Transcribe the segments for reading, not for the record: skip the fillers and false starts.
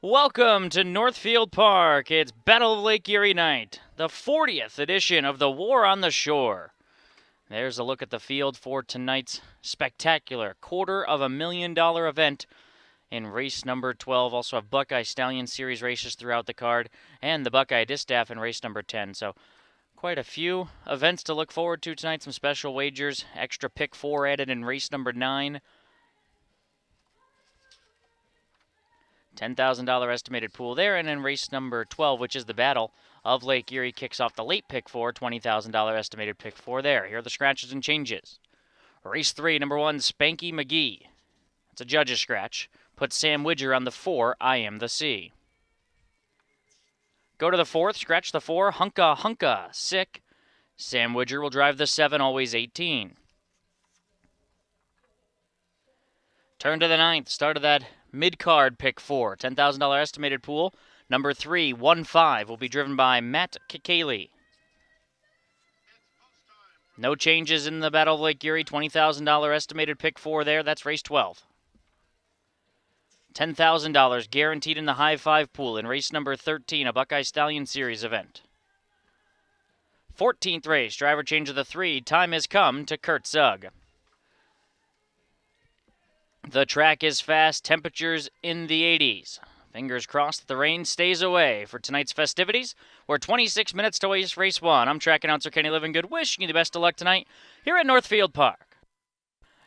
Welcome to Northfield Park. It's Battle of Lake Erie night, the 40th edition of the War on the Shore. There's a look at the field for tonight's spectacular $250,000 event in race number 12. Also have Buckeye Stallion Series races throughout the card and the Buckeye Distaff in race number 10. So quite a few events to look forward to tonight. Some special wagers, extra pick 4 added in race number 9. $10,000 estimated pool there, and then race number 12, which is the Battle of Lake Erie, kicks off the late pick 4, $20,000 estimated pick 4 there. Here are the scratches and changes. Race 3, number 1, Spanky McGee. It's a judge's scratch. Put Sam Widger on the 4, I Am the Sea. Go to the 4th, scratch the 4, Hunka Hunka, Sick. Sam Widger will drive the 7, Always 18. Turn to the 9th, start of that mid-card pick 4, $10,000 estimated pool. Number 3, 1-5, will be driven by Matt Kikali. No changes in the Battle of Lake Erie, $20,000 estimated pick 4 there. That's race 12. $10,000 guaranteed in the high 5 pool in race number 13, a Buckeye Stallion Series event. 14th race, driver change of the 3, time has come to Kurt Zug. The track is fast, temperatures in the 80s. Fingers crossed that the rain stays away for tonight's festivities. We're 26 minutes to race 1. I'm track announcer Kenny Livingood, wishing you the best of luck tonight here at Northfield Park.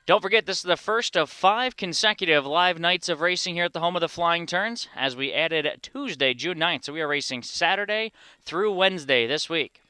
Don't forget, this is the first of 5 consecutive live nights of racing here at the home of the Flying Turns, as we added Tuesday, June 9th. So we are racing Saturday through Wednesday this week.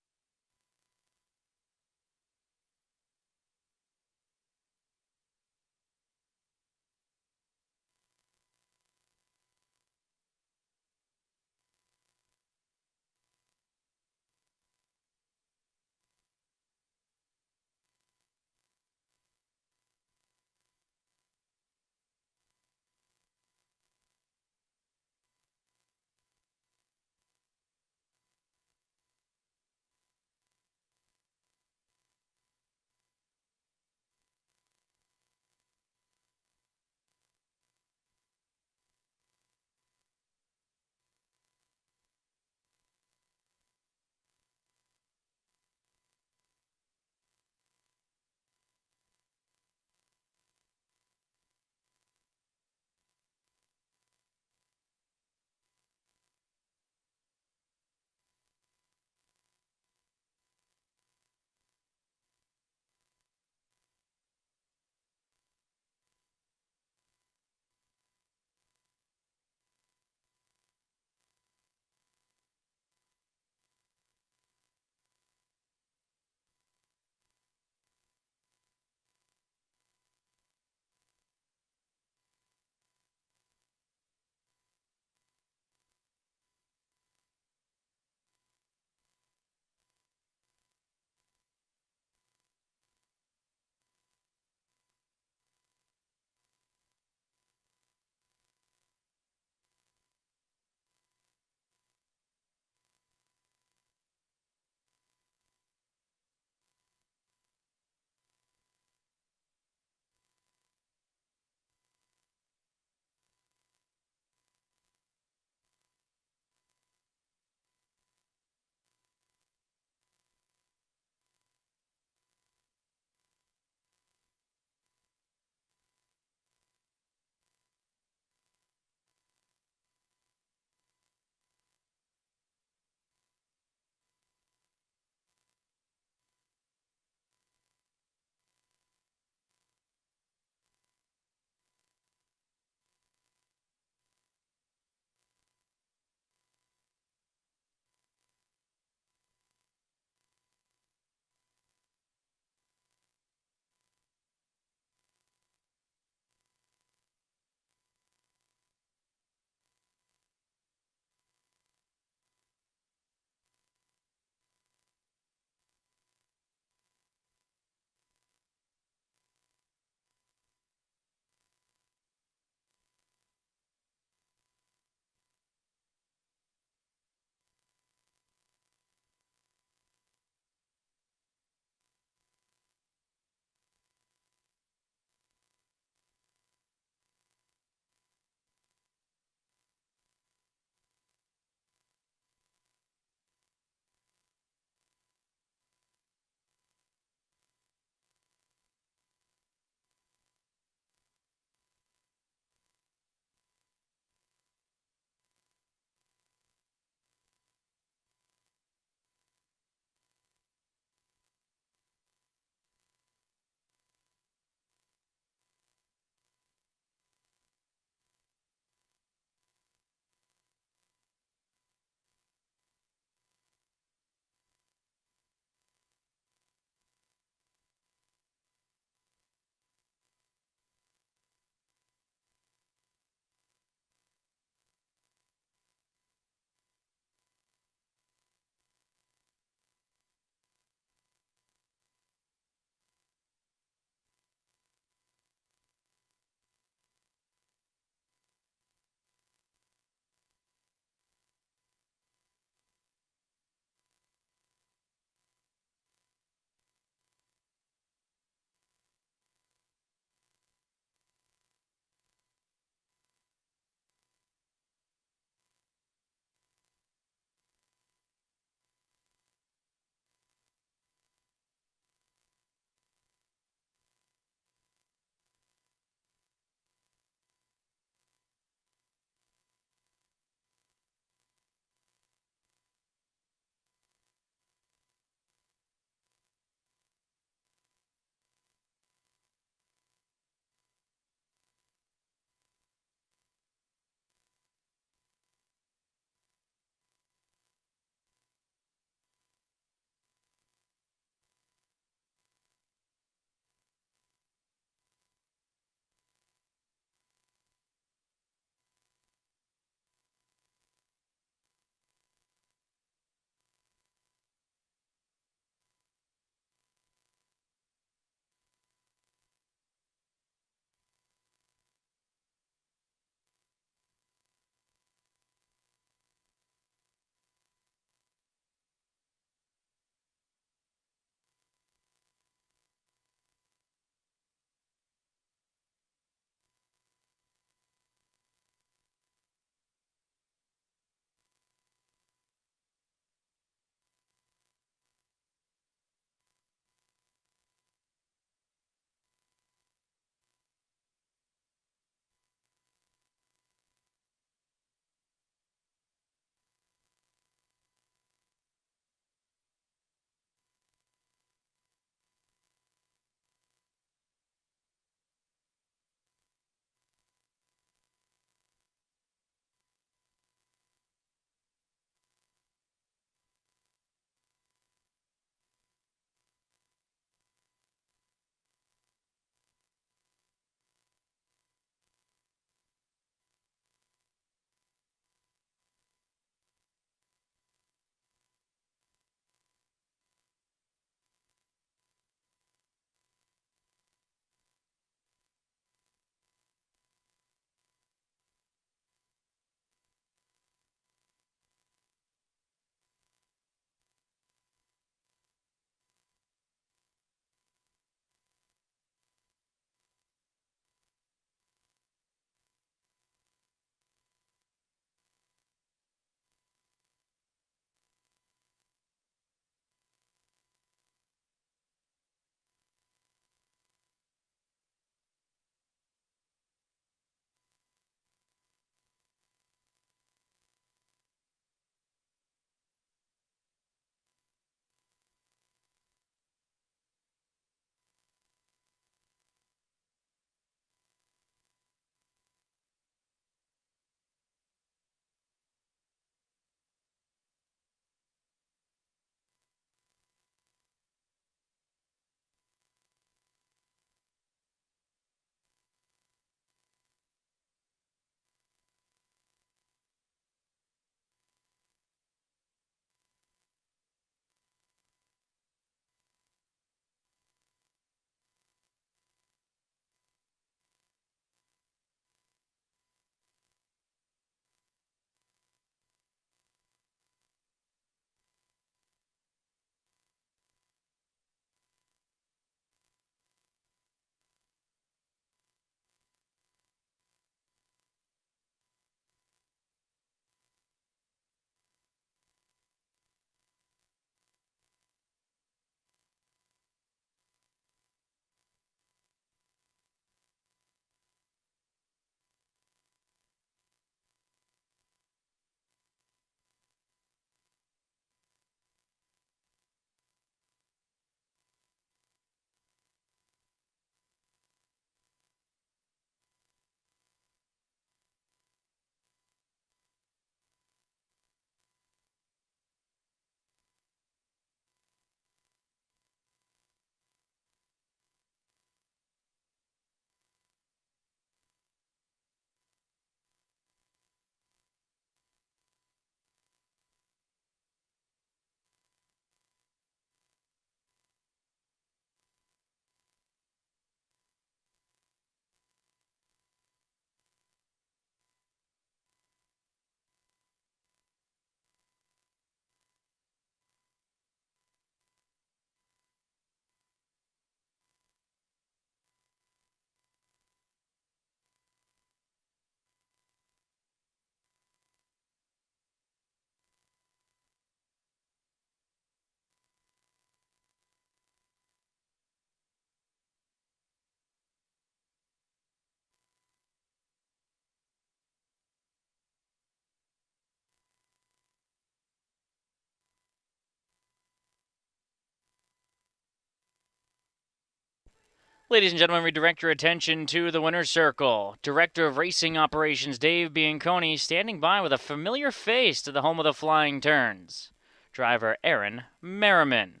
Ladies and gentlemen, we direct your attention to the winner's circle. Director of Racing Operations Dave Bianconi standing by with a familiar face to the home of the flying turns. Driver Aaron Merriman.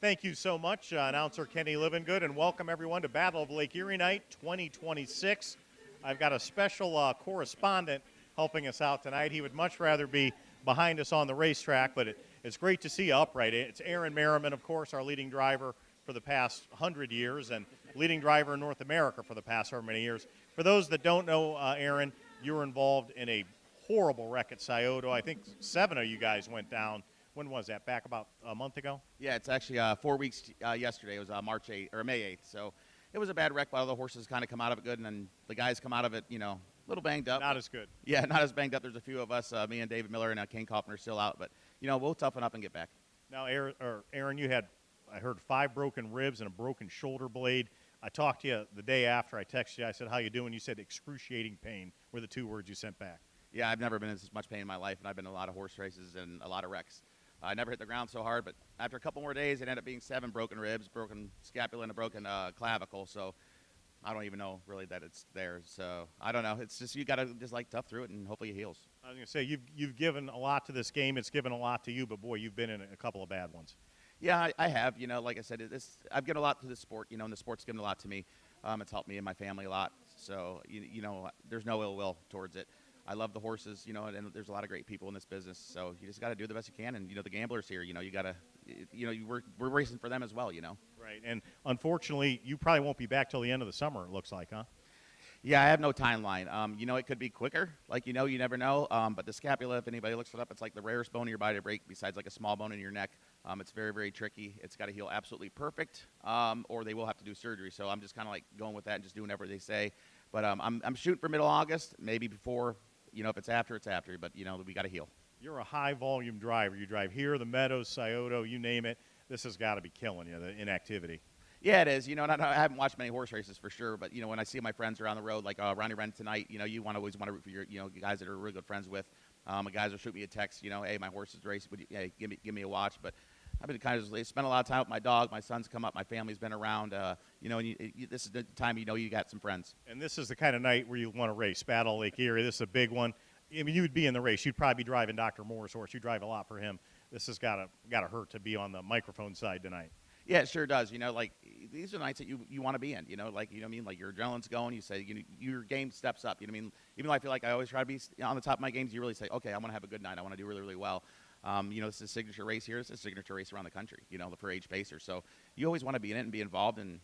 Thank you so much, announcer Kenny Livengood, and welcome everyone to Battle of Lake Erie Night 2026. I've got a special correspondent helping us out tonight. He would much rather be behind us on the racetrack, but it's great to see you upright. It's Aaron Merriman, of course, our leading driver for the past 100 years and leading driver in North America for the past however many years. For those that don't know, Aaron, you were involved in a horrible wreck at Scioto. I think 7 of you guys went down. When was that? Back about a month ago? Yeah, it's actually 4 weeks yesterday. It was March 8th or May 8th. So it was a bad wreck. While the horses kind of come out of it good, and then the guys come out of it, a little banged up. Not as good. Yeah, not as banged up. There's a few of us, me and David Miller and King Kaufman are still out, but we'll toughen up and get back. Now, Aaron, you had, I heard, 5 broken ribs and a broken shoulder blade. I talked to you the day after. I texted you. I said, "How you doing?" You said, "Excruciating pain" were the 2 words you sent back. Yeah, I've never been in this much pain in my life, and I've been in a lot of horse races and a lot of wrecks. I never hit the ground so hard, but after a couple more days, it ended up being 7 broken ribs, broken scapula, and a broken clavicle. So I don't even know really that it's there. So I don't know. It's just you got to just tough through it, and hopefully it heals. I was going to say you've given a lot to this game. It's given a lot to you, but boy, you've been in a couple of bad ones. Yeah, I have. Like I said, I've given a lot to the sport. And the sport's given a lot to me. It's helped me and my family a lot. So there's no ill will towards it. I love the horses, and there's a lot of great people in this business. So you just got to do the best you can. And, the gamblers here, you got to, we're racing for them as well, Right. And unfortunately, you probably won't be back till the end of the summer, it looks like, huh? Yeah, I have no timeline. It could be quicker. You never know. But the scapula, if anybody looks it up, it's like the rarest bone in your body to break besides like a small bone in your neck. It's very, very tricky. It's got to heal absolutely perfect, or they will have to do surgery. So I'm just kind of going with that and just doing whatever they say. But I'm shooting for middle August, maybe before. If it's after, it's after. But, we got to heal. You're a high-volume driver. You drive here, the Meadows, Scioto, you name it. This has got to be killing you, the inactivity. Yeah, it is. And I haven't watched many horse races for sure. But, when I see my friends around the road, like Ronnie Wren tonight, you always want to root for your, guys that are really good friends with. Guys will shoot me a text, hey, my horse is racing. Hey, give me a watch. But I've been kind of spent a lot of time with my dog. My son's come up. My family's been around. And this is the time you got some friends. And this is the kind of night where you want to race. Battle of Lake Erie. This is a big one. I mean, you would be in the race. You'd probably be driving Dr. Moore's horse. You drive a lot for him. This has got to hurt to be on the microphone side tonight. Yeah, it sure does. These are nights that you want to be in. Your adrenaline's going. You say, your game steps up. Even though I feel like I always try to be on the top of my games, you really say, okay, I want to have a good night. I want to do really, really well. This is a signature race here. It's a signature race around the country, for age pacers. So you always want to be in it and be involved and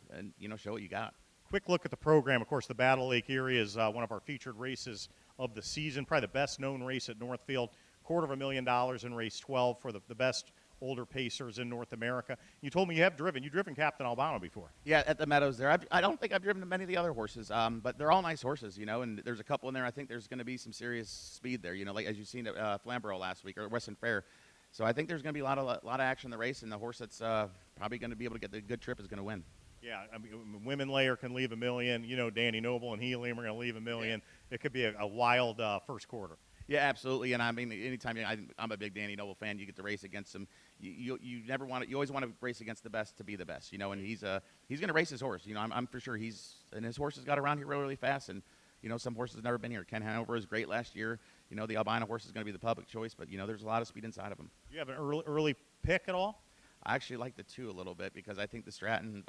show what you got. Quick look at the program. Of course, the Battle of Lake Erie is one of our featured races of the season, probably the best-known race at Northfield. $250,000 in race 12 for the best older pacers in North America. You told me you've driven Captain Albano before. Yeah, at the Meadows there. I don't think I've driven many of the other horses, but they're all nice horses, and there's a couple in there. I think there's going to be some serious speed there, like as you've seen at Flamborough last week or Western Fair. So I think there's going to be a lot of action in the race, and the horse that's probably going to be able to get the good trip is going to win. Yeah, I mean, Women Layer can leave $1 million. Danny Noble and Helium are going to leave $1 million. Yeah. It could be a wild first quarter. Yeah, absolutely. And I mean, anytime I'm a big Danny Noble fan, you get to race against him. You never want to. You always want to race against the best to be the best. And he's going to race his horse. I'm for sure and his horse has got around here really, really fast. And some horses have never been here. Ken Hanover was great last year. The albino horse is going to be the public choice, but there's a lot of speed inside of him. You have an early pick at all? I actually like the 2 a little bit because I think the Stratton,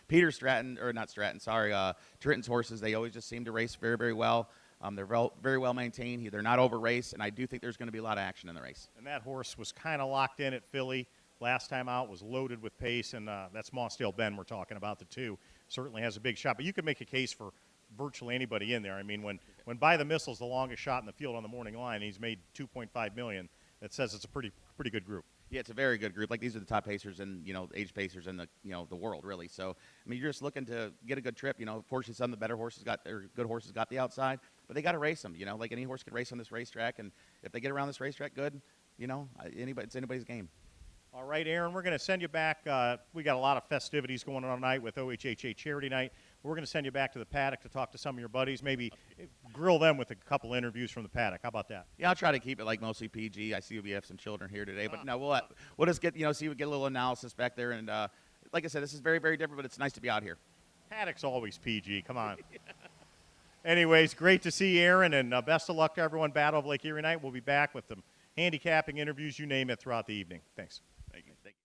Peter Stratton, or not Stratton, sorry, Tritton's horses, they always just seem to race very, very well. They're very well maintained. They're not over raced, and I do think there's going to be a lot of action in the race. And that horse was kind of locked in at Philly last time out, was loaded with pace, and that's Mossdale Ben we're talking about. The 2 certainly has a big shot. But you could make a case for virtually anybody in there. I mean, when By the Missile's the longest shot in the field on the morning line, he's made $2.5 million. That says it's a pretty good group. Yeah, it's a very good group. These are the top pacers and age pacers in the the world really. So I mean, you're just looking to get a good trip. Fortunately, some of the better horses good horses got the outside, but they got to race them. Like any horse can race on this racetrack, and if they get around this racetrack good, it's anybody's game. All right, Aaron, we're going to send you back. We got a lot of festivities going on tonight with OHHA Charity Night. We're going to send you back to the paddock to talk to some of your buddies, maybe grill them with a couple interviews from the paddock. How about that? Yeah, I'll try to keep it mostly PG. I see we have some children here today, but no, we'll just get see we get a little analysis back there, and like I said, this is very, very different, but it's nice to be out here. Paddock's always PG. Come on. Anyways, great to see you, Aaron, and best of luck to everyone. Battle of Lake Erie night. We'll be back with some handicapping interviews, you name it, throughout the evening. Thanks. Thank you. Thank you.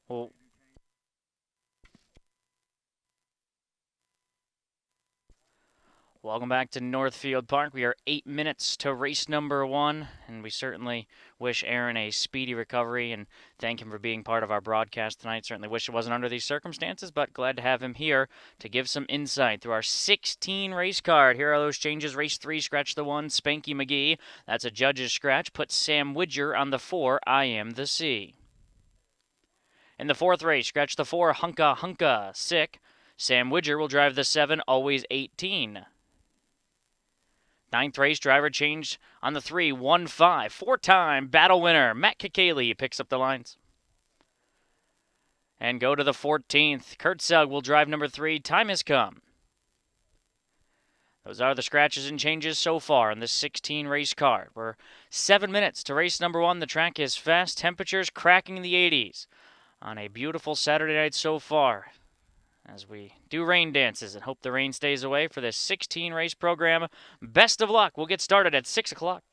Well, welcome back to Northfield Park. We are 8 minutes to race number 1, and we certainly wish Aaron a speedy recovery and thank him for being part of our broadcast tonight. Certainly wish it wasn't under these circumstances, but glad to have him here to give some insight through our 16 race card. Here are those changes. Race 3, scratch the 1, Spanky McGee. That's a judge's scratch. Put Sam Widger on the 4, I Am the Sea. In the 4th race, scratch the 4, Hunka Hunka, Sick. Sam Widger will drive the 7, Always 18. 9th race, driver changed on the 3, 1-5. 4-time battle winner, Matt Kikali picks up the lines. And go to the 14th. Kurt Sug will drive number 3, Time Has Come. Those are the scratches and changes so far in this 16 race card. We're 7 minutes to race number 1. The track is fast, temperatures cracking the 80s on a beautiful Saturday night so far, as we do rain dances and hope the rain stays away for this 16 race program. Best of luck. We'll get started at 6 o'clock.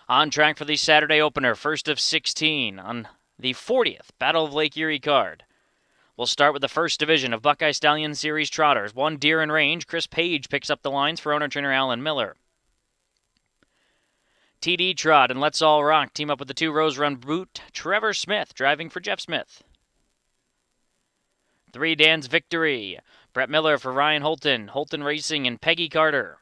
On track for the Saturday opener, first of 16 on the 40th Battle of Lake Erie card. We'll start with the first division of Buckeye Stallion Series trotters. One deer in range. Chris Page picks up the lines for owner-trainer Alan Miller. TD Trot and Let's All Rock team up with the 2 Rose Run Boot. Trevor Smith driving for Jeff Smith. 3 Dan's Victory. Brett Miller for Ryan Holton. Holton Racing and Peggy Carter.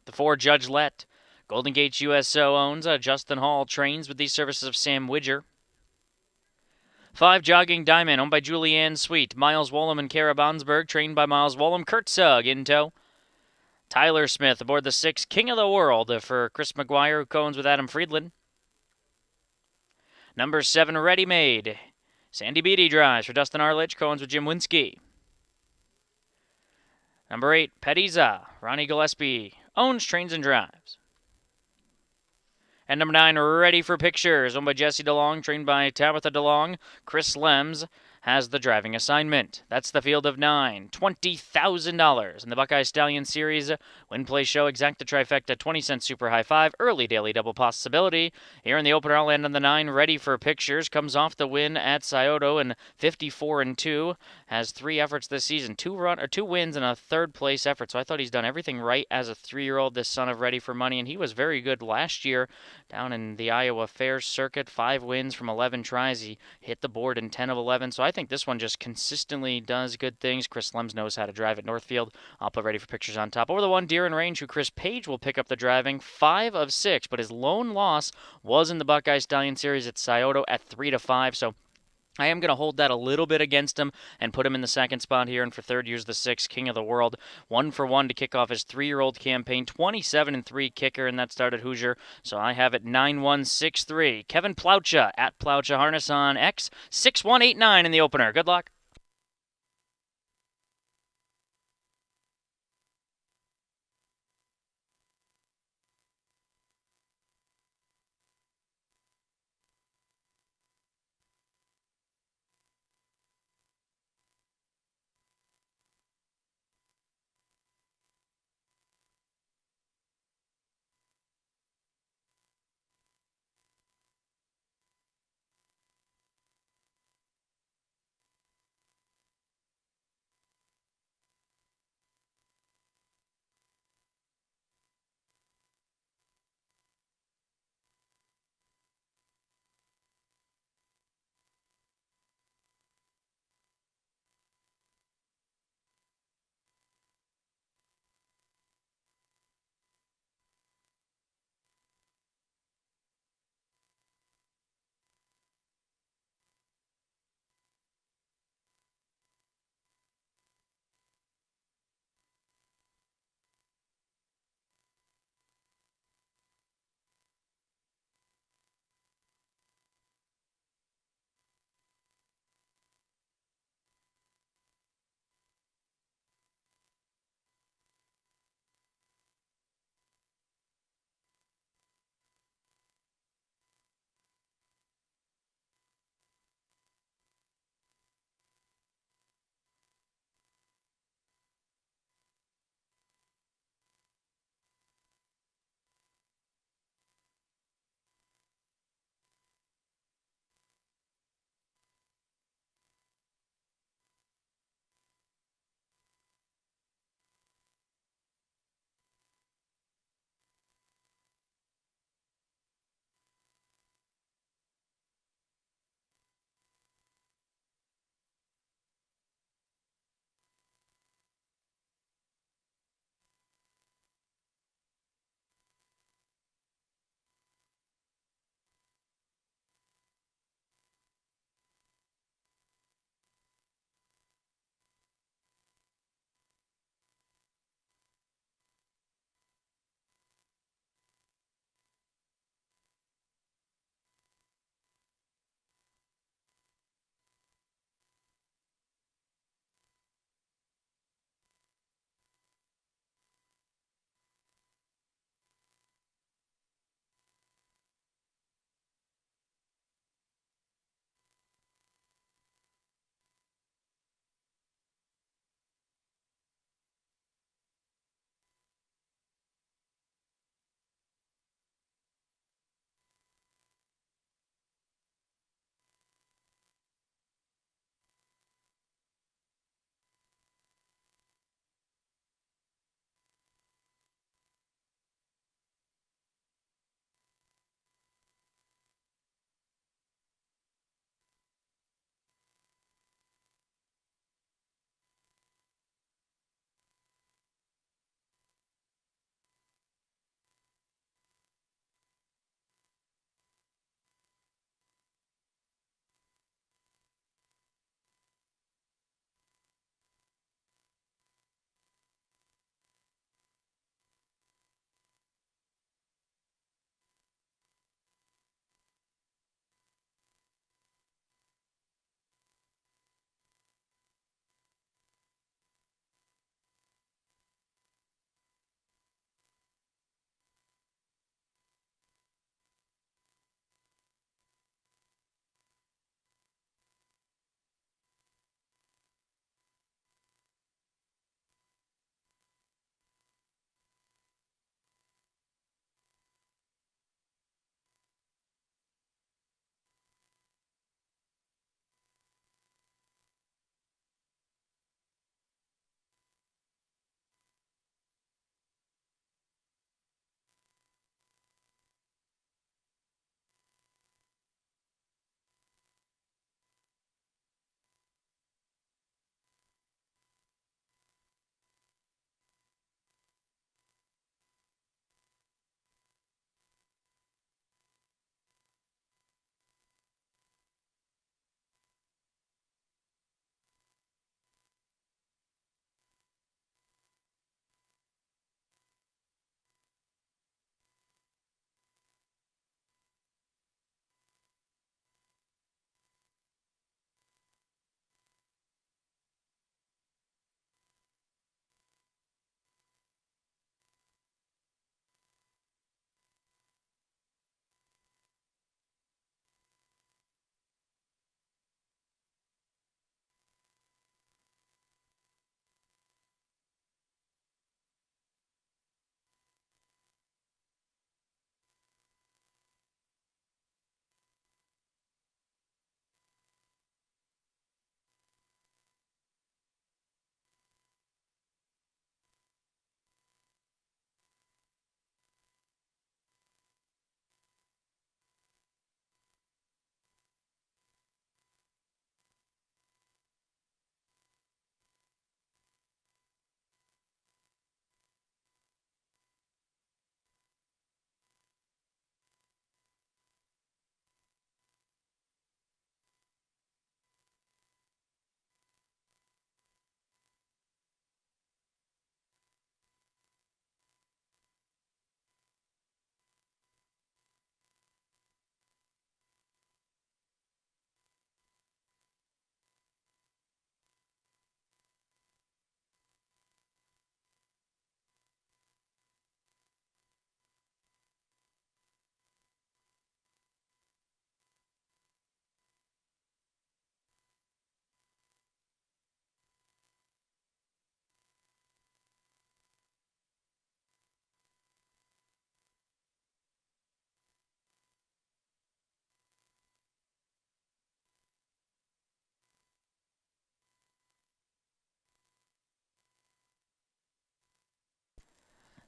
The 4 Judge Let. Golden Gates USO owns. Justin Hall trains with the services of Sam Widger. 5 Jogging Diamond, owned by Julianne Sweet. Miles Wollum and Kara Bonsberg, trained by Miles Wollum. Kurt Sugg in tow. Tyler Smith aboard the 6 King of the World for Chris McGuire, who co-owns with Adam Friedland. Number 7 Ready Made. Sandy Beatty drives for Dustin Arlich, co-owns with Jim Winsky. Number 8 Petiza. Ronnie Gillespie owns, trains, and drives. And number 9, Ready for Pictures, owned by Jesse DeLong, trained by Tabitha DeLong. Chris Lems has the driving assignment. That's the field of 9. $20,000 in the Buckeye Stallion Series. Win, play, show, exacta trifecta, 20-cent super high 5, early daily double possibility. Here in the opener, I'll land on the 9, Ready for Pictures. Comes off the win at Scioto in 54-2. Has 3 efforts this season, 2 wins and a 3rd place effort. So I thought he's done everything right as a 3-year-old, this son of Ready for Money. And he was very good last year down in the Iowa Fair circuit. 5 wins from 11 tries. He hit the board in 10 of 11. So I think this one just consistently does good things. Chris Lems knows how to drive at Northfield. I'll put Ready for Pictures on top. Over the 1 Deer in Range, who Chris Page will pick up the driving. 5 of 6, but his lone loss was in the Buckeye Stallion Series at Scioto at 3-5. So I am going to hold that a little bit against him and put him in the 2nd spot here. And for 3rd, here's the 6 King of the World. 1 for 1 to kick off his 3-year-old campaign. 27-3 kicker in that start at Hoosier. So I have it 9-1-6-3. Kevin Plaucha at Plaucha Harness on X. 6-1-8-9 in the opener. Good luck.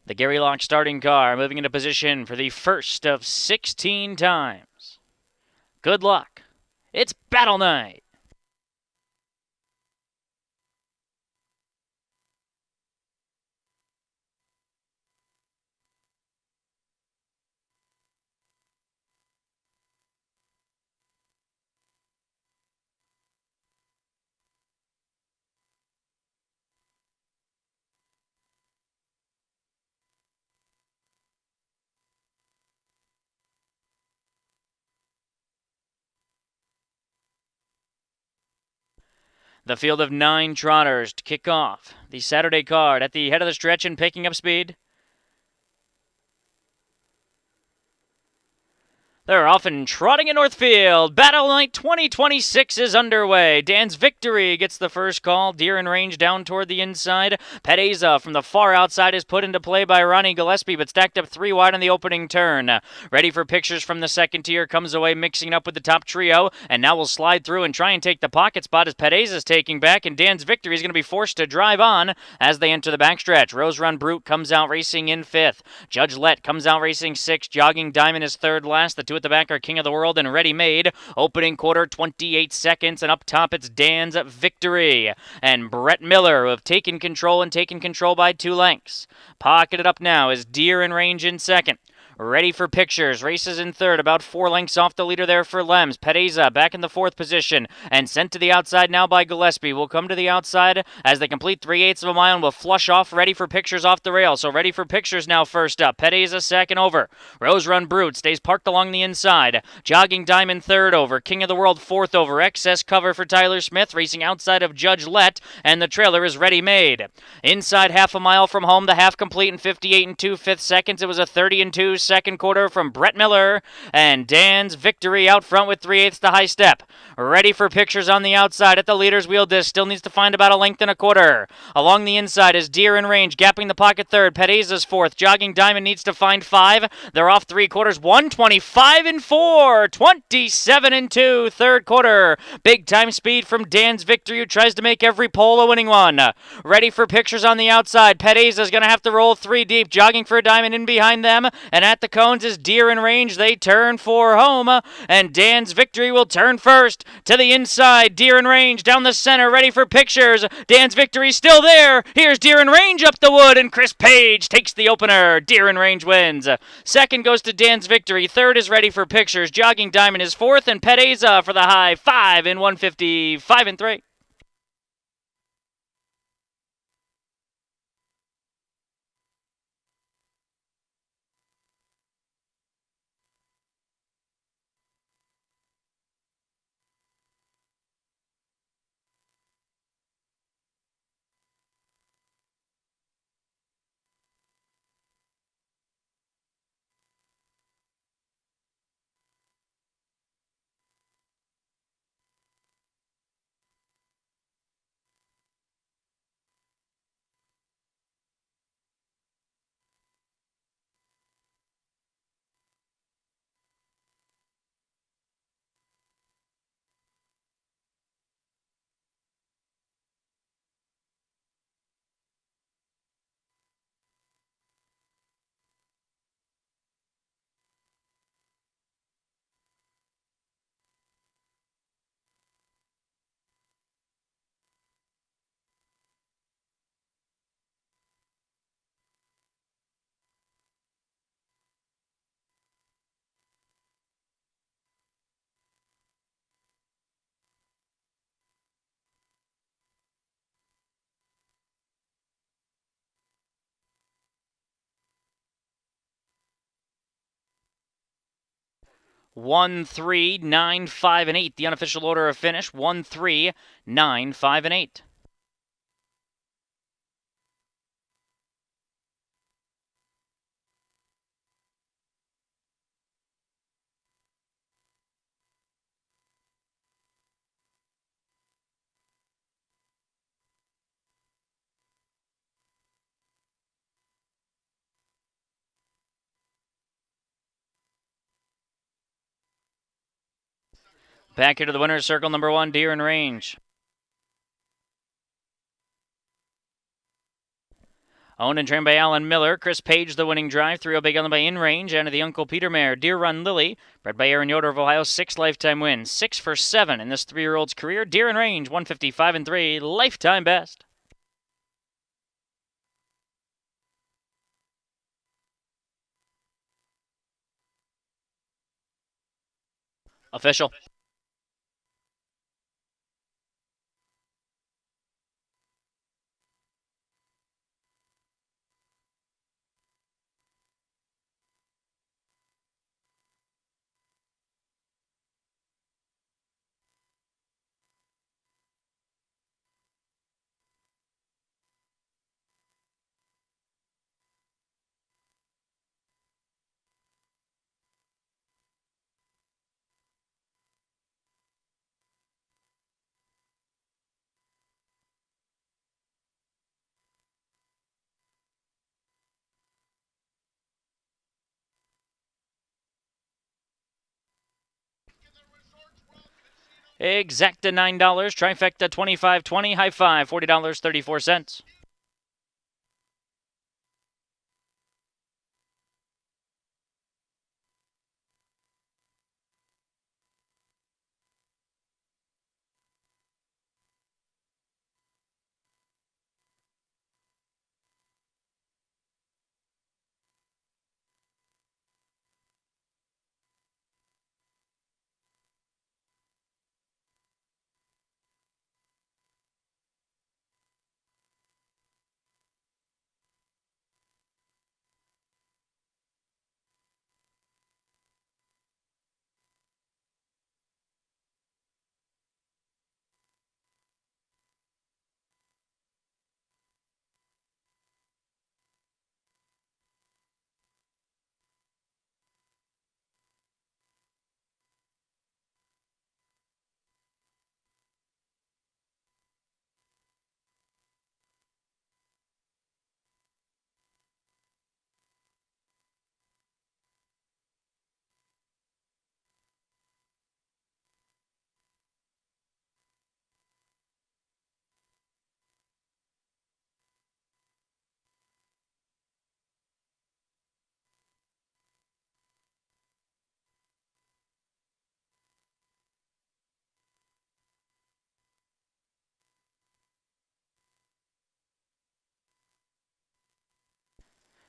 The Gary Locke starting car moving into position for the first of 16 times. Good luck. It's Battle Night. The field of 9 trotters to kick off the Saturday card at the head of the stretch and picking up speed. They're off and trotting in Northfield. Battle Night 2026 is underway. Dan's Victory gets the first call. Deer in range down toward the inside. Pedeza from the far outside is put into play by Ronnie Gillespie, but stacked up 3 wide on the opening turn. Ready for pictures from the second tier. Comes away mixing it up with the top trio, and now will slide through and try and take the pocket spot as Pedeza's taking back, and Dan's Victory is going to be forced to drive on as they enter the backstretch. Rose Run Brute comes out racing in 5th. Judge Lett comes out racing 6th. Jogging Diamond is 3rd last. The 2 at the back are King of the World and Ready Made. Opening quarter, 28 seconds, and up top it's Dan's Victory. And Brett Miller, who have taken control by 2 lengths. Pocketed up now is Deer in range in 2nd. Ready for pictures. Races in 3rd, about 4 lengths off the leader there for Lems. Pedeza back in the 4th position and sent to the outside now by Gillespie. Will come to the outside as they complete 3/8 of a mile and will flush off. Ready for pictures off the rail. So Ready for pictures now first up. Pedeza second over. Rose Run Brute stays parked along the inside. Jogging Diamond 3rd over. King of the World 4th over. Excess cover for Tyler Smith racing outside of Judge Lett, and the trailer is Ready Made. Inside half a mile from home, the half complete in 58 2/5 seconds. It was a 30 2 second quarter from Brett Miller, and Dan's Victory out front with 3/8 to high step. Ready for pictures on the outside at the leader's wheel disc. Still needs to find about a length and a quarter. Along the inside is Deer in range, gapping the pocket 3rd. Pedeza's 4th. Jogging Diamond needs to find 5. They're off 3 quarters. 125 4. 27 2. 3rd quarter. Big time speed from Dan's Victory, who tries to make every pole a winning one. Ready for pictures on the outside. Pedeza's going to have to roll 3 deep. Jogging for a diamond in behind them. And at the cones is Deer in range. They turn for home, and Dan's Victory will turn first. To the inside, Deer in range down the center, ready for pictures. Dan's Victory still there. Here's Deer in range up the wood, and Chris Page takes the opener. Deer in range wins. Second goes to Dan's Victory. 3rd is Ready for pictures. Jogging Diamond is 4th, and Pedeza for the high 5 in 155 3. One, 3, 9, 5, and 8. The unofficial order of finish. 1, 3, 9, 5, and 8. Back into the winner's circle, number 1, Deer in range. Owned and trained by Alan Miller. Chris Page, the winning drive. 3-0 Big Island by In Range. And the Uncle Peter mare, Deer Run Lily. Bred by Aaron Yoder of Ohio. 6 lifetime wins. 6 for 7 in this 3-year-old's career. Deer in Range, 155-3. Lifetime best. Official. Exacta $9. Trifecta $25.20. High five $40.34.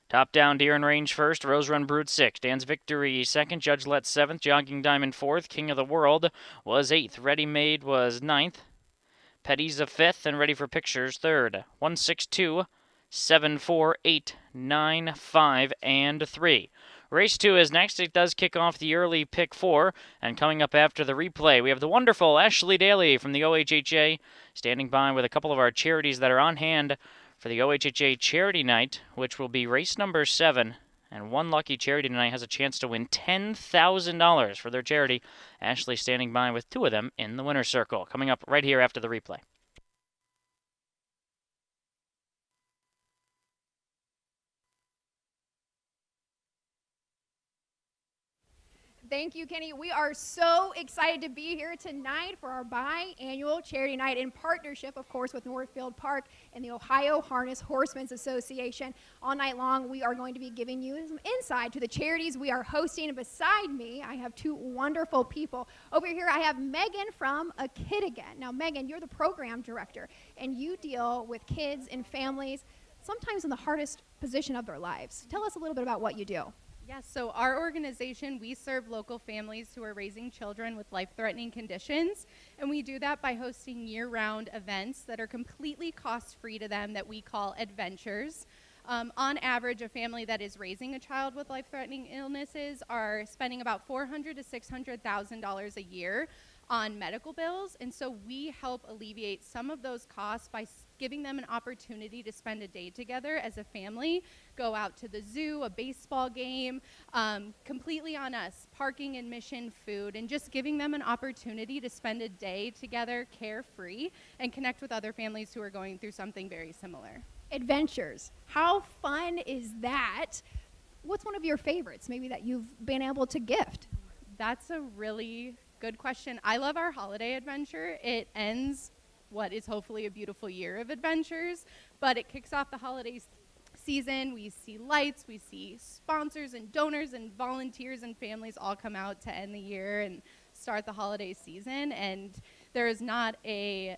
Top down, Deer in Range first. Rose Run Brute 6. Dan's Victory second. Judge Let 7th. Jogging Diamond 4th. King of the World was 8th. Ready Made was 9th. Petty's a 5th. And Ready for Pictures 3rd. 1, 6, 2, 7, 4, 8, 9, 5, and 3. Race 2 is next. It does kick off the early pick 4. And coming up after the replay, we have the wonderful Ashley Daly from the OHHA standing by with a couple of our charities that are on hand for the OHHA Charity Night, which will be race number 7. And one lucky charity tonight has a chance to win $10,000 for their charity. Ashley standing by with 2 of them in the winner's circle. Coming up right here after the replay. Thank you, Kenny. We are so excited to be here tonight for our biannual charity night in partnership, of course, with Northfield Park and the Ohio Harness Horsemen's Association. All night long, we are going to be giving you some insight to the charities we are hosting. And beside me, I have 2 wonderful people. Over here, I have Megan from A Kid Again. Now, Megan, you're the program director, and you deal with kids and families sometimes in the hardest position of their lives. Tell us a little bit about what you do. Yes, so our organization, we serve local families who are raising children with life-threatening conditions, and we do that by hosting year-round events that are completely cost-free to them that we call adventures. On average, a family that is raising a child with life-threatening illnesses are spending about $400,000 to $600,000 a year on medical bills, and so we help alleviate some of those costs by giving them an opportunity to spend a day together as a family, go out to the zoo, a baseball game, completely on us, parking, admission, food, and just giving them an opportunity to spend a day together carefree and connect with other families who are going through something very similar. Adventures. How fun is that? What's one of your favorites, maybe that you've been able to gift? That's a really good question. I love our holiday adventure. It ends what is hopefully a beautiful year of adventures, but it kicks off the holiday season. We see lights, we see sponsors and donors and volunteers and families all come out to end the year and start the holiday season. And there is not a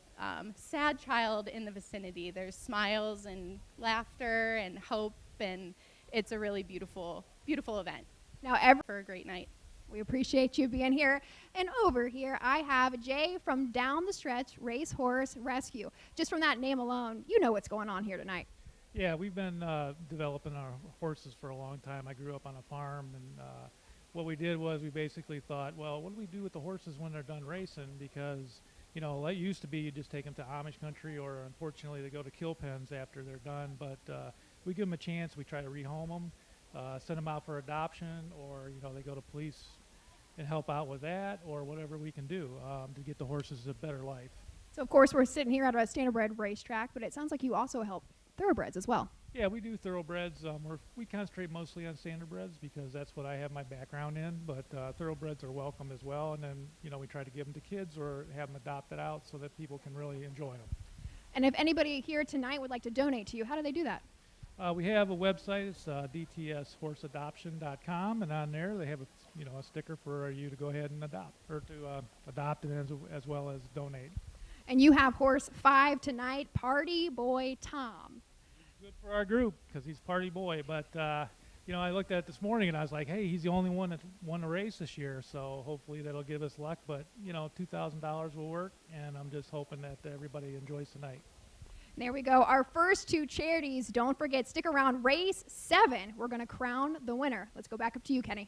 sad child in the vicinity. There's smiles and laughter and hope, and it's a really beautiful, beautiful event. Now, For a great night. we appreciate you being here. And over here, I have Jay from Down the Stretch Racehorse Rescue. Just from that name alone, you know what's going on here tonight. Yeah, we've been developing our horses for a long time. I grew up on a farm, and what we did was we basically thought, well, what do we do with the horses when they're done racing? Because, you know, it used to be you just take them to Amish country, or unfortunately they go to kill pens after they're done. But we give them a chance. We try to rehome them, send them out for adoption, or, you know, they go to police and help out with that, or whatever we can do to get the horses a better life. So, of course, we're sitting here at a standardbred racetrack, but it sounds like you also help thoroughbreds as well. Yeah, we do thoroughbreds. We concentrate mostly on standardbreds because that's what I have my background in, but thoroughbreds are welcome as well. And then, you know, we try to give them to kids or have them adopted out so that people can really enjoy them. And if anybody here tonight would like to donate to you, how do they do that? We have a website. It's dtshorseadoption.com, and on there they have a sticker for you to go ahead and adopt, or to adopt and as well as donate. And you have horse 5 tonight, Party Boy Tom. Good for our group because he's party boy, but you know, I looked at it this morning and I was like, hey, he's the only one that won a race this year, so hopefully that'll give us luck. But you know, $2,000 will work, and I'm just hoping that everybody enjoys tonight. There we go. Our first two charities. Don't forget, stick around. Race 7. We're going to crown the winner. Let's go back up to you, Kenny.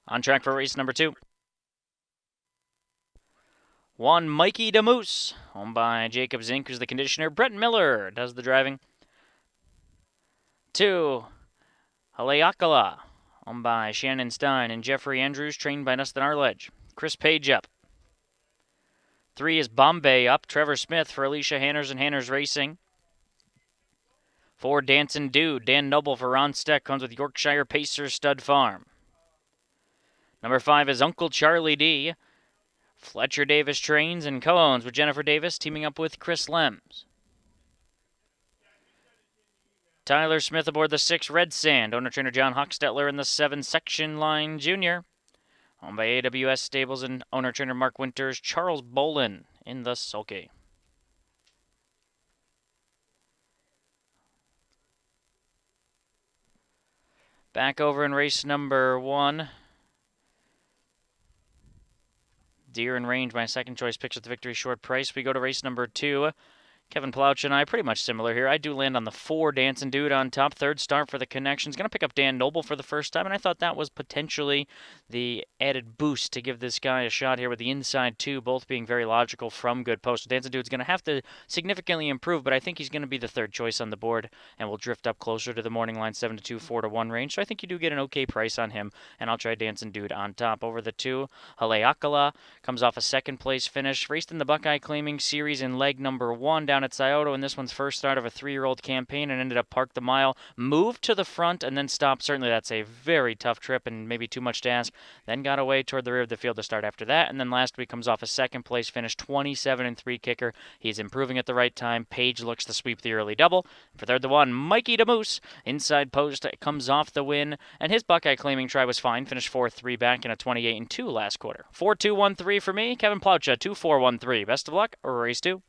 On track for race number 2. 1, Mikey DeMoose, owned by Jacob Zink, who's the conditioner. Brett Miller does the driving. 2, Haleakala, owned by Shannon Stein and Jeffrey Andrews, trained by Dustin Arledge. Chris Page up. 3 is Bombay up, Trevor Smith for Alicia Hanners and Hanners Racing. 4, Dancin' Dude, Dan Noble for Ron Steck, comes with Yorkshire Pacer Stud Farm. Number 5 is Uncle Charlie D. Fletcher Davis trains and co-owns with Jennifer Davis, teaming up with Chris Lems. Tyler Smith aboard the 6, Red Sand. Owner-trainer John Hochstetler in the 7, Section Line Jr. Owned by AWS Stables and owner-trainer Mark Winters, Charles Bolin in the Sulky. Back over in race number 1. Deer and Range, my second choice picks with the victory short price. We go to race number 2. Kevin Plouch and I, pretty much similar here. I do land on the 4, Dancin' Dude on top. Third start for the Connections. Going to pick up Dan Noble for the first time, and I thought that was potentially the added boost to give this guy a shot here with the inside 2, both being very logical from good posts. Dancin' Dude's going to have to significantly improve, but I think he's going to be the third choice on the board, and will drift up closer to the morning line 7-2, 4-1 range. So I think you do get an okay price on him, and I'll try Dancin' Dude on top. Over the 2, Haleakala comes off a second place finish. Raced in the Buckeye Claiming Series in leg number 1 down down at Scioto in this one's first start of a 3-year-old campaign and ended up parked the mile, moved to the front, and then stopped. Certainly that's a very tough trip and maybe too much to ask. Then got away toward the rear of the field to start after that, and then last week comes off a second place finish, 27-3 kicker. He's improving at the right time. Page looks to sweep the early double. For third, the one, Mikey DeMoose, inside post, comes off the win, and his Buckeye claiming try was fine. Finished 4-3 back in a 28-2 last quarter. 4-2-1-3 for me. Kevin Plaucha, 2-4-1-3. Best of luck. Race 2.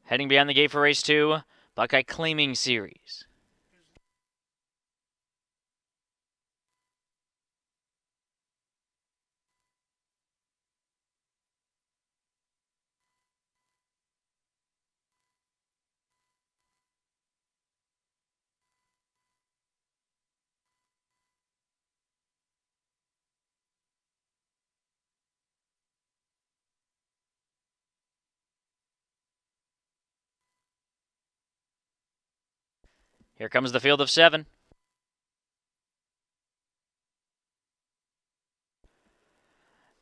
Heading beyond the gate for race 2, Buckeye Claiming Series. Here comes the field of 7.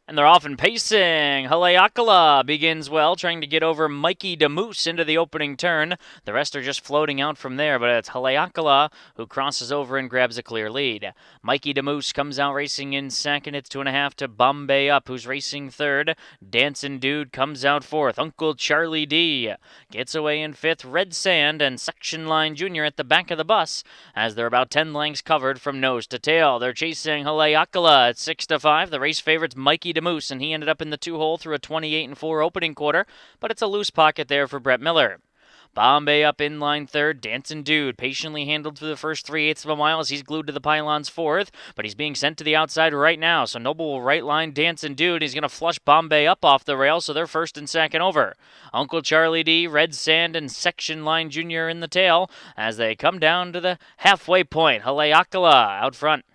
And they're off and pacing. Haleakala begins well, trying to get over Mikey DeMoose into the opening turn. The rest are just floating out from there, but it's Haleakala who crosses over and grabs a clear lead. Mikey DeMoose comes out racing in second. It's 2.5 to Bombay Up, who's racing third. Dancing Dude comes out fourth. Uncle Charlie D gets away in fifth. Red Sand and Section Line Jr. at the back of the bus, as they're about 10 lengths covered from nose to tail. They're chasing Haleakala at 6 to 5. The race favorite's Mikey DeMoose, and he ended up in the 2-hole through a 28-4 opening quarter, but it's a loose pocket there for Brett Miller. Bombay Up in line third. Dancing Dude patiently handled through the first 3/8 of a mile as he's glued to the pylons fourth, but he's being sent to the outside right now. So Noble will right line Dancing Dude. He's going to flush Bombay Up off the rail, so they're first and second over. Uncle Charlie D, Red Sand, and Section Line Jr. in the tail as they come down to the halfway point. Haleakala out front.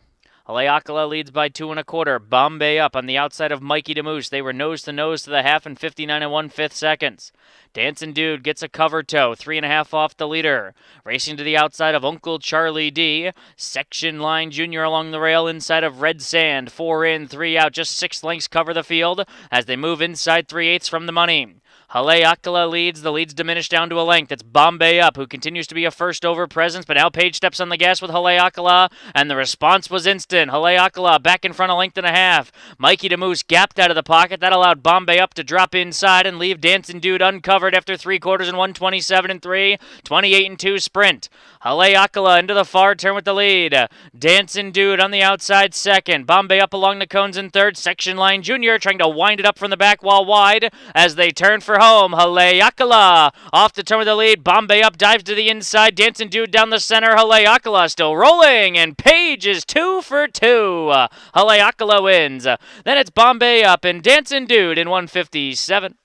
Haleakala leads by 2 1/4. Bombay Up on the outside of Mikey DeMoose. They were nose to nose to the half in 59 1/5 seconds. Dancing Dude gets a cover toe, 3.5 off the leader. Racing to the outside of Uncle Charlie D. Section Line Jr. along the rail inside of Red Sand. 4 in, 3 out, just 6 lengths cover the field as they move inside 3/8 from the money. Haleakala leads. The lead's diminished down to a length. It's Bombay Up, who continues to be a first over presence, but now Page steps on the gas with Haleakala, and the response was instant. Haleakala back in front a length and a half. Mikey DeMoose gapped out of the pocket. That allowed Bombay Up to drop inside and leave Dancing Dude uncovered after 3/4 and 1:27-3, 28-2 sprint. Haleakala into the far turn with the lead. Dancing Dude on the outside second. Bombay Up along the cones in third. Section Line Jr. trying to wind it up from the back wall wide as they turn for home. Haleakala off the turn with the lead. Bombay Up dives to the inside. Dancing Dude down the center. Haleakala still rolling, and Page is 2 for 2. Haleakala wins. Then it's Bombay Up and Dancing Dude in 1:57.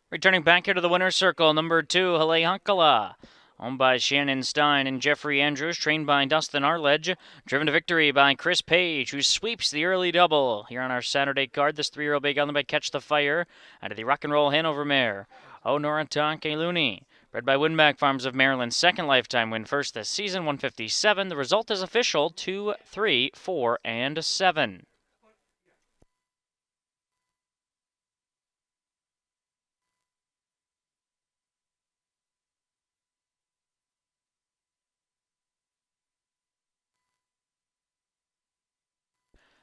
Returning back here to the winner's circle, number 2, Haleakala. Owned by Shannon Stein and Jeffrey Andrews, trained by Dustin Arledge, driven to victory by Chris Page, who sweeps the early double. Here on our Saturday card, this 3-year-old bay gelding by Catch the Fire out of the Rock and Roll Hanover mare, Onoratake Looney. Bred by Winback Farms of Maryland, second lifetime win first this season, 157. The result is official, 2, 3, 4, and 7.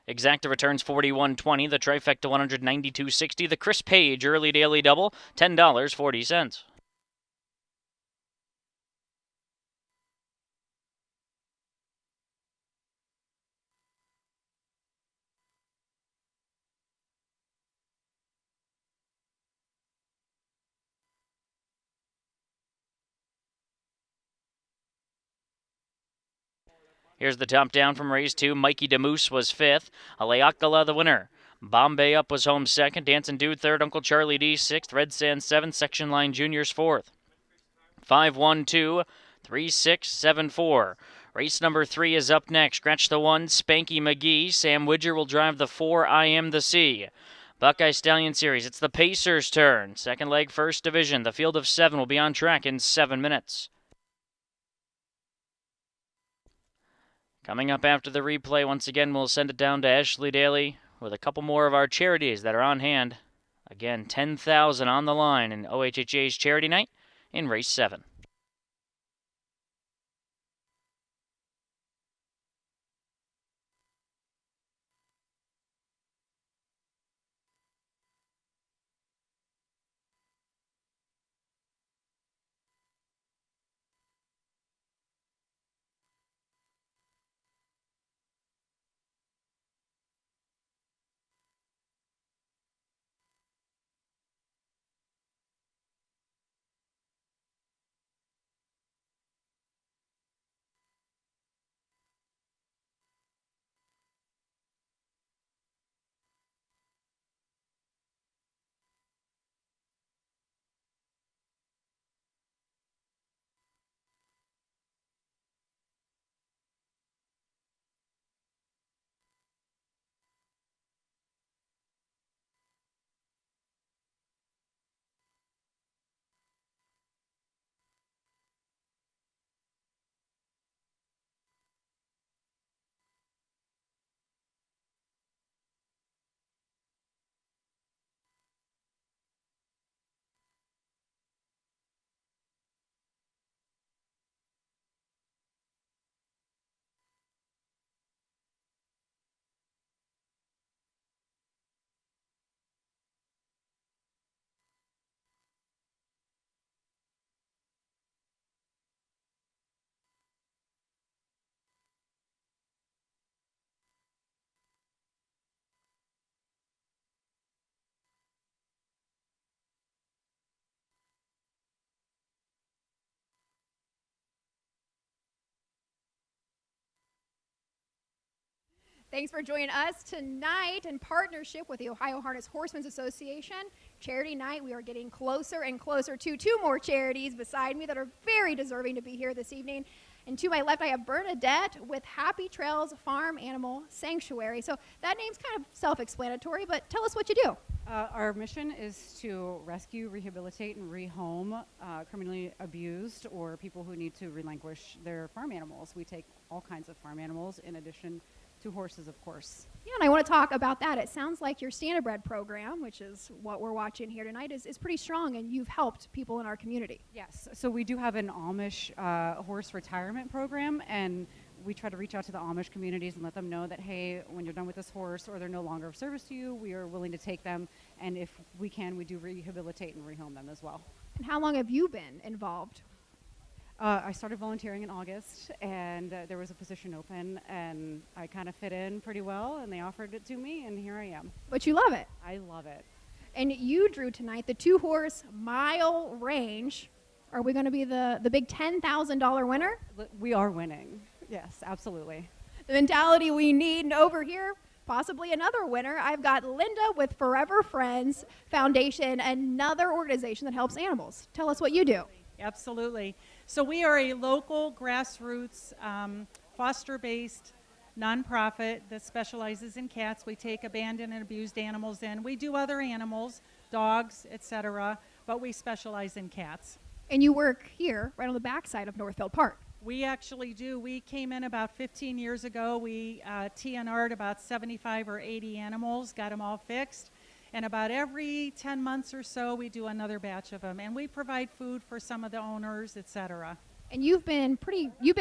Exacta returns 41.20. The trifecta 192.60. The Chris Page early daily double $10.40. Here's the top down from race 2. Mikey DeMoose was 5th. Aleakala the winner. Bombay Up was home 2nd. Dancing Dude 3rd. Uncle Charlie D 6th. Red Sand 7th. Section Line Juniors 4th. 5-1-2, 3-6-7-4. Race number 3 is up next. Scratch the 1, Spanky McGee. Sam Widger will drive the 4, I Am the Sea. Buckeye Stallion Series, it's the Pacers' turn. Second leg, first division. The field of 7 will be on track in 7 minutes. Coming up after the replay, once again, we'll send it down to Ashley Daly with a couple more of our charities that are on hand. Again, $10,000 on the line in OHHA's Charity Night in Race 7. Thanks for joining us tonight in partnership with the Ohio Harness Horsemen's Association. Charity Night, we are getting closer and closer to 2 more charities beside me that are very deserving to be here this evening. And to my left, I have Bernadette with Happy Trails Farm Animal Sanctuary. So that name's kind of self-explanatory, but tell us what you do. Our mission is to rescue, rehabilitate, and rehome criminally abused or people who need to relinquish their farm animals. We take all kinds of farm animals in addition to horses, of course. Yeah, and I want to talk about that. It sounds like your standardbred program, which is what we're watching here tonight, is pretty strong, and you've helped people in our community. Yes, so we do have an Amish horse retirement program, and we try to reach out to the Amish communities and let them know that, hey, when you're done with this horse or they're no longer of service to you, we are willing to take them, and if we can, we do rehabilitate and rehome them as well. And how long have you been involved? I started volunteering in August, and there was a position open, and I kind of fit in pretty well, and they offered it to me, and here I am. But you love it. I love it. And you drew tonight the 2-horse mile range. Are we going to be the big $10,000 winner? We are winning. Yes, absolutely. The mentality we need. And over here, possibly another winner. I've got Linda with Forever Friends Foundation, another organization that helps animals. Tell us what you do. Absolutely. So we are a local grassroots foster-based nonprofit that specializes in cats. We take abandoned and abused animals in. We do other animals, dogs, etc., but we specialize in cats. And you work here, right on the backside of Northfield Park. We actually do. We came in about 15 years ago. We TNR'd about 75 or 80 animals, got them all fixed. And about every 10 months or so, we do another batch of them. And we provide food for some of the owners, etc. And you've been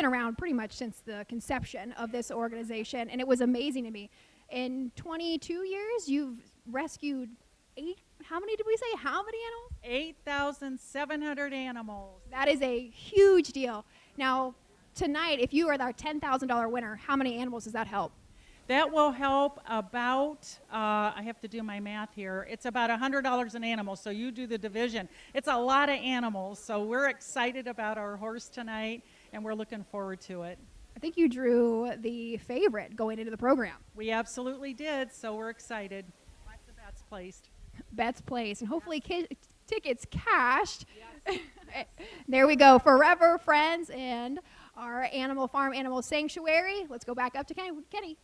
around pretty much since the conception of this organization, and it was amazing to me. In 22 years, you've rescued how many did we say? How many animals? 8,700 animals. That is a huge deal. Now, tonight, if you are our $10,000 winner, how many animals does that help? That will help about, I have to do my math here, it's about $100 an animal, so you do the division. It's a lot of animals, so we're excited about our horse tonight, and we're looking forward to it. I think you drew the favorite going into the program. We absolutely did, so we're excited. Lots of bets placed. Bets placed, and hopefully tickets cashed. Yes. There we go, Forever Friends and our Animal Farm Animal Sanctuary. Let's go back up to Kenny.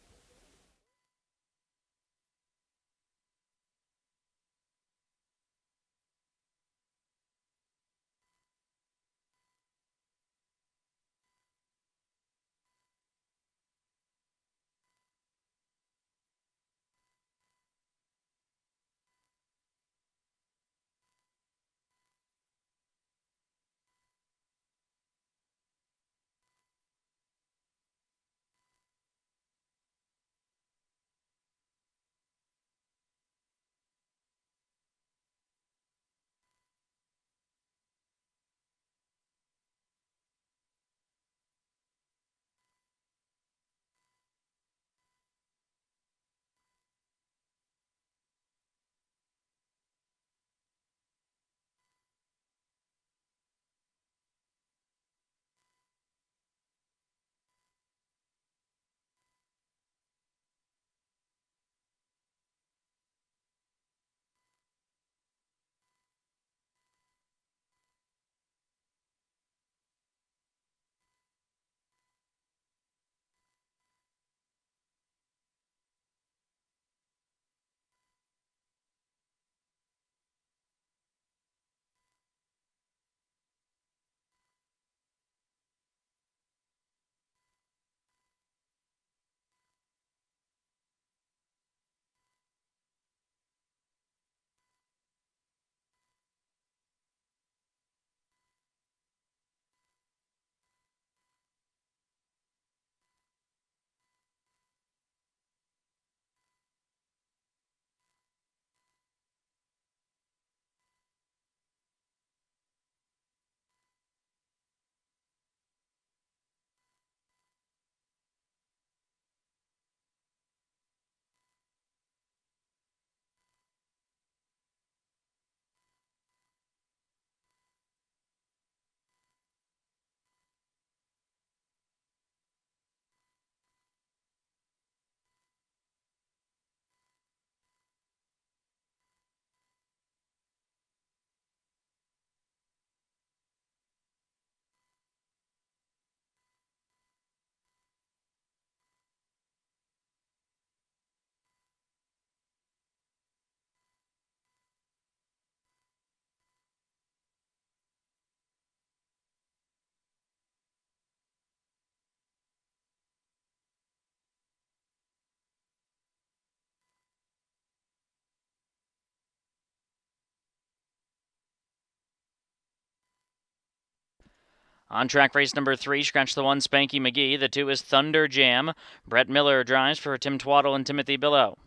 On track race number 3, scratch the 1, Spanky McGee. The 2 is Thunder Jam. Brett Miller drives for Tim Twaddle and Timothy Billow.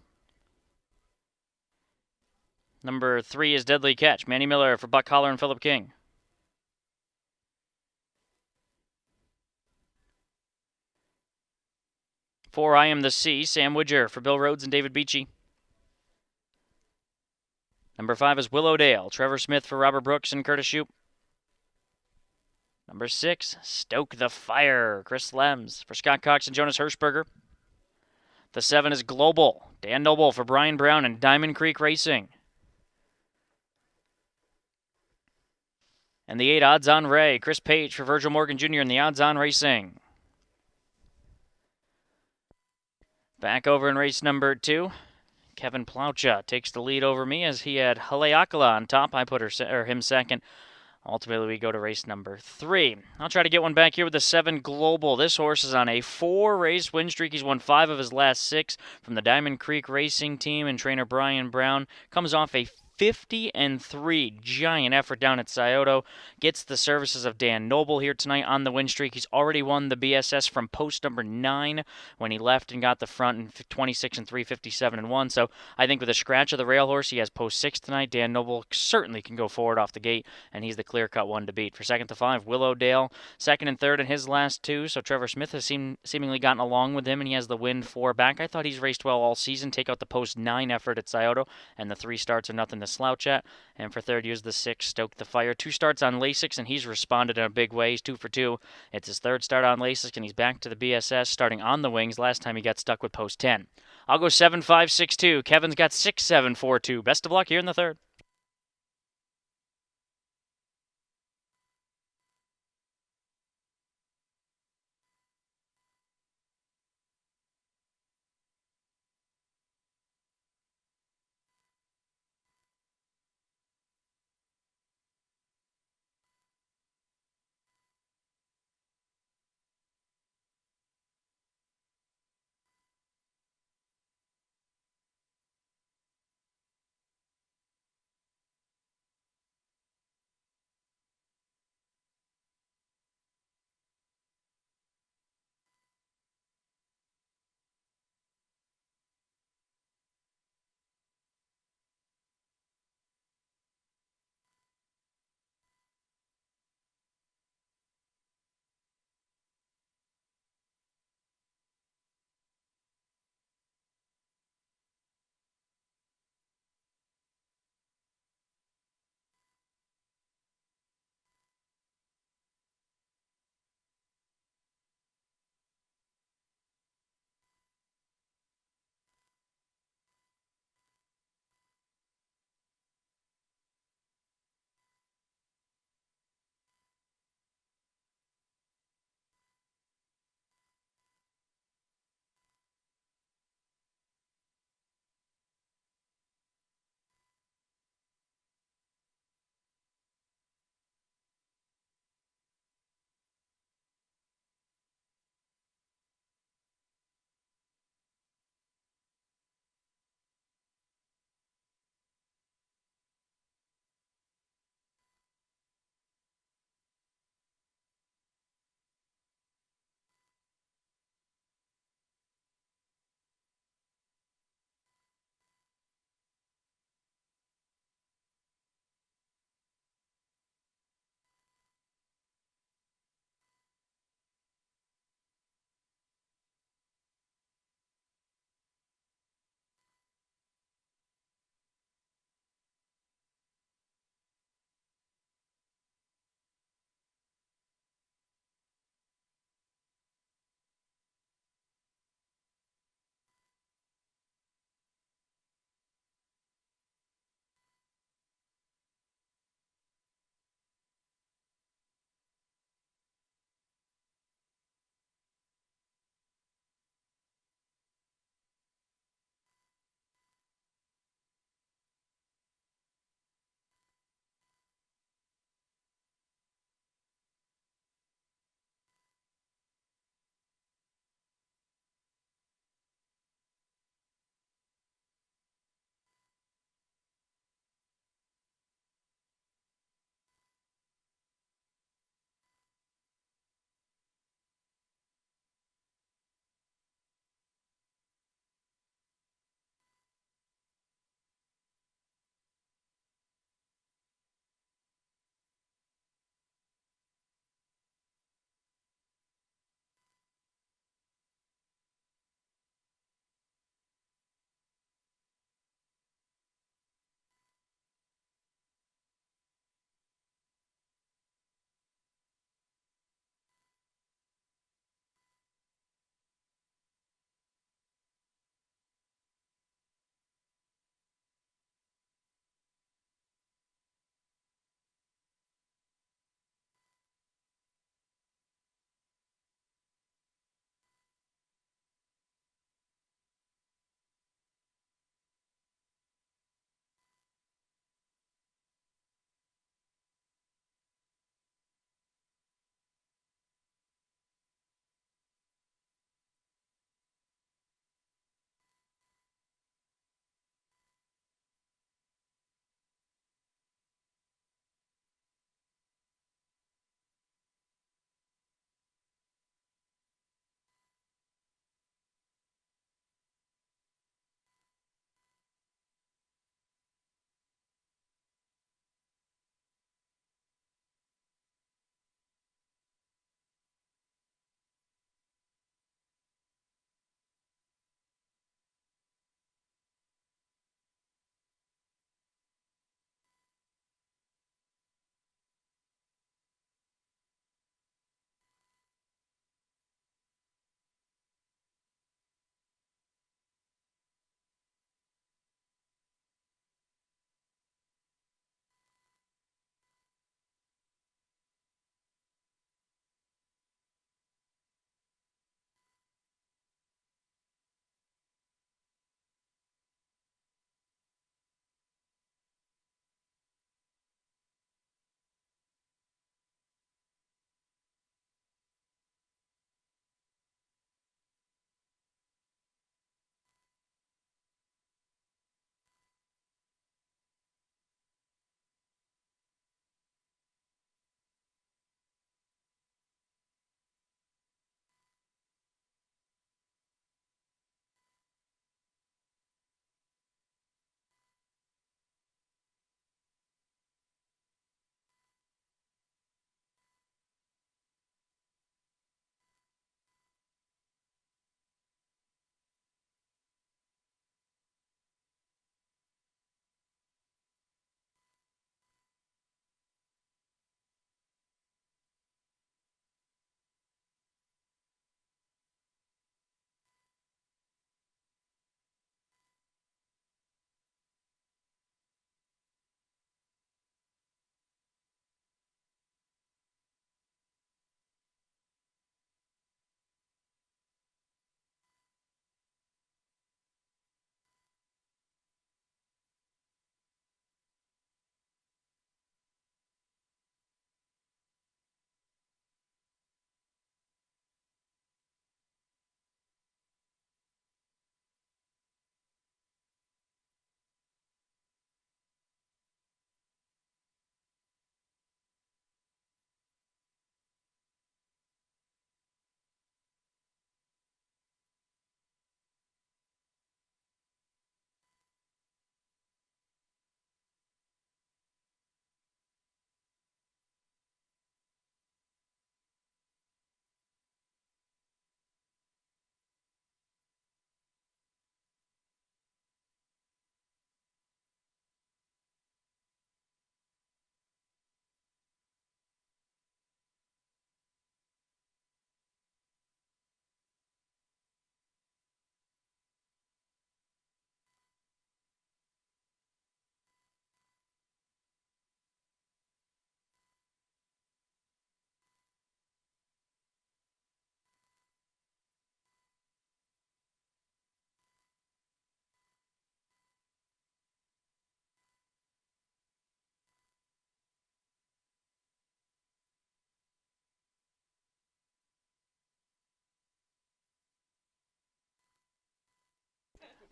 Number 3 is Deadly Catch. Manny Miller for Buck Holler and Philip King. Four, I Am the Sea. Sam Widger for Bill Rhodes and David Beachy. Number 5 is Willowdale. Trevor Smith for Robert Brooks and Curtis Shoup. Number 6, Stoke the Fire. Chris Lems for Scott Cox and Jonas Hirschberger. The 7 is Global. Dan Noble for Brian Brown and Diamond Creek Racing. And the 8 odds on Ray. Chris Page for Virgil Morgan Jr. in the odds on racing. Back over in race number 2. Kevin Plaucha takes the lead over me as he had Haleakala on top. I put him second. Ultimately, we go to race number 3. I'll try to get one back here with the 7 Global. This horse is on a 4-race win streak. He's won 5 of his last 6 from the Diamond Creek Racing Team and trainer Brian Brown. Comes off a 50-3 giant effort down at Scioto. Gets the services of Dan Noble here tonight on the win streak. He's already won the BSS from post number 9 when he left and got the front in 26-3, 57-1. So I think with a scratch of the rail horse, he has post 6 tonight. Dan Noble certainly can go forward off the gate, and he's the clear-cut one to beat. For 2nd to 5, Willowdale, 2nd and 3rd in his last 2. So Trevor Smith has seemingly gotten along with him, and he has the win 4 back. I thought he's raced well all season. Take out the post 9 effort at Scioto, and the 3 starts are nothing to slouch at. And for 3rd, use the 6, Stoke the Fire. 2 starts on Lasix, and he's responded in a big way. He's 2 for 2. It's his 3rd start on Lasix, and he's back to the BSS, starting on the wings. Last time he got stuck with post 10. I'll go 7-5-6-2. Kevin's got 6-7-4-2. Best of luck here in the 3rd.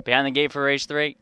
Behind the gate for race 3.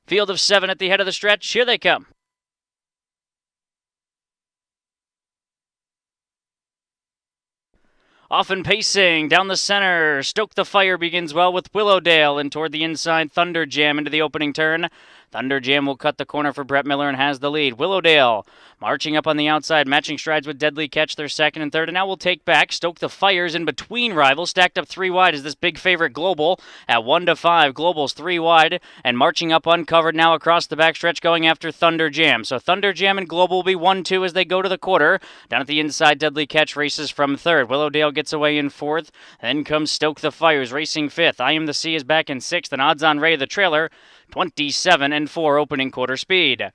Field of 7 at the head of the stretch. Here they come. Often pacing down the center. Stoke the Fire begins well with Willowdale, and toward the inside, Thunder Jam into the opening turn. Thunder Jam will cut the corner for Brett Miller and has the lead. Willowdale marching up on the outside, matching strides with Deadly Catch, their second and third, and now will take back. Stoke the Fire's in between rivals, stacked up 3 wide as this big favorite Global at 1-5. Global's 3 wide and marching up uncovered now across the backstretch, going after Thunder Jam. So Thunder Jam and Global will be 1-2 as they go to the quarter. Down at the inside, Deadly Catch races from third. Willowdale gets away in fourth. Then comes Stoke the Fires racing fifth. I Am the Sea is back in sixth, and Odds on Ray the trailer, 27-4 opening quarter speed.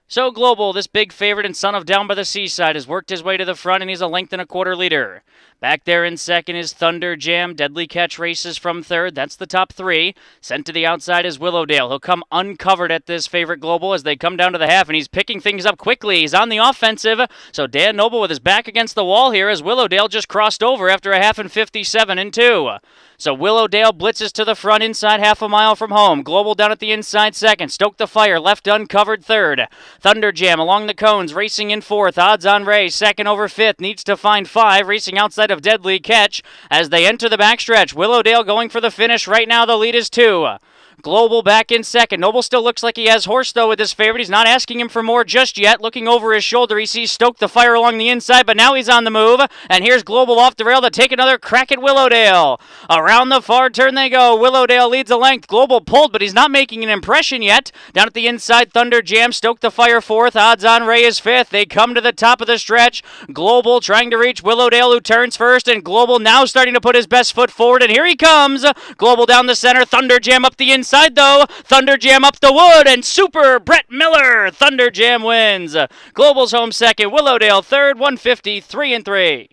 So Global, this big favorite and son of Down by the Seaside, has worked his way to the front, and he's a length and a quarter leader. Back there in second is Thunder Jam. Deadly Catch races from third. That's the top 3. Sent to the outside is Willowdale. He'll come uncovered at this favorite Global as they come down to the half, and he's picking things up quickly. He's on the offensive. So Dan Noble with his back against the wall here as Willowdale just crossed over after a half in 57-2. So Willowdale blitzes to the front inside half a mile from home. Global down at the inside second. Stoke the Fire left uncovered third. Thunder Jam along the cones racing in fourth. Odds on Ray second over fifth. Needs to find 5 racing outside of Deadly Catch as they enter the backstretch. Willowdale going for the finish. Right now the lead is 2. Global back in second. Noble still looks like he has horse, though, with his favorite. He's not asking him for more just yet. Looking over his shoulder, he sees Stoke the Fire along the inside, but now he's on the move. And here's Global off the rail to take another crack at Willowdale. Around the far turn they go. Willowdale leads a length. Global pulled, but he's not making an impression yet. Down at the inside, Thunder Jam. Stoke the Fire fourth. Odds on Ray is fifth. They come to the top of the stretch. Global trying to reach Willowdale, who turns first, and Global now starting to put his best foot forward, and here he comes. Global down the center. Thunder Jam up the inside, though. Thunder Jam up the wood, and Super Brett Miller. Thunder Jam wins. Global's home second. Willowdale third. 153-3.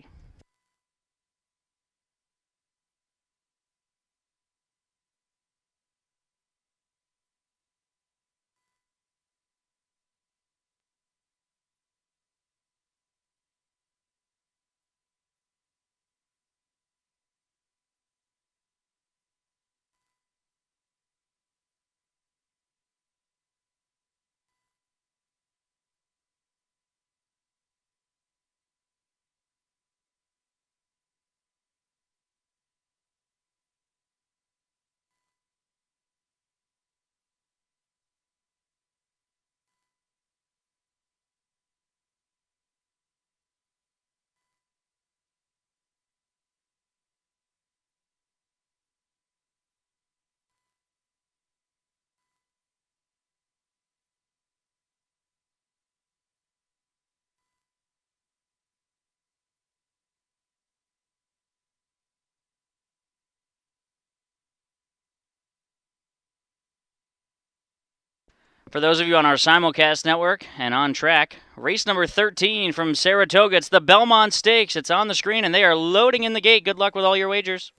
For those of you on our simulcast network and on track, race number 13 from Saratoga. It's the Belmont Stakes. It's on the screen, and they are loading in the gate. Good luck with all your wagers.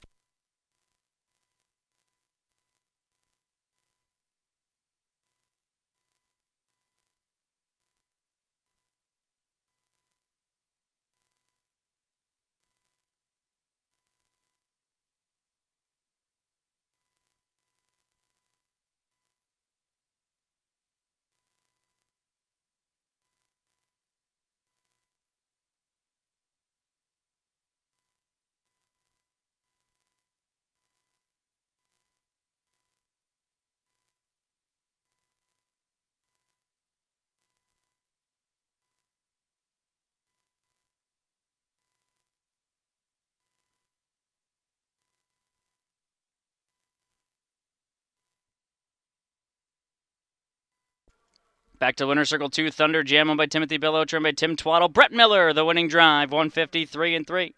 Back to winner circle 2, Thunder Jam on by Timothy Billow, turned by Tim Twaddle. Brett Miller, the winning drive, 153-3.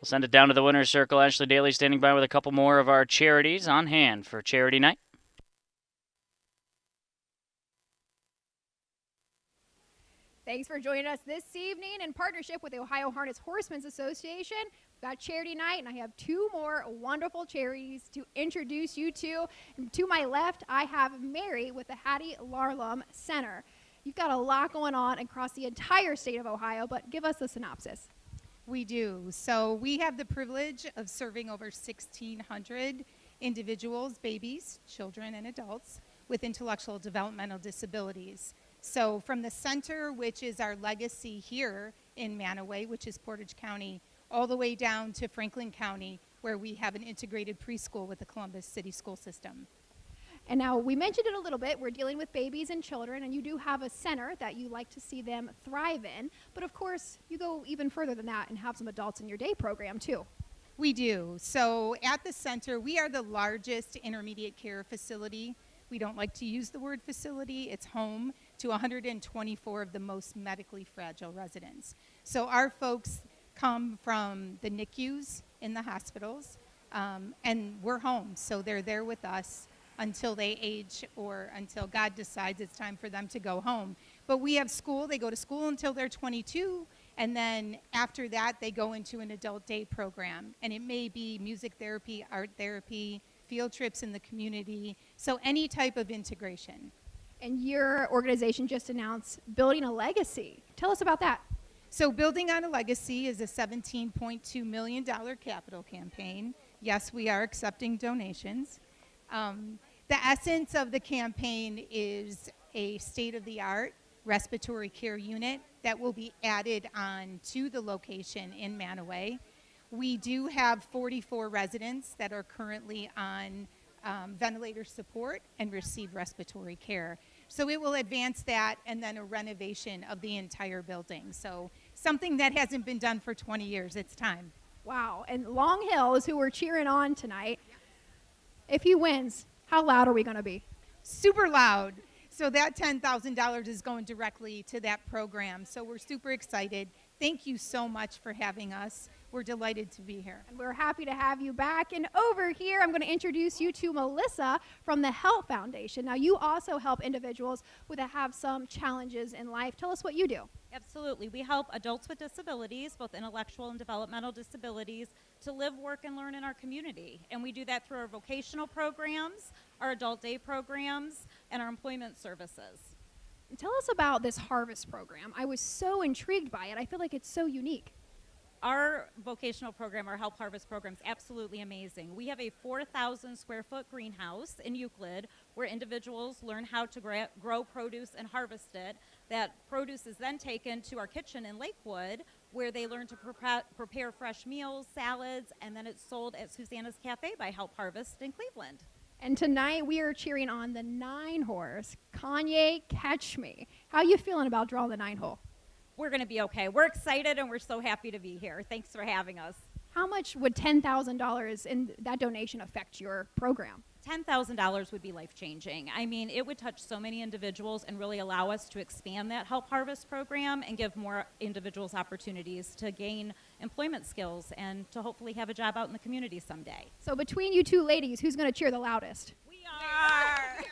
We'll send it down to the winner's circle. Ashley Daly standing by with a couple more of our charities on hand for charity night. Thanks for joining us this evening in partnership with the Ohio Harness Horsemen's Association. We've got charity night, and I have two more wonderful charities to introduce you to. And to my left, I have Mary with the Hattie Larlum Center. You've got a lot going on across the entire state of Ohio, but give us a synopsis. We do. So we have the privilege of serving over 1,600 individuals, babies, children, and adults with intellectual developmental disabilities. So from the center, which is our legacy here in Manaway, which is Portage County, all the way down to Franklin County, where we have an integrated preschool with the Columbus City School System. And now we mentioned it a little bit. We're dealing with babies and children, and you do have a center that you like to see them thrive in. But of course, you go even further than that and have some adults in your day program too. We do. So at the center, we are the largest intermediate care facility. We don't like to use the word facility. It's home to 124 of the most medically fragile residents. So our folks come from the NICUs in the hospitals, and we're home. So they're there with us until they age or until God decides it's time for them to go home. But we have school. They go to school until they're 22, and then after that, they go into an adult day program. And it may be music therapy, art therapy, field trips in the community, so any type of integration. And your organization just announced Building a Legacy. Tell us about that. So Building on a Legacy is a $17.2 million capital campaign. Yes, we are accepting donations. The essence of the campaign is a state-of-the-art respiratory care unit that will be added on to the location in Manaway. We do have 44 residents that are currently on ventilator support and receive respiratory care. So it will advance that and then a renovation of the entire building. So something that hasn't been done for 20 years. It's time. Wow. And Long Hill is who we're cheering on tonight. If he wins, how loud are we going to be? Super loud. So that $10,000 is going directly to that program. So we're super excited. Thank you so much for having us. We're delighted to be here. And we're happy to have you back. And over here, I'm going to introduce you to Melissa from the Health Foundation. Now, you also help individuals who have some challenges in life. Tell us what you do. Absolutely. We help adults with disabilities, both intellectual and developmental disabilities, to live, work, and learn in our community. And we do that through our vocational programs, our adult day programs, and our employment services. Tell us about this Harvest program. I was so intrigued by it. I feel like it's so unique. Our vocational program, our Help Harvest program, is absolutely amazing. We have a 4,000 square foot greenhouse in Euclid where individuals learn how to grow produce and harvest it. That produce is then taken to our kitchen in Lakewood where they learn to prepare fresh meals, salads, and then it's sold at Susanna's Cafe by Help Harvest in Cleveland. And tonight we are cheering on the 9-horse, Kanye Catch Me. How are you feeling about drawing the 9-hole? We're going to be okay. We're excited and we're so happy to be here. Thanks for having us. How much would $10,000 in that donation affect your program? $10,000 would be life-changing. I mean, it would touch so many individuals and really allow us to expand that Help Harvest program and give more individuals opportunities to gain employment skills and to hopefully have a job out in the community someday. So between you two ladies, who's going to cheer the loudest? We are!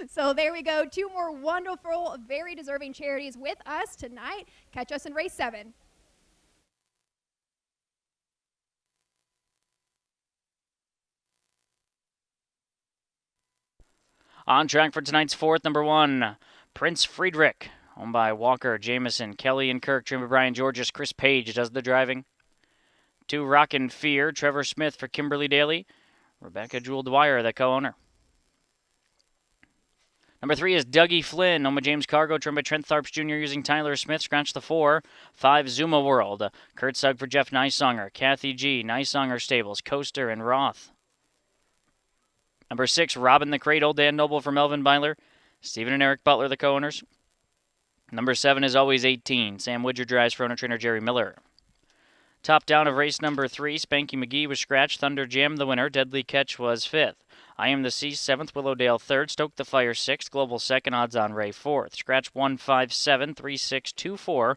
So there we go. Two more wonderful, very deserving charities with us tonight. Catch us in race 7. On track for tonight's 4th, number 1, Prince Friedrich, owned by Walker, Jameson, Kelly, and Kirk. Trim Brian Georges, Chris Page does the driving. 2, Rockin' Fear, Trevor Smith for Kimberly Daly. Rebecca Jewel Dwyer, the co-owner. Number 3 is Dougie Flynn, owned by James Cargo, trimmed by Trent Tharps Jr. using Tyler Smith. Scratch the 4. 5, Zuma World. Kurt Sugg for Jeff Nysonger. Kathy G. Nysonger Stables, Coaster, and Roth. Number 6, Robin the Cradle, Dan Noble for Melvin Byler. Stephen and Eric Butler, the co-owners. Number 7 is Always 18. Sam Widger drives for owner trainer Jerry Miller. Top down of race number 3, Spanky McGee was scratched. Thunder Jam the winner. Deadly Catch was 5th. I Am the Sea 7th. Willowdale 3rd. Stoke the Fire 6th. Global 2nd. Odds on Ray 4th. Scratch 1573624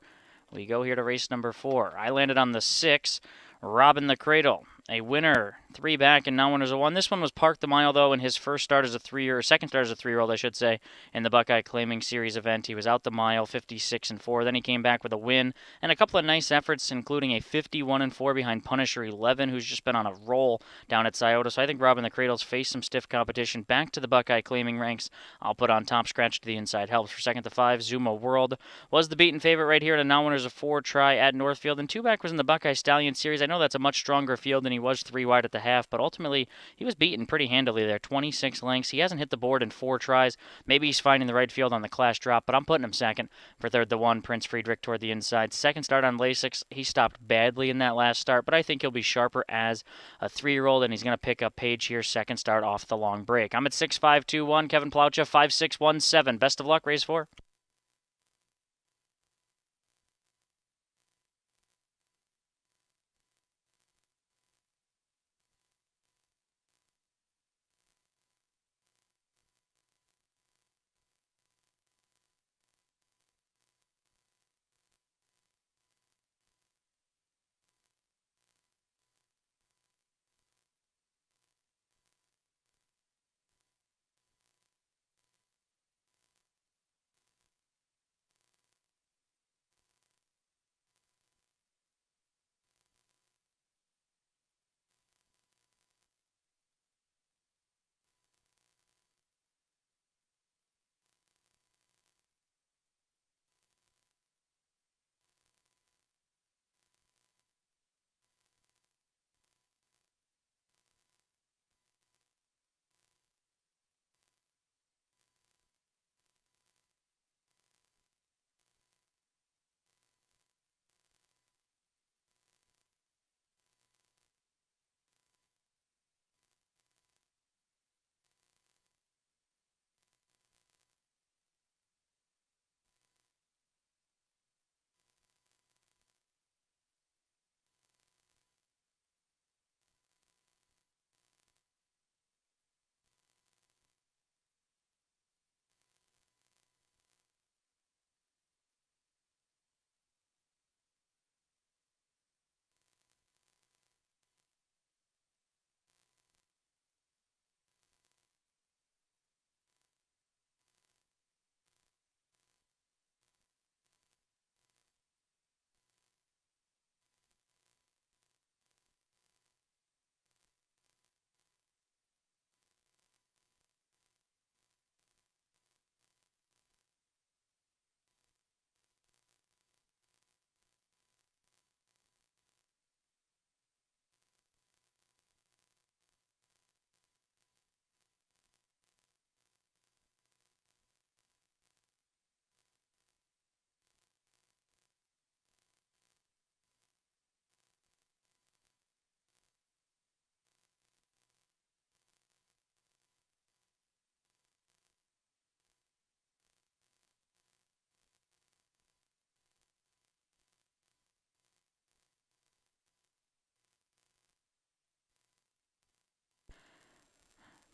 We go here to race number 4. I landed on the 6, Robin the Cradle. A winner, 3 back, and non-winners of 1. This one was parked the mile, though, in his first start as a 3-year, second start as a 3-year-old, I should say, in the Buckeye Claiming Series event. He was out the mile, 56-4. Then he came back with a win and a couple of nice efforts, including a 51-4 behind Punisher 11, who's just been on a roll down at Scioto. So I think Robin the Cradle's faced some stiff competition. Back to the Buckeye Claiming ranks. I'll put on top scratch to the inside helps. For second to 5, Zuma World was the beaten favorite right here at a non-winners of 4 try at Northfield. And 2 back was in the Buckeye Stallion Series. I know that's a much stronger field than he was 3 wide at the half, but ultimately he was beaten pretty handily there, 26 lengths. He hasn't hit the board in 4 tries. Maybe he's finding the right field on the clash drop, but I'm putting him second. For third, the 1, Prince Friedrich toward the inside. Second start on Lasix. He stopped badly in that last start, but I think he'll be sharper as a 3-year-old, and he's going to pick up Page here, second start off the long break. I'm at 6-5-2-1. Kevin Plaucha, 5-6-1-7. Best of luck, race 4.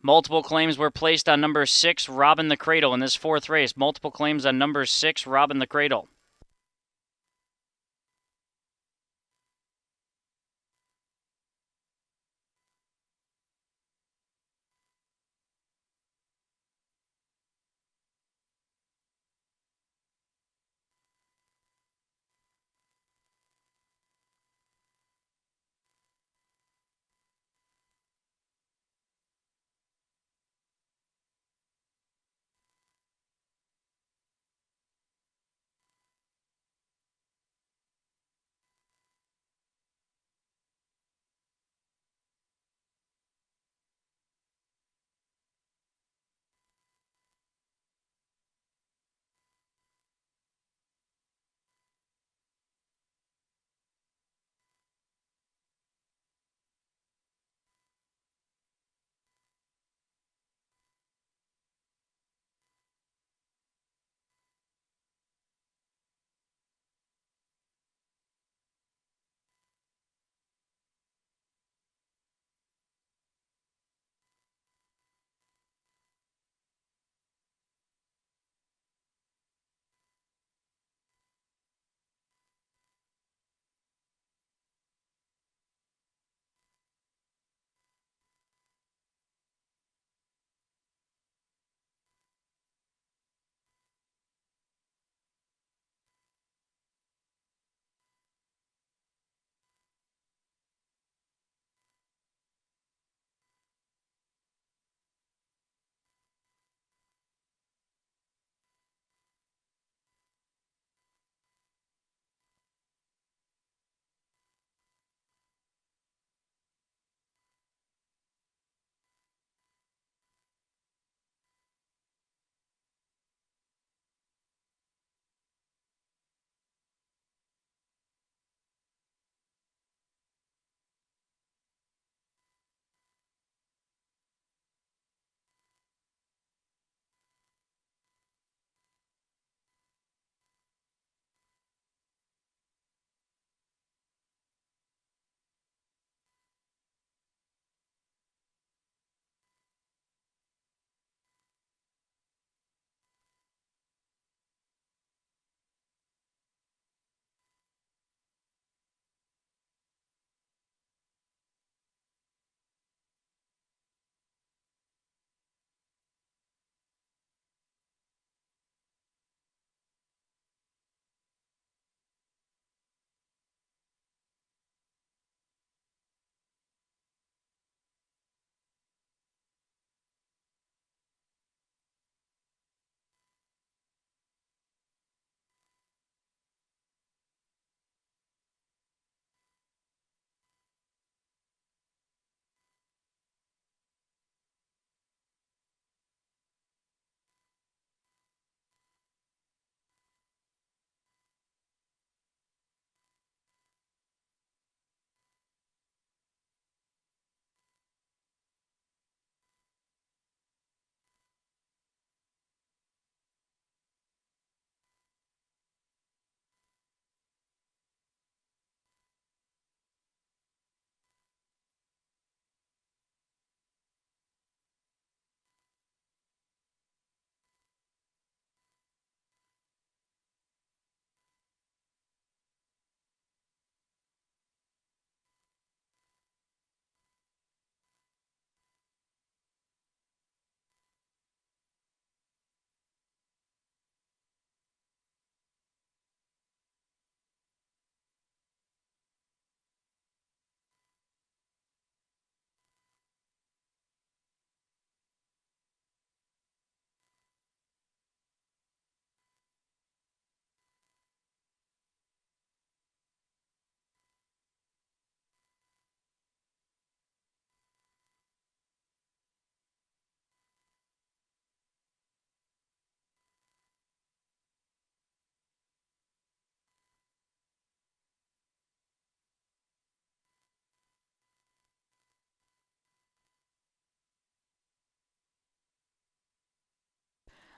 Multiple claims were placed on number 6, Robin the Cradle, in this 4th race. Multiple claims on number 6, Robin the Cradle.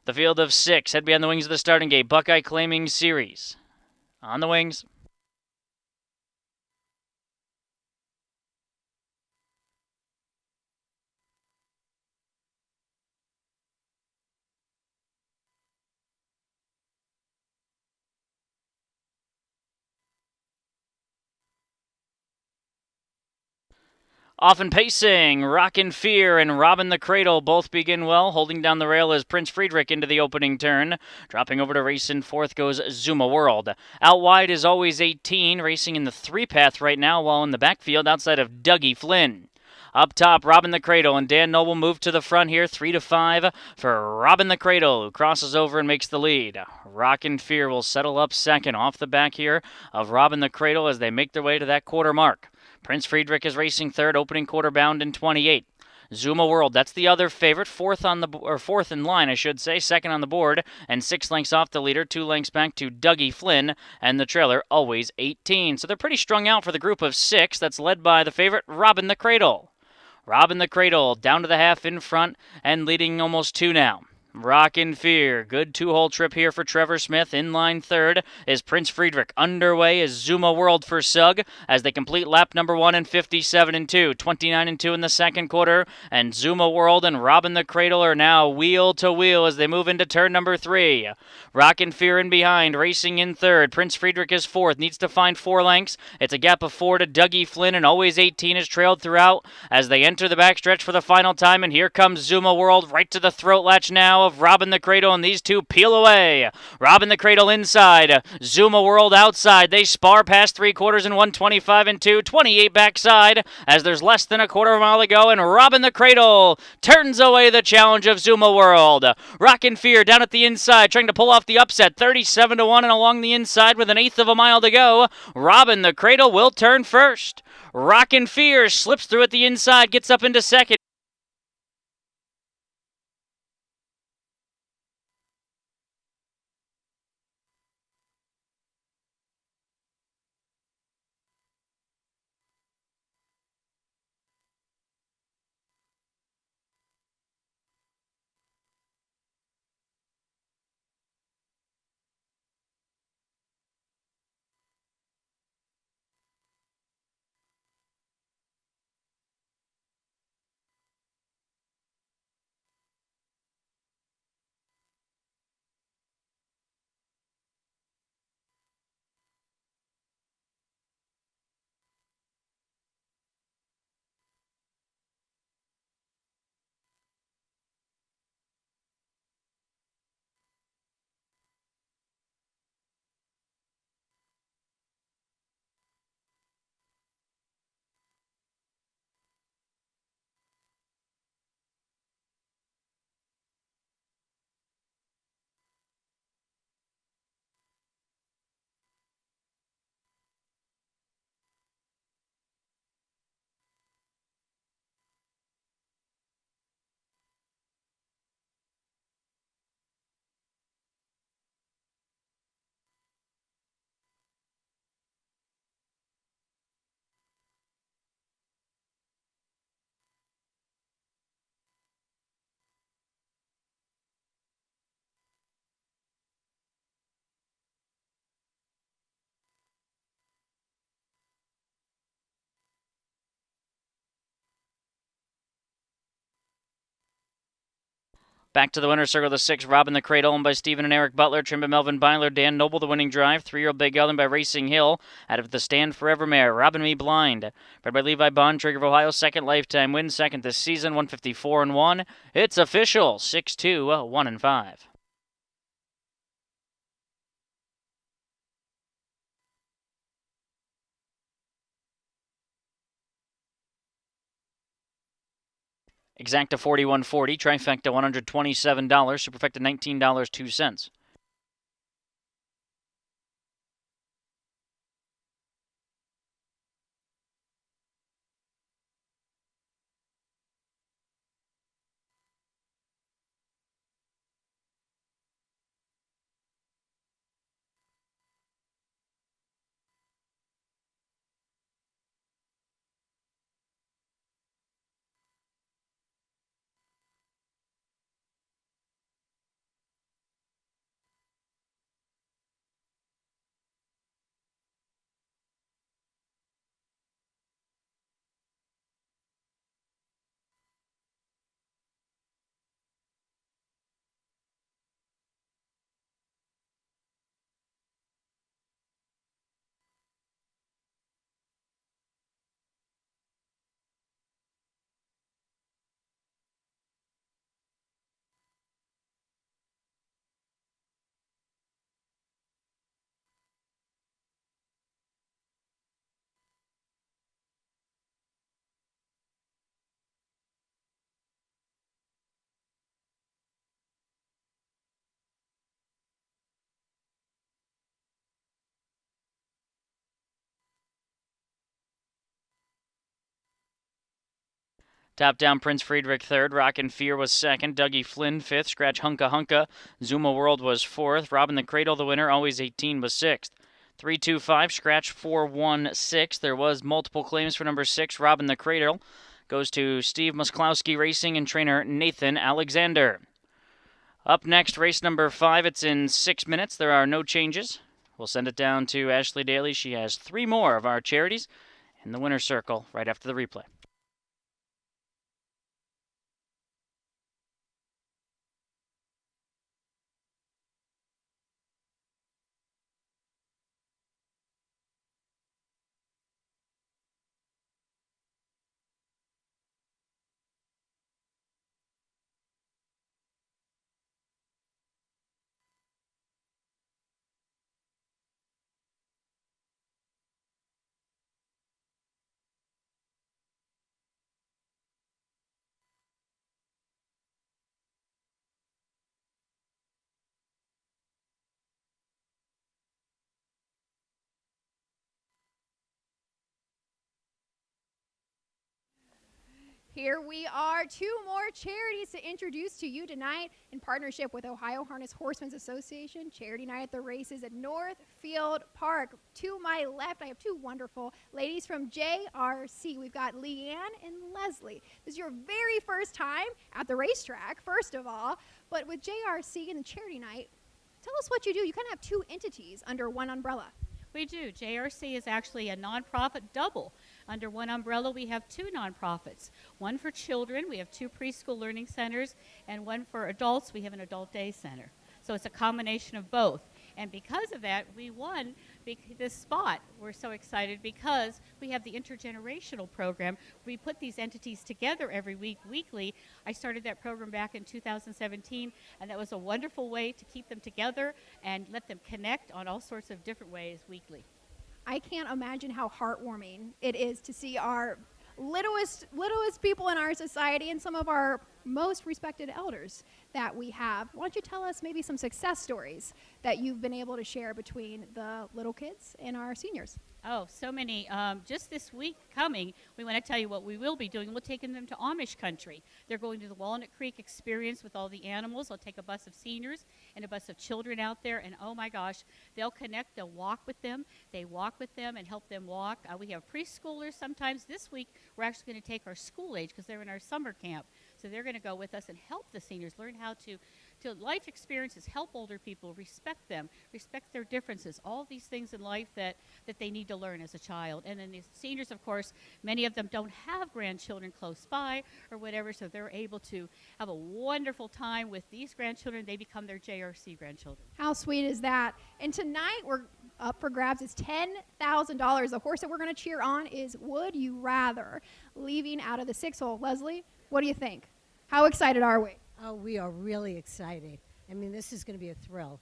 The field of 6 head behind the wings of the starting gate. Buckeye claiming series. On the wings. Off and pacing, Rockin' Fear and Robin the Cradle both begin well. Holding down the rail is Prince Friedrich into the opening turn. Dropping over to race in fourth goes Zuma World. Out wide is Always 18, racing in the 3-path right now, while in the backfield outside of Dougie Flynn. Up top, Robin the Cradle and Dan Noble move to the front here, 3-5 for Robin the Cradle, who crosses over and makes the lead. Rockin' Fear will settle up second off the back here of Robin the Cradle as they make their way to that quarter mark. Prince Friedrich is racing third, opening quarter bound in 28. Zuma World, that's the other favorite, fourth in line, I should say, second on the board, and 6 lengths off the leader, 2 lengths back to Dougie Flynn, and the trailer Always 18. So they're pretty strung out for the group of 6 that's led by the favorite Robin the Cradle. Robin the Cradle down to the half in front and leading almost 2 now. Rockin' Fear, good 2-hole trip here for Trevor Smith. In line third is Prince Friedrich. Underway is Zuma World for Sugg as they complete lap number 1 in 57-2. 29-2 in the second quarter, and Zuma World and Robin the Cradle are now wheel to wheel as they move into turn number 3. Rockin' Fear in behind, racing in third. Prince Friedrich is fourth, needs to find 4 lengths. It's a gap of 4 to Dougie Flynn, and Always 18 is trailed throughout as they enter the backstretch for the final time, and here comes Zuma World right to the throat latch now of Robin the Cradle, and these two peel away. Robin the Cradle inside, Zuma World outside. They spar past 3/4 in 125-2, 28 backside as there's less than a quarter of a mile to go, and Robin the Cradle turns away the challenge of Zuma World. Rockin' Fear down at the inside, trying to pull off the upset, 37-1, and along the inside with an eighth of a mile to go. Robin the Cradle will turn first. Rockin' Fear slips through at the inside, gets up into second. Back to the winner's circle, the 6, Robin the Cradle, owned by Stephen and Eric Butler, trimmed by Melvin Byler, Dan Noble, the winning drive, 3-year-old Big Ellen by Racing Hill, out of the Stand Forevermare, Robin Me Blind, bred by Levi Bond, Trigger of Ohio, second lifetime win, second this season, 154-1. It's official, 6-2, 1-5. Exacta 41.40, trifecta $127, superfecta $19.02. Top Down Prince Friedrich third, Rockin' Fear was second, Dougie Flynn fifth, Scratch Hunka Hunka, Zuma World was fourth, Robin the Cradle the winner, Always 18 was sixth. 325, Scratch 416. There was multiple claims for number 6, Robin the Cradle. Goes to Steve Musklowski Racing and trainer Nathan Alexander. Up next, race number 5. It's in 6 minutes. There are no changes. We'll send it down to Ashley Daly. She has 3 more of our charities in the winner's circle right after the replay. Here we are, 2 more charities to introduce to you tonight in partnership with Ohio Harness Horsemen's Association. Charity night at the races at Northfield Park. To my left, I have 2 wonderful ladies from JRC. We've got Leanne and Leslie. This is your very first time at the racetrack, first of all, but with JRC and the charity night, tell us what you do. You kind of have 2 entities under one umbrella. We do. JRC is actually a nonprofit double. Under one umbrella, we have 2 nonprofits. One for children, we have 2 preschool learning centers, and one for adults, we have an adult day center. So it's a combination of both. And because of that, we won this spot. We're so excited because we have the intergenerational program. We put these entities together every week, weekly. I started that program back in 2017, and that was a wonderful way to keep them together and let them connect on all sorts of different ways weekly. I can't imagine how heartwarming it is to see our littlest people in our society and some of our most respected elders that we have. Why don't you tell us maybe some success stories that you've been able to share between the little kids and our seniors? Oh, so many. Just this week coming, we want to tell you what we will be doing. We're taking them to Amish country. They're going to the Walnut Creek experience with all the animals. I'll take a bus of seniors and a bus of children out there, and oh my gosh, they'll connect, they'll walk with them. They walk with them and help them walk. We have preschoolers sometimes. This week, we're actually going to take our school age because they're in our summer camp. So they're going to go with us and help the seniors learn how to life experiences, help older people, respect them, respect their differences, all these things in life that they need to learn as a child. And then the seniors, of course, many of them don't have grandchildren close by or whatever, so they're able to have a wonderful time with these grandchildren. They become their JRC grandchildren. How sweet is that? And tonight we're up for grabs is $10,000. The horse that we're going to cheer on is Would You Rather, leaving out of the 6-hole. Leslie, what do you think? How excited are we? Oh, we are really excited. I mean, this is going to be a thrill.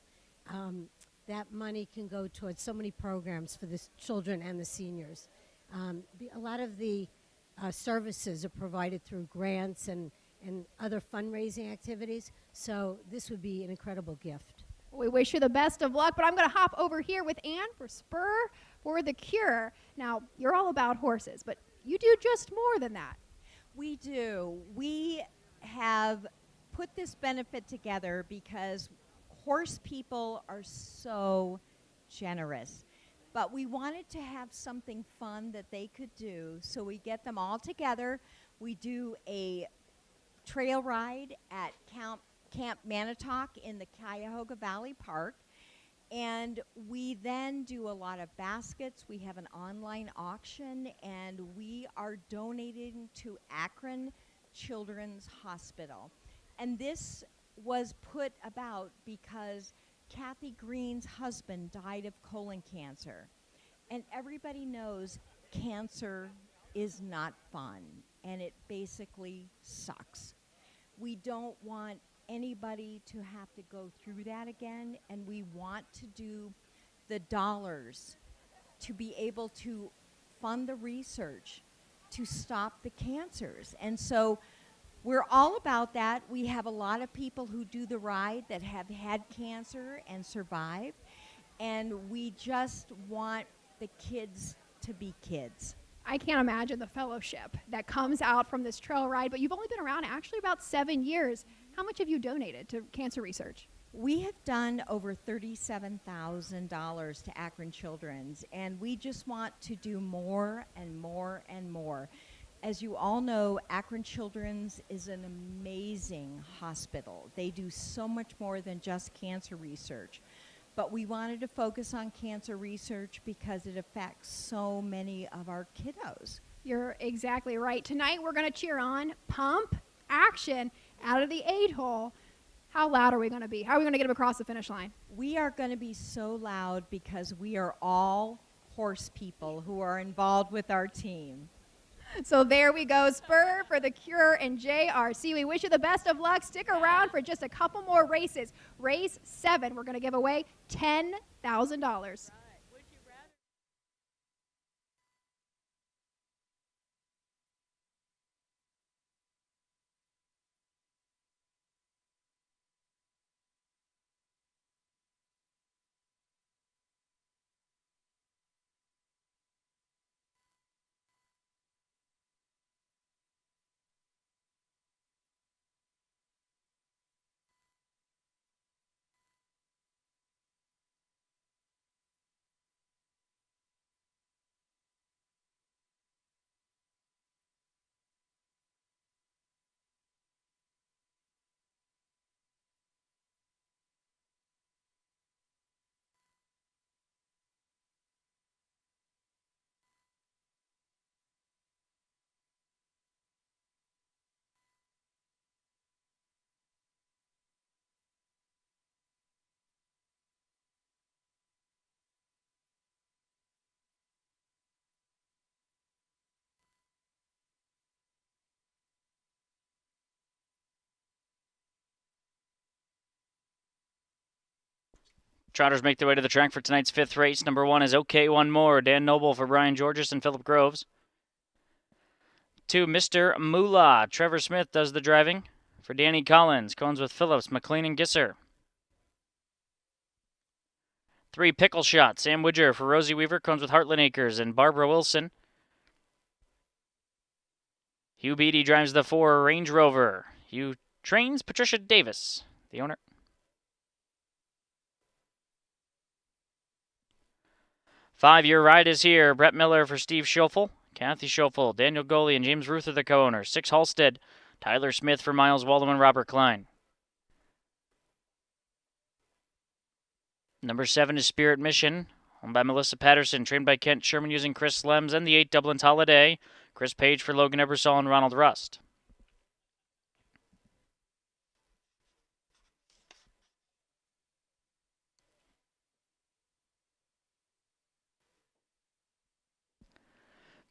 That money can go towards so many programs for the children and the seniors. A lot of the services are provided through grants and other fundraising activities, so this would be an incredible gift. We wish you the best of luck, but I'm going to hop over here with Ann for Spur for the Cure. Now, you're all about horses, but you do just more than that. We do. We have put this benefit together because horse people are so generous. But we wanted to have something fun that they could do, so we get them all together. We do a trail ride at Camp Manitowoc in the Cuyahoga Valley Park, and we then do a lot of baskets. We have an online auction, and we are donating to Akron Children's Hospital. And this was put about because Kathy Green's husband died of colon cancer. And everybody knows cancer is not fun, and it basically sucks. We don't want anybody to have to go through that again, and we want to do the dollars to be able to fund the research to stop the cancers. And so we're all about that. We have a lot of people who do the ride that have had cancer and survived, and we just want the kids to be kids. I can't imagine the fellowship that comes out from this trail ride, but you've only been around actually about 7 years. How much have you donated to cancer research? We have done over $37,000 to Akron Children's, and we just want to do more and more and more. As you all know, Akron Children's is an amazing hospital. They do so much more than just cancer research. But we wanted to focus on cancer research because it affects so many of our kiddos. You're exactly right. Tonight we're going to cheer on Pump Action out of the 8-hole. How loud are we going to be? How are we going to get them across the finish line? We are going to be so loud because we are all horse people who are involved with our team. So there we go. Spur for the Cure and JRC. We wish you the best of luck. Stick around for just a couple more races. Race 7, we're going to give away $10,000. Trotters make their way to the track for tonight's 5th race. Number 1 is OK One More. Dan Noble for Brian Georges and Philip Groves. 2, Mr. Moolah. Trevor Smith does the driving for Danny Collins. Cones with Phillips, McLean, and Gisser. 3, Pickle Shot. Sam Widger for Rosie Weaver. Cones with Heartland Acres and Barbara Wilson. Hugh Beatty drives the 4, Range Rover. Hugh trains Patricia Davis, the owner. Five-year ride is here. Brett Miller for Steve Schoeffel, Kathy Schoeffel, Daniel Goley, and James Ruth are the co-owners. 6, Halstead. Tyler Smith for Miles Waldem and Robert Klein. Number 7 is Spirit Mission, owned by Melissa Patterson, trained by Kent Sherman using Chris Slems, and the 8, Dublin's Holiday. Chris Page for Logan Ebersol and Ronald Rust.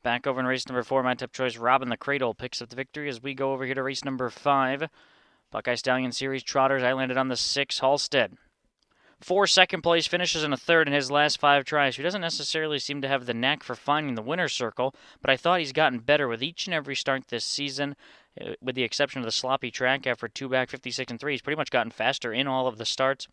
Back over in race number 4, my top choice, Robin the Cradle, picks up the victory as we go over here to race number 5. Buckeye Stallion Series Trotters, I landed on the 6, Halstead. 4 second place finishes in a third in his last 5 tries. He doesn't necessarily seem to have the knack for finding the winner's circle, but I thought he's gotten better with each and every start this season, with the exception of the sloppy track after 2 back 56 and 3. He's pretty much gotten faster in all of the starts.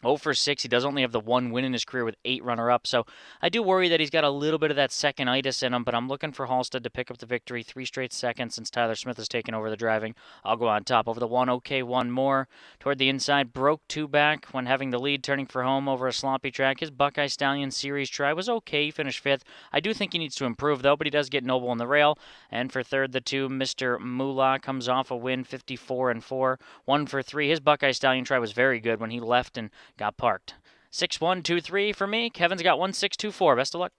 0 for 6. He does only have the 1 win in his career with 8 runner-ups. So I do worry that he's got a little bit of that second-itis in him, but I'm looking for Halstead to pick up the victory. 3 straight seconds since Tyler Smith has taken over the driving. I'll go on top. Over the 1, OK One More. Toward the inside, broke 2 back when having the lead, turning for home over a sloppy track. His Buckeye Stallion Series try was okay. He finished 5th. I do think he needs to improve, though, but he does get Noble on the rail. And for third, the 2, Mr. Moolah comes off a win, 54 and 4. 1 for 3. His Buckeye Stallion try was very good when he left and got parked. 6-1-2-3 for me. Kevin's got 1-6-2-4. Best of luck.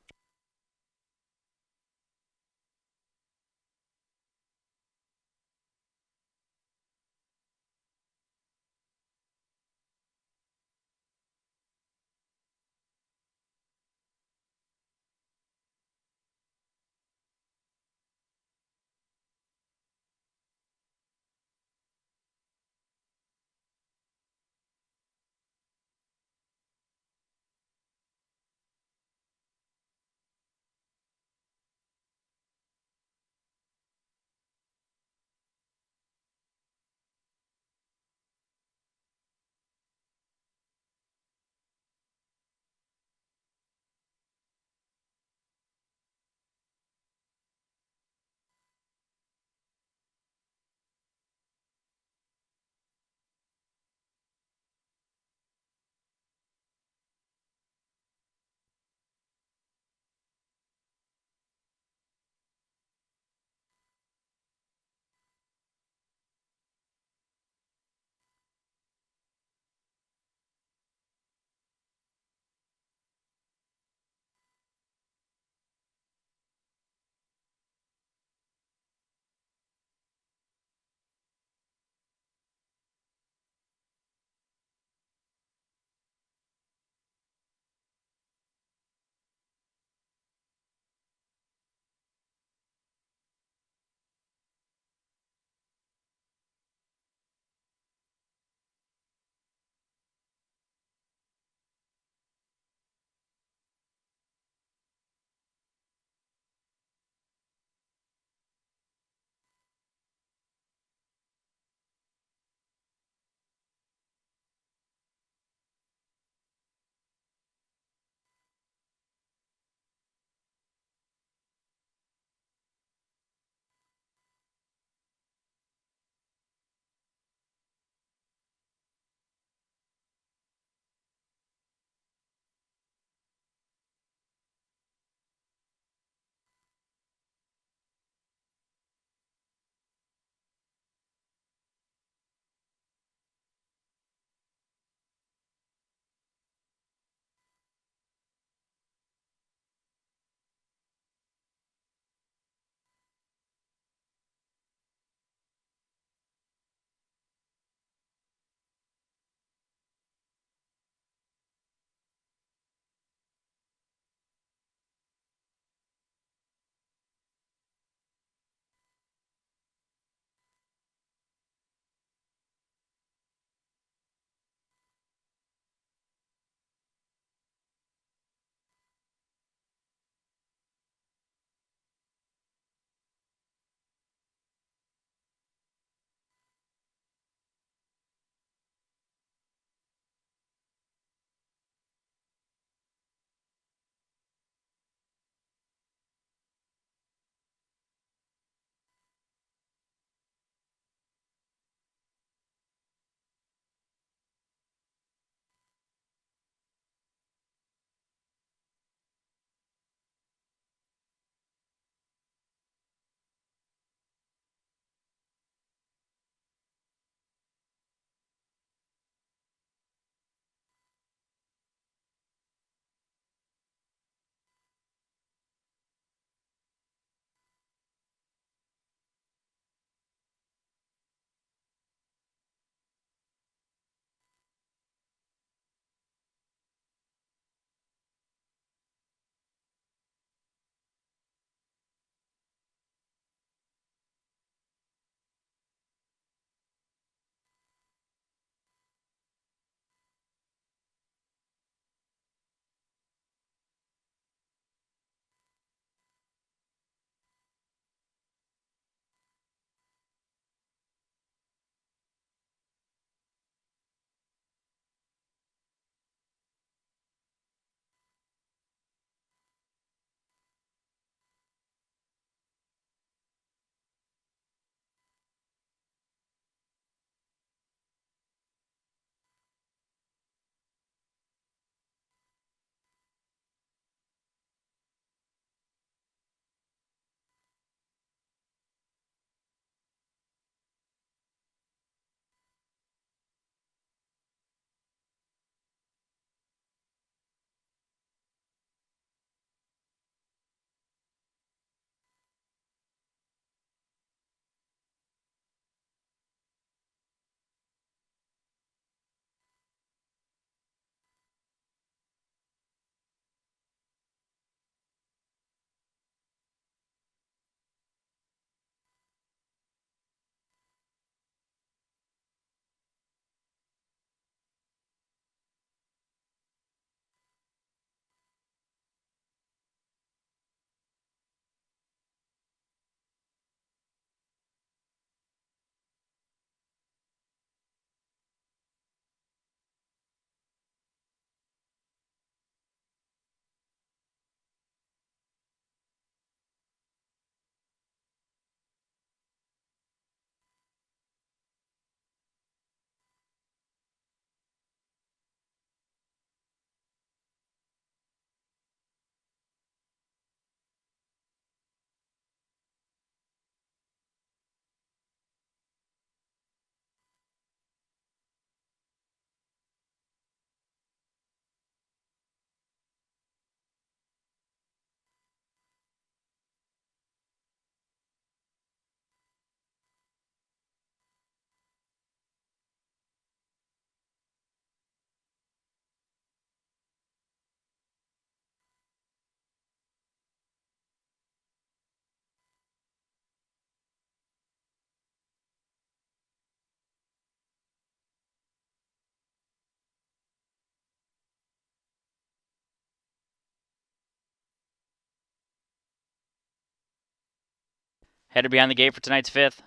Headed behind the gate for tonight's 5th.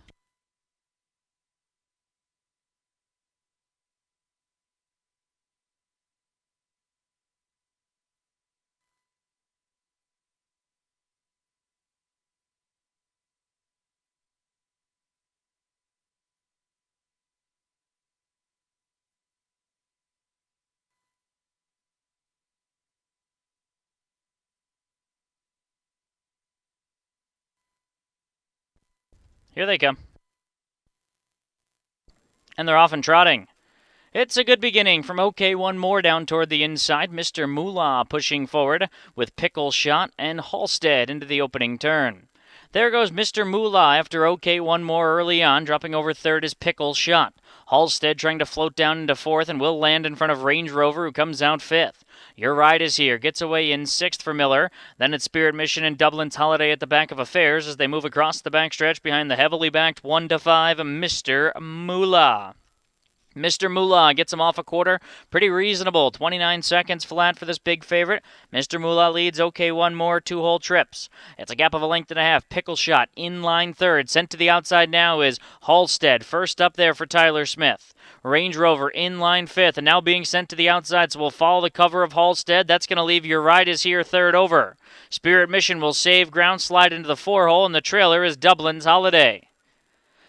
Here they come. And they're off and trotting. It's a good beginning from OK One More down toward the inside. Mr. Moolah pushing forward with Pickle Shot and Halstead into the opening turn. There goes Mr. Moolah after OK One More early on. Dropping over third is Pickle Shot. Halstead trying to float down into fourth and will land in front of Range Rover, who comes out fifth. Your Ride is Here gets away in sixth for Miller. Then it's Spirit Mission and Dublin's Holiday at the back of Affairs as they move across the backstretch behind the heavily backed 1-5 Mr. Moolah. Mr. Moolah gets him off a quarter. Pretty reasonable. 29 seconds flat for this big favorite. Mr. Moolah leads OK One More 2-hole trips. It's a gap of a length and a half. Pickle Shot in line third. Sent to the outside now is Halstead. First up there for Tyler Smith. Range Rover in line fifth and now being sent to the outside, so we'll follow the cover of Halstead. That's going to leave Your Ride Is Here third over. Spirit Mission will save ground, slide into the 4-hole, and the trailer is Dublin's Holiday.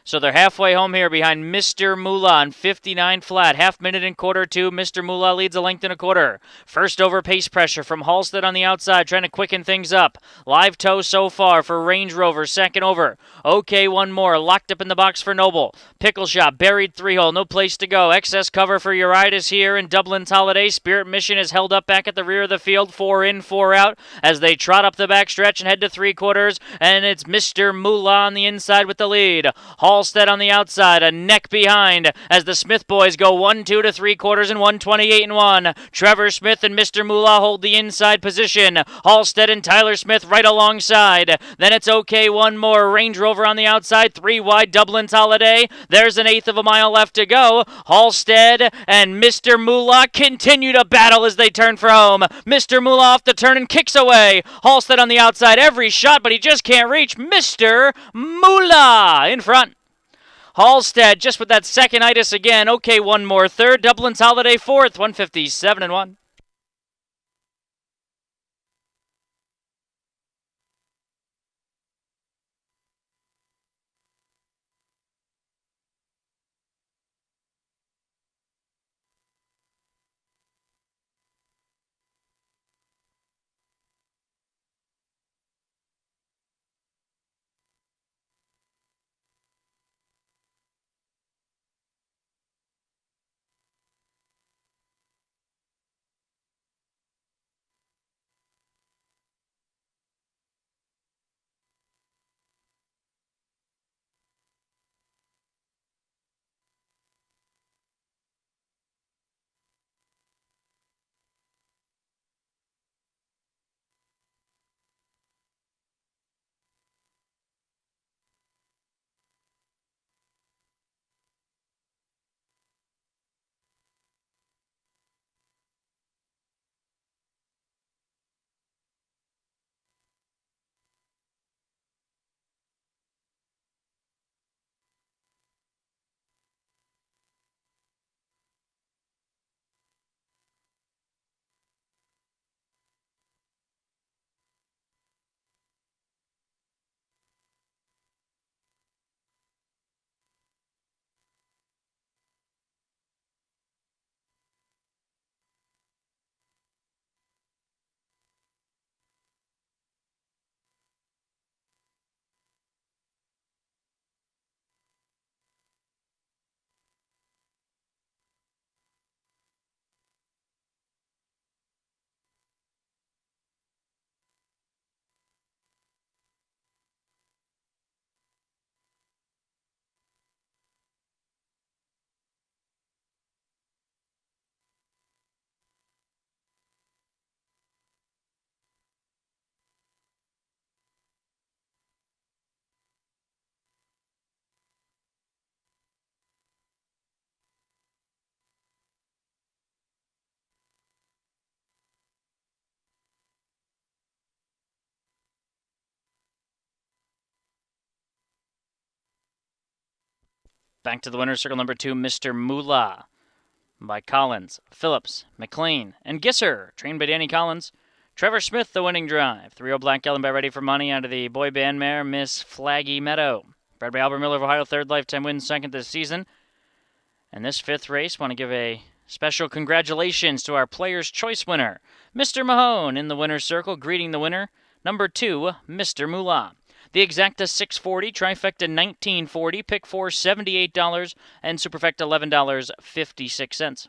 So they're halfway home here behind Mr. Moolah on 59 flat. Half minute and quarter two. Mr. Moolah leads a length and a quarter. First over pace pressure from Halstead on the outside, trying to quicken things up. Live toe so far for Range Rover. Second over. OK One More. Locked up in the box for Noble. Pickle Shot buried 3-hole. No place to go. Excess cover for Your Ride Is Here and Dublin's Holiday. Spirit Mission is held up back at the rear of the field. 4 in, 4 out as they trot up the backstretch and head to 3/4. And it's Mr. Moolah on the inside with the lead. Halstead on the outside, a neck behind as the Smith boys go 1-2 to 3/4 and 128 and 1. Trevor Smith and Mr. Moolah hold the inside position. Halstead and Tyler Smith right alongside. Then it's OK One More. Range Rover on the outside, 3 wide. Dublin's Holiday. There's an eighth of a mile left to go. Halstead and Mr. Moolah continue to battle as they turn for home. Mr. Moolah off the turn and kicks away. Halstead on the outside, every shot, but he just can't reach Mr. Moolah in front. Halstead just with that second itis again. OK One More third. Dublin's Holiday fourth. 157 and 1. Back to the winner's circle number 2, Mr. Moolah, by Collins, Phillips, McLean, and Gisser, trained by Danny Collins. Trevor Smith, the winning drive. 3-0 Black Ellen by Ready for Money out of the boy band mare, Miss Flaggy Meadow. Bred by Albert Miller of Ohio, 3rd lifetime win, 2nd this season. And this 5th race, want to give a special congratulations to our Player's Choice winner, Mr. Mahone, in the winner's circle, greeting the winner, number 2, Mr. Moolah. The exacta $6.40, trifecta $19.40, pick 4 $78, and superfecta $11.56.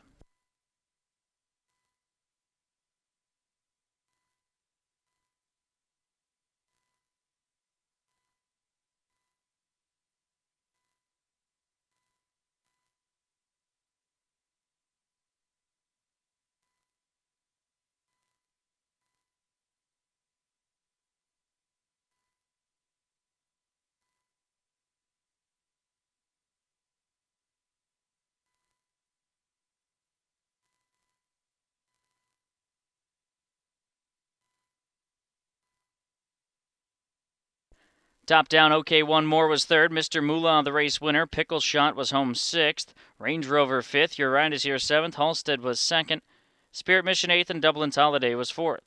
Top down, OK One More was 3rd. Mr. Moolah, the race winner. Pickle Shot was home 6th. Range Rover 5th. Your Ride is Here 7th. Halstead was 2nd. Spirit Mission 8th, and Dublin's Holiday was 4th.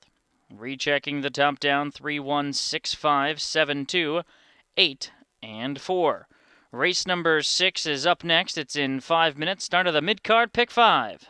Rechecking the top down, 3, 1, 6, 5, 7, 2, 8, and 4. Race number 6 is up next. It's in 5 minutes. Start of the mid-card, pick 5.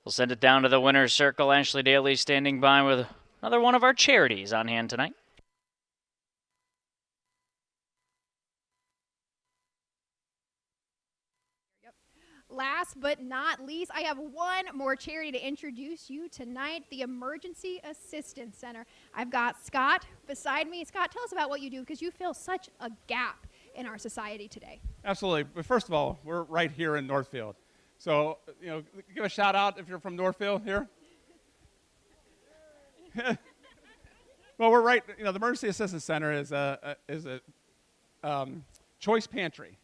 We'll send it down to the winner's circle. Ashley Daly standing by with another one of our charities on hand tonight. Last but not least, I have one more charity to introduce you tonight, the Emergency Assistance Center. I've got Scott beside me. Scott, tell us about what you do, because you fill such a gap in our society today. Absolutely. But first of all, we're right here in Northfield. So, give a shout out if you're from Northfield here. Well, we're right. The Emergency Assistance Center is a choice pantry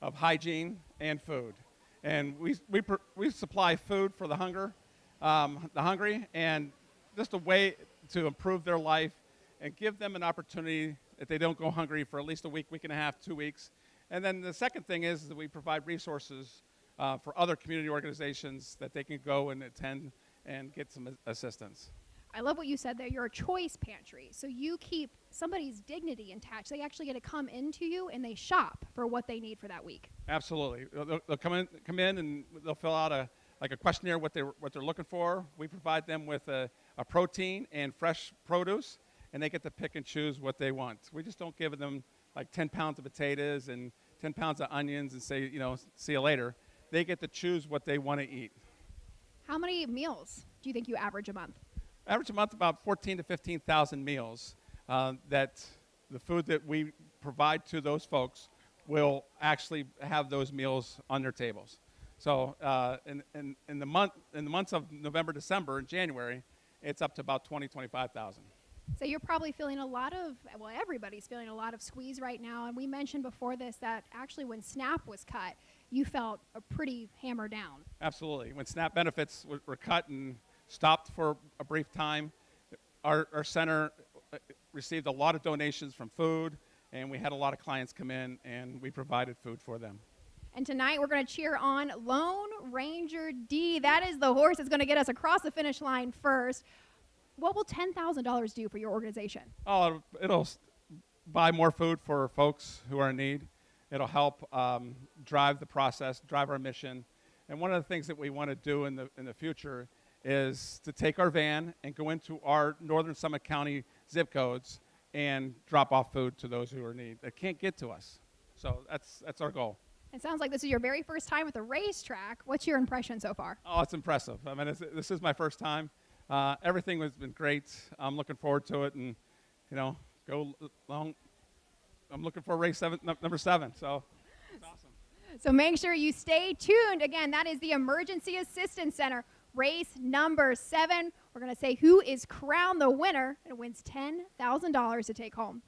of hygiene and food. And we supply food for the hungry, and just a way to improve their life and give them an opportunity that they don't go hungry for at least a week, week and a half, 2 weeks. And then the second thing is that we provide resources for other community organizations that they can go and attend and get some assistance. I love what you said there. You're a choice pantry. So you keep somebody's dignity intact. They actually get to come into you and they shop for what they need for that week. Absolutely. They'll come in and they'll fill out a questionnaire what they're looking for. We provide them with a protein and fresh produce, and they get to pick and choose what they want. We just don't give them like 10 pounds of potatoes and 10 pounds of onions and say, see you later. They get to choose what they want to eat. How many meals do you think you average a month? Average a month about 14 to 15,000 meals that the food that we provide to those folks will actually have those meals on their tables. So in the months of November, December, and January, it's up to about 20, 25,000. So you're probably feeling everybody's feeling a lot of squeeze right now. And we mentioned before this that actually when SNAP was cut, you felt a pretty hammer down. Absolutely. When SNAP benefits were cut and stopped for a brief time, our center received a lot of donations from food, and we had a lot of clients come in, and we provided food for them. And tonight we're going to cheer on Lone Ranger D. That is the horse that's going to get us across the finish line first. What will $10,000 do for your organization? Oh, it'll buy more food for folks who are in need. It'll help drive the process, drive our mission. And one of the things that we want to do in the future is to take our van and go into our northern Summit County zip codes and drop off food to those who are in need that can't get to us. So that's our goal. It sounds like this is your very first time at the racetrack. What's your impression so far? Oh, it's impressive. I mean, this is my first time. Everything has been great. I'm looking forward to it, and go long. I'm looking for race number 7. So it's awesome. So make sure you stay tuned. Again, that is the Emergency Assistance Center, race number 7. We're going to say who is crowned the winner and wins $10,000 to take home.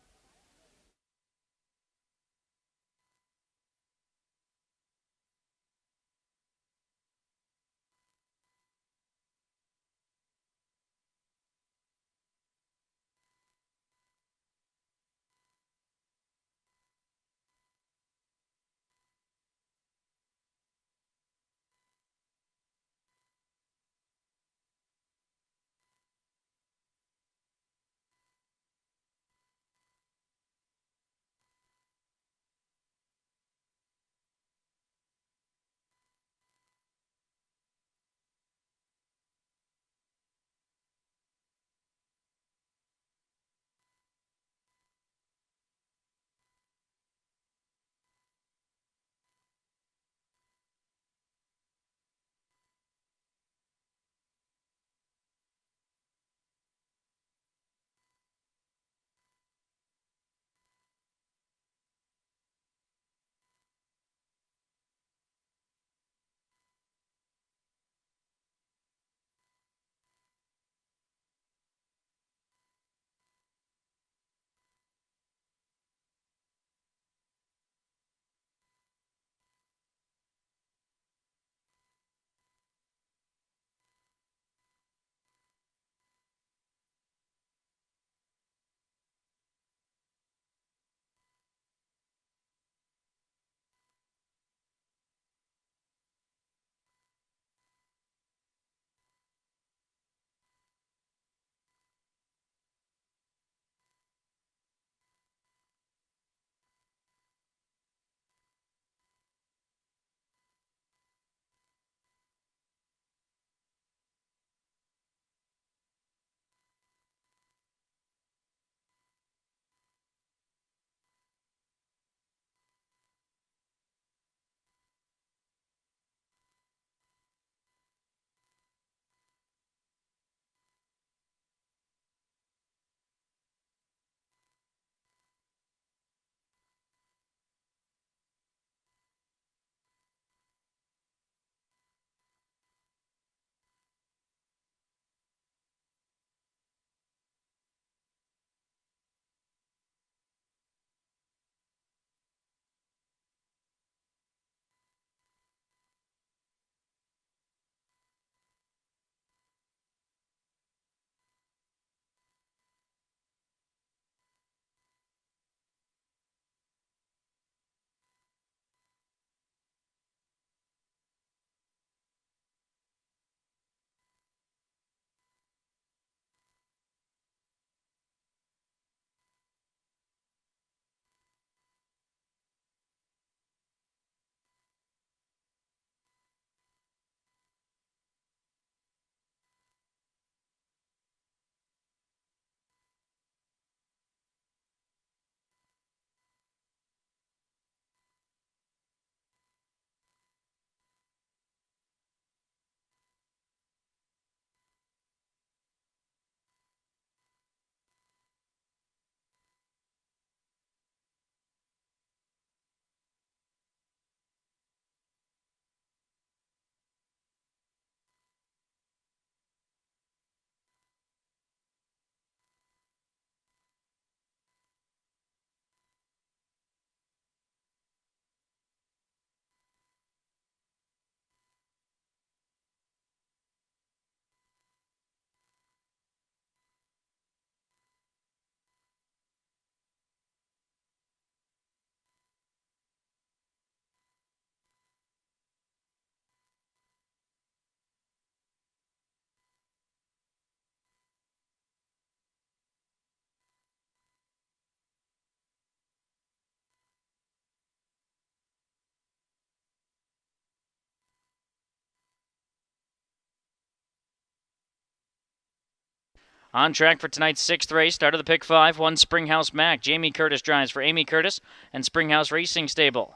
On track for tonight's 6th race, start of the pick 5, 1 Springhouse Mac. Jamie Curtis drives for Amy Curtis and Springhouse Racing Stable.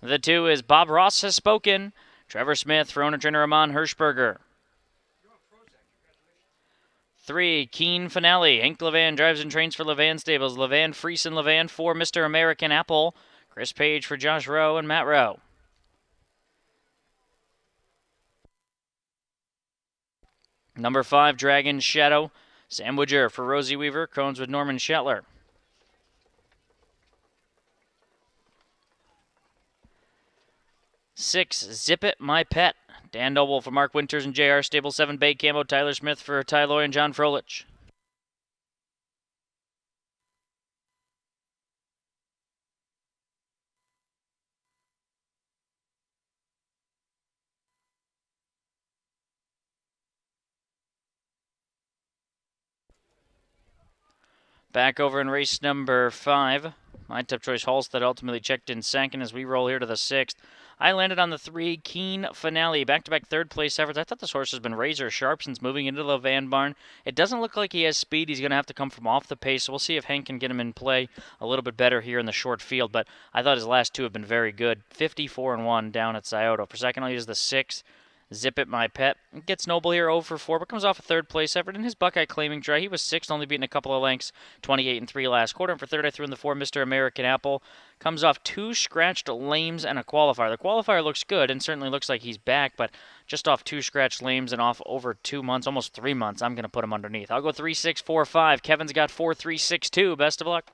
The 2 is Bob Ross Has Spoken. Trevor Smith for owner trainer Amon Hirschberger. 3, Keen Finale. Hank Levan drives and trains for Levan Stables. Levan, Friesen, Levan for Mr. American Apple. Chris Page for Josh Rowe and Matt Rowe. Number 5, Dragon Shadow. Sam Woodger for Rosie Weaver. Crones with Norman Shetler. 6, Zip It My Pet. Dan Noble for Mark Winters and JR Stable. 7, Bay Camo. Tyler Smith for Ty Loy and John Frolich. Back over in race number 5. My Top Choice Halstead ultimately checked in second as we roll here to the 6th. I landed on the 3, Keen Finale. Back-to-back third-place efforts. I thought this horse has been razor sharp since moving into the Van Barn. It doesn't look like he has speed. He's going to have to come from off the pace, so we'll see if Hank can get him in play a little bit better here in the short field. But I thought his last 2 have been very good. 54-1 down at Scioto. For second, I'll use the 6, Zip It My Pet. Gets Noble here 0 for 4, but comes off a third-place effort. And his Buckeye claiming dry. He was 6th, only beating a couple of lengths, 28-3 last quarter. And for third, I threw in the 4, Mr. American Apple. Comes off 2 scratched lames and a qualifier. The qualifier looks good and certainly looks like he's back, but just off 2 scratched lames and off over 2 months, almost 3 months, I'm going to put him underneath. I'll go 3, 6, 4, 5. Kevin's got 4, 3, 6, 2. Best of luck.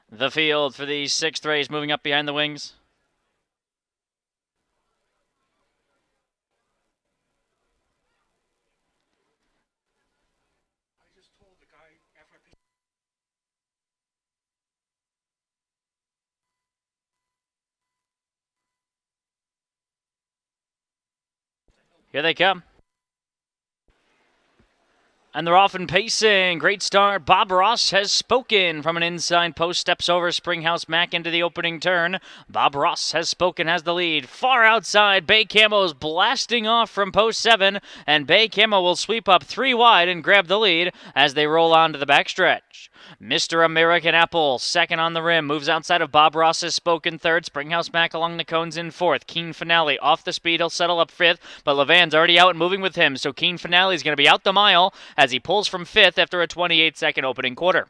The field for the sixth race, moving up behind the wings. Here they come. And they're off and pacing. Great start. Bob Ross has spoken from an inside post. Steps over Springhouse Mac into the opening turn. Bob Ross has spoken, has the lead. Far outside, Bay Camo's blasting off from post 7. And Bay Camo will sweep up 3 wide and grab the lead as they roll on to the backstretch. Mr. American Apple, second on the rim, moves outside of Bob Ross has spoken third. Springhouse Mac along the cones in fourth. Keen Finale off the speed, he'll settle up fifth, but Levan's already out and moving with him, so Keen Finale is going to be out the mile as he pulls from fifth after a 28-second opening quarter.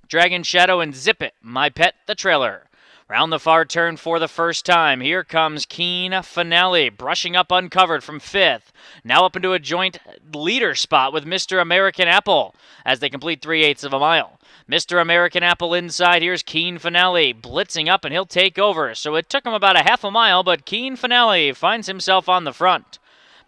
Dragon Shadow and Zip It, My Pet, the trailer. Round the far turn for the first time. Here comes Keen Finale, brushing up uncovered from fifth. Now up into a joint leader spot with Mr. American Apple as they complete 3/8 of a mile. Mr. American Apple inside. Here's Keen Finale blitzing up, and he'll take over. So it took him about a half a mile, but Keen Finale finds himself on the front.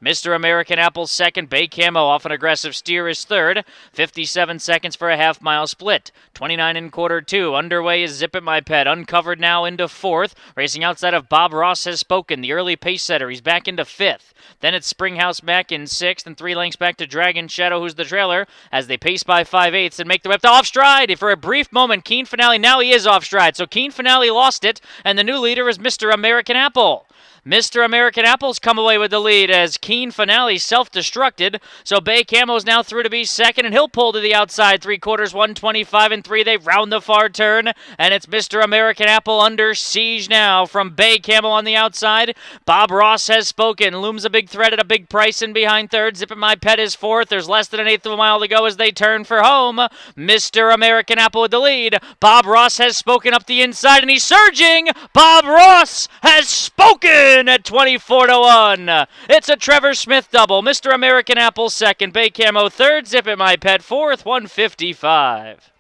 Mr. American Apple second. Bay Camo off an aggressive steer is third. 57 seconds for a half-mile split. 29 and quarter two. Underway is Zip It My Pet. Uncovered now into fourth. Racing outside of Bob Ross has spoken. The early pace setter. He's back into fifth. Then it's Springhouse Mac in sixth, and 3 lengths back to Dragon Shadow, who's the trailer, as they pace by 5/8 and make the way up to off stride. For a brief moment, Keen Finale, now he is off stride. So Keen Finale lost it, and the new leader is Mr. American Apple. Mr. American Apple's come away with the lead as Keen Finale self-destructed. So Bay Camo's now through to be second, and he'll pull to the outside. 3/4, 125 and 3. They round the far turn, and it's Mr. American Apple under siege now from Bay Camo on the outside. Bob Ross has spoken. Looms a big threat at a big price in behind third. Zip It My Pet is fourth. There's less than an eighth of a mile to go as they turn for home. Mr. American Apple with the lead. Bob Ross has spoken up the inside, and he's surging. Bob Ross has spoken at 24-1. It's a Trevor Smith double. Mr. American Apple second. Bay Camo third. Zip It My Pet fourth. 155.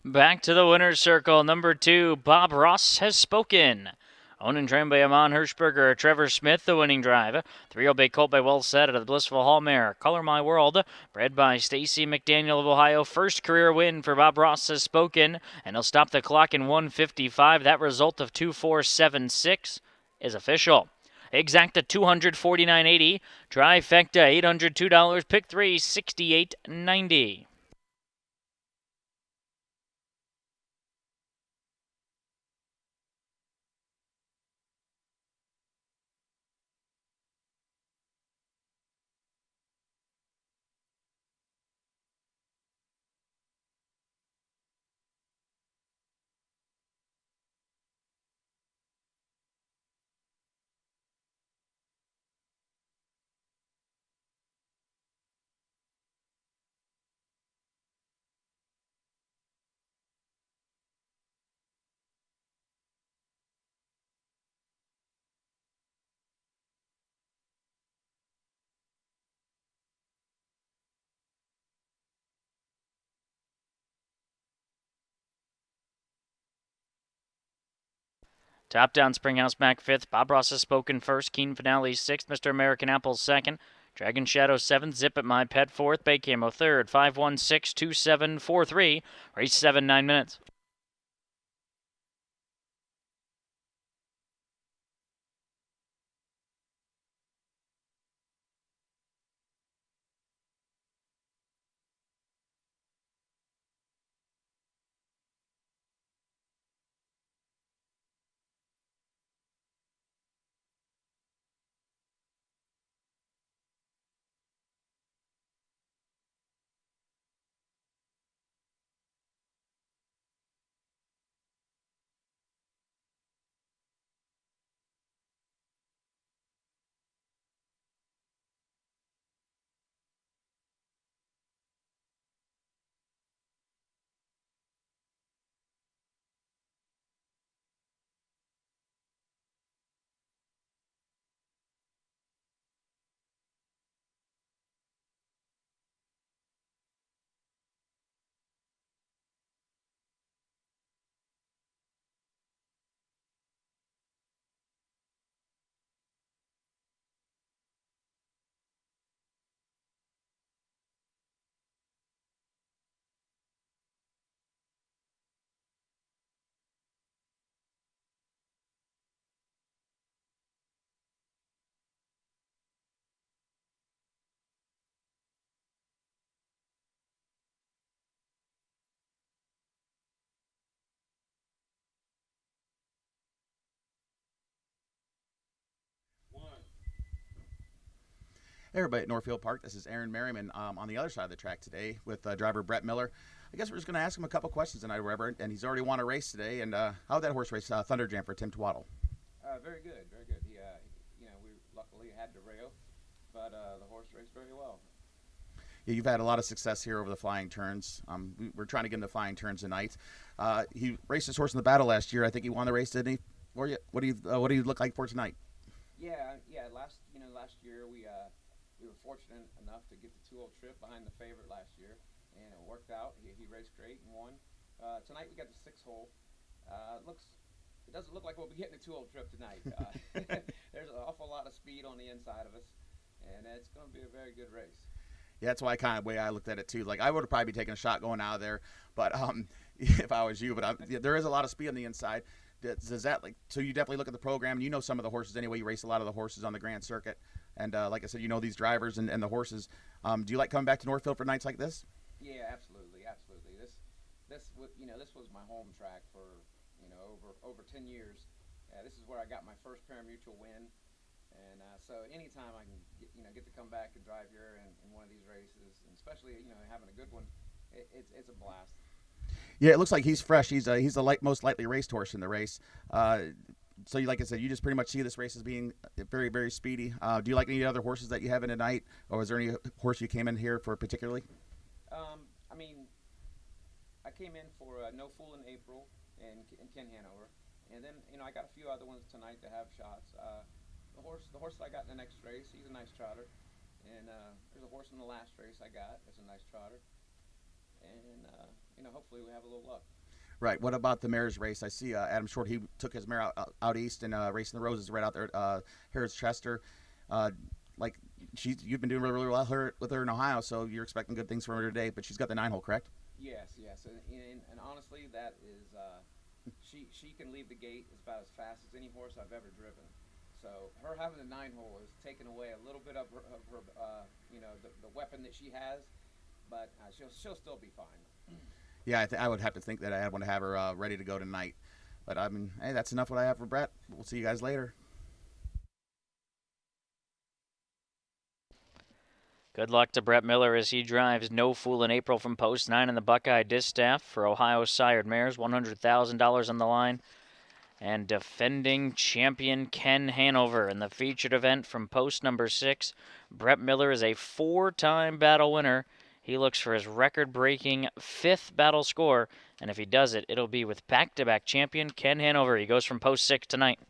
Back to the winner's circle. Number 2, Bob Ross has spoken. Owned and trained by Amon Hirschberger, Trevor Smith, the winning drive. 3-0 Bay Colt by Well Said out of the Blissful Hall mare. Color My World, bred by Stacy McDaniel of Ohio. First career win for Bob Ross has spoken, and he'll stop the clock in 1:55. That result of 2:476 is official. Exacta $249.80. Trifecta $802. Pick 3 $68.90. Top Down Springhouse Mac 5th. Bob Ross has spoken first. Keen Finale 6th. Mr. American Apple 2nd. Dragon Shadow 7th. Zip It My Pet 4th. Bay Camo 3rd. 5162743. Race 7, 9 minutes. Hey everybody at Northfield Park, this is Aaron Merriman on the other side of the track today with driver Brett Miller. I guess we're just going to ask him a couple questions tonight, Reverend, and he's already won a race today. And how'd that horse race, Thunder Jam, for Tim Twaddle? Very good, very good. He, we luckily had the rail, but the horse raced very well. Yeah, you've had a lot of success here over the flying turns. We're trying to get him to flying turns tonight. He raced his horse in the battle last year. I think he won the race, didn't he? What do you look like for tonight? Yeah. Last year we were fortunate enough to get the 2-0 trip behind the favorite last year, and it worked out. He raced great and won. Tonight we got the 6-hole. It doesn't look like we'll be getting a 2-0 trip tonight. There's an awful lot of speed on the inside of us, and it's going to be a very good race. Yeah, that's why way I looked at it too. Like I would have probably taken a shot going out of there, but if I was you. But there is a lot of speed on the inside. Does that so you definitely look at the program, and you know some of the horses anyway. You race a lot of the horses on the Grand Circuit, and like I said, you know these drivers and the horses. Do you like coming back to Northfield for nights like this? Yeah, absolutely. This was my home track for over 10 years. This is where I got my first pari-mutuel win, and so anytime I can get to come back and drive here in one of these races, and especially having a good one, it's a blast. Yeah, it looks like he's fresh. He's the most lightly raced horse in the race. So, like I said, you just pretty much see this race as being very, very speedy. Do you like any other horses that you have in tonight, or was there any horse you came in here for particularly? I came in for No Fool in April and Ken Hanover, and then I got a few other ones tonight that have shots. The horse that I got in the next race, he's a nice trotter, and there's a horse in the last race I got that's a nice trotter. And hopefully we have a little luck. Right. What about the mayor's race? I see Adam Short. He took his mare out east and racing the roses right out there at Harris Chester. Like you've been doing really well with her in Ohio, so you're expecting good things from her today. But she's got the 9-hole, correct? Yes, yes, and honestly, that is she can leave the gate about as fast as any horse I've ever driven. So her having the 9-hole is taking away a little bit of her the weapon that she has, but she'll still be fine. Yeah, I would have to think that I want to have her ready to go tonight. But I mean, hey, that's enough what I have for Brett. We'll see you guys later. Good luck to Brett Miller as he drives No Fool in April from Post 9 in the Buckeye Distaff for Ohio Sired Mares. $100,000 on the line. And defending champion Ken Hanover in the featured event from post number 6. Brett Miller is a 4-time battle winner. He looks for his record-breaking 5th battle score, and if he does it, it'll be with back-to-back champion Ken Hanover. He goes from post 6 tonight.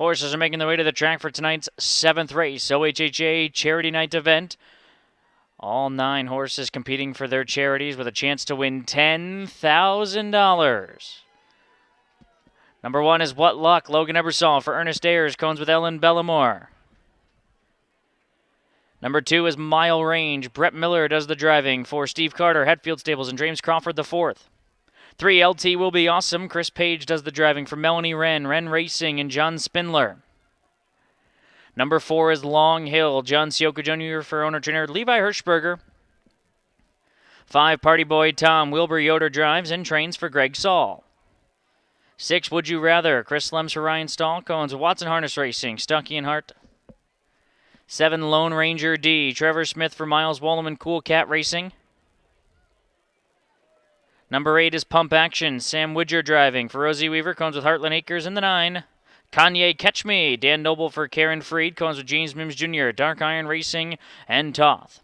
Horses are making their way to the track for tonight's 7th race, OHHA Charity Night event. All 9 horses competing for their charities with a chance to win $10,000. Number 1 is What Luck, Logan Ebersol for Ernest Ayers, cones with Ellen Bellamore. Number 2 is Mile Range. Brett Miller does the driving for Steve Carter, Hetfield Stables, and James Crawford the 4th. 3 LT Will Be Awesome. Chris Page does the driving for Melanie Wren, Wren Racing, and John Spindler. Number 4 is Long Hill. John Sioka Jr. for owner-trainer Levi Hirschberger. 5 Party Boy Tom Wilbur Yoder drives and trains for Greg Saul. 6 Would You Rather. Chris Lems for Ryan Stahl, cones Watson Harness Racing, Stuckey and Hart. 7 Lone Ranger D. Trevor Smith for Miles Walleman Cool Cat Racing. Number 8 is Pump Action. Sam Widger driving for Rosie Weaver, cones with Heartland Acres in the 9. Kanye Catch Me. Dan Noble for Karen Freed, cones with James Mims Jr., Dark Iron Racing, and Toth.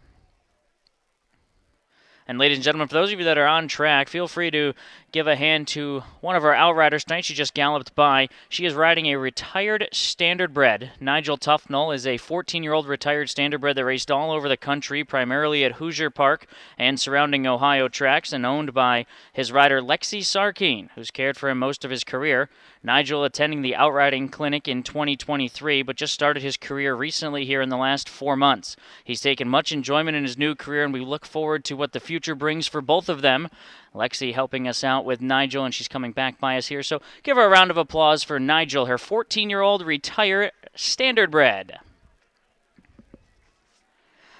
And ladies and gentlemen, for those of you that are on track, feel free to give a hand to one of our outriders tonight. She just galloped by. She is riding a retired standardbred. Nigel Tufnell is a 14-year-old retired standardbred that raced all over the country, primarily at Hoosier Park and surrounding Ohio tracks, and owned by his rider Lexi Sarkeen, who's cared for him most of his career. Nigel attending the Outriding Clinic in 2023, but just started his career recently here in the last 4 months. He's taken much enjoyment in his new career, and we look forward to what the future brings for both of them. Lexi helping us out with Nigel, and she's coming back by us here. So give her a round of applause for Nigel, her 14-year-old retired standardbred.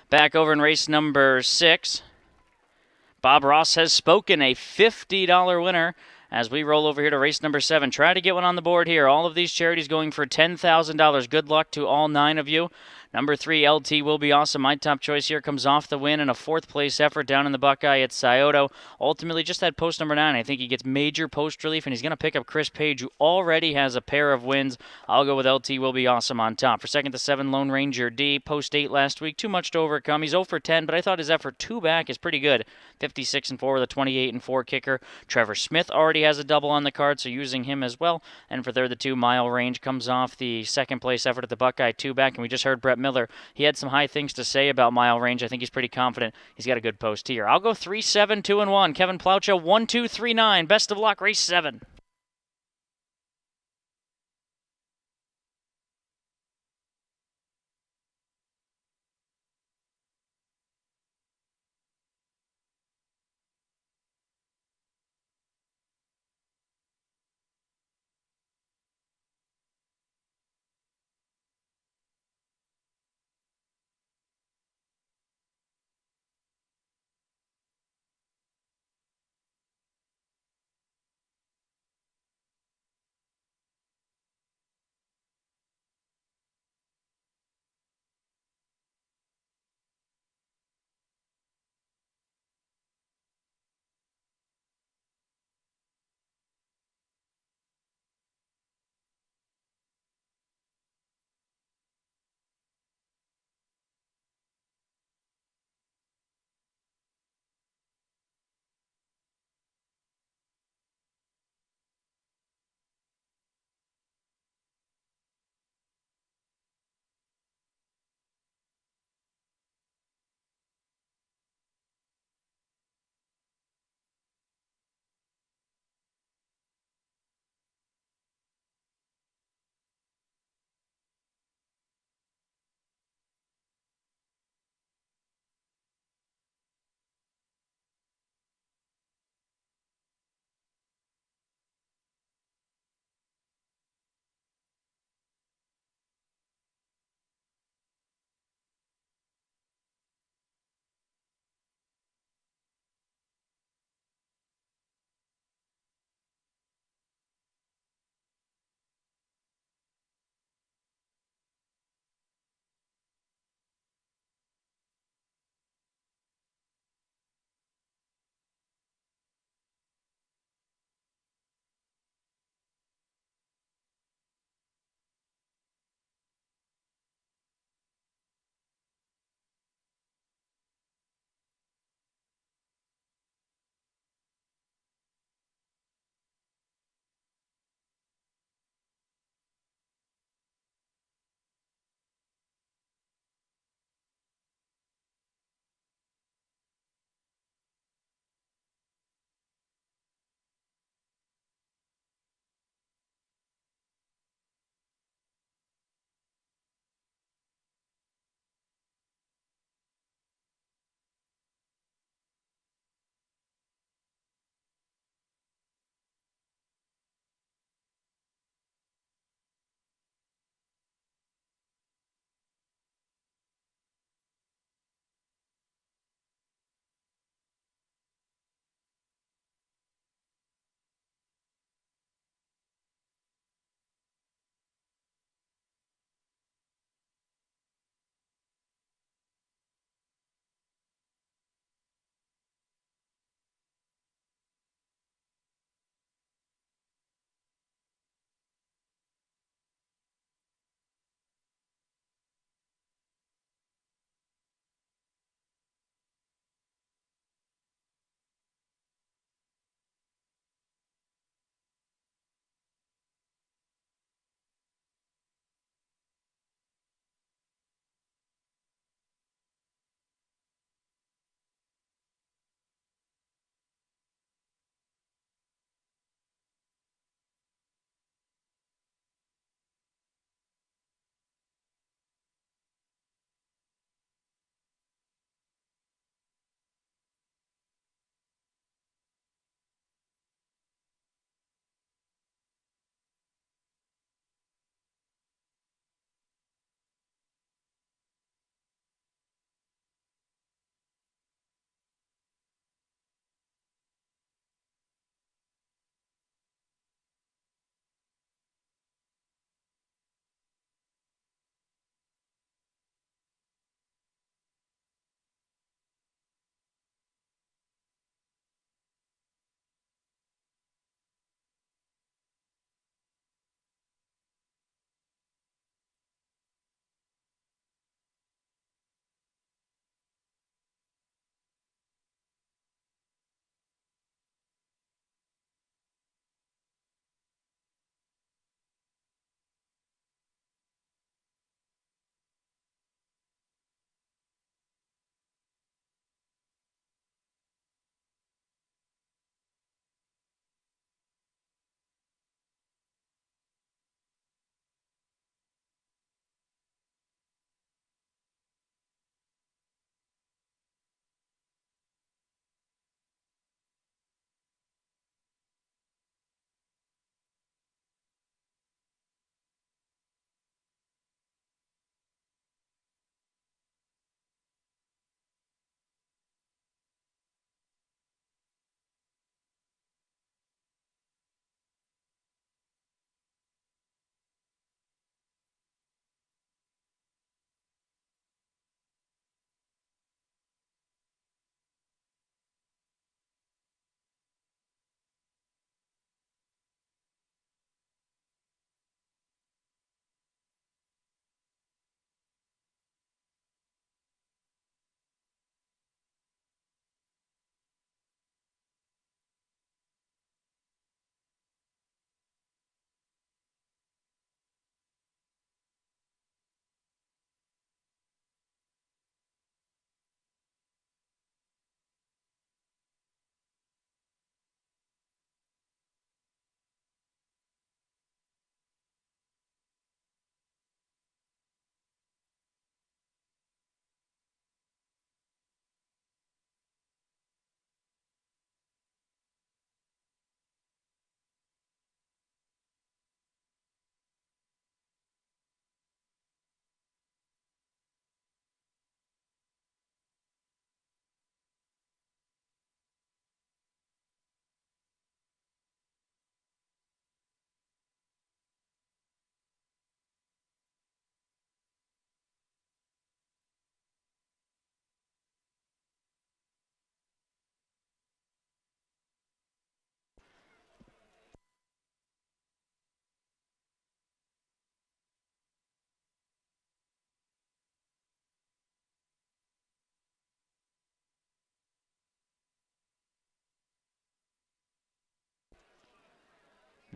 Back over in race number 6. Bob Ross has spoken, a $50 winner. As we roll over here to race number 7, try to get one on the board here. All of these charities going for $10,000. Good luck to all 9 of you. Number 3, LT Will Be Awesome. My top choice here comes off the win in a 4th-place effort down in the Buckeye at Scioto. Ultimately, just that post number 9. I think he gets major post relief, and he's going to pick up Chris Page, who already has a pair of wins. I'll go with LT Will Be Awesome on top. For 2nd to 7, Lone Ranger D. Post 8 last week. Too much to overcome. He's 0 for 10, but I thought his effort 2 back is pretty good. 56-4 with a 28-4 kicker. Trevor Smith already has a double on the card, so using him as well. And for 3rd to 2, Mile Range comes off the 2nd-place effort at the Buckeye 2 back, and we just heard Brett Miller. He had some high things to say about Mile Range. I think he's pretty confident. He's got a good post here. I'll go 3-7, 2-1. Kevin Plaucha, 1-2-3-9. Best of luck, race 7.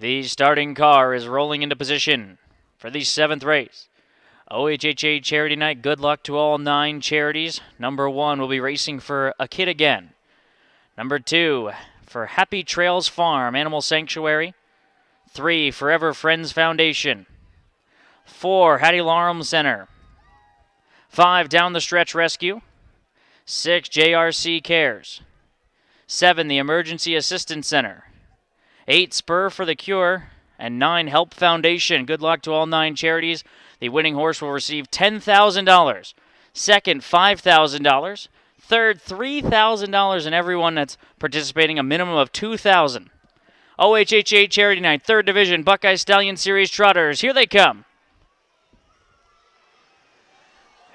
The starting car is rolling into position for the 7th race. OHHA Charity Night, good luck to all 9 charities. Number 1 will be racing for a kid again. Number 2 for Happy Trails Farm Animal Sanctuary. 3 Forever Friends Foundation. 4 Hattie Larum Center. 5 Down the Stretch Rescue. 6 JRC Cares. 7 the Emergency Assistance Center. 8 Spur for the Cure. And 9 Help Foundation. Good luck to all 9 charities. The winning horse will receive $10,000. Second, $5,000. Third, $3,000, and everyone that's participating a minimum of $2,000. OHHA Charity Night, 3rd Division, Buckeye Stallion Series Trotters. Here they come.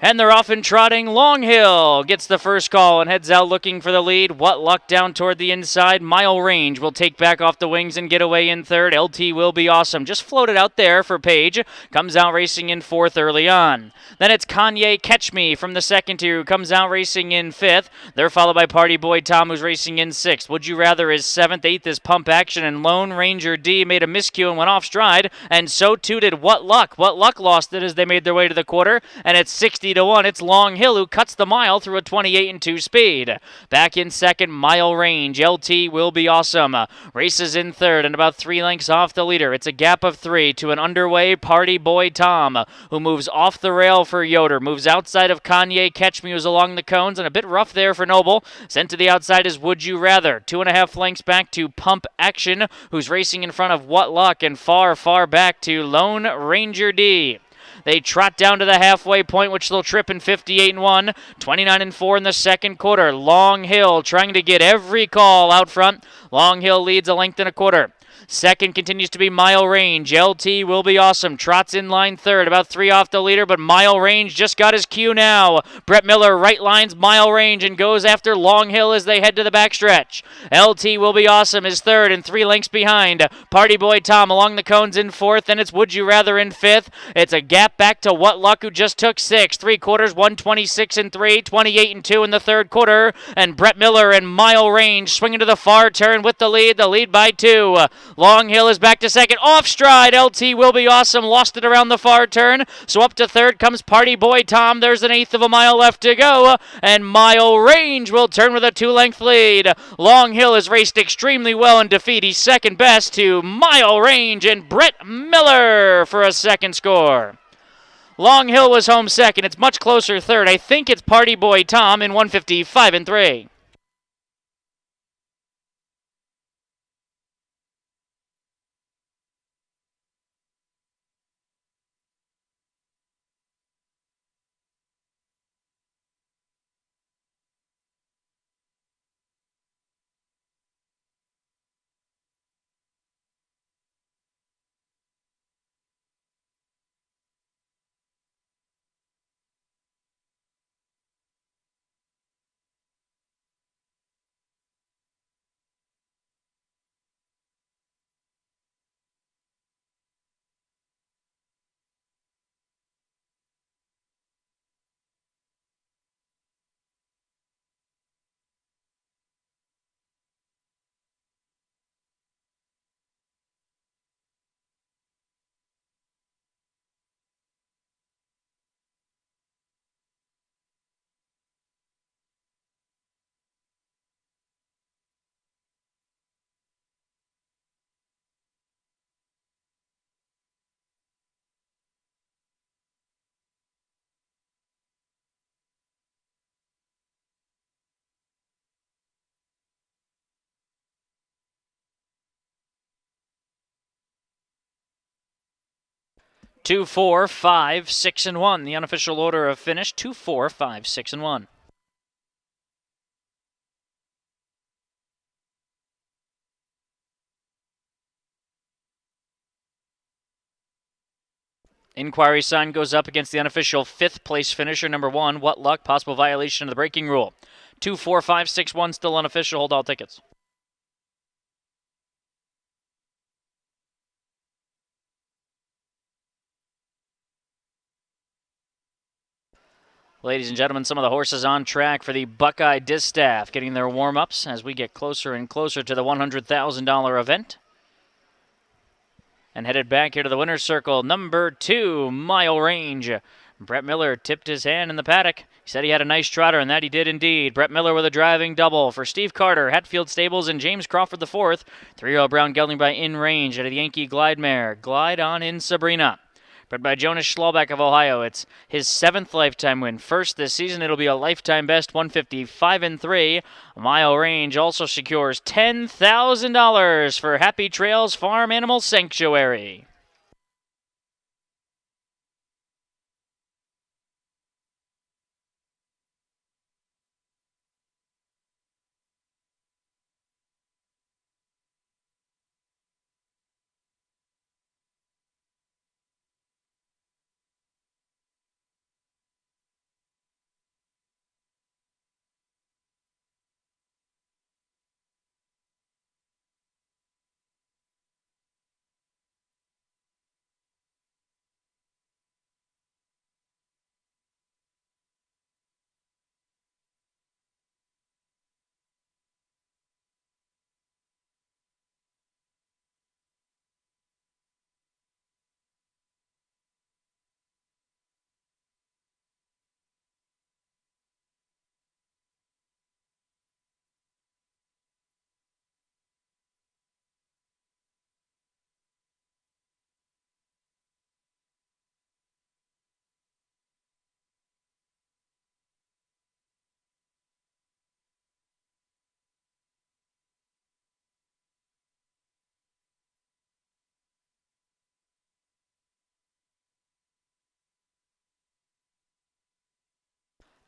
And they're off and trotting. Long Hill gets the first call and heads out looking for the lead. What Luck down toward the inside. Mile Range will take back off the wings and get away in 3rd. LT Will Be Awesome. Just floated out there for Page. Comes out racing in 4th early on. Then it's Kanye Catch Me from the 2nd tier who comes out racing in 5th. They're followed by Party Boy Tom who's racing in 6th. Would You Rather is 7th. 8th is Pump Action, and Lone Ranger D made a miscue and went off stride. And so too did What Luck. What Luck lost it as they made their way to the quarter. And it's 60-1. It's Long Hill who cuts the mile through a 28-2 speed. Back in 2nd, Mile Range. LT Will Be Awesome. Races in 3rd and about 3 lengths off the leader. It's a gap of 3 to an underway Party Boy Tom who moves off the rail for Yoder. Moves outside of Kanye Catch Me who's along the cones and a bit rough there for Noble. Sent to the outside is Would You Rather. 2.5 lengths back to Pump Action who's racing in front of What Luck, and far back to Lone Ranger D. They trot down to the halfway point, which they'll trip in 58-1, 29-4 in the 2nd quarter. Long Hill trying to get every call out front. Long Hill leads a length and a quarter. 2nd continues to be Mile Range. LT Will Be Awesome. Trots in line 3rd, about 3 off the leader, but Mile Range just got his cue now. Brett Miller right lines Mile Range and goes after Long Hill as they head to the backstretch. LT Will Be Awesome is 3rd and 3 lengths behind. Party Boy Tom along the cones in 4th, and it's Would You Rather in 5th. It's a gap back to What Luck who just took 6th. 3 quarters, 126-3, 28-2 in the 3rd quarter, and Brett Miller and Mile Range swinging to the far turn with the lead by 2. Long Hill is back to 2nd. Off stride. LT Will Be Awesome. Lost it around the far turn. So up to 3rd comes Party Boy Tom. There's an 1/8 of a mile left to go. And Mile Range will turn with a 2-length lead. Long Hill has raced extremely well in defeat. He's 2nd best to Mile Range and Brett Miller for a 2nd score. Long Hill was home 2nd. It's much closer 3rd. I think it's Party Boy Tom in 155-3. Two, 4, 5, 6, and 1. The unofficial order of finish: 2, 4, 5, 6, and 1. Inquiry sign goes up against the unofficial 5th place finisher, number 1. What Luck? Possible violation of the braking rule. 2, 4, 5, 6, 1. Still unofficial. Hold all tickets. Ladies and gentlemen, some of the horses on track for the Buckeye Distaff getting their warm-ups as we get closer and closer to the $100,000 event. And headed back here to the winner's circle, number 2, Mile Range. Brett Miller tipped his hand in the paddock. He said he had a nice trotter, and that he did indeed. Brett Miller with a driving double for Steve Carter, Hatfield Stables, and James Crawford the fourth. 3-year-old Brown gelding by In Range out of the Yankee Glide Mare. Glide on in Sabrina. Bred by Jonas Schlaubeck of Ohio. It's his 7th lifetime win. First this season, it'll be a lifetime best 155-3. Mile Range also secures $10,000 for Happy Trails Farm Animal Sanctuary.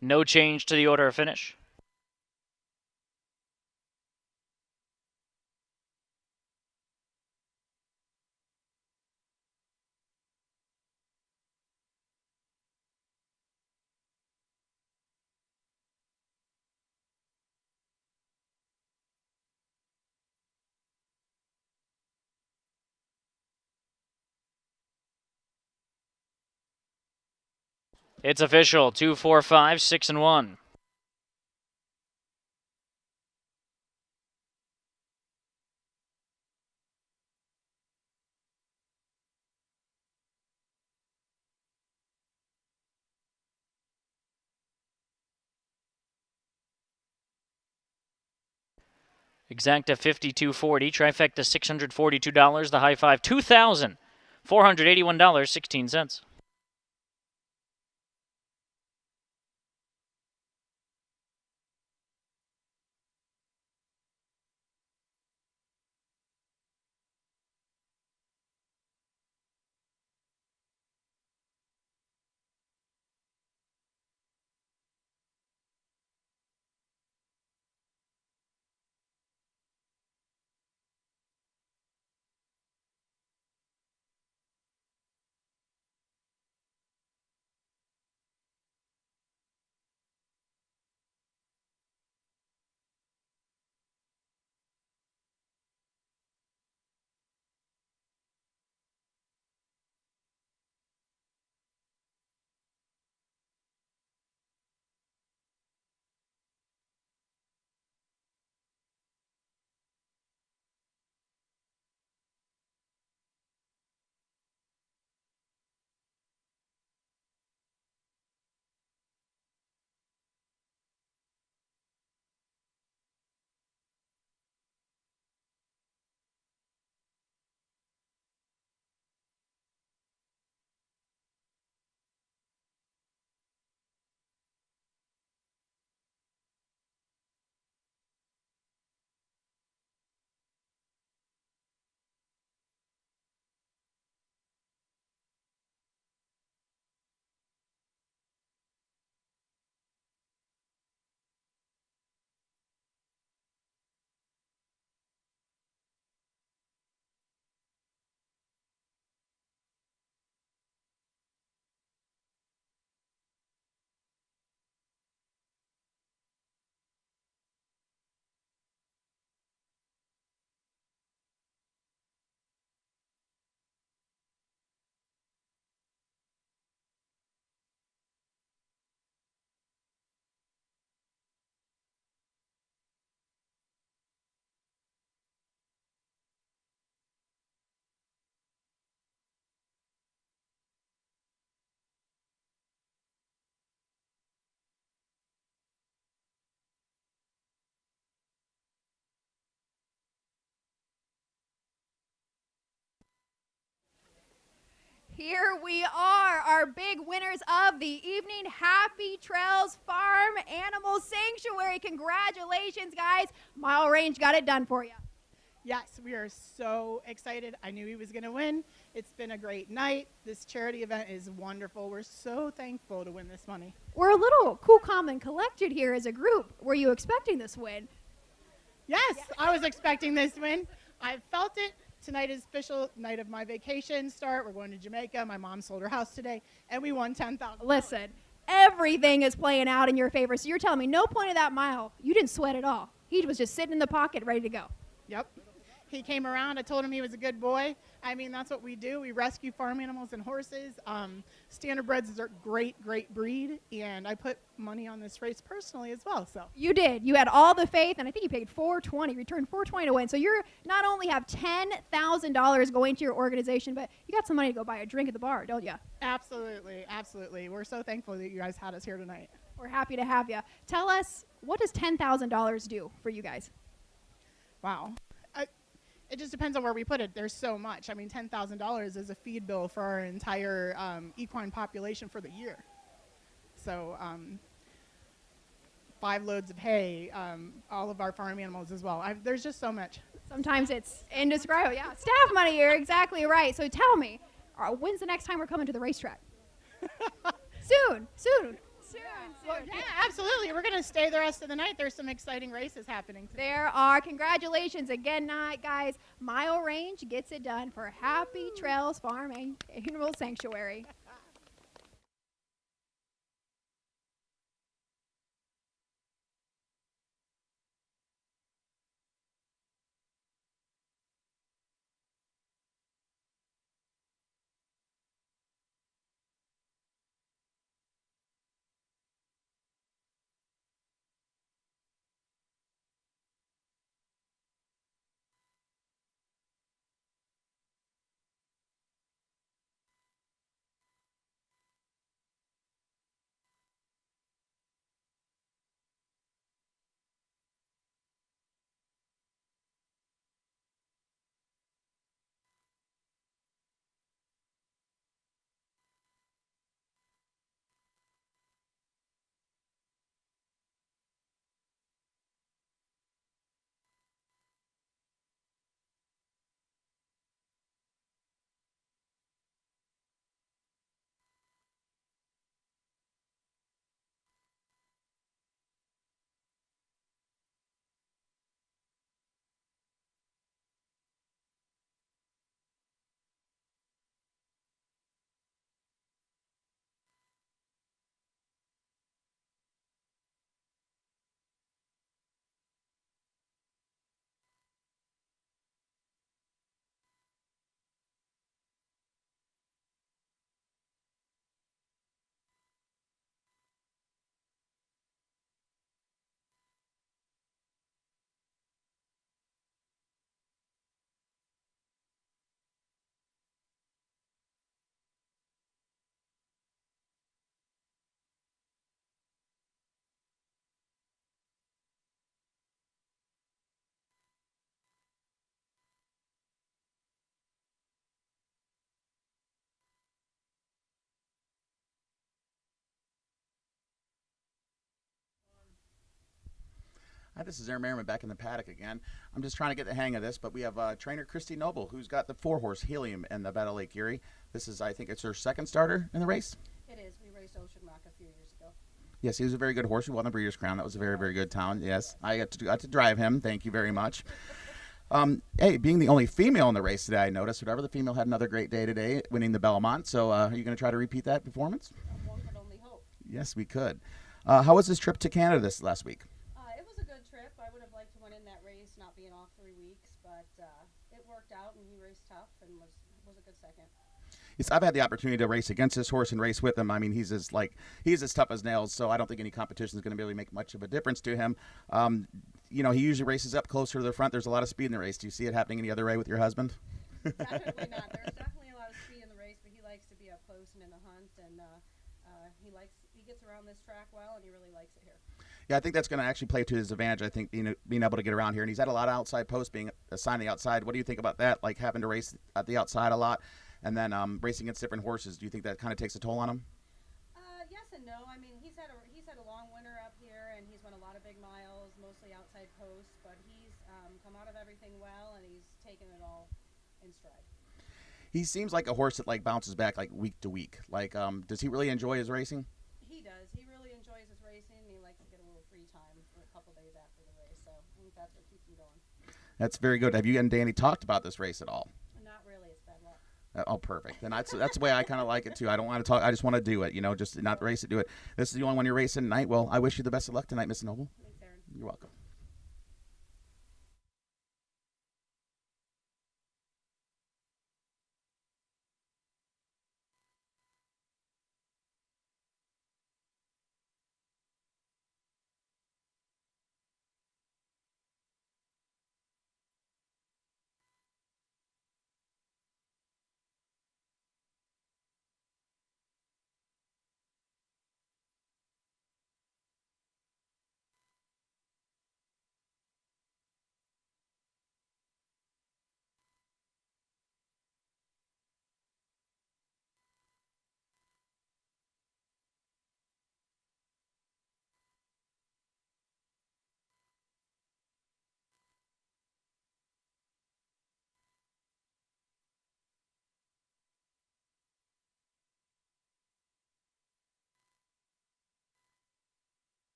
No change to the order of finish. It's official. 2, 4, 5, 6, and 1. Exacta 52.40, trifecta $642, the high five $2,481.16. Here we are, our big winners of the evening, Happy Trails Farm Animal Sanctuary. Congratulations, guys. Mile Range got it done for you. Yes, we are so excited. I knew he was going to win. It's been a great night. This charity event is wonderful. We're so thankful to win this money. We're a little cool, calm, and collected here as a group. Were you expecting this win? Yes, I was expecting this win. I felt it. Tonight is official night of my vacation start. We're going to Jamaica. My mom sold her house today, and we won $10,000. Listen, everything is playing out in your favor. So you're telling me no point of that mile, you didn't sweat at all. He was just sitting in the pocket ready to go. Yep. He came around. I told him he was a good boy. I mean, that's what we do. We rescue farm animals and horses. Standardbreds is a great, great breed, and I put money on this race personally as well. So You did. You had all the faith, and I think you paid $420, returned $420 to win. So you're not only have $10,000 going to your organization, but you got some money to go buy a drink at the bar, don't you? absolutely, absolutely. We're so thankful that you guys had us here tonight. We're happy to have you. Tell us, what does $10,000 do for you guys? Wow. It just depends on where we put it. There's so much. I mean, $10,000 is a feed bill for our entire equine population for the year. So 5 loads of hay, all of our farm animals as well. There's just so much. Sometimes it's indescribable. Yeah, staff money, you're exactly right. So tell me, when's the next time we're coming to the racetrack? Soon. Well, yeah, absolutely. We're going to stay the rest of the night. There's some exciting races happening today. There are. Congratulations again, guys. Mile Range gets it done for Happy Trails Farm Animal Sanctuary. Hi, this is Aaron Merriman back in the paddock again. I'm just trying to get the hang of this, but we have trainer Christy Noble, who's got the 4-horse Helium in the Battle Lake Erie. This is, I think it's her second starter in the race. It is. We raced Ocean Rock a few years ago. Yes, he was a very good horse. He won the Breeders' Crown. That was a very, very good town. Yes, I got to drive him. Thank you very much. Hey, being the only female in the race today, I noticed. Whatever, the female had another great day today, winning the Belmont. So are you going to try to repeat that performance? One could only hope. Yes, we could. How was this trip to Canada this last week? It was a good trip. I would have liked to win in that race, not being off 3 weeks, but it worked out, and he raced tough and was a good second. Yes, I've had the opportunity to race against this horse and race with him. I mean, he's as tough as nails, so I don't think any competition is going to really make much of a difference to him. He usually races up closer to the front. There's a lot of speed in the race. Do you see it happening any other way with your husband? Definitely not. There's definitely a lot of speed in the race, but he likes to be up close and in the hunt, and he gets around this track well, and he really likes it here. Yeah, I think that's going to actually play to his advantage. I think being able to get around here, and he's had a lot of outside posts being assigned the outside. What do you think about that? Like having to race at the outside a lot, And then racing against different horses, do you think that kind of takes a toll on him? Yes and no. I mean, he's had a long winter up here, and he's run a lot of big miles, mostly outside posts. But he's come out of everything well, and he's taken it all in stride. He seems like a horse that like bounces back like week to week. Like, does he really enjoy his racing? He does. He really enjoys his racing, and he likes to get a little free time for a couple days after the race. So I think that's what keeps him going. That's very good. Have you and Danny talked about this race at all? Not really. It's bad luck. Oh, perfect. Then that's the way I kind of like it too. I don't want to talk. I just want to do it. Just not race it, do it. This is the only one you're racing tonight. Well, I wish you the best of luck tonight, Miss Noble. Thanks, Aaron. You're welcome.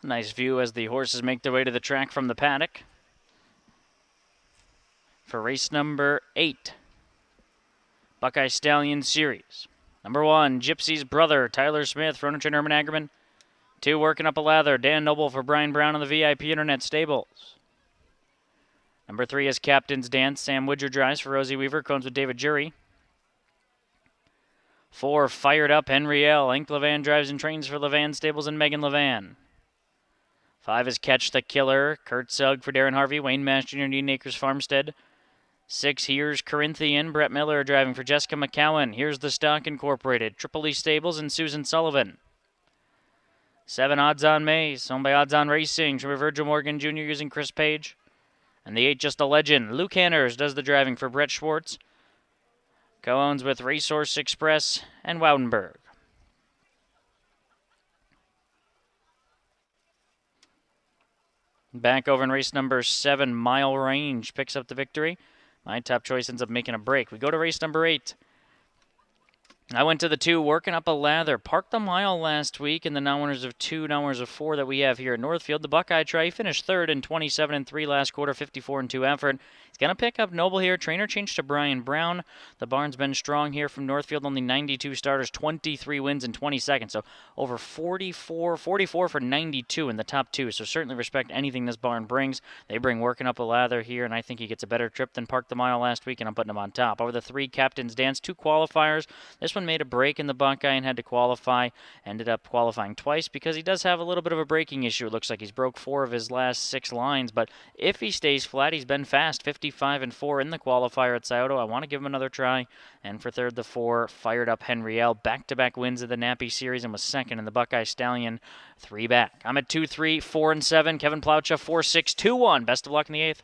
Nice view as the horses make their way to the track from the paddock for race number 8, Buckeye Stallion Series. Number 1, Gypsy's brother, Tyler Smith, Furniture and Herman Ackerman. 2, Working Up a Lather, Dan Noble for Brian Brown on the VIP Internet Stables. Number 3 is Captain's Dance, Sam Widger drives for Rosie Weaver, comes with David Jury. 4, Fired Up, Henry L. Hank Levan drives and trains for Levan Stables and Megan Levan. 5 is Catch the Killer, Kurt Sugg for Darren Harvey, Wayne Mash Jr., Eden Acres Farmstead. 6, Here's Corinthian, Brett Miller driving for Jessica McCowan. Here's the Stock Incorporated, Tripoli Stables and Susan Sullivan. 7, Odds On Mace, owned by Odds On Racing, from Virgil Morgan Jr. using Chris Page. And the 8, Just a Legend, Luke Hanners does the driving for Brett Schwartz. Co-owns with Racehorse Express and Woudenberg. Back over in race number 7, Mile Range picks up the victory. My top choice ends up making a break. We go to race number 8. I went to the 2, Working Up a Lather. Parked the mile last week in the non-winners of 2, non-winners of 4 that we have here at Northfield. The Buckeye Try finished 3rd in 27-3 last quarter, 54-2 effort. He's going to pick up Noble here. Trainer change to Brian Brown. The barn's been strong here from Northfield. Only 92 starters, 23 wins in 20 seconds. So over 44 for 92 in the top 2. So certainly respect anything this barn brings. They bring Working Up a Lather here, and I think he gets a better trip than Park the Mile last week, and I'm putting him on top. Over the 3, Captain's Dance, 2 qualifiers. This one made a break in the Buckeye and had to qualify. Ended up qualifying twice because he does have a little bit of a braking issue. It looks like he's broke 4 of his last 6 lines, but if he stays flat, he's been fast. 55-4 in the qualifier at Scioto. I want to give him another try. And for 3rd, the 4, Fired Up Henry L. Back-to-back wins of the Nappy Series and was 2nd in the Buckeye Stallion 3 back. I'm at 2, 3, 4, and 7. Kevin Plowcha 4, 6, 2, 1. Best of luck in the 8th.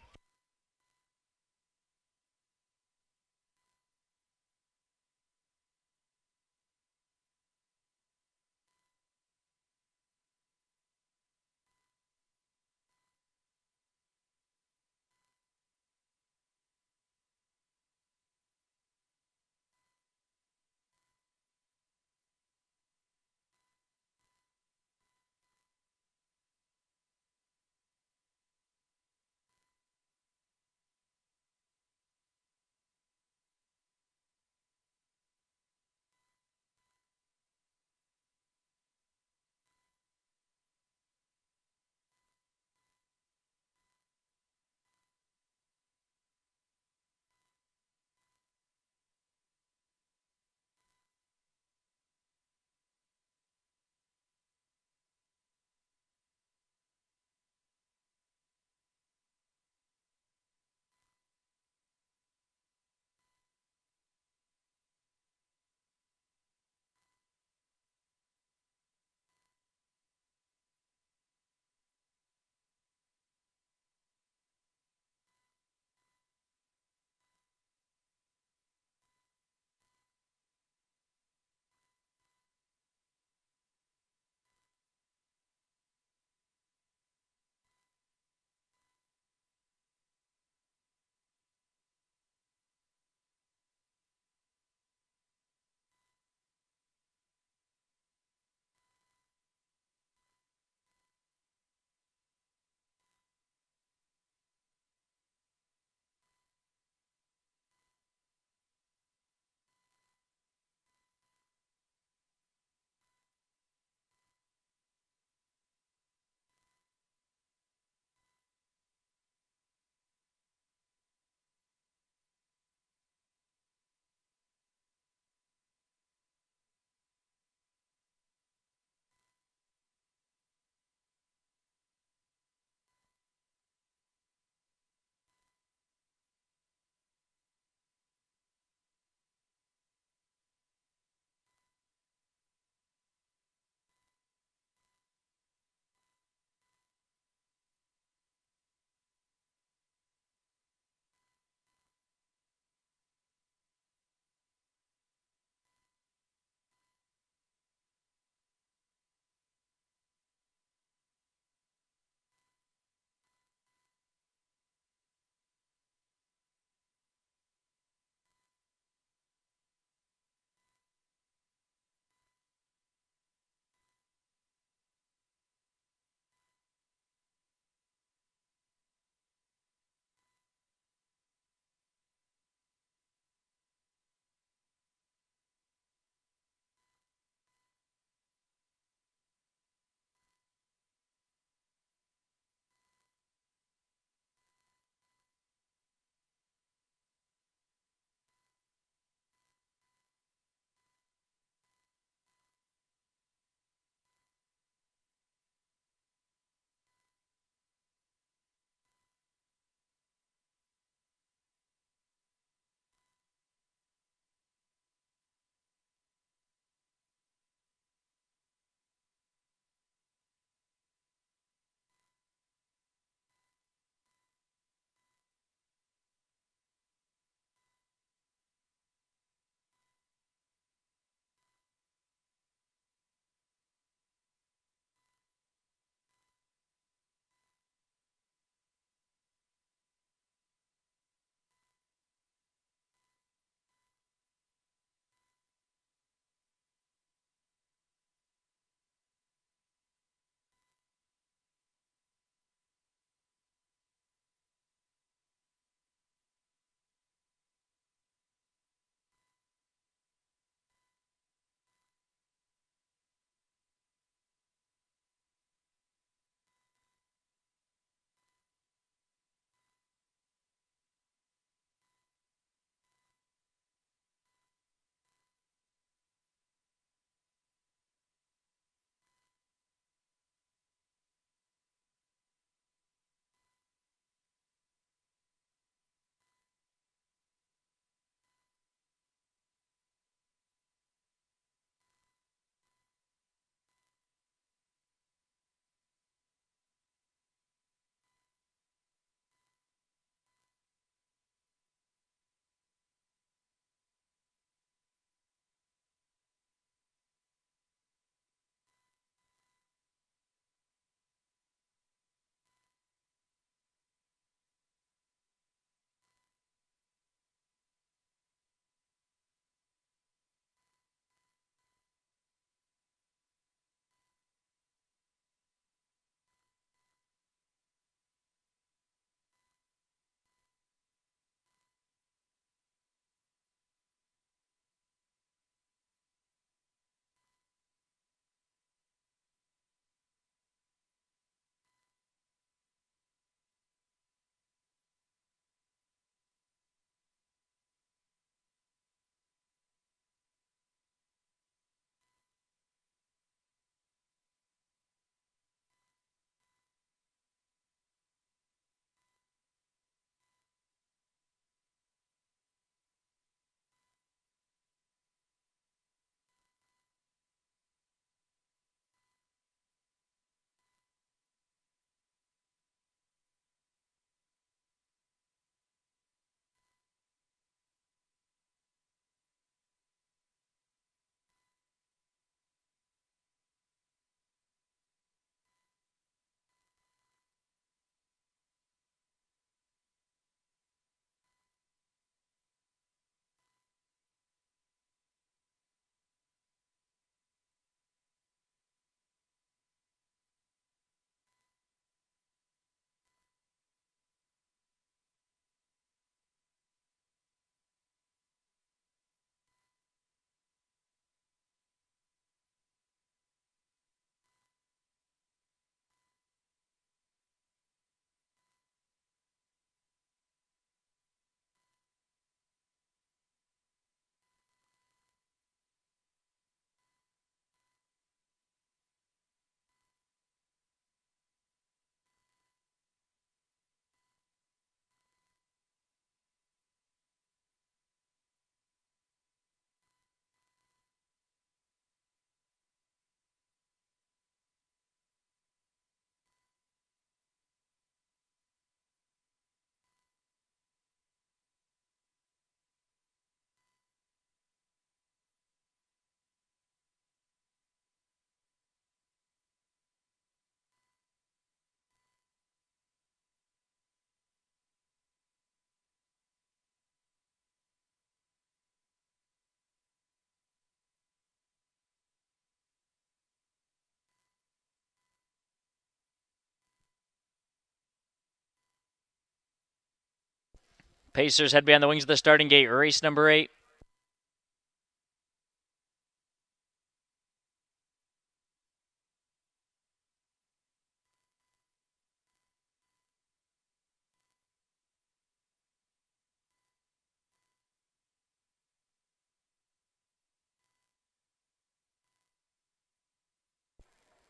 Pacers head behind the wings of the starting gate. Race number 8.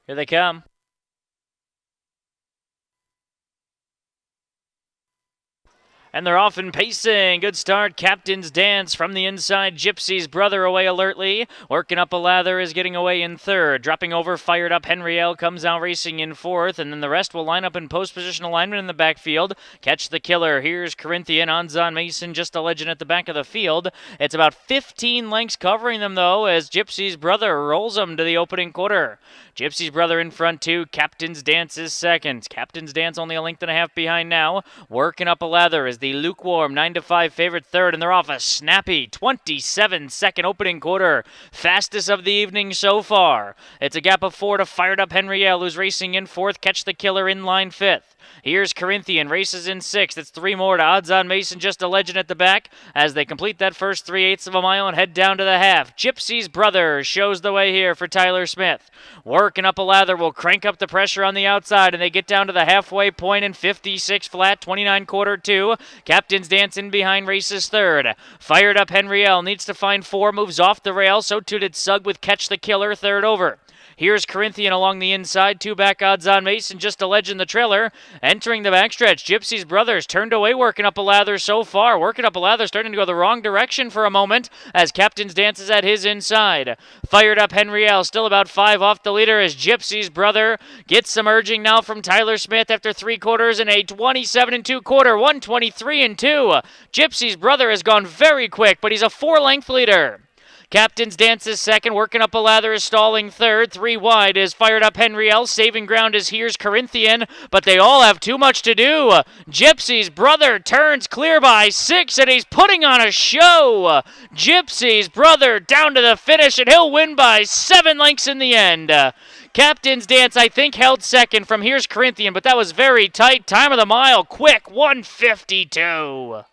Here they come. And they're off and pacing. Good start. Captain's Dance from the inside. Gypsy's Brother away alertly. Working up a lather is getting away in third. Dropping over, fired up. Henrielle comes out racing in fourth. And then the rest will line up in post position alignment in the backfield. Catch the Killer. Here's Corinthian. Onzon Mason, just a legend at the back of the field. It's about 15 lengths covering them, though, as Gypsy's Brother rolls them to the opening quarter. Gypsy's Brother in front, too. Captain's Dance is second. Captain's Dance only a length and a half behind now. Working up a lather is the lukewarm 9-5 favorite third, and they're off a snappy 27-second opening quarter. Fastest of the evening so far. It's a gap of 4 to fired up Henrielle, who's racing in fourth. Catch the Killer in line fifth. Here's Corinthian, races in sixth. It's 3 more to Odds On Mason, just a legend at the back, as they complete that first 3/8 of a mile and head down to the half. Gypsy's Brother shows the way here for Tyler Smith. Working up a lather will crank up the pressure on the outside, and they get down to the halfway point in 56 flat, 29 quarter 2. Captain's Dance in behind, races third. Fired up Henrielle needs to find 4, moves off the rail, so too did Sugg with Catch the Killer, third over. Here's Corinthian along the inside. 2 back, Odds On Mason, just a legend, the trailer. Entering the backstretch, Gypsy's Brothers turned away, working up a lather so far. Working up a lather, starting to go the wrong direction for a moment as Captain's Dance is at his inside. Fired up Henrielle, still about 5 off the leader as Gypsy's Brother gets some urging now from Tyler Smith after 3 quarters and a 27 2 quarter, 123 2. Gypsy's Brother has gone very quick, but he's a 4-length leader. Captain's Dance is second. Working up a lather is stalling third. 3 wide is fired up Henrielle. Saving ground is here's Corinthian, but they all have too much to do. Gypsy's Brother turns clear by 6, and he's putting on a show. Gypsy's Brother down to the finish, and he'll win by 7 lengths in the end. Captain's Dance, I think, held second from here's Corinthian, but that was very tight. Time of the mile, quick, 1:52.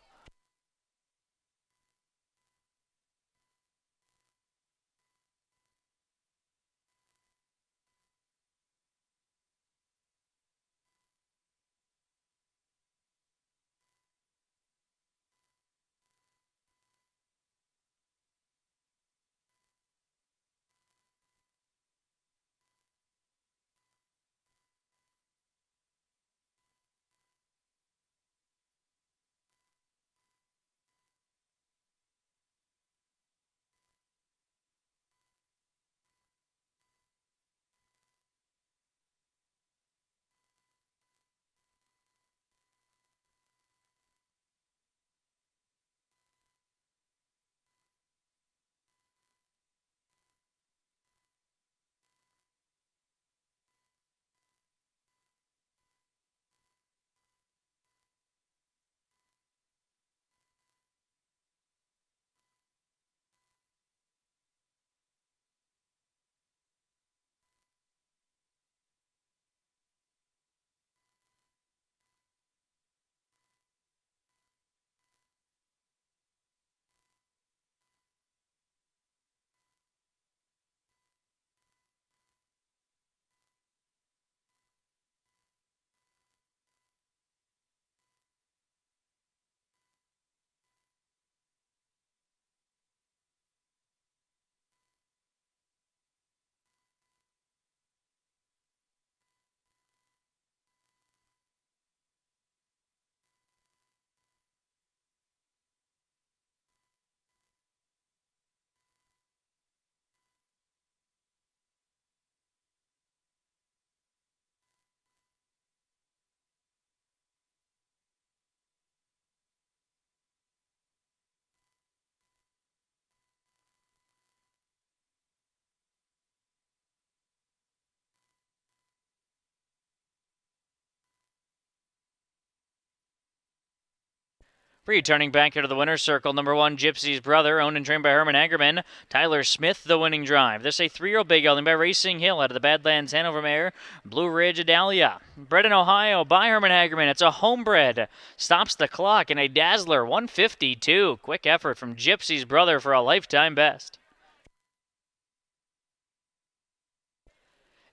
Returning back into the winner's circle, number 1, Gypsy's Brother, owned and trained by Herman Hagerman. Tyler Smith, the winning drive. This is a 3-year-old big gelding by Racing Hill out of the Badlands Hanover mare, Blue Ridge Adalia. Bred in Ohio by Herman Hagerman. It's a homebred. Stops the clock in a dazzler, 152. Quick effort from Gypsy's Brother for a lifetime best.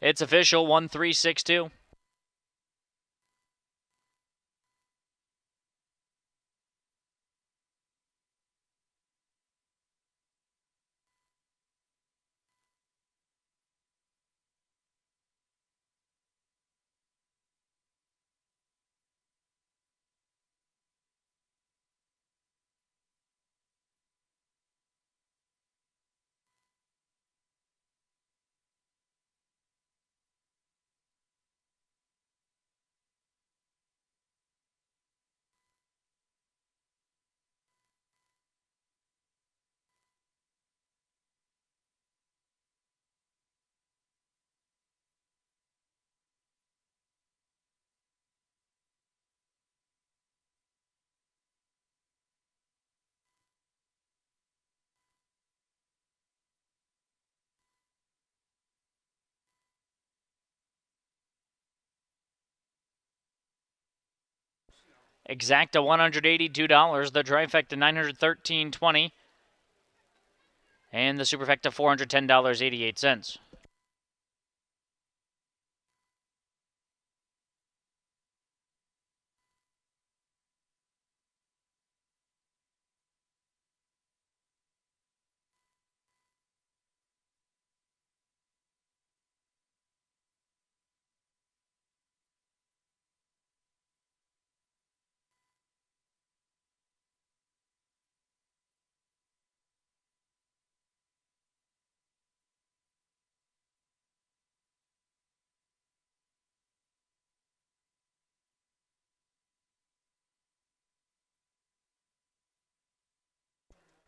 It's official, 1-3-6-2. Exacta $182, the trifecta $913.20, and the superfecta $410.88.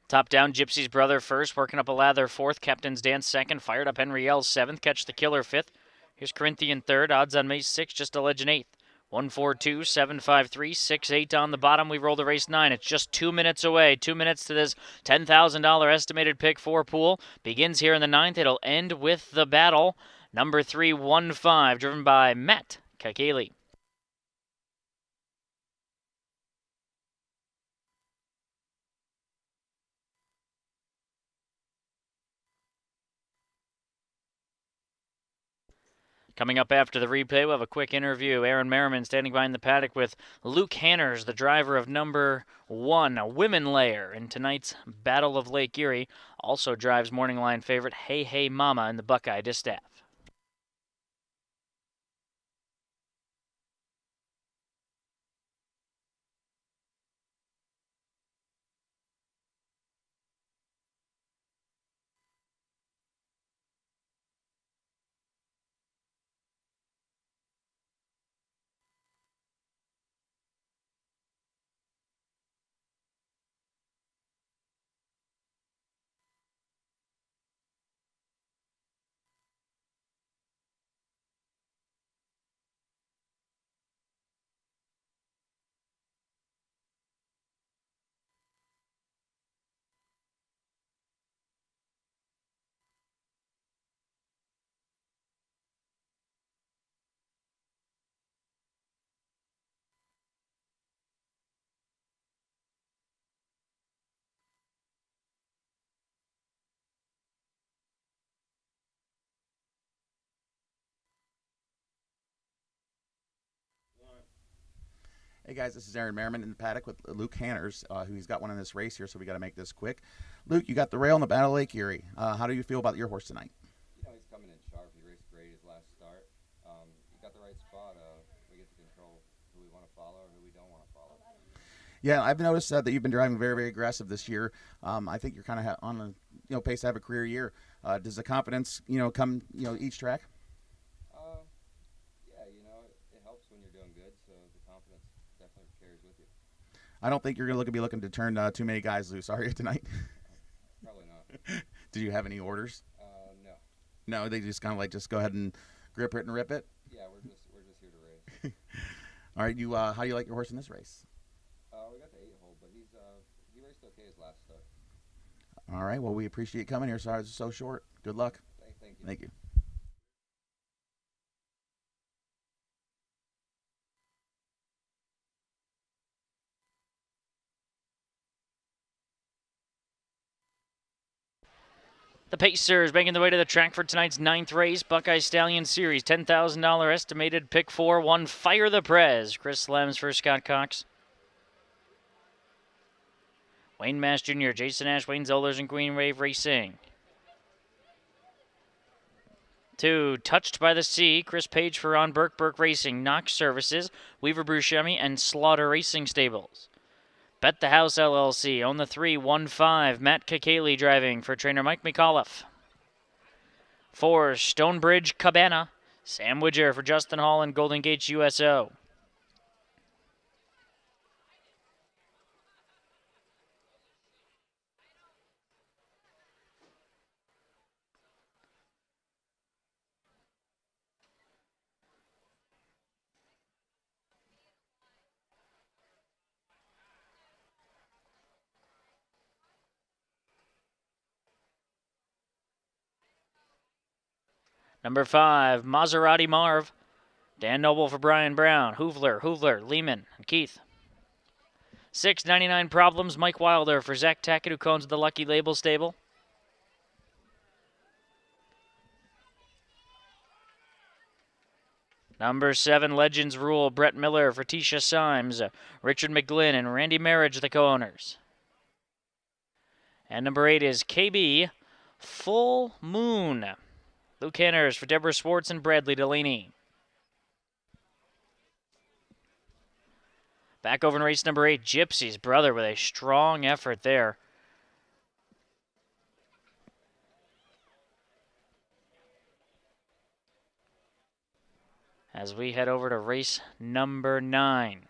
Top down, Gypsy's Brother first, working up a lather fourth, Captain's Dance second, fired up Henry L seventh, Catch the Killer fifth. Here's Corinthian third, odds on May 6th, just a legend eighth. 142, 753, 68 on the bottom. We roll the race 9. It's just 2 minutes away. 2 minutes to this $10,000 estimated pick 4 pool. Begins here in the 9th. It'll end with the battle. Number 3, 1-5, driven by Matt Kakeli. Coming up after the replay, we'll have a quick interview. Aaron Merriman standing behind the paddock with Luke Hanners, the driver of number 1, a Women Layer, in tonight's Battle of Lake Erie. Also drives morning line favorite Hey Hey Mama in the Buckeye Distaff. Hey guys, this is Aaron Merriman in the paddock with Luke Hanners, who's got one in this race here, so we got to make this quick. Luke, you got the rail in the Battle of Lake Erie. How do you feel about your horse tonight? You know, he's coming in sharp. He raced great his last start. He got the right spot. We get to control who we want to follow or who we don't want to follow. Yeah, I've noticed that you've been driving very, very aggressive this year. I think you're kind of on a pace to have a career year. Does the confidence come each track? Yeah, it helps when you're doing good, so the confidence definitely carries with you. I don't think you're going to be looking to turn too many guys loose, are you, tonight? Probably not. Did you have any orders? No. No, they just kind of just go ahead and grip it and rip it? Yeah, we're just here to race. All right, how do you like your horse in this race? We got the 8 hole, but he's All right. Well, we appreciate coming here. Sorry it's so short. Good luck. Thank you. Thank you. The Pacers making their way to the track for tonight's 9th race. Buckeye Stallion Series, $10,000 estimated. Pick 4, 1, Fire the Prez. Chris Slems for Scott Cox. Wayne Mass Jr., Jason Ash, Wayne Zollers, and Green Wave Racing. 2, Touched by the Sea, Chris Page for Ron Burke, Burke Racing, Knox Services, Weaver Buscemi, and Slaughter Racing Stables. Bet the House LLC, own the 3, 1, 5, Matt Kakali driving for trainer Mike McAuliffe. 4, Stonebridge Cabana, Sam Widger for Justin Hall and Golden Gates USO. Number 5, Maserati Marv. Dan Noble for Brian Brown. Hoovler, Lehman, and Keith. 6, 99 Problems, Mike Wilder for Zach Tackett, who owns the Lucky Label Stable. Number 7, Legends Rule, Brett Miller for Tisha Symes, Richard McGlynn, and Randy Marriage, the co-owners. And number 8 is KB Full Moon. Luke Hanners for Deborah Swartz and Bradley Delaney. Back over in race number 8, Gypsy's brother with a strong effort there. As we head over to race number 9.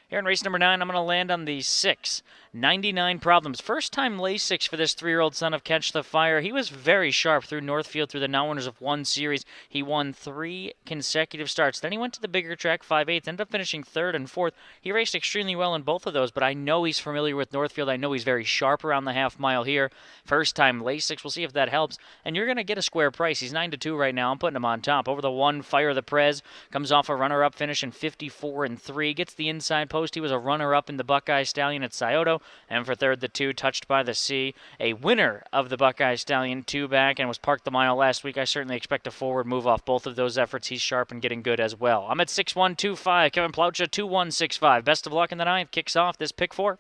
Here in race number 9, I'm going to land on the 6, 99 Problems. First time Lasix for this 3-year-old son of Catch the Fire. He was very sharp through Northfield through the non-winners of 1 series. He won 3 consecutive starts. Then he went to the bigger track, 5/8, ended up finishing 3rd and 4th. He raced extremely well in both of those, but I know he's familiar with Northfield. I know he's very sharp around the half mile here. First time Lasix. We'll see if that helps. And you're going to get a square price. He's 9-2 right now. I'm putting him on top. Over the 1, Fire the Prez. Comes off a runner-up finish in 54 and 3. Gets the inside post. He was a runner-up in the Buckeye Stallion at Scioto, and for 3rd, the 2, Touched by the Sea. A winner of the Buckeye Stallion 2 back and was parked the mile last week. I certainly expect a forward move off both of those efforts. He's sharp and getting good as well. I'm at 6-1-2-5. Kevin Plaucha 2-1-6-5. Best of luck in the 9th. Kicks off this pick 4.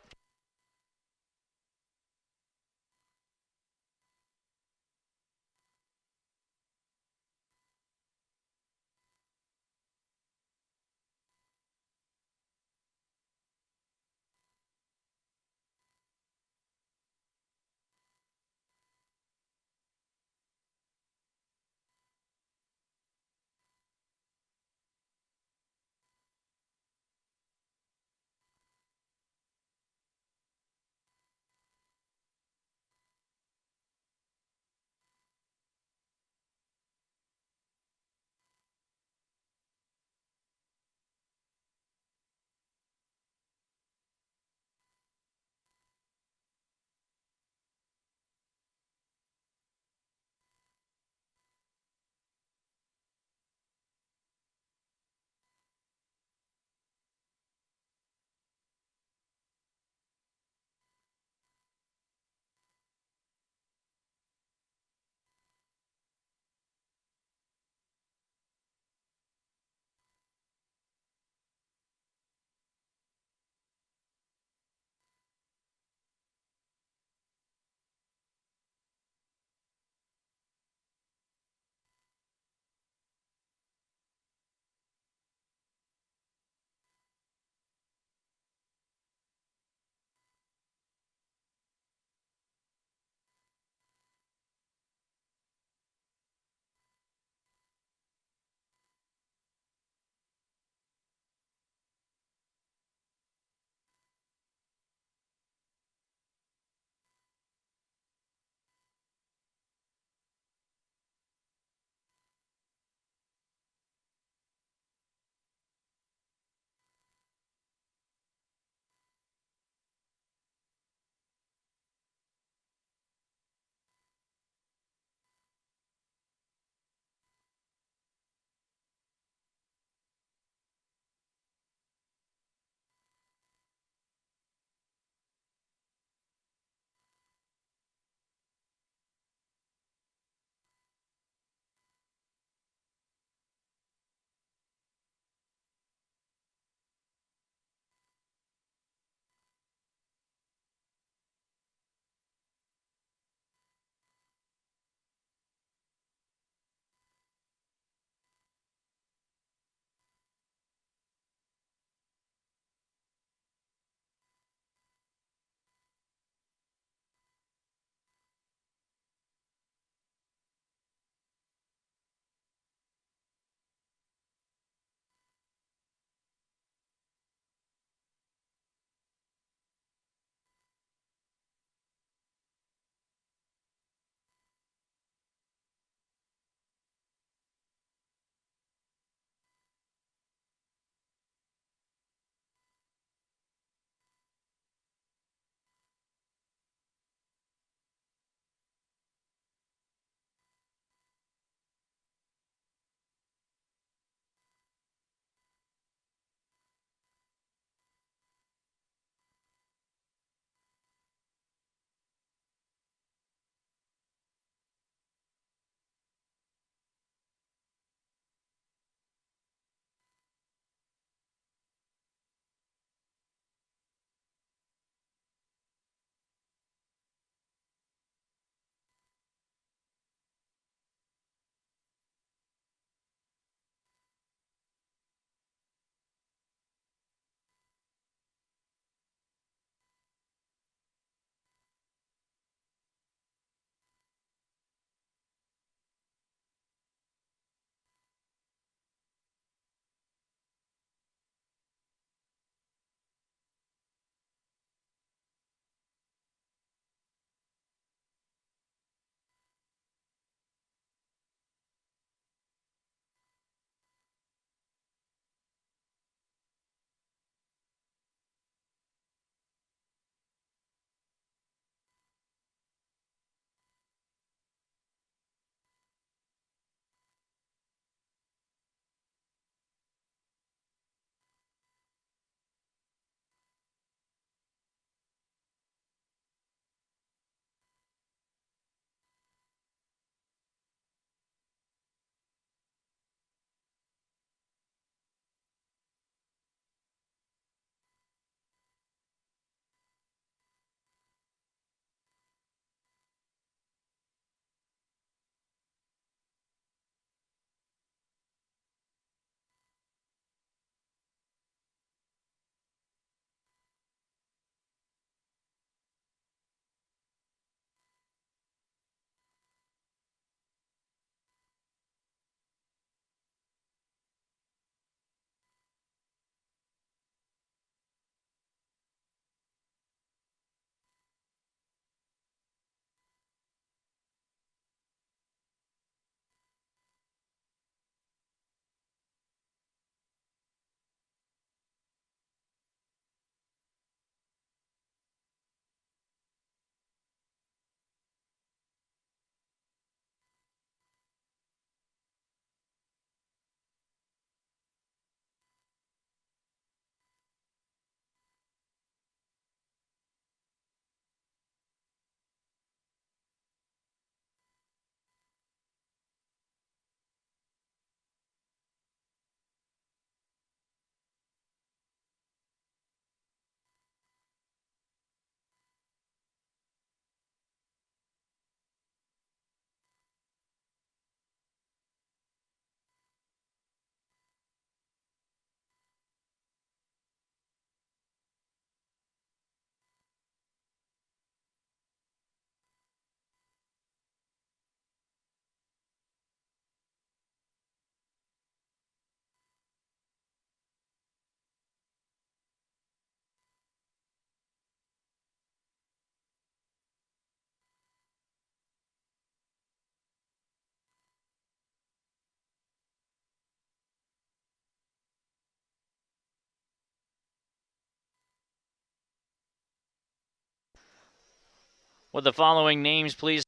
With the following names, please.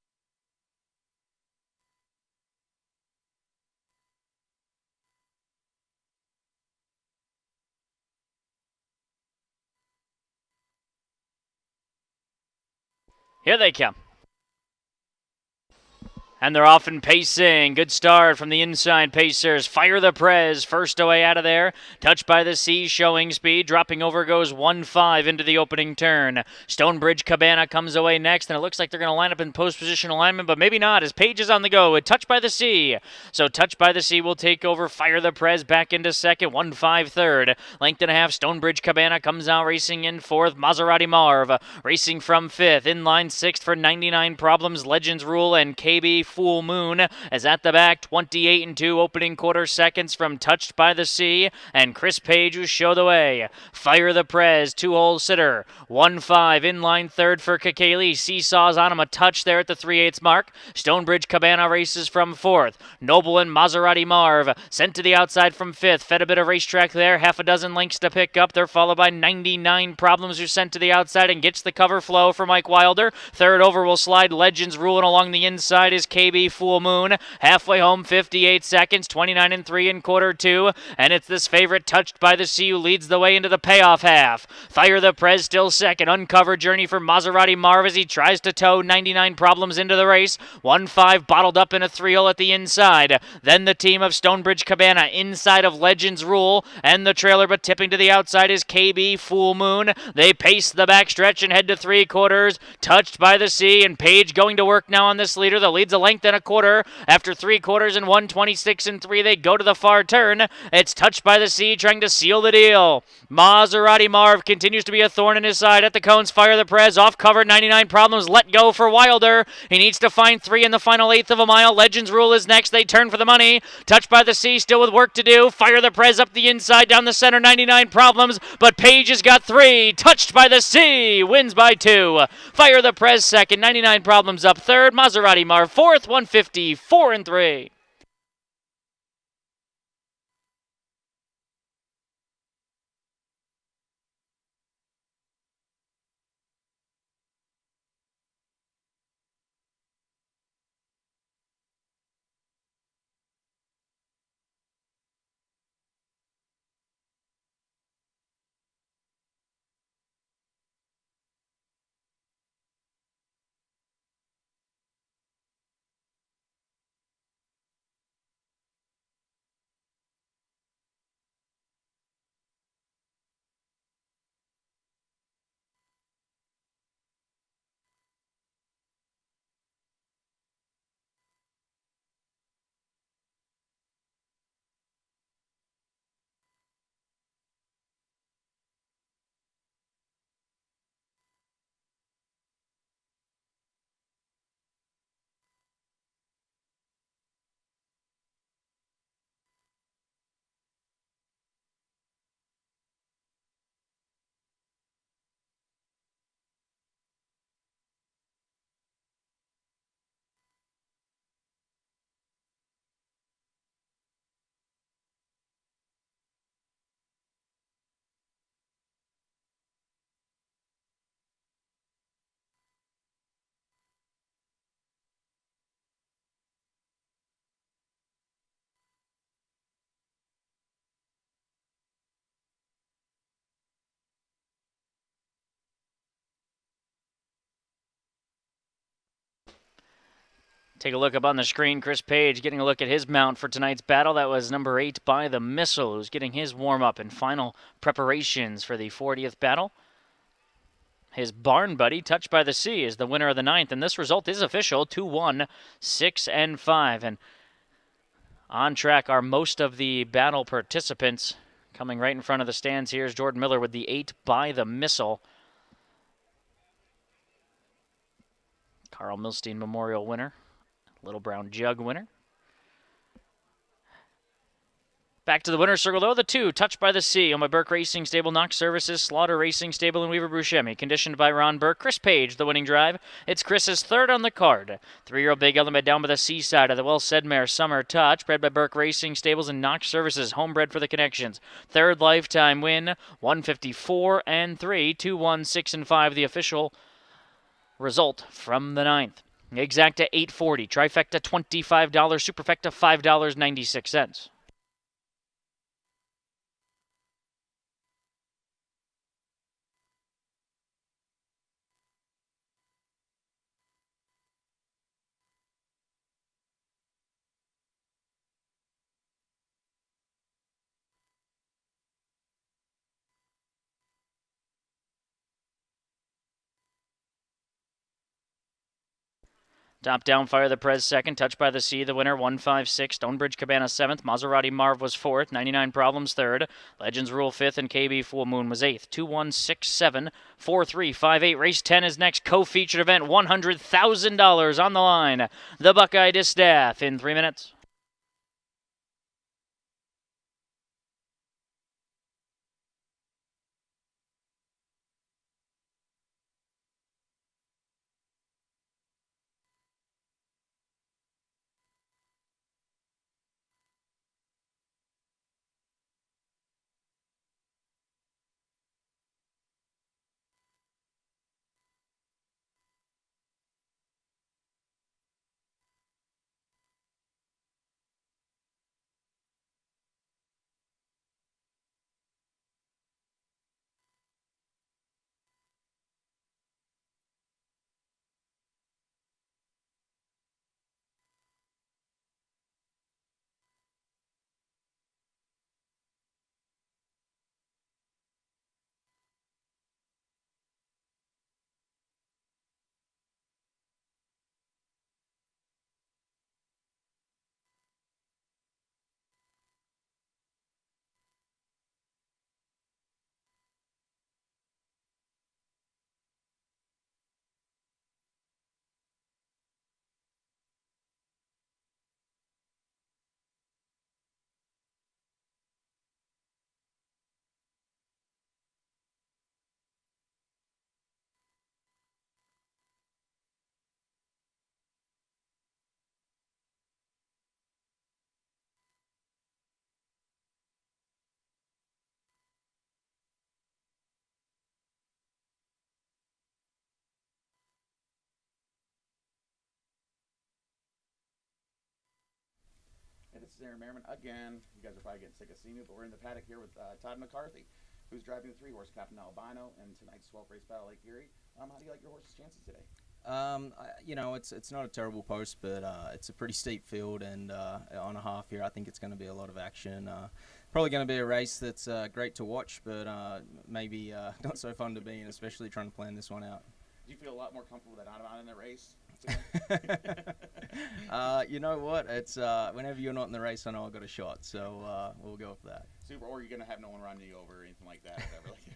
Here they come. And they're off and pacing. Good start from the inside Pacers. Fire the Prez. First away out of there. Touched by the Sea, showing speed. Dropping over goes 1-5 into the opening turn. Stonebridge Cabana comes away next, and it looks like they're going to line up in post position alignment, but maybe not, as Page is on the go. Touched by the Sea. So Touched by the Sea will take over. Fire the Prez back into second. 1-5 third. Length and a half. Stonebridge Cabana comes out racing in fourth. Maserati Marv racing from fifth. In line sixth for 99 Problems. Legends Rule and KB Full Moon as at the back, 28-2 opening quarter seconds from Touched by the Sea, and Chris Page who show the way. Fire the Prez, 2-hole sitter, 1-5 in line third for Kakali. Seesaws on him a touch there at the 3/8 mark. Stonebridge Cabana races from fourth. Noble and Maserati Marv sent to the outside from fifth. Fed a bit of racetrack there, half a dozen lengths to pick up. They're followed by 99 Problems who sent to the outside and gets the cover flow for Mike Wilder. Third over will slide Legends Ruling along the inside is KB Full Moon. Halfway home, 58 seconds, 29-3 in quarter two. And it's this favorite Touched by the Sea who leads the way into the payoff half. Fire the Prez still second. Uncovered journey for Maserati Marv as he tries to tow 99 Problems into the race. 1-5 bottled up in a 3-0 at the inside. Then the team of Stonebridge Cabana inside of Legends Rule and the trailer, but tipping to the outside is KB Full Moon. They pace the backstretch and head to three quarters. Touched by the Sea, and Page going to work now on this leader that leads a length and a quarter. After three quarters and 1:26-3, they go to the far turn. It's Touched by the Sea trying to seal the deal. Maserati Marv continues to be a thorn in his side at the cones. Fire the Prez off cover. 99 Problems let go for Wilder. He needs to find three in the final eighth of a mile. Legends Rule is next. They turn for the money. Touched by the Sea still with work to do. Fire the Prez up the inside down the center. 99 Problems, but Page has got three. Touched by the Sea wins by 2. Fire the Prez second. 99 Problems up third. Maserati Marv fourth. 154-3. Take a look up on the screen. Chris Page getting a look at his mount for tonight's battle. That was number 8 by the Missile, who's getting his warm-up and final preparations for the 40th battle. His barn buddy, Touched by the Sea, is the winner of the 9th, and this result is official, 2-1, 6-5. And on track are most of the battle participants. Coming right in front of the stands here is Jordan Miller with the 8 by the Missile. Carl Milstein Memorial winner. Little Brown Jug winner. Back to the winner's circle, though, the 2, Touched by the Sea, owned by Burke Racing Stable, Knox Services, Slaughter Racing Stable, and Weaver Buscemi. Conditioned by Ron Burke. Chris Page, the winning drive. It's Chris's 3rd on the card. 3-year-old Big Element down by the seaside of the well-said mare Summer Touch, bred by Burke Racing Stables and Knox Services, homebred for the connections. 3rd lifetime win, 154-3, 2-1, 6-5, the official Result from the ninth. Exacta $8.40, trifecta $25, superfecta $5.96. Top down fire the Prez second, touched by the sea, the winner 156. Stonebridge Cabana seventh, Maserati Marv was fourth, 99 Problems third, Legends Rule fifth, and KB Full Moon was eighth. 2-1-6-7, 4-3-5-8. Race 10 is next, co-featured event, $100,000 on the line. The Buckeye Distaff in 3 minutes. And this is Aaron Merriman again. You guys are probably getting sick of seeing me, but we're in the paddock here with Todd McCarthy, who's driving the 3-horse Captain Albino and tonight's 12th race Battle Lake Erie. How do you like your horse's chances today? It's not a terrible post, but it's a pretty steep field, and on a half here, I think it's going to be a lot of action. Probably going to be a race that's great to watch, but maybe not so fun to be in, especially trying to plan this one out. Do you feel a lot more comfortable that I'm in the race? You know what? It's whenever you're not in the race, I know I got a shot, so we'll go for that. Super, or you're gonna have no one run you over or anything like that,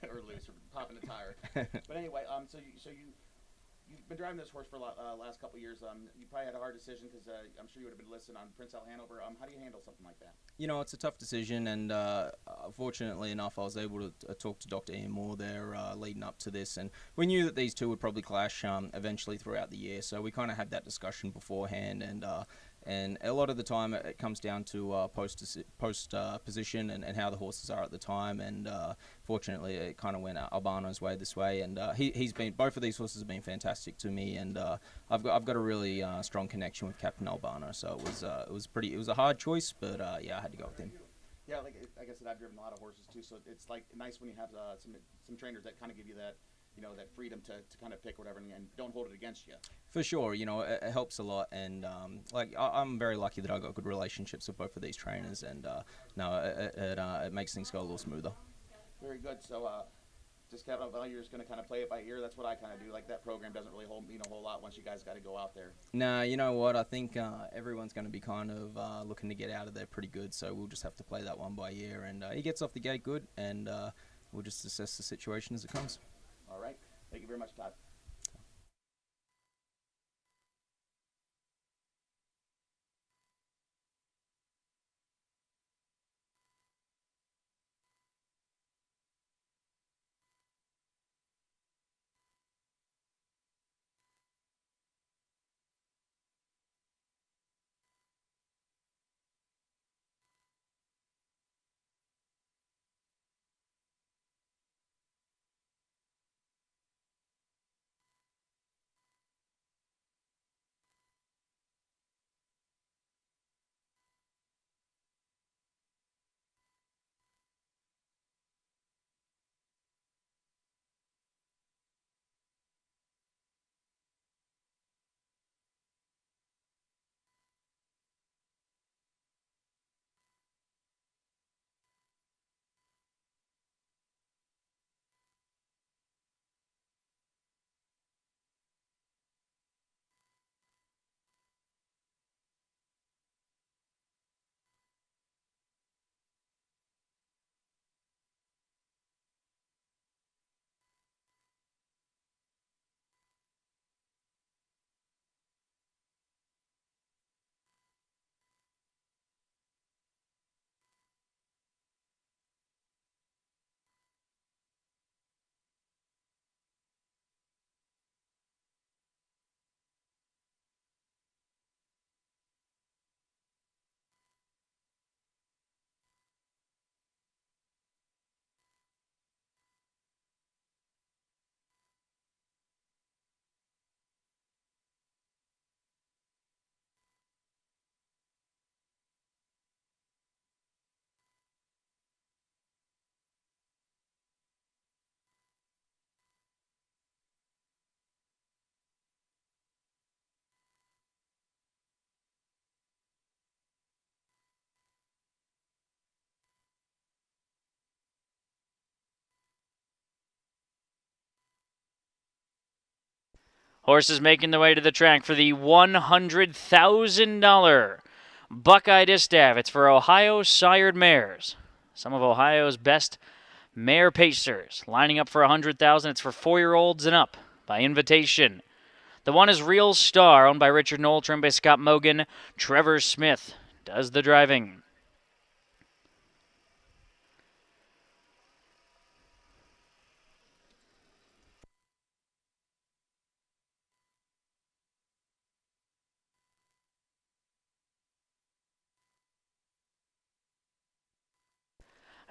or loose or popping a tire. But anyway, you've been driving this horse for last couple of years. You probably had a hard decision because I'm sure you would have been listening on Prince Al Hanover. How do you handle something like that? It's a tough decision, and fortunately enough, I was able to talk to Dr. Ian Moore there leading up to this, and we knew that these two would probably clash eventually throughout the year, so we kind of had that discussion beforehand, and a lot of the time it comes down to post position and how the horses are at the time, and fortunately it kind of went Albano's way this way, and he's been, both of these horses have been fantastic to me, and I've got a really strong connection with Captain Albano, so it was a hard choice, but yeah, I had to go with him. Yeah, like I said, I've driven a lot of horses too, so it's like nice when you have some trainers that kind of give you that, that freedom to kind of pick whatever and don't hold it against you. For sure, it helps a lot, and I'm very lucky that I got good relationships with both of these trainers, and it makes things go a little smoother. Very good. So just Captain Albano, you're just going to kind of play it by ear. That's what I kind of do. Like that program doesn't really mean a whole lot once you guys got to go out there. Nah, you know what? I think everyone's going to be kind of looking to get out of there pretty good, so we'll just have to play that one by ear, and he gets off the gate good, and we'll just assess the situation as it comes. All right. Thank you very much, Todd. Horses making their way to the track for the $100,000 Buckeye Distaff. It's for Ohio sired mares. Some of Ohio's best mare pacers lining up for $100,000. It's for 4-year-olds and up by invitation. The one is Real Star, owned by Richard Knoll, trimmed by Scott Mogan. Trevor Smith does the driving.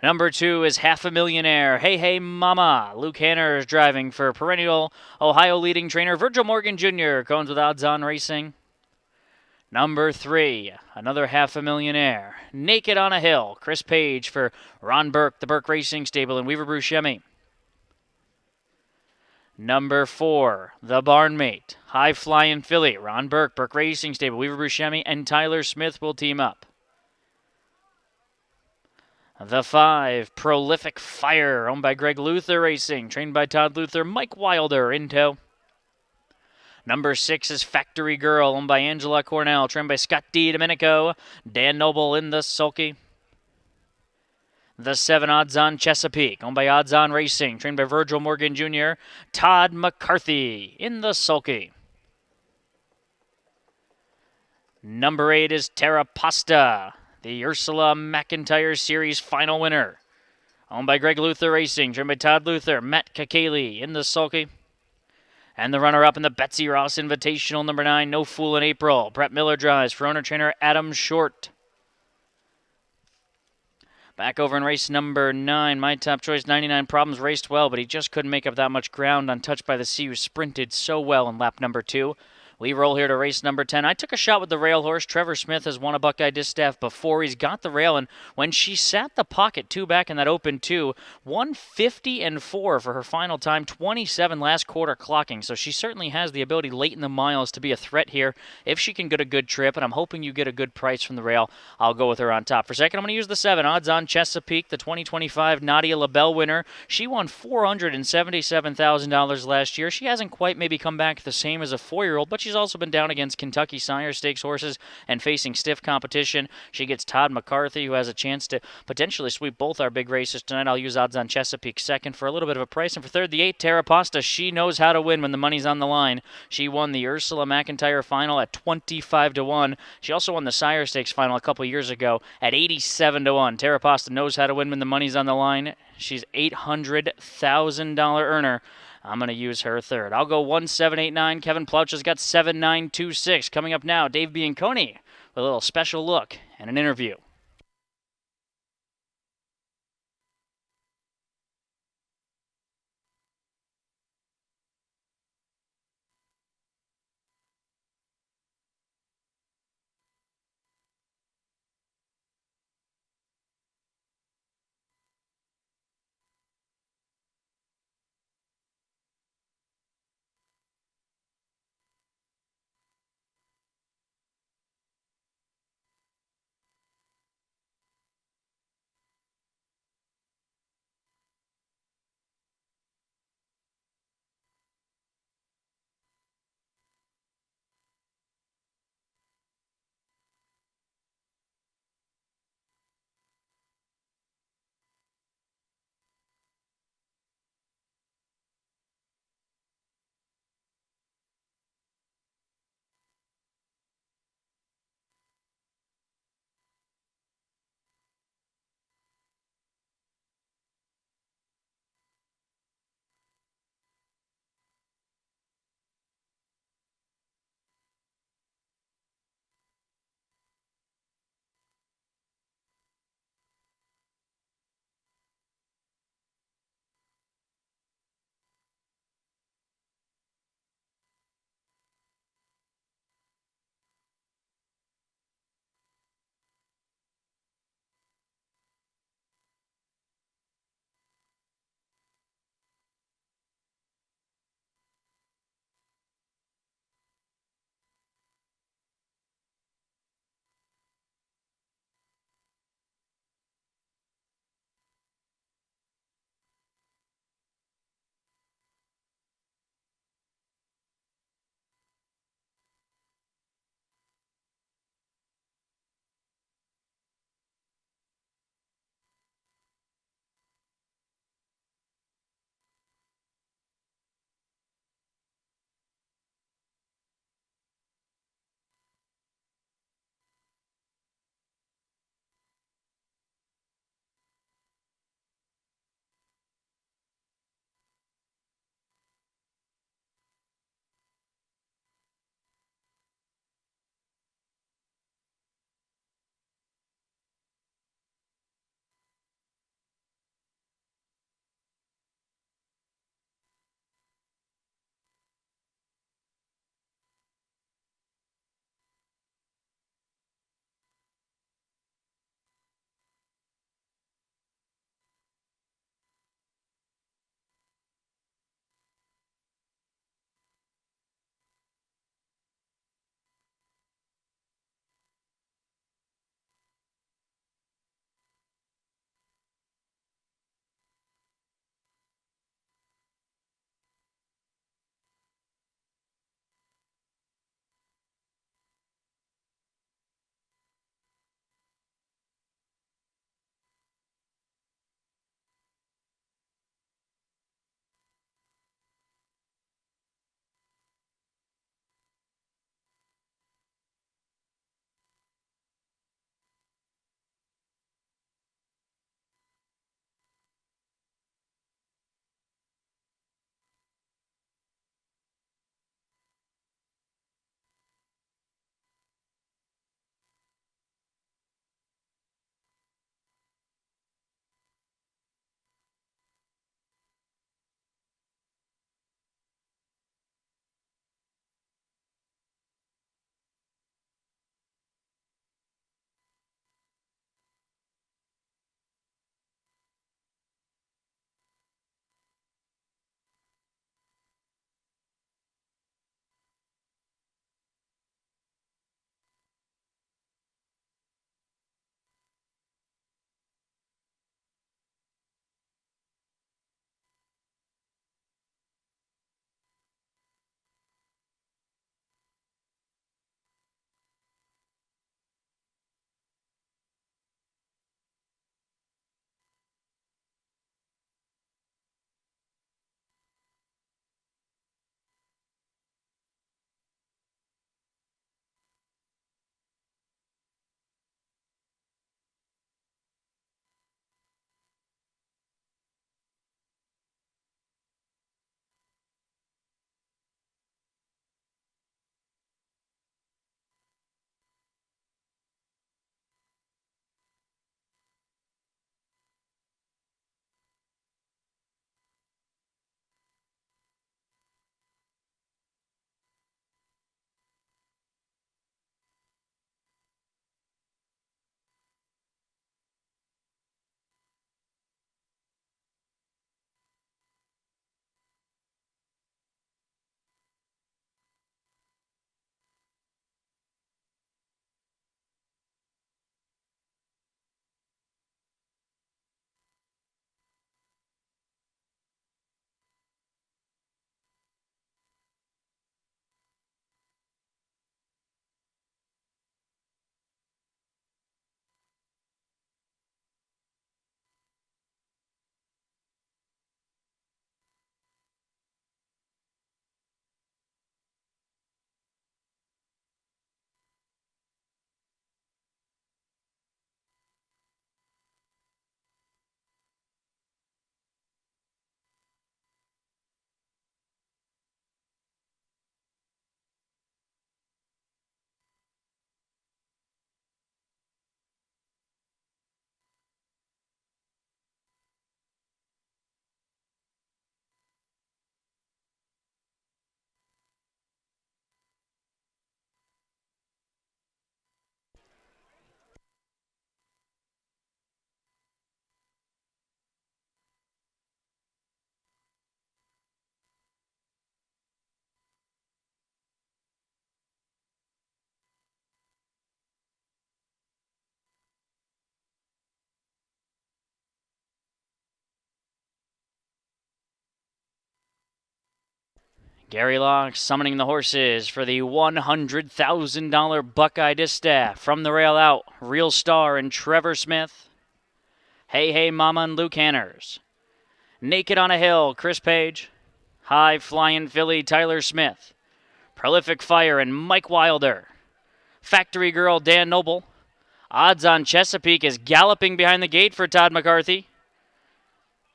Number 2 is Half a Millionaire. Hey, hey, mama. Luke Hanner is driving for perennial Ohio leading trainer Virgil Morgan Jr. Cones with Odds On Racing. Number 3, another Half a Millionaire. Naked on a Hill. Chris Page for Ron Burke, the Burke Racing Stable, and Weaver Buscemi. Number 4, The Barnmate. High Flying Filly. Ron Burke, Burke Racing Stable, Weaver Buscemi, and Tyler Smith will team up. The 5, Prolific Fire, owned by Greg Luther Racing, trained by Todd Luther, Mike Wilder in tow. Number 6 is Factory Girl, owned by Angela Cornell, trained by Scott D. Domenico, Dan Noble in the sulky. The 7, Odds On Chesapeake, owned by Odds On Racing, trained by Virgil Morgan Jr., Todd McCarthy in the sulky. Number 8 is Terra Pasta, the Ursula McIntyre Series final winner. Owned by Greg Luther Racing, trained by Todd Luther, Matt Kakali in the sulky. And the runner-up in the Betsy Ross Invitational, number 9, No Fool in April. Brett Miller drives for owner-trainer Adam Short. Back over in race number 9, my top choice, 99 Problems, raced well, but he just couldn't make up that much ground on Touched by the Sea, who sprinted so well in lap number 2. We roll here to race number 10. I took a shot with the rail horse. Trevor Smith has won a Buckeye Distaff before. He's got the rail, and when she sat the pocket 2 back in that open 2, 150-4 for her final time, 27 last quarter clocking. So she certainly has the ability late in the miles to be a threat here if she can get a good trip, and I'm hoping you get a good price from the rail. I'll go with her on top. For second, I'm going to use the 7, Odds On Chesapeake, the 2025 Nadia LaBelle winner. She won $477,000 last year. She hasn't quite maybe come back the same as a 4-year-old, but she's also been down against Kentucky Sire Stakes horses and facing stiff competition. She gets Todd McCarthy, who has a chance to potentially sweep both our big races tonight. I'll use Odds On Chesapeake second for a little bit of a price. And for third, the 8, Terra Pasta. She knows how to win when the money's on the line. She won the Ursula McIntyre final at 25-1. She also won the Sire Stakes final a couple years ago at 87-1. Terra Pasta knows how to win when the money's on the line. She's $800,000 earner. I'm going to use her third. I'll go 1789. Kevin Plouch has got 7926. Coming up now, Dave Bianconi with a little special look and an interview. Gary Locke summoning the horses for the $100,000 Buckeye Distaff. From the rail out, Real Star and Trevor Smith. Hey Hey Mama and Luke Hanners. Naked on a Hill, Chris Page. High Flying Philly, Tyler Smith. Prolific Fire and Mike Wilder. Factory Girl, Dan Noble. Odds on Chesapeake is galloping behind the gate for Todd McCarthy.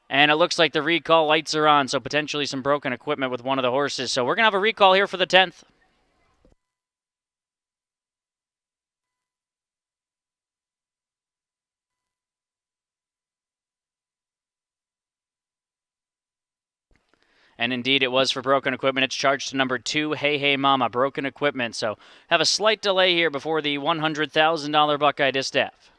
And it looks like the recall lights are on, so potentially some broken equipment with one of the horses. So we're going to have a recall here for the 10th. And indeed, it was for broken equipment. It's charged to number 2, Hey Hey Mama, broken equipment. So have a slight delay here before the $100,000 Buckeye Distaff.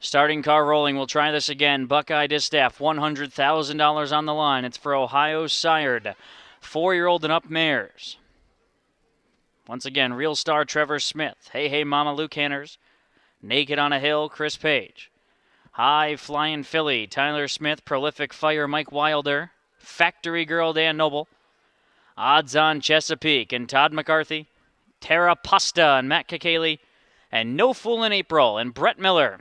Starting car rolling. We'll try this again. Buckeye Distaff, $100,000 on the line. It's for Ohio sired 4-year-old and up mares. Once again, Real Star Trevor Smith. Hey Hey Mama Luke Hanners. Naked on a Hill Chris Page. High Flying Philly Tyler Smith. Prolific Fire Mike Wilder. Factory Girl Dan Noble. Odds on Chesapeake and Todd McCarthy. Tara Pasta and Matt Kakaley. And No Fool in April and Brett Miller.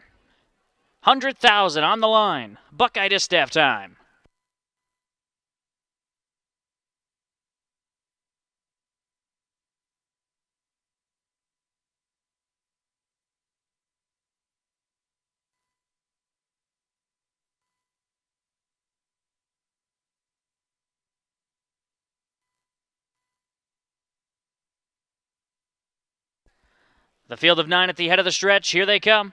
100,000 on the line. Buckeye Distaff time. The field of 9 at the head of the stretch. Here they come.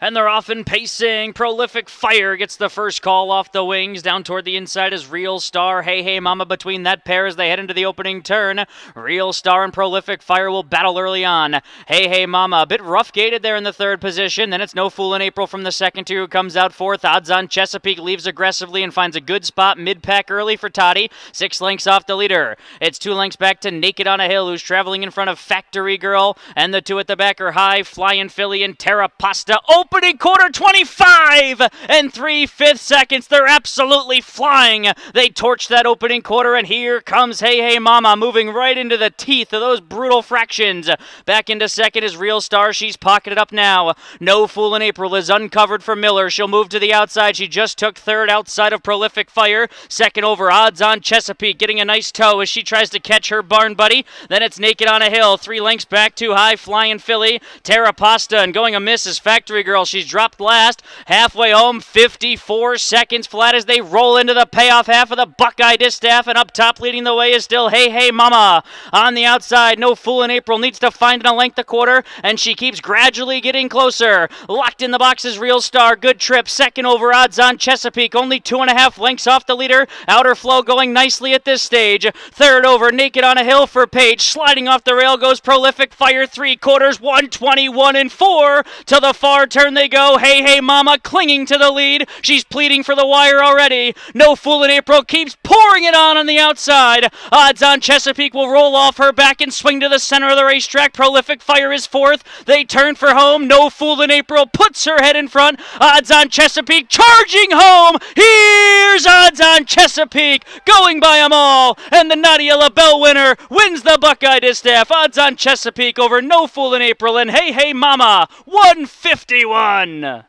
And they're off and pacing. Prolific Fire gets the first call off the wings. Down toward the inside is Real Star. Hey, hey, Mama between that pair as they head into the opening turn. Real Star and Prolific Fire will battle early on. Hey, hey, Mama, a bit rough gated there in the third position. Then it's No Fool in April from the second two who comes out fourth. Odds on Chesapeake leaves aggressively and finds a good spot mid-pack early for Toddy. 6 lengths off the leader. It's 2 lengths back to Naked on a Hill, who's traveling in front of Factory Girl. And the two at the back are High Flying Philly and Terra Pasta. Opening quarter 25 and 3/5 seconds. They're absolutely flying. They torch that opening quarter, and here comes Hey Hey Mama moving right into the teeth of those brutal fractions. Back into second is Real Star. She's pocketed up now. No Fool in April is uncovered for Miller. She'll move to the outside. She just took third outside of Prolific Fire. Second over Odds on Chesapeake, getting a nice toe as she tries to catch her barn buddy. Then it's Naked on a Hill. 3 lengths back to High Flying Philly. Terra Pasta, and going amiss is Factory Girl. She's dropped last. Halfway home, 54 seconds flat as they roll into the payoff half of the Buckeye Distaff, and up top leading the way is still Hey Hey Mama. On the outside, No Fool in April needs to find a length a quarter, and she keeps gradually getting closer. Locked in the box is Real Star. Good trip. Second over Odds on Chesapeake. Only 2.5 lengths off the leader. Outer flow going nicely at this stage. Third over Naked on a Hill for Page. Sliding off the rail goes Prolific Fire. 3/4, 121 and 4. To the far turn they go. Hey Hey Mama clinging to the lead. She's pleading for the wire already. No Fool in April keeps pouring it on the outside. Odds on Chesapeake will roll off her back and swing to the center of the racetrack. Prolific Fire is fourth. They turn for home. No Fool in April puts her head in front. Odds on Chesapeake charging home. Here's Odds on Chesapeake going by them all. And the Nadia LaBelle winner wins the Buckeye Distaff. Odds on Chesapeake over No Fool in April and Hey Hey Mama 151.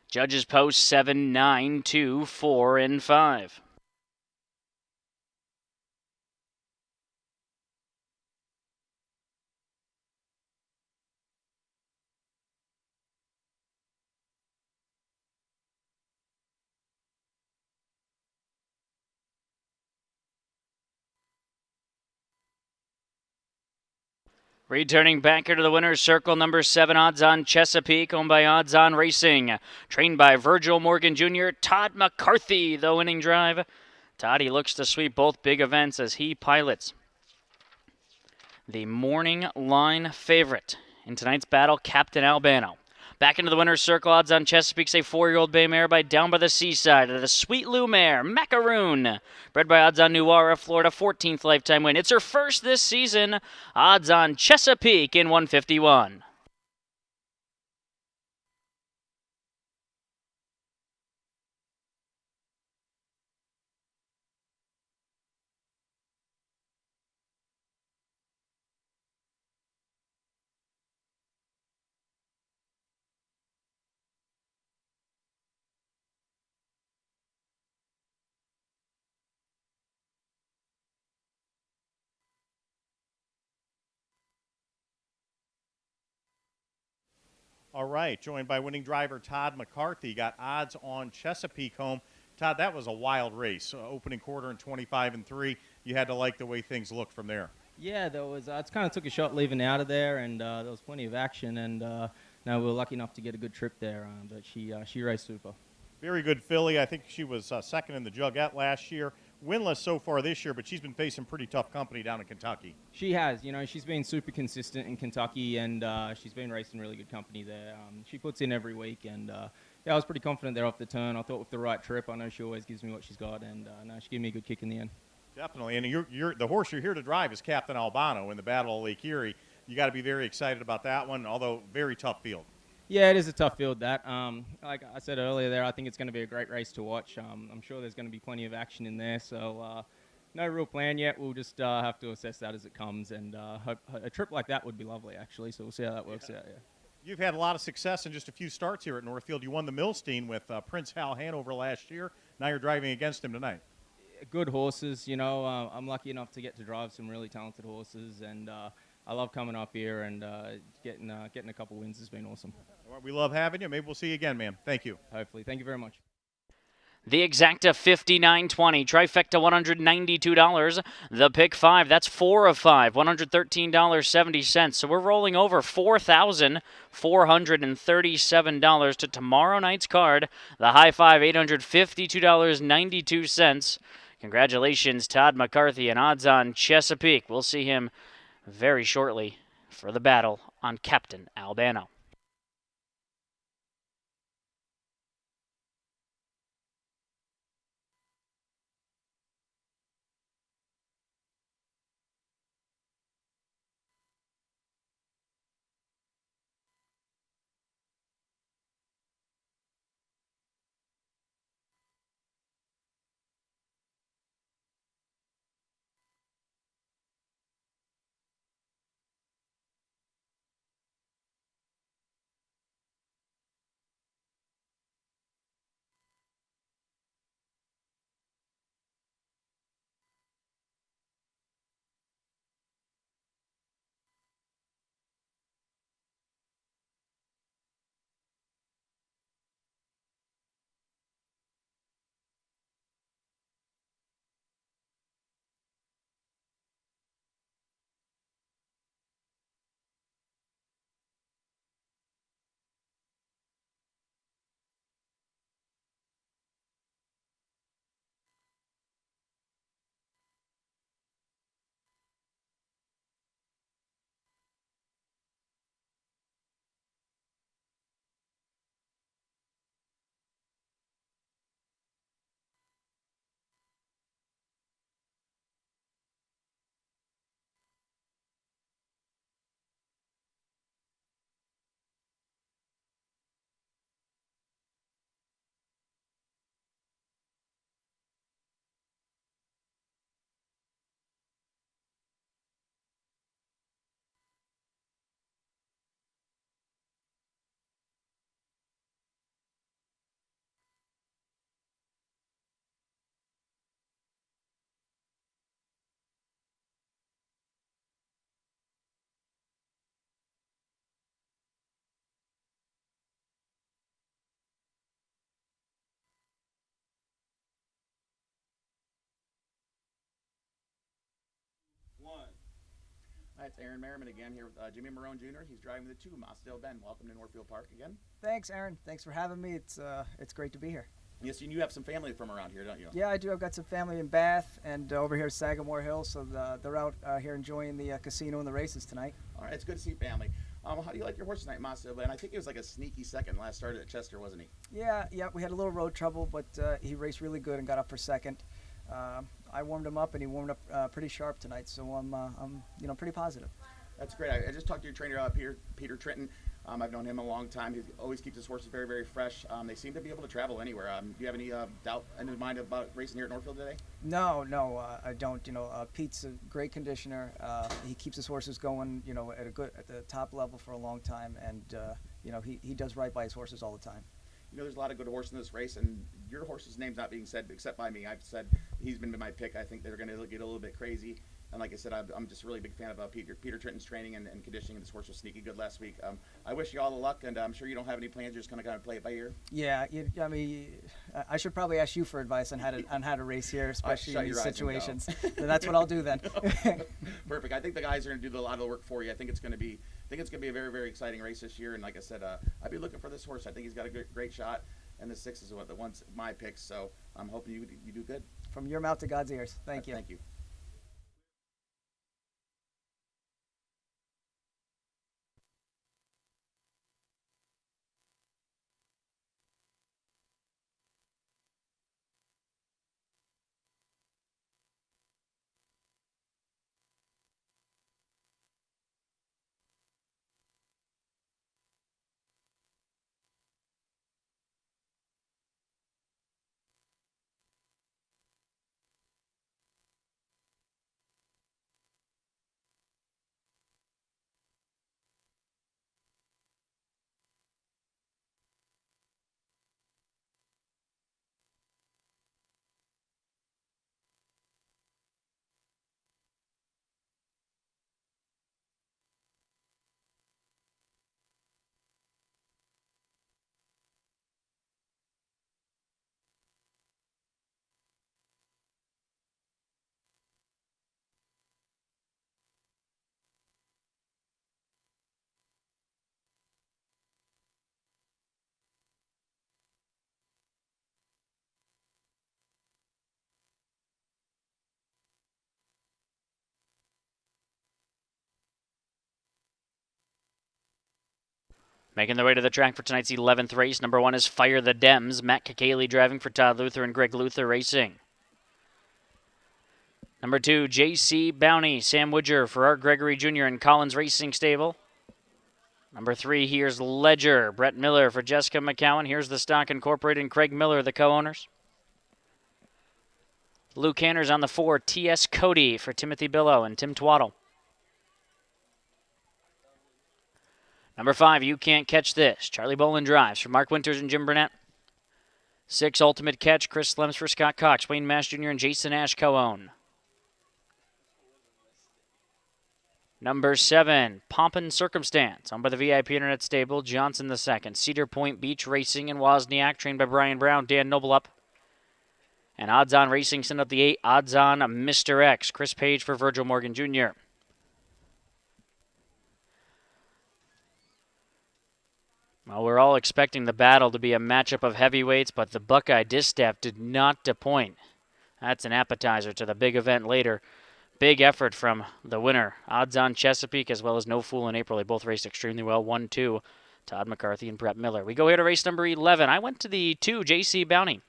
Judges post 7, 9, 2, 4, and 5. Returning back into the winner's circle, number 7, Odds on Chesapeake, owned by Odds on Racing. Trained by Virgil Morgan Jr., Todd McCarthy, the winning drive. Toddy looks to sweep both big events as he pilots the morning line favorite in tonight's battle, Captain Albano. Back into the winner's circle, Odds on Chesapeake's a 4-year-old bay mare by Down by the Seaside. The Sweet Lou mare, Macaroon. Bred by Odds on Nuara, Florida, 14th lifetime win. It's her first this season. Odds on Chesapeake in 151. All right, joined by winning driver Todd McCarthy. Got odds on Chesapeake home. Todd, that was a wild race. Opening quarter in 25-3. You had to like the way things looked from there. Yeah, there was. It kind of took a shot leaving out of there, and there was plenty of action. And no, we were lucky enough to get a good trip there. But she raced super. Very good filly. I think she was second in the Jugette last year. Winless so far this year, but she's been facing pretty tough company down in Kentucky. She has. She's been super consistent in Kentucky, and she's been racing really good company there. She puts in every week, and I was pretty confident there off the turn. I thought with the right trip, I know she always gives me what she's got, and no, she gave me a good kick in the end. Definitely, and the horse you're here to drive is Captain Albano in the Battle of Lake Erie. You got to be very excited about that one, although very tough field. Yeah, it is a tough field, that. Like I said earlier there, I think it's going to be a great race to watch. I'm sure there's going to be plenty of action in there, so no real plan yet. We'll just have to assess that as it comes, and a trip like that would be lovely, actually, so we'll see how that works out, yeah. You've had a lot of success in just a few starts here at Northfield. You won the Milstein with Prince Hal Hanover last year. Now you're driving against him tonight. Good horses, I'm lucky enough to get to drive some really talented horses, and I love coming up here, and getting a couple wins has been awesome. Well, we love having you. Maybe we'll see you again, man. Thank you. Hopefully. Thank you very much. The exacta $59.20, trifecta $192. The pick 5, that's 4 of 5, $113.70. So we're rolling over $4,437 to tomorrow night's card. The high 5, $852.92. Congratulations, Todd McCarthy, and odds on Chesapeake. We'll see him very shortly for the battle on Captain Albano. Hi, it's Aaron Merriman again here with Jimmy Marone Jr. He's driving the 2 Mossdale Bend. Welcome to Northfield Park again. Thanks, Aaron. Thanks for having me. It's great to be here. Yes, and you have some family from around here, don't you? Yeah, I do. I've got some family in Bath and over here at Sagamore Hill, so they're out here enjoying the casino and the races tonight. All right, it's good to see family. How do you like your horse tonight, Mossdale Bend? I think it was like a sneaky second last start at Chester, wasn't he? Yeah, we had a little road trouble, but he raced really good and got up for second. I warmed him up, and he warmed up pretty sharp tonight, so I'm pretty positive. That's great. I just talked to your trainer up here, Peter Trenton. I've known him a long time. He always keeps his horses very, very fresh. They seem to be able to travel anywhere. Do you have any doubt in your mind about racing here at Northfield today? No, I don't. Pete's a great conditioner. He keeps his horses going, at the top level for a long time, and he does right by his horses all the time. There's a lot of good horses in this race, and your horse's name's not being said except by me. I've said he's been my pick. I think they're going to get a little bit crazy. And like I said, I'm just a really big fan of Peter Trenton's training and conditioning. This horse was sneaky good last week. I wish you all the luck, and I'm sure you don't have any plans. You're just going to kind of play it by ear. Yeah, I mean, I should probably ask you for advice on how to race here, especially in these situations. So that's what I'll do then. Perfect. I think the guys are going to do a lot of the work for you. I think it's going to be a very, very exciting race this year. And like I said, I'd be looking for this horse. I think he's got a great shot. And the 6 is the one's my picks. So I'm hoping you do good. From your mouth to God's ears. Thank you. Thank you. Making their way to the track for tonight's 11th race. Number 1 is Fire the Dems. Matt Kakaley driving for Todd Luther and Greg Luther Racing. Number 2, J.C. Bounty. Sam Woodger for Art Gregory Jr. and Collins Racing Stable. Number 3, here's Ledger. Brett Miller for Jessica McCowan. Here's the Stock Incorporated and Craig Miller, the co-owners. Luke Hanners on the 4, T.S. Cody for Timothy Billow and Tim Twaddle. Number 5, You Can't Catch This. Charlie Bolin drives for Mark Winters and Jim Burnett. 6, Ultimate Catch. Chris Slems for Scott Cox. Wayne Mash Jr. and Jason Ash co-own. Number 7, Pomp and Circumstance. Owned by the VIP Internet Stable. Johnson II. Cedar Point Beach Racing in Wozniak. Trained by Brian Brown. Dan Nobleup. And Odds On Racing sent up the 8. Odds On Mr. X. Chris Page for Virgil Morgan Jr. Well, we're all expecting the battle to be a matchup of heavyweights, but the Buckeye Distaff did not disappoint. That's an appetizer to the big event later. Big effort from the winner, Odds On Chesapeake, as well as No Fool in April. They both raced extremely well, 1-2, Todd McCarthy and Brett Miller. We go here to race number 11. I went to the 2, J.C. Bounty.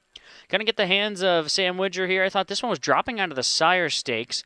Going to get the hands of Sam Widger here. I thought this one was dropping out of the Sire Stakes.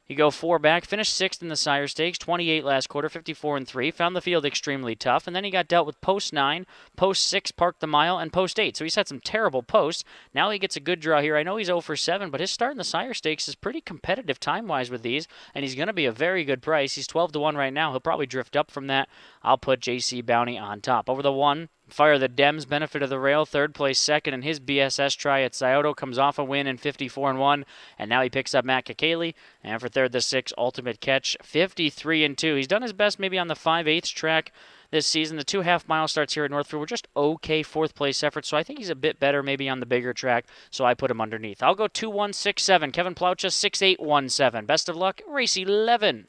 You go 4 back, finished 6th in the Sire Stakes, 28 last quarter, 54-3. Found the field extremely tough, and then he got dealt with post 9, post 6, parked the mile, and post 8. So he's had some terrible posts. Now he gets a good draw here. I know he's 0-7, but his start in the Sire Stakes is pretty competitive time-wise with these, and he's going to be a very good price. He's 12-1 right now. He'll probably drift up from that. I'll put J.C. Bounty on top. Over the 1, Fire the Dems, benefit of the rail, 3rd place, 2nd in his BSS try at Scioto, comes off a win in 54-1, and now he picks up Matt Kakaley. And for 3rd, the 6, Ultimate Catch, 53-2. He's done his best maybe on the 5/8 track this season. The 2 half-mile starts here at Northfield were just okay 4th place efforts, so I think he's a bit better maybe on the bigger track, so I put him underneath. I'll go 2-1-6-7. Kevin Plaucha, 6-8-1-7. Best of luck, race 11.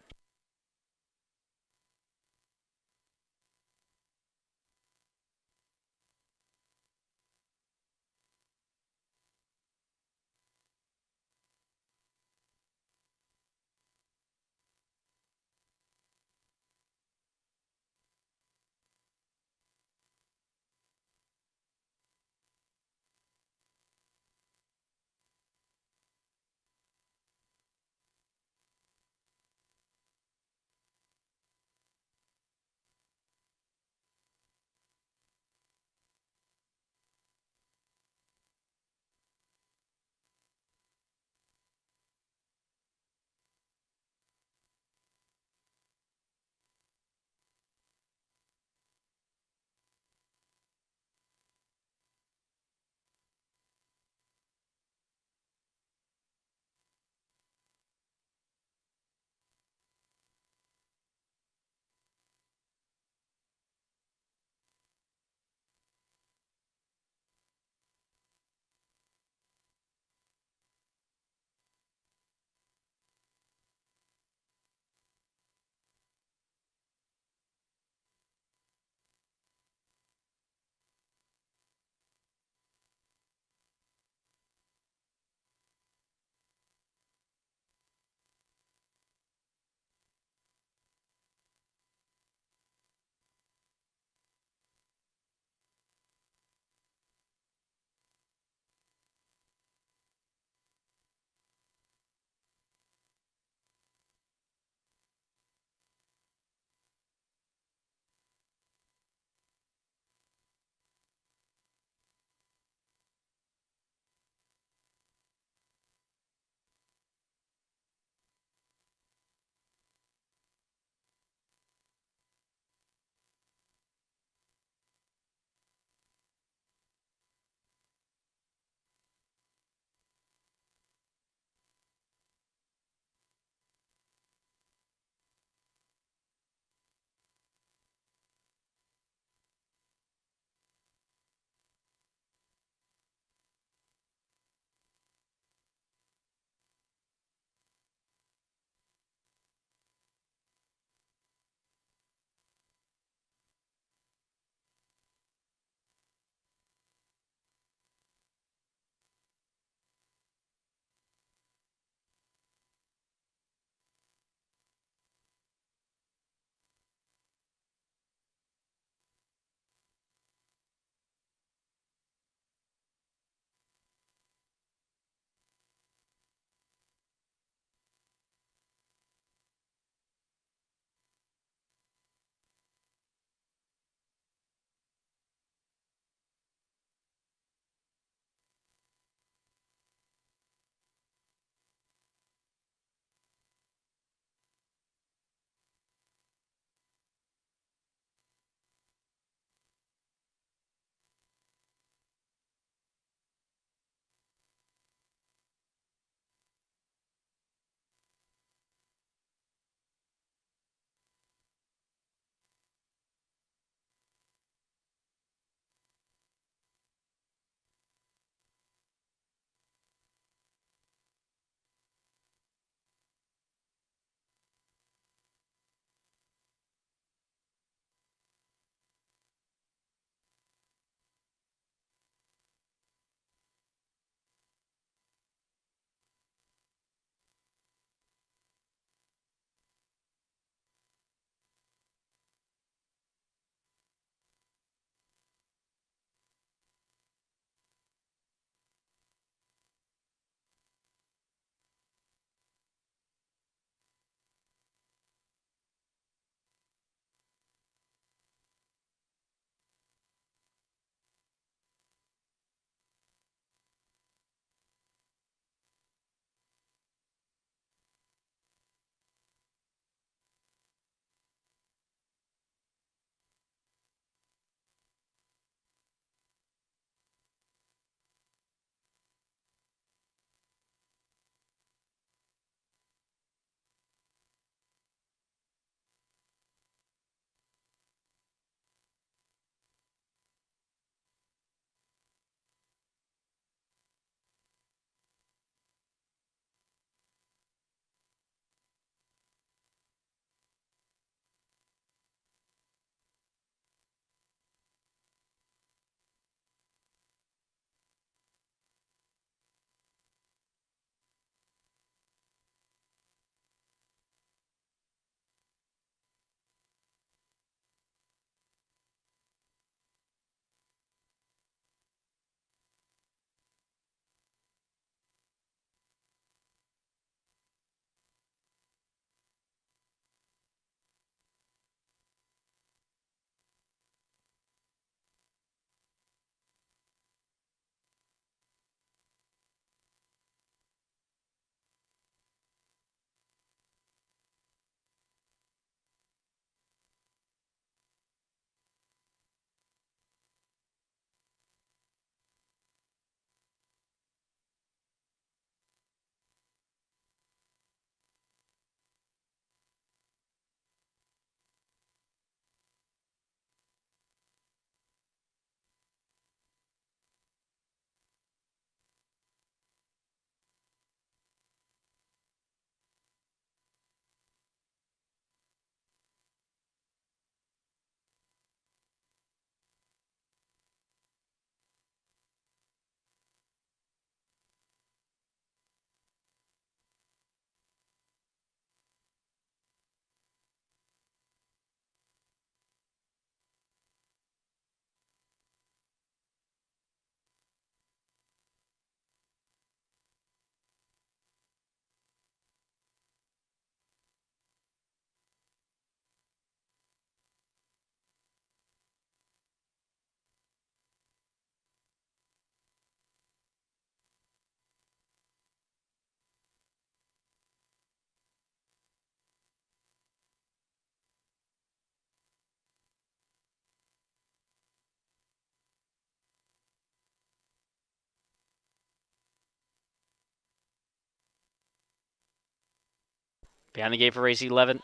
Behind the gate for race 11.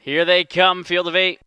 Here they come, field of 8.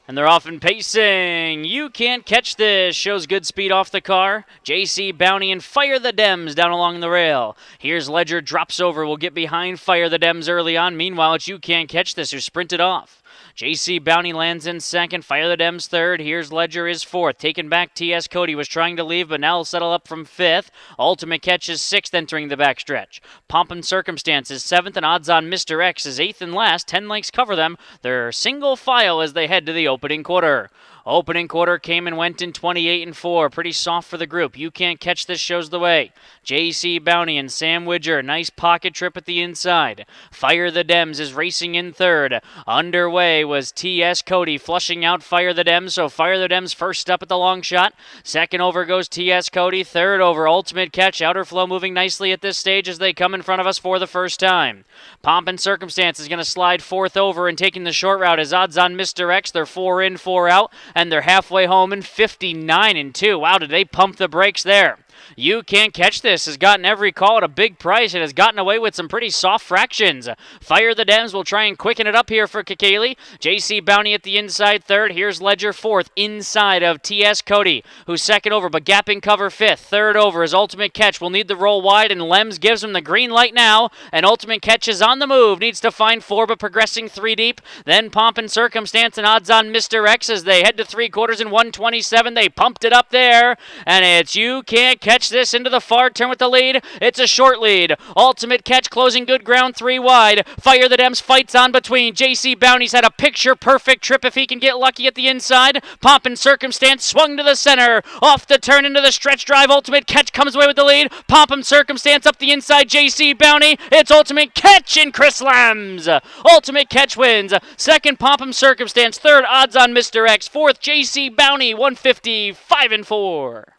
And they're off and pacing. You Can't Catch This shows good speed off the car. JC Bounty and Fire the Dems down along the rail. Here's Ledger, drops over, will get behind Fire the Dems early on. Meanwhile, it's You Can't Catch This who sprinted off. JC Bounty lands in second. Fire the Dems third. Here's Ledger is fourth. Taken back, TS Cody was trying to leave, but now will settle up from fifth. Ultimate Catch is sixth entering the backstretch. Pomp and Circumstance is seventh, and Odds on Mr. X is eighth and last. 10 lengths cover them. They're single file as they head to the opening quarter. Opening quarter came and went in 28 and 4. Pretty soft for the group. You Can't Catch This shows the way. JC Bounty and Sam Widger. Nice pocket trip at the inside. Fire the Dems is racing in third. Underway was TS Cody flushing out Fire the Dems. So Fire the Dems first up at the long shot. Second over goes TS Cody. Third over Ultimate Catch. Outer Flow moving nicely at this stage as they come in front of us for the first time. Pomp and Circumstance is going to slide fourth over, and taking the short route is Odds on Mr. X. They're 4 in, 4 out. And they're halfway home in 59 and 2. Wow, did they pump the brakes there? You Can't Catch This has gotten every call at a big price and has gotten away with some pretty soft fractions. Fire the Dems will try and quicken it up here for Kakali. JC Bounty at the inside third. Here's Ledger fourth inside of TS Cody, who's second over but gapping cover fifth. Third over is Ultimate Catch. Will need the roll wide, and Lems gives him the green light now. And Ultimate Catch is on the move. Needs to find 4 but progressing 3 deep. Then Pomp and Circumstance and Odds on Mr. X as they head to 3/4 in 127. They pumped it up there. And it's You Can't Catch This into the far turn with the lead. It's a short lead. Ultimate Catch closing good ground 3 wide. Fire the Dems fights on between. JC Bounty's had a picture-perfect trip if he can get lucky at the inside. Pomp and Circumstance swung to the center. Off the turn into the stretch drive. Ultimate Catch comes away with the lead. Pomp and Circumstance up the inside. JC Bounty. It's Ultimate Catch and Chris Lems. Ultimate Catch wins. Second, Pomp and Circumstance. Third, Odds on Mr. X. Fourth, JC Bounty. 155 and 4.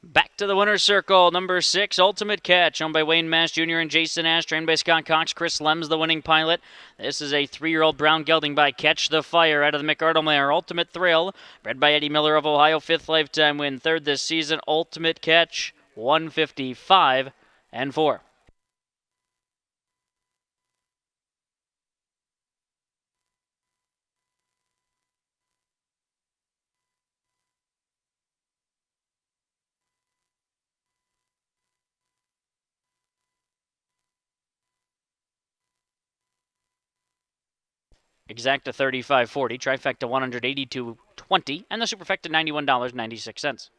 Back to the winner's circle, number 6, Ultimate Catch, owned by Wayne Mass Jr. and Jason Ash, trained by Scott Cox. Chris Lems, the winning pilot. This is a 3-year-old brown gelding by Catch the Fire out of the McArdle mare. Ultimate Thrill, bred by Eddie Miller of Ohio, 5th lifetime win, 3rd this season. Ultimate Catch, 155 and 4. Exacta 35.40, trifecta 182.20, and the superfecta $91.96.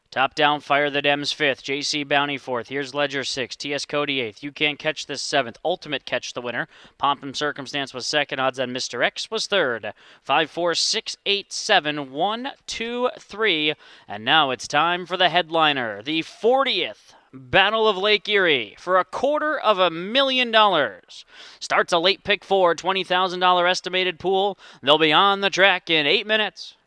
Top down, Fire the Dems 5th, JC Bounty 4th, here's Ledger 6th, TS Cody 8th, You Can't Catch This 7th, Ultimate Catch the winner, Pomp and Circumstance was 2nd, Odds on Mr. X was 3rd, 5, 4, 6, 8, 7, 1, 2, 3, and now it's time for the headliner, the 40th Battle of Lake Erie for $250,000. Starts a late pick 4, $20,000 estimated pool. They'll be on the track in 8 minutes.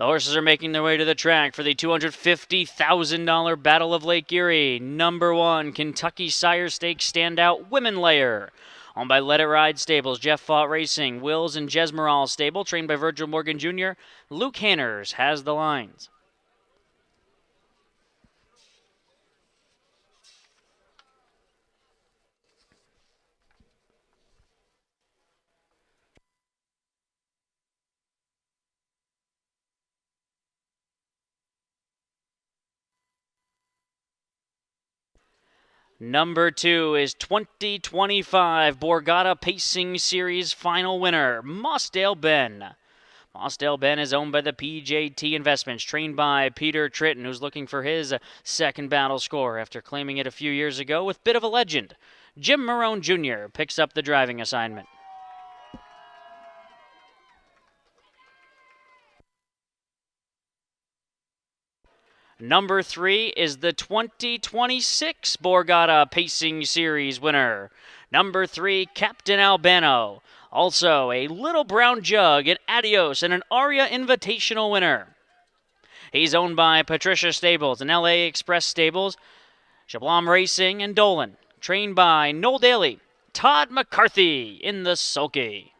The horses are making their way to the track for the $250,000 Battle of Lake Erie. Number 1, Kentucky Sire Stakes Standout Women Layer. Owned by Let It Ride Stables, Jeff Fought Racing, Wills and Jesmeral Stable, trained by Virgil Morgan Jr. Luke Hanners has the lines. Number 2 is 2025 Borgata Pacing Series final winner, Mossdale Ben. Mossdale Ben is owned by the PJT Investments, trained by Peter Tritton, who's looking for his second battle score after claiming it a few years ago with bit of a legend. Jim Marone Jr. picks up the driving assignment. Number 3 is the 2026 Borgata Pacing Series winner. Number 3, Captain Albano. Also a Little Brown Jug, an Adios, and an Aria Invitational winner. He's owned by Patricia Stables and LA Express Stables, Shablam Racing, and Dolan. Trained by Noel Daly, Todd McCarthy in the sulky.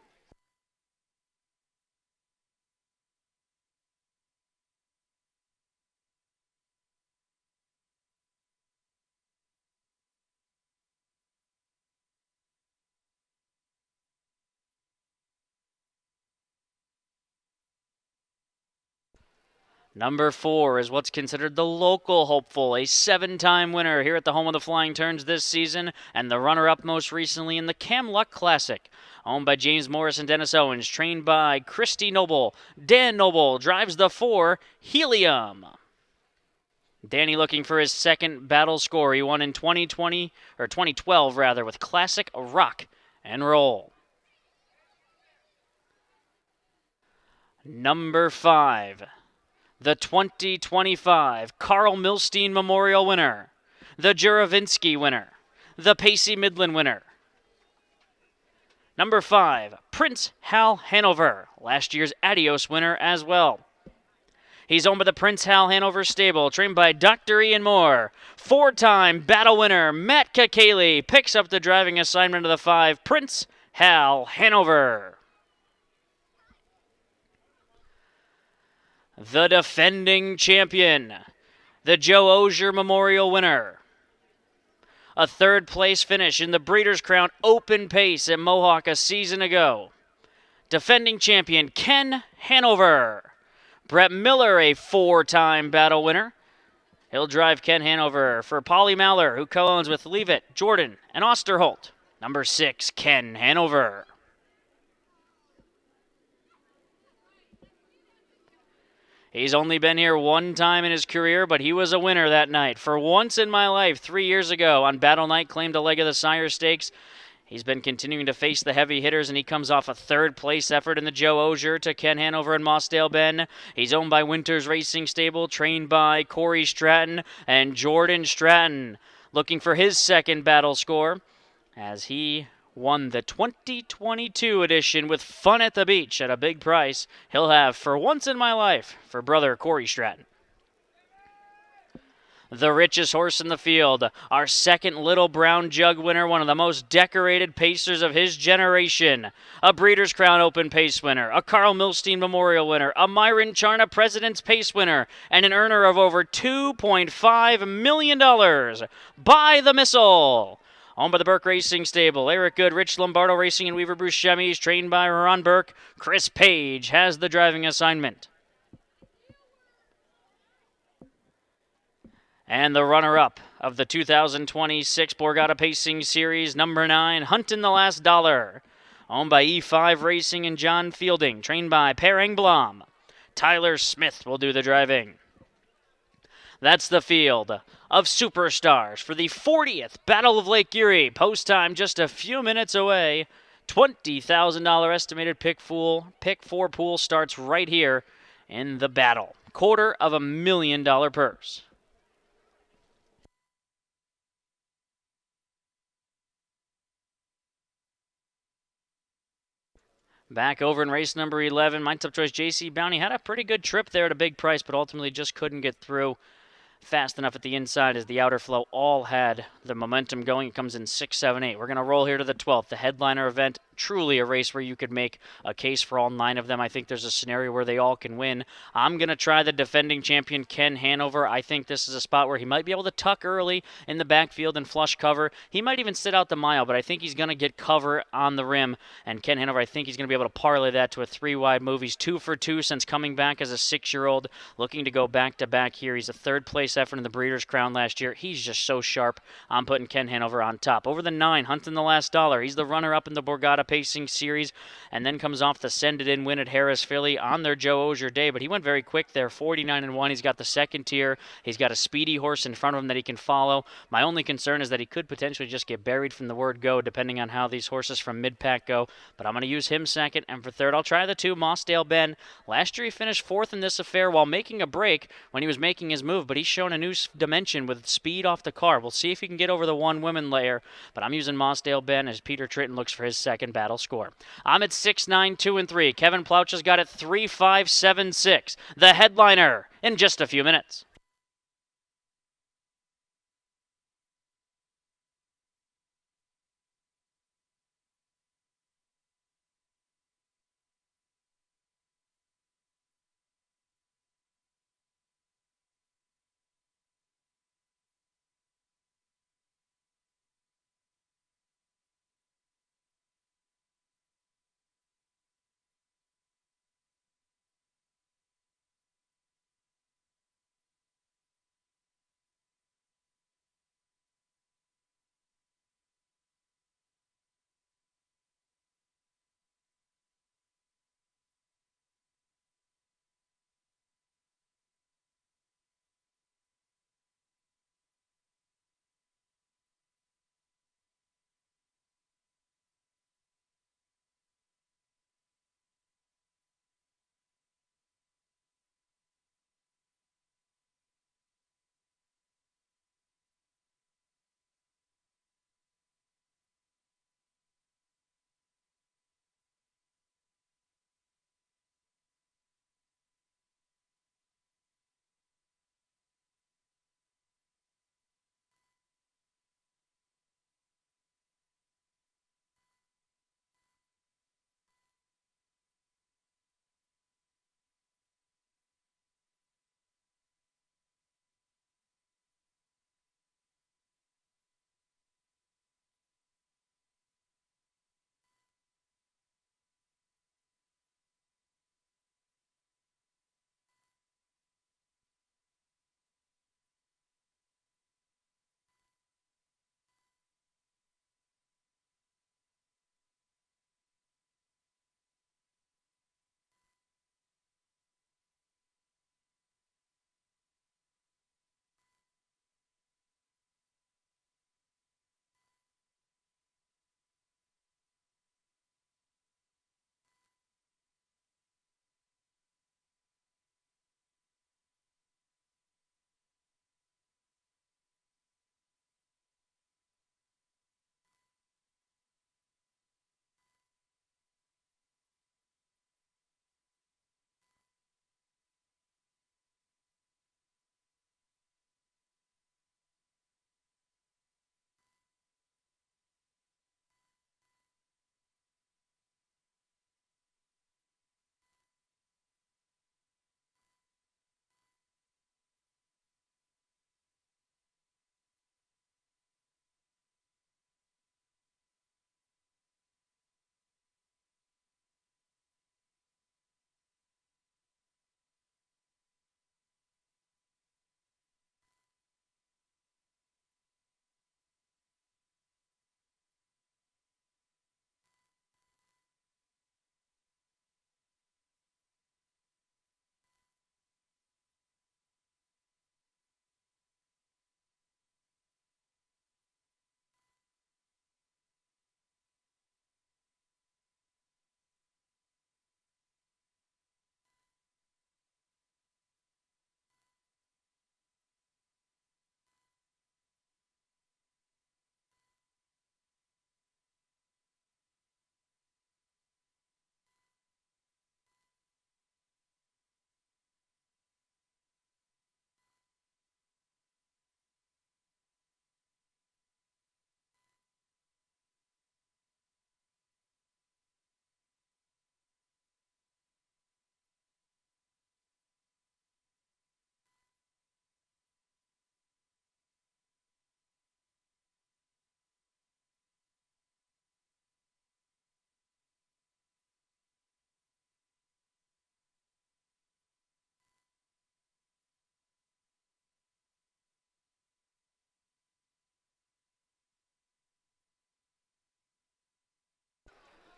Number 4 is what's considered the local hopeful, a 7-time winner here at the home of the Flying Turns this season, and the runner-up most recently in the Cam Luck Classic. Owned by James Morris and Dennis Owens, trained by Christy Noble. Dan Noble drives the 4, Helium. Danny looking for his second battle score. He won in 2012 with Classic Rock and Roll. Number 5. The 2025 Carl Milstein Memorial winner, the Juravinsky winner, the Pacey Midland winner. Number 5, Prince Hal Hanover, last year's Adios winner as well. He's owned by the Prince Hal Hanover stable, trained by Dr. Ian Moore. 4-time battle winner Matt Kakali picks up the driving assignment of the 5, Prince Hal Hanover. The defending champion, the Joe Osier Memorial winner. A third-place finish in the Breeders' Crown Open Pace at Mohawk a season ago. Defending champion Ken Hanover. Brett Miller, a 4-time battle winner. He'll drive Ken Hanover for Polly Maller, who co-owns with Leavitt, Jordan, and Osterholt. Number 6, Ken Hanover. He's only been here one time in his career, but he was a winner that night. For once in my life, 3 years ago, on Battle Night, claimed a leg of the Sire Stakes. He's been continuing to face the heavy hitters, and he comes off a third-place effort in the Joe Osier to Ken Hanover and Mossdale Ben. He's owned by Winters Racing Stable, trained by Corey Stratton and Jordan Stratton. Looking for his second battle score as he won the 2022 edition with Fun at the Beach at a big price. He'll have For Once in My Life for brother Corey Stratton. The richest horse in the field, our second Little Brown Jug winner, one of the most decorated pacers of his generation. A Breeders' Crown Open Pace winner, a Carl Milstein Memorial winner, a Myron Charna President's Pace winner, and an earner of over $2.5 million. By the Missile. Owned by the Burke Racing Stable, Eric Good, Rich Lombardo Racing, and Weaver Bruce Chemis, trained by Ron Burke. Chris Page has the driving assignment. And the runner-up of the 2026 Borgata Pacing Series, number 9, Huntin' the Last Dollar. Owned by E5 Racing and John Fielding, trained by Per Engblom. Tyler Smith will do the driving. That's the field of superstars for the 40th Battle of Lake Erie. Post time just a few minutes away. $20,000 estimated pick 4 pool starts right here in the battle. $250,000 purse. Back over in race number 11, my top choice, JC Bounty, had a pretty good trip there at a big price, but ultimately just couldn't get through fast enough at the inside as the outer flow all had the momentum going. It comes in 6, 7, 8. We're going to roll here to the 12th, the headliner event. Truly a race where you could make a case for all 9 of them. I think there's a scenario where they all can win. I'm going to try the defending champion, Ken Hanover. I think this is a spot where he might be able to tuck early in the backfield and flush cover. He might even sit out the mile, but I think he's going to get cover on the rim. And Ken Hanover, I think he's going to be able to parlay that to a 3-wide move. He's 2 for 2 since coming back as a 6-year-old, looking to go back-to-back here. He's a third-place effort in the Breeders' Crown last year. He's just so sharp. I'm putting Ken Hanover on top. Over the 9, Hunting the Last Dollar. He's the runner-up in the Borgata Pacing Series, and then comes off the send-it-in win at Harris Philly on their Joe Osier day, but he went very quick there, 49-1. He's got the second tier. He's got a speedy horse in front of him that he can follow. My only concern is that he could potentially just get buried from the word go, depending on how these horses from mid-pack go, but I'm going to use him second, and for third, I'll try the 2, Mossdale Ben. Last year, he finished 4th in this affair while making a break when he was making his move, but he's shown a new dimension with speed off the car. We'll see if he can get over the 1 women layer, but I'm using Mossdale Ben as Peter Tritton looks for his second battle score. I'm at 6, 9, 2, and 3. Kevin Plouch has got it 3, 5, 7, 6. The headliner in just a few minutes.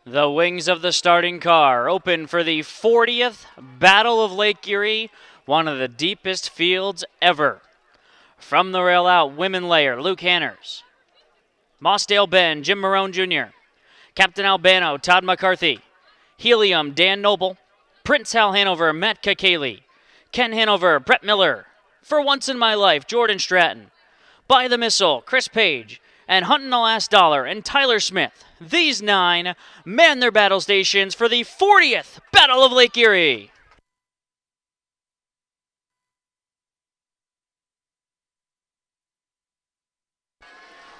The wings of the starting car open for the 40th Battle of Lake Erie, one of the deepest fields ever. From the rail out, women layer, Luke Hanners. Mossdale Ben, Jim Marone Jr. Captain Albano, Todd McCarthy. Helium, Dan Noble. Prince Hal Hanover, Matt Kakali. Ken Hanover, Brett Miller. For Once in My Life, Jordan Stratton. By the Missile, Chris Page. And Hunting the Last Dollar and Tyler Smith. These 9 man their battle stations for the 40th Battle of Lake Erie.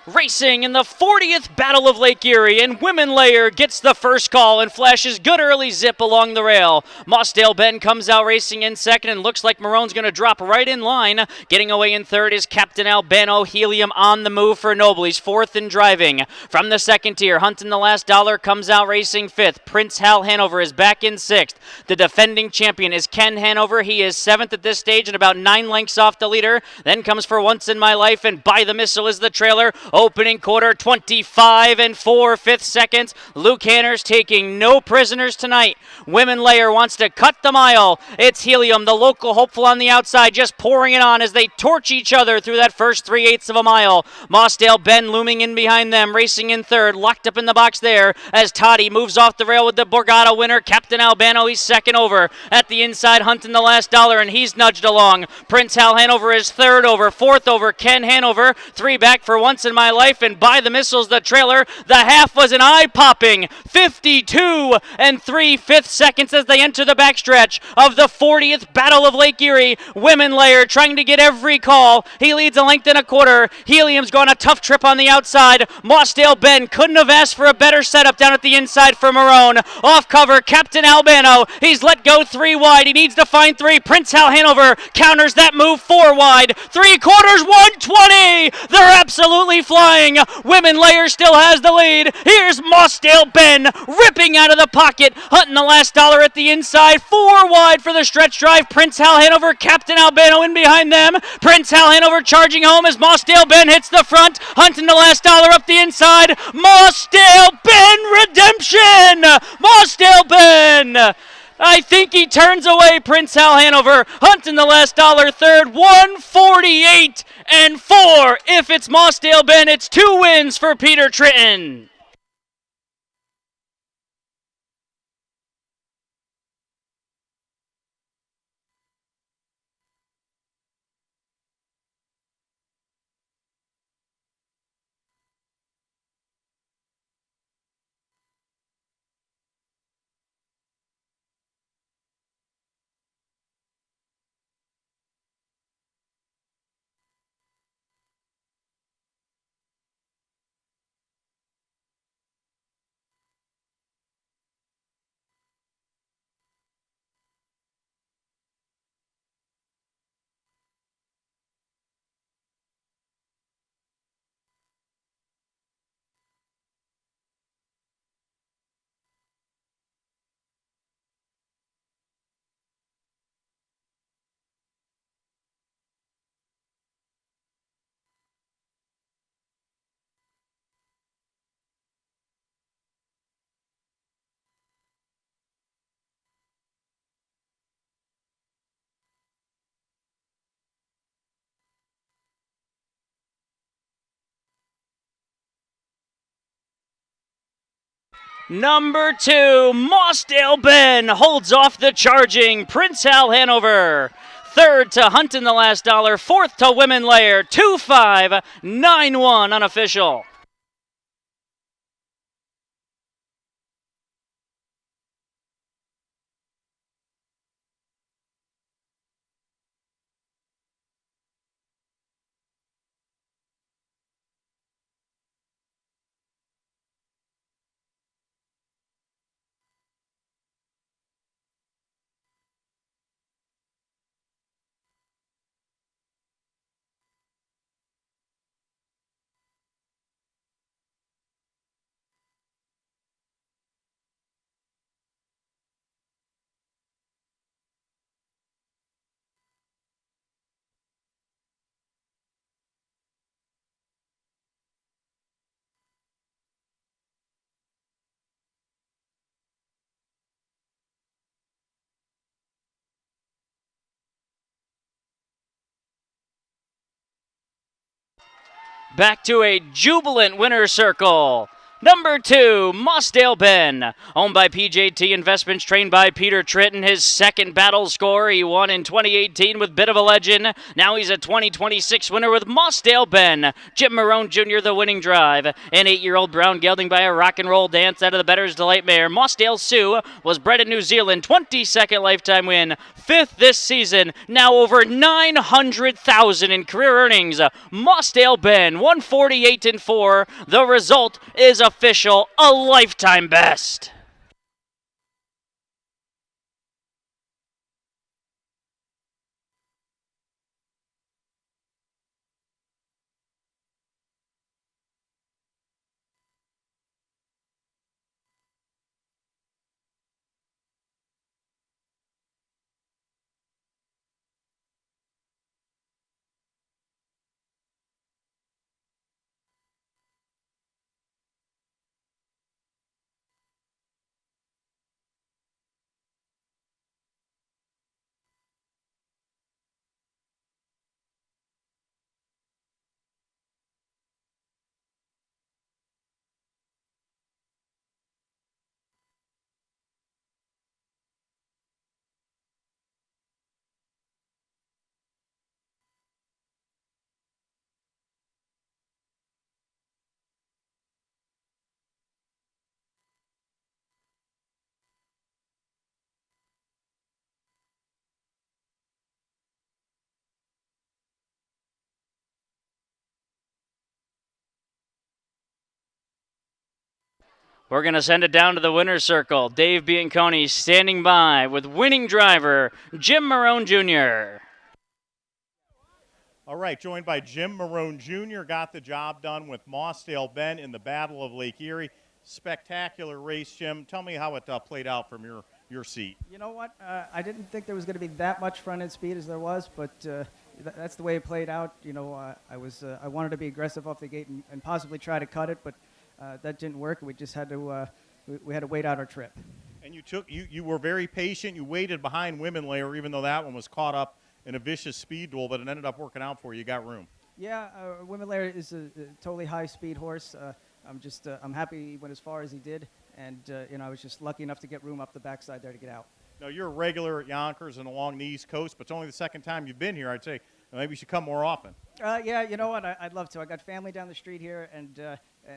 Racing in the 40th Battle of Lake Erie, and Women Layer gets the first call and flashes good early zip along the rail. Mossdale Ben comes out racing in second and looks like Marone's going to drop right in line. Getting away in third is Captain Albano. Helium on the move for Noble. He's fourth and driving. From the second tier, Hunting the Last Dollar comes out racing fifth. Prince Hal Hanover is back in sixth. The defending champion is Ken Hanover. He is seventh at this stage and about 9 lengths off the leader. Then comes For Once in My Life, and By the Missile is the trailer. Opening quarter, 25 and 4/5 seconds. Luke Hanners taking no prisoners tonight. Women Layer wants to cut the mile. It's Helium, the local hopeful on the outside, just pouring it on as they torch each other through that first 3/8 of a mile. Mossdale Ben looming in behind them, racing in third, locked up in the box there as Toddy moves off the rail with the Borgata winner. Captain Albano, he's second over. At the inside, Hunting the Last Dollar, and he's nudged along. Prince Hal Hanover is third over, fourth over Ken Hanover, 3 back For Once in My Life, and By the Missiles the trailer. The half was an eye-popping 52 and 3/5 seconds as they enter the backstretch of the 40th Battle of Lake Erie. Women Layer trying to get every call. He leads a length and a quarter. Helium's gone a tough trip on the outside. Mossdale Ben couldn't have asked for a better setup down at the inside for Marone. Off cover, Captain Albano. He's let go 3 wide. He needs to find 3. Prince Hal Hanover counters that move 4 wide. 3/4, 120. They're absolutely flying. Women Layer still has the lead. Here's Mossdale Ben ripping out of the pocket. Hunting the Last Dollar at the inside. 4 wide for the stretch drive. Prince Hal Hanover, Captain Albano in behind them. Prince Hal Hanover charging home as Mossdale Ben hits the front. Hunting the Last Dollar up the inside. Mossdale Ben redemption! Mossdale Ben! I think he turns away Prince Hal Hanover. Hunting the Last Dollar third, 148 and 4. If it's Mossdale Ben, it's 2 wins for Peter Tritton. Number 2, Mossdale Ben holds off the charging Prince Hal Hanover. Third to Hunting the Last Dollar. Fourth to Women Layer. 2-5, 9-1 unofficial. Back to a jubilant winner's circle. Number 2, Mossdale Ben, owned by PJT Investments, trained by Peter Tritton. His second battle score, he won in 2018 with Bit of a Legend. Now he's a 2026 winner with Mossdale Ben. Jim Marone Jr., the winning drive. An 8-year-old brown gelding by a rock and roll dance out of the Better's Delight mare. Mossdale Sue was bred in New Zealand, 22nd lifetime win, 5th this season. Now over $900,000 in career earnings. Mossdale Ben, 148-4. The result is official, a lifetime best. We're going to send it down to the winner's circle. Dave Bianconi standing by with winning driver Jim Marone Jr. All right, joined by Jim Marone Jr., got the job done with Mossdale Ben in the Battle of Lake Erie. Spectacular race, Jim. Tell me how it played out from your seat. You know what? I didn't think there was going to be that much front-end speed as there was, but that's the way it played out. You know, I wanted to be aggressive off the gate and possibly try to cut it, but that didn't work. We just had to we had to wait out our trip. And you were very patient. You waited behind Women Layer, even though that one was caught up in a vicious speed duel, but it ended up working out for you. You got room. Yeah, Women Layer is a totally high-speed horse. I'm happy he went as far as he did, and you know, I was just lucky enough to get room up the backside there to get out. Now, you're a regular at Yonkers and along the East Coast, but it's only the second time you've been here. I'd say maybe you should come more often. Yeah, you know what? I'd love to. I got family down the street here, and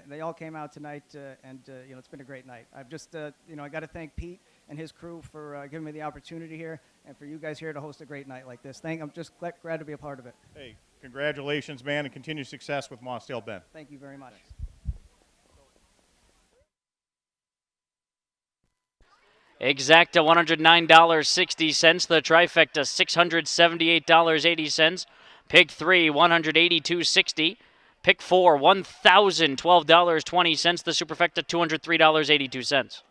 they all came out tonight, and you know, it's been a great night. I've just, you know, I got to thank Pete and his crew for giving me the opportunity here, and for you guys here to host a great night like this. I'm just glad to be a part of it. Hey, congratulations, man, and continued success with Mossdale Ben. Thank you very much. Exacta $109.60. The trifecta $678.80. Pick 3 $182.60. Pick 4 $1,012.20. The superfecta $203.82.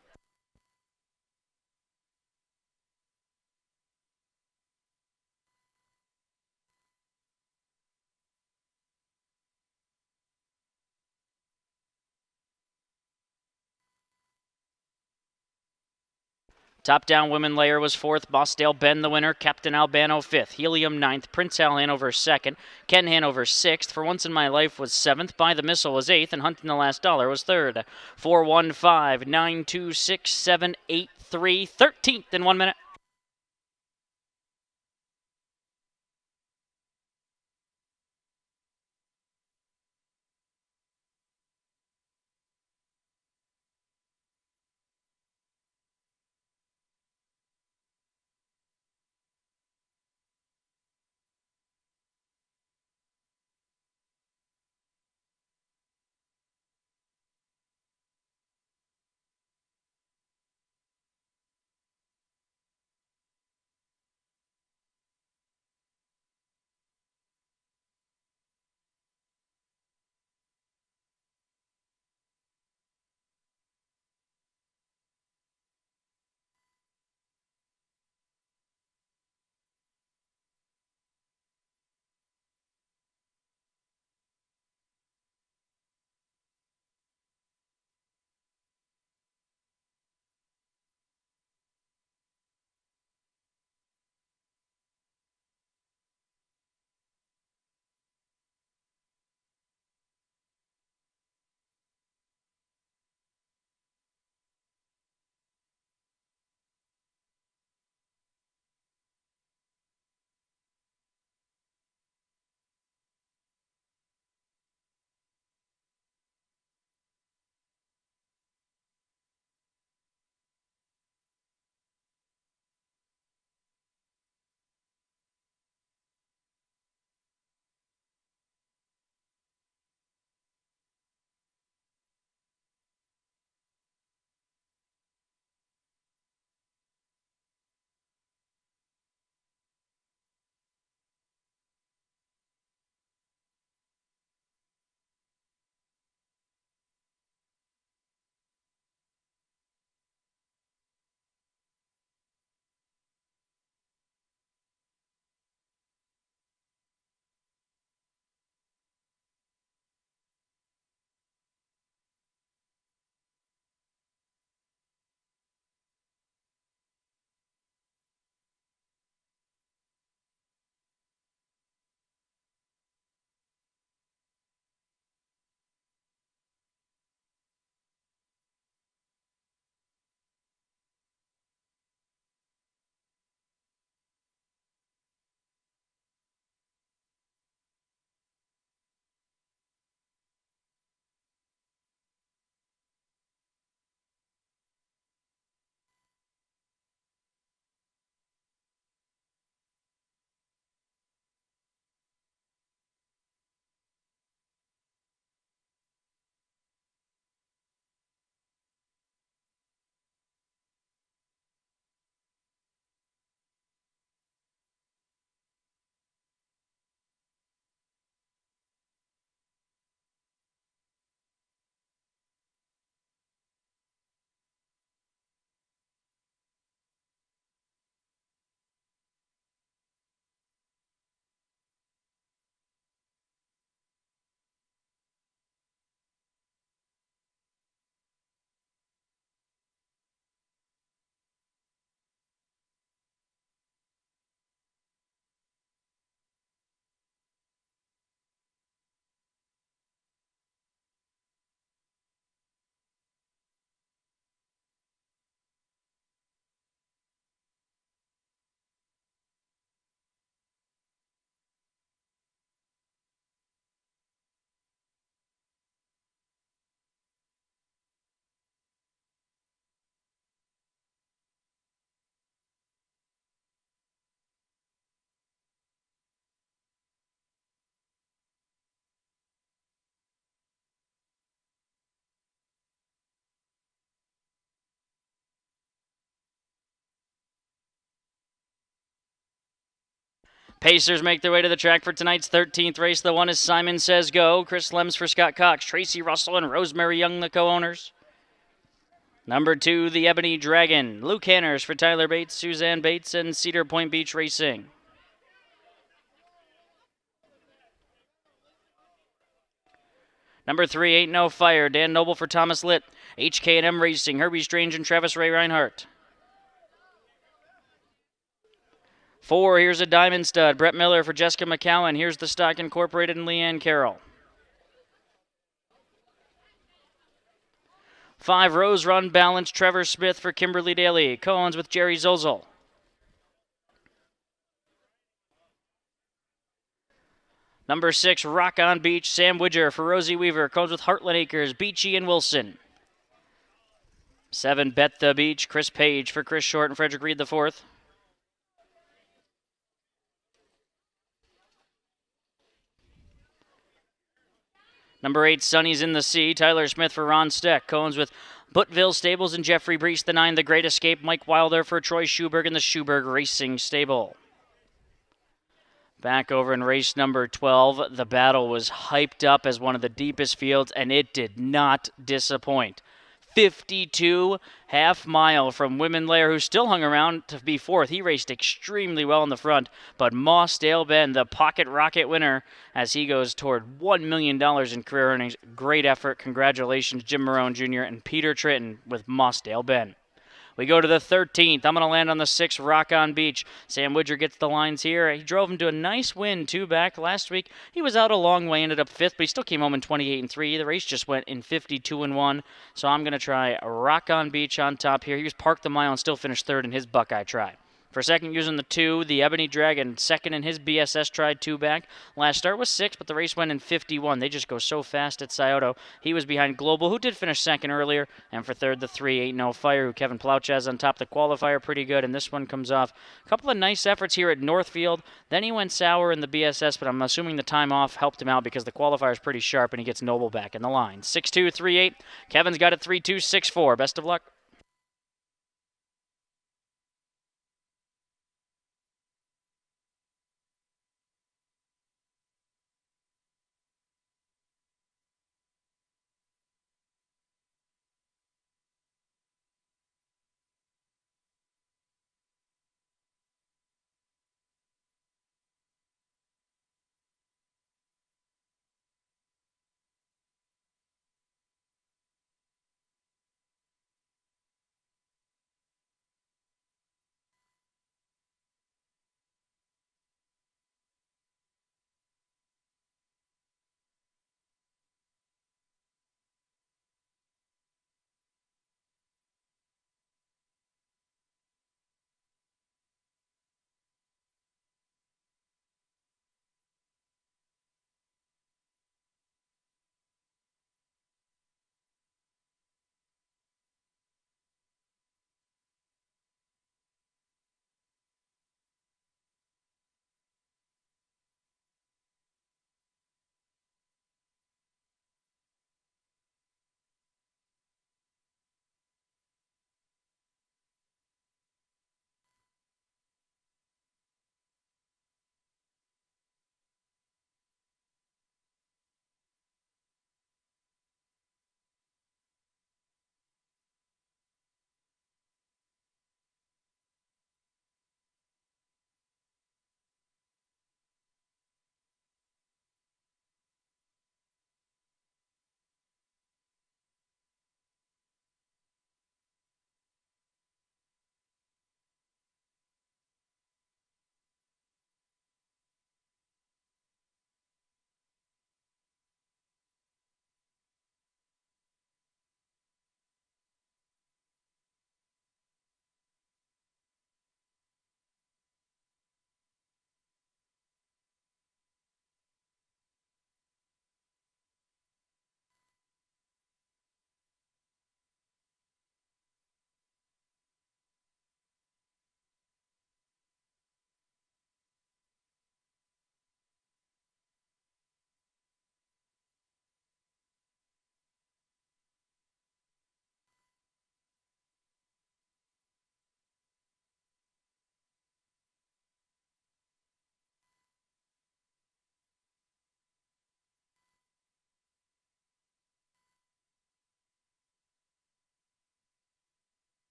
Top down Women Layer was 4th. Mossdale Ben the winner. Captain Albano 5th. Helium 9th. Prince Al Hanover 2nd. Ken Hanover 6th. For Once in My Life was 7th. By the Missile was 8th. And Hunting the Last Dollar was 3rd. 4-1-5, 9-2, 6, 7, 8, 3. 13th in 1 minute. Pacers make their way to the track for tonight's 13th race. The one is Simon Says Go. Chris Lems for Scott Cox. Tracy Russell and Rosemary Young, the co-owners. Number 2, the Ebony Dragon. Luke Hanners for Tyler Bates, Suzanne Bates, and Cedar Point Beach Racing. Number 3, Ain't No Fire. Dan Noble for Thomas Litt. HK&M Racing. Herbie Strange and Travis Ray Reinhardt. 4, here's a Diamond Stud. Brett Miller for Jessica McCowan. Here's the Stock Incorporated and Leanne Carroll. 5, Rose Run Balance. Trevor Smith for Kimberly Daly. Co-owns with Jerry Zozel. Number 6, Rock on Beach. Sam Widger for Rosie Weaver. Co-owns with Heartland Acres. Beachy and Wilson. 7, Bet the Beach. Chris Page for Chris Short and Frederick Reed IV. Number 8, Sunny's in the Sea. Tyler Smith for Ron Steck. Co-owns with Buttville Stables and Jeffrey Brees. The 9, The Great Escape. Mike Wilder for Troy Schuberg and the Schuberg Racing Stable. Back over in race number 12, the battle was hyped up as one of the deepest fields, and it did not disappoint. 52 half mile from Women Lair, who still hung around to be 4th. He raced extremely well in the front, but Mossdale Ben, the pocket rocket winner, as he goes toward $1 million in career earnings. Great effort. Congratulations, Jim Marone Jr. and Peter Tritton with Mossdale Ben. We go to the 13th. I'm going to land on the 6, Rock on Beach. Sam Widger gets the lines here. He drove him to a nice win, 2 back. Last week, he was out a long way, ended up 5th, but he still came home in 28-3. The race just went in 52-1. So I'm going to try Rock on Beach on top here. He was parked the mile and still finished 3rd in his Buckeye try. For second, using the 2, the Ebony Dragon, second in his BSS tried 2 back. Last start was 6, but the race went in 51. They just go so fast at Scioto. He was behind Global, who did finish second earlier. And for third, the 3, Ain't No Fire, who Kevin Plouch has on top. The qualifier pretty good, and this one comes off. A couple of nice efforts here at Northfield. Then he went sour in the BSS, but I'm assuming the time off helped him out because the qualifier is pretty sharp, and he gets Noble back in the line. 6-2, 3-8. Kevin's got it 3-2, 6-4. Best of luck.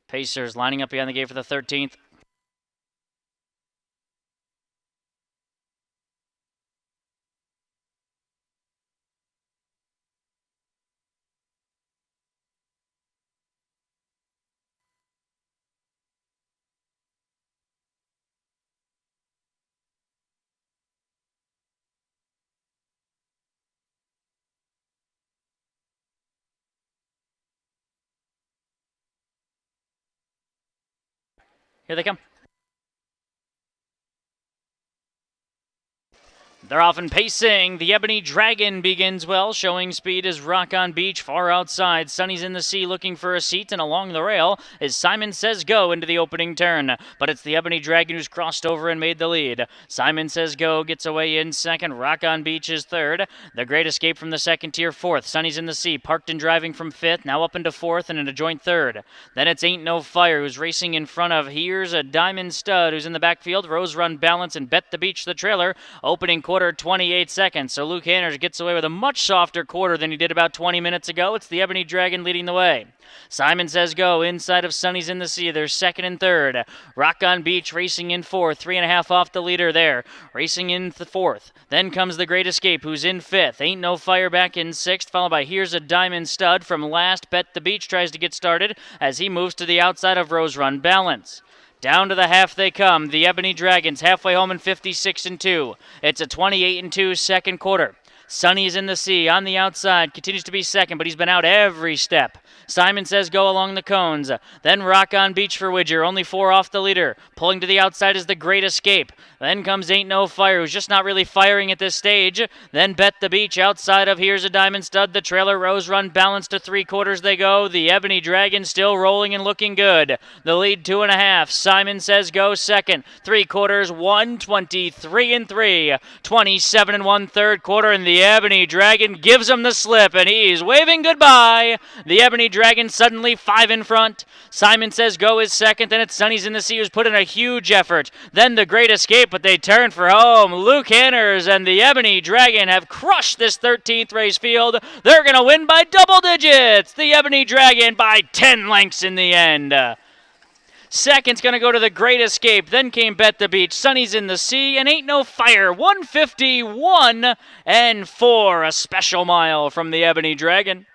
Pacers lining up behind the gate for the 13th. Here they come. They're off and pacing. The Ebony Dragon begins well, showing speed as Rock on Beach far outside. Sunny's in the sea looking for a seat, and along the rail is Simon Says Go into the opening turn. But it's the Ebony Dragon who's crossed over and made the lead. Simon Says Go gets away in second. Rock on Beach is third. The Great Escape from the second tier fourth. Sunny's in the sea, parked and driving from fifth, now up into fourth and in a joint third. Then it's Ain't No Fire who's racing in front of Here's a Diamond Stud who's in the backfield. Rose Run Balance and Bet the Beach the trailer. Opening quarter 28 seconds, so Luke Hanners gets away with a much softer quarter than he did about 20 minutes ago. It's the Ebony Dragon leading the way. Simon Says Go inside of Sunny's in the Sea. They're second and third. Rock on Beach racing in fourth, 3.5 off the leader there. Racing in the fourth. Then comes the Great Escape, who's in fifth. Ain't No Fire back in sixth, followed by Here's a Diamond Stud from last. Bet the Beach tries to get started as he moves to the outside of Rose Run Balance. Down to the half they come. The Ebony Dragons halfway home in 56-2. It's a 28-2 second quarter. Sunny's in the sea on the outside, continues to be second, but he's been out every step. Simon Says Go along the cones. Then Rock on Beach for Widger, only 4 off the leader. Pulling to the outside is the Great Escape. Then comes Ain't No Fire, who's just not really firing at this stage. Then Bet the Beach outside of Here's a Diamond Stud. The trailer Rose Run Balance to 3/4 they go. The Ebony Dragon still rolling and looking good. The lead 2.5. Simon Says Go second. 3/4, 1:23-3. 27 1/3 quarter, and the Ebony Dragon gives him the slip, and he's waving goodbye. The Ebony Dragon suddenly 5 in front. Simon Says Go is second, then it's Sunny's in the Sea who's put in a huge effort. Then the Great Escape, but they turn for home. Luke Hanners and the Ebony Dragon have crushed this 13th race field. They're going to win by double digits. The Ebony Dragon by 10 lengths in the end. Second's going to go to the Great Escape. Then came Bet the Beach. Sunny's in the Sea and Ain't No Fire. 151-4. A special mile from the Ebony Dragon.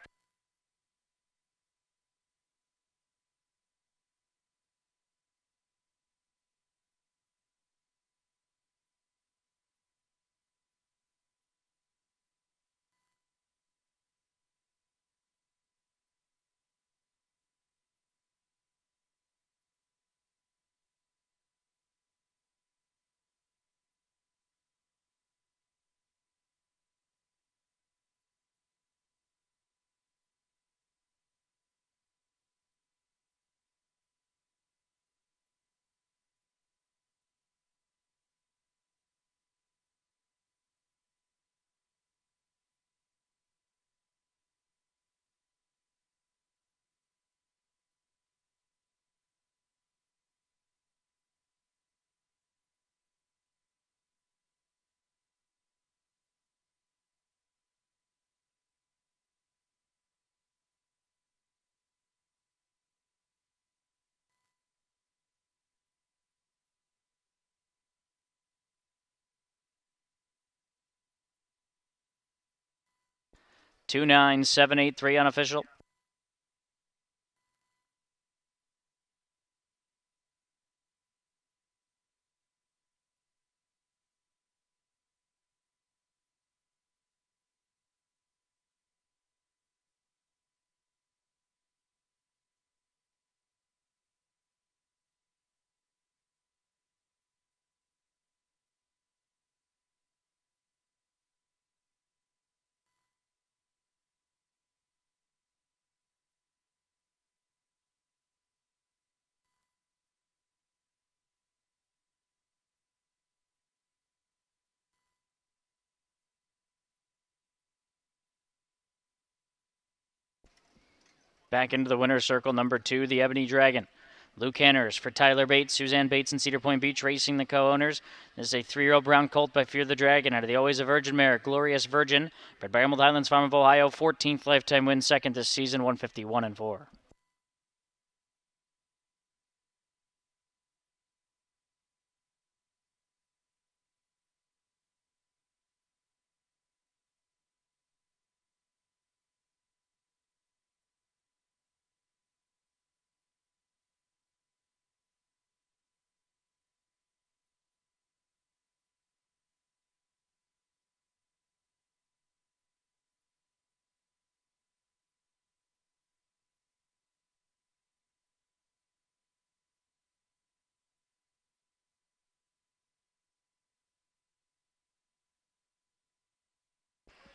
Two 2-9-7-8-3 unofficial. Back into the winner's circle, number 2, the Ebony Dragon. Luke Hanners for Tyler Bates, Suzanne Bates, and Cedar Point Beach Racing, the co-owners. This is a 3-year-old brown colt by Fear the Dragon out of the Always a Virgin mare, Glorious Virgin, bred by Emerald Highlands Farm of Ohio, 14th lifetime win, second this season, 151-4.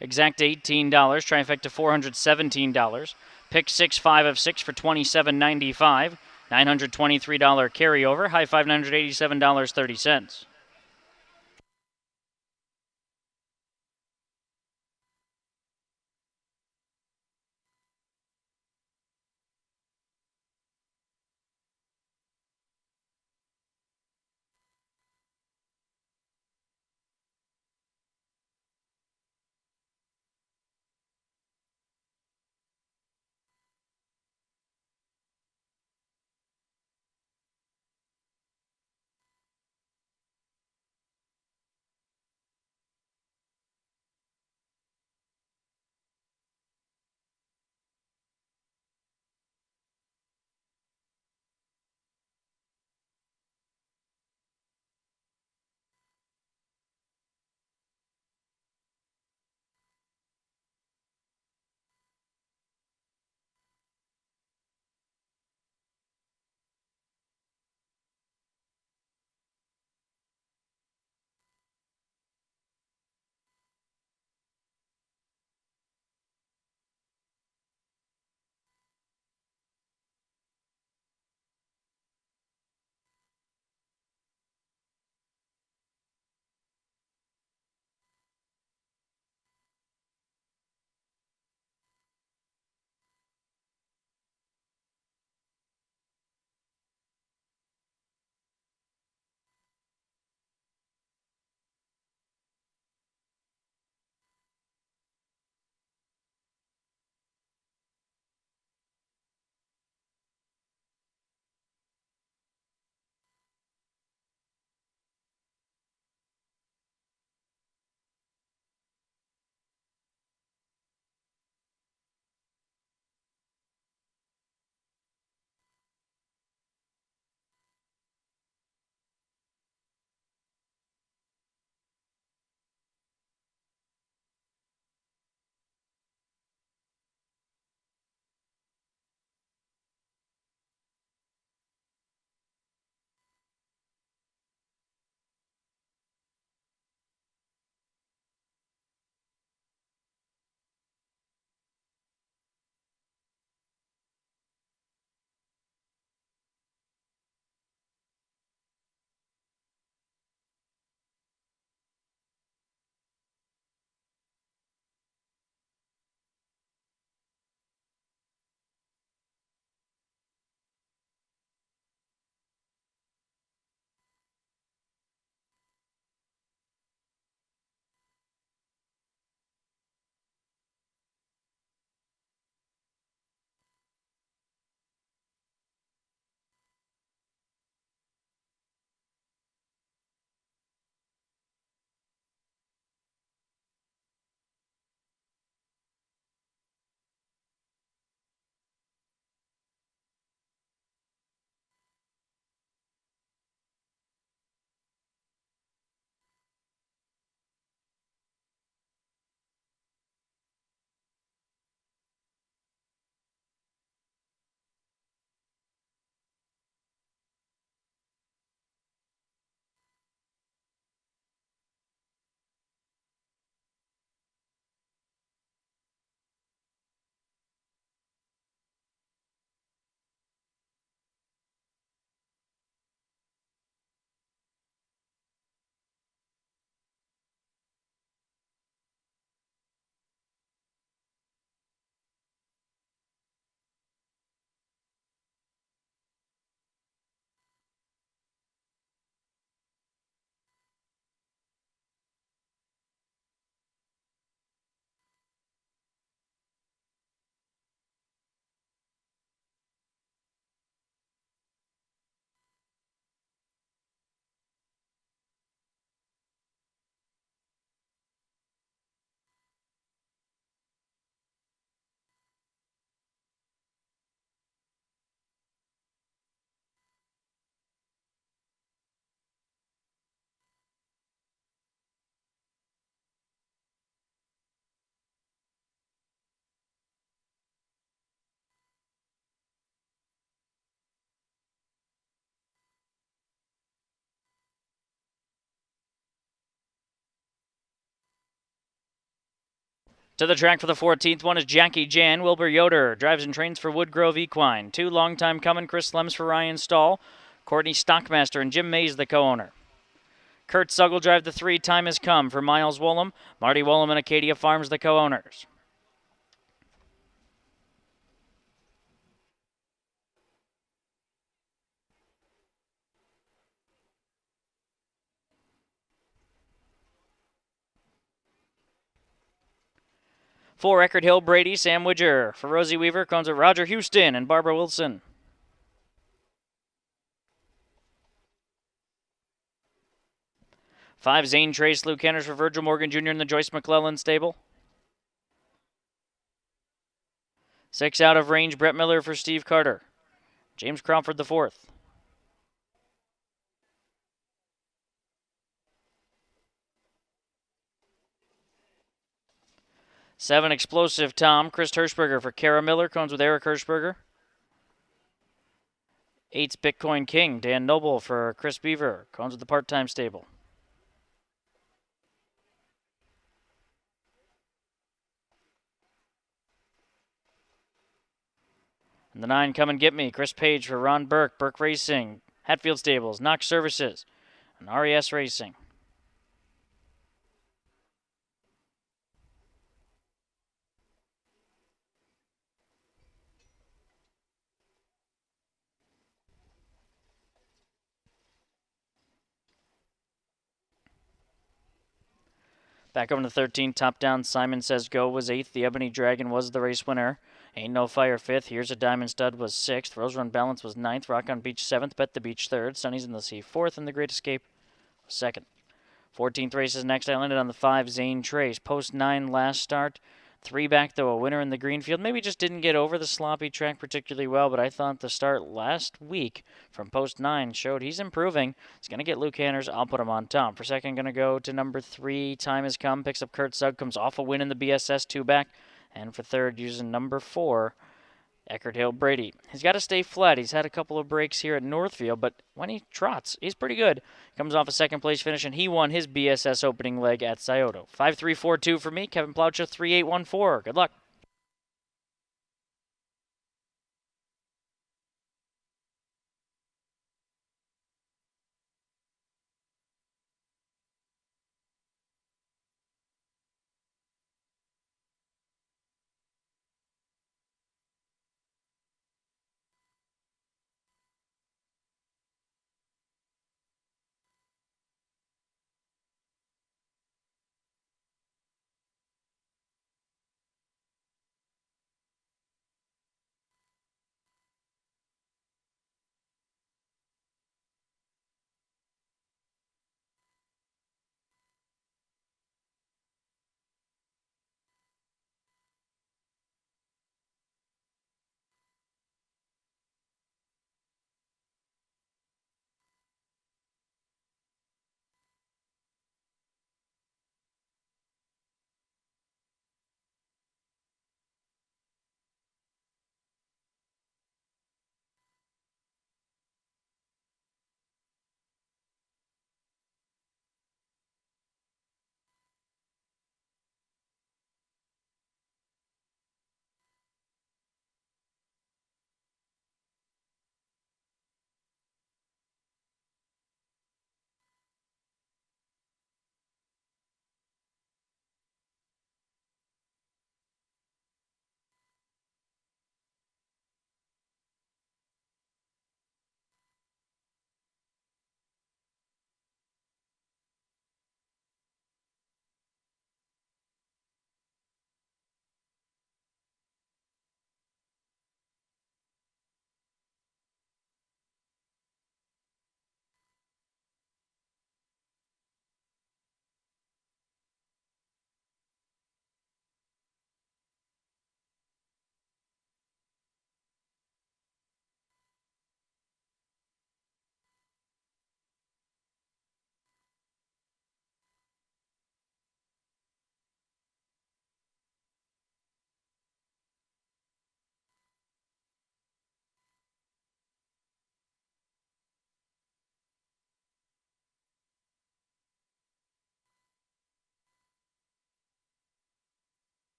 Exacta $18, trifecta $417. Pick 6, 5 of 6 for $27.95. $923 carryover, high $587.30. To the track for the 14th one is Jackie Jan. Wilbur Yoder drives and trains for Woodgrove Equine. 2 long time coming, Chris Lems for Ryan Stahl. Courtney Stockmaster and Jim Mays the co-owner. Kurt Sugg will drive the 3 Time Has Come for Miles Woolham. Marty Woolham and Acadia Farms the co-owners. For Eckerd Hill Brady, Sam Widger. For Rosie Weaver comes with Roger Houston and Barbara Wilson. Five, Zane Trace, Luke Henners for Virgil Morgan Jr. in the Joyce McClellan stable. 6, Out of Range, Brett Miller for Steve Carter. James Crawford the 4th. 7, Explosive Tom, Chris Hirschberger for Kara Miller, comes with Eric Hirschberger. 8's Bitcoin King, Dan Noble for Chris Beaver, comes with the part-time stable. And the 9, Come and Get Me, Chris Page for Ron Burke, Burke Racing, Hatfield Stables, Knox Services, and RES Racing. Back over to 13, Top Down, Simon Says Go was 8th. The Ebony Dragon was the race winner. Ain't No Fire 5th. Here's a Diamond Stud was 6th. Rose Run Balance was 9th. Rock on Beach 7th. Bet the Beach 3rd. Sunny's in the Sea 4th. And the Great Escape was 2nd. 14th race is next. I landed on the 5, Zane Trace. Post 9 last start. 3 back, though, a winner in the Greenfield. Maybe just didn't get over the sloppy track particularly well, but I thought the start last week from post 9 showed he's improving. He's going to get Luke Hanners. I'll put him on top. For second, going to go to number 3, Time Has Come. Picks up Kurt Sugg. Comes off a win in the BSS 2 back. And for third, using number 4, Eckerd Hill Brady. He's got to stay flat. He's had a couple of breaks here at Northfield, but when he trots, he's pretty good. Comes off a second place finish, and he won his BSS opening leg at Scioto. 5-3-4-2 for me. Kevin Plaucha, 3-8-1-4. Good luck.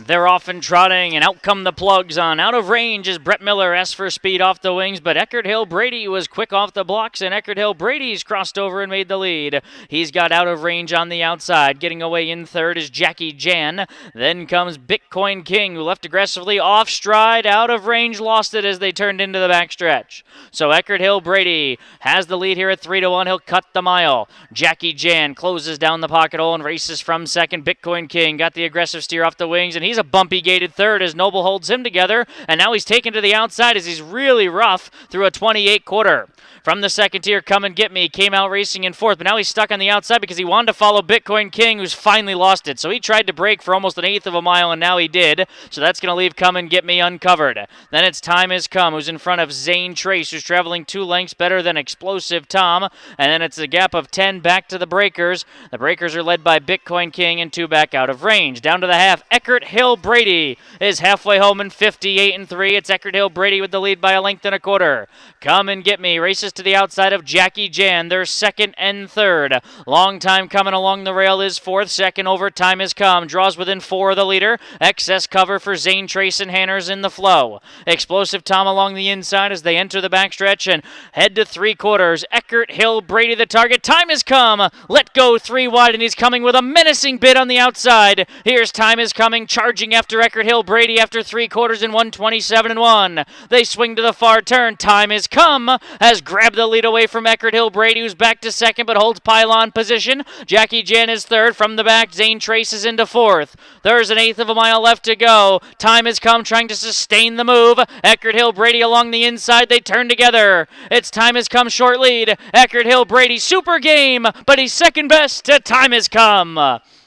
They're off and trotting, and out come the plugs on. Out of range is Brett Miller, S for speed off the wings, but Eckert Hill Brady was quick off the blocks, and Eckert Hill Brady's crossed over and made the lead. He's got out of range on the outside. Getting away in third is Jackie Jan. Then comes Bitcoin King, who left aggressively off stride, out of range, lost it as they turned into the backstretch. So Eckert Hill Brady has the lead here at 3-1. He'll cut the mile. Jackie Jan closes down the pocket hole and races from second. Bitcoin King got the aggressive steer off the wings, and he's a bumpy gated third as Noble holds him together, and now he's taken to the outside as he's really rough through a 28 quarter. From the second tier, Come and Get Me came out racing in fourth, but now he's stuck on the outside because he wanted to follow Bitcoin King, who's finally lost it. So he tried to break for almost an eighth of a mile, and now he did. So that's going to leave Come and Get Me uncovered. Then it's Time Has Come, who's in front of Zane Trace, who's traveling 2 lengths better than Explosive Tom. And then it's a gap of 10 back to the Breakers. The Breakers are led by Bitcoin King and 2 back out of range. Down to the half, Eckert Hill Brady is halfway home in 58-3. It's Eckert Hill Brady with the lead by a length and a quarter. Come and Get Me races to the outside of Jackie Jan. They're second and third. Long Time Coming along the rail is fourth. Second over, Time Has Come. Draws within 4 of the leader. Excess cover for Zane Trace and Hanners in the flow. Explosive Tom along the inside as they enter the backstretch and head to 3/4. Eckert Hill Brady the target. Time Has Come. Let go 3 wide, and he's coming with a menacing bid on the outside. Here's Time Is Coming charging after Eckert Hill Brady after 3/4 in 1:27-1. They swing to the far turn. Time Is Come has grabbed the lead away from Eckert Hill Brady, who's back to second but holds pylon position. Jackie Jan is third. From the back, Zane Trace is into fourth. There's an eighth of a mile left to go. Time Has Come trying to sustain the move. Eckert Hill Brady along the inside. They turn together. It's Time Has Come short lead. Eckert Hill Brady super game, but he's second best to Time Has Come.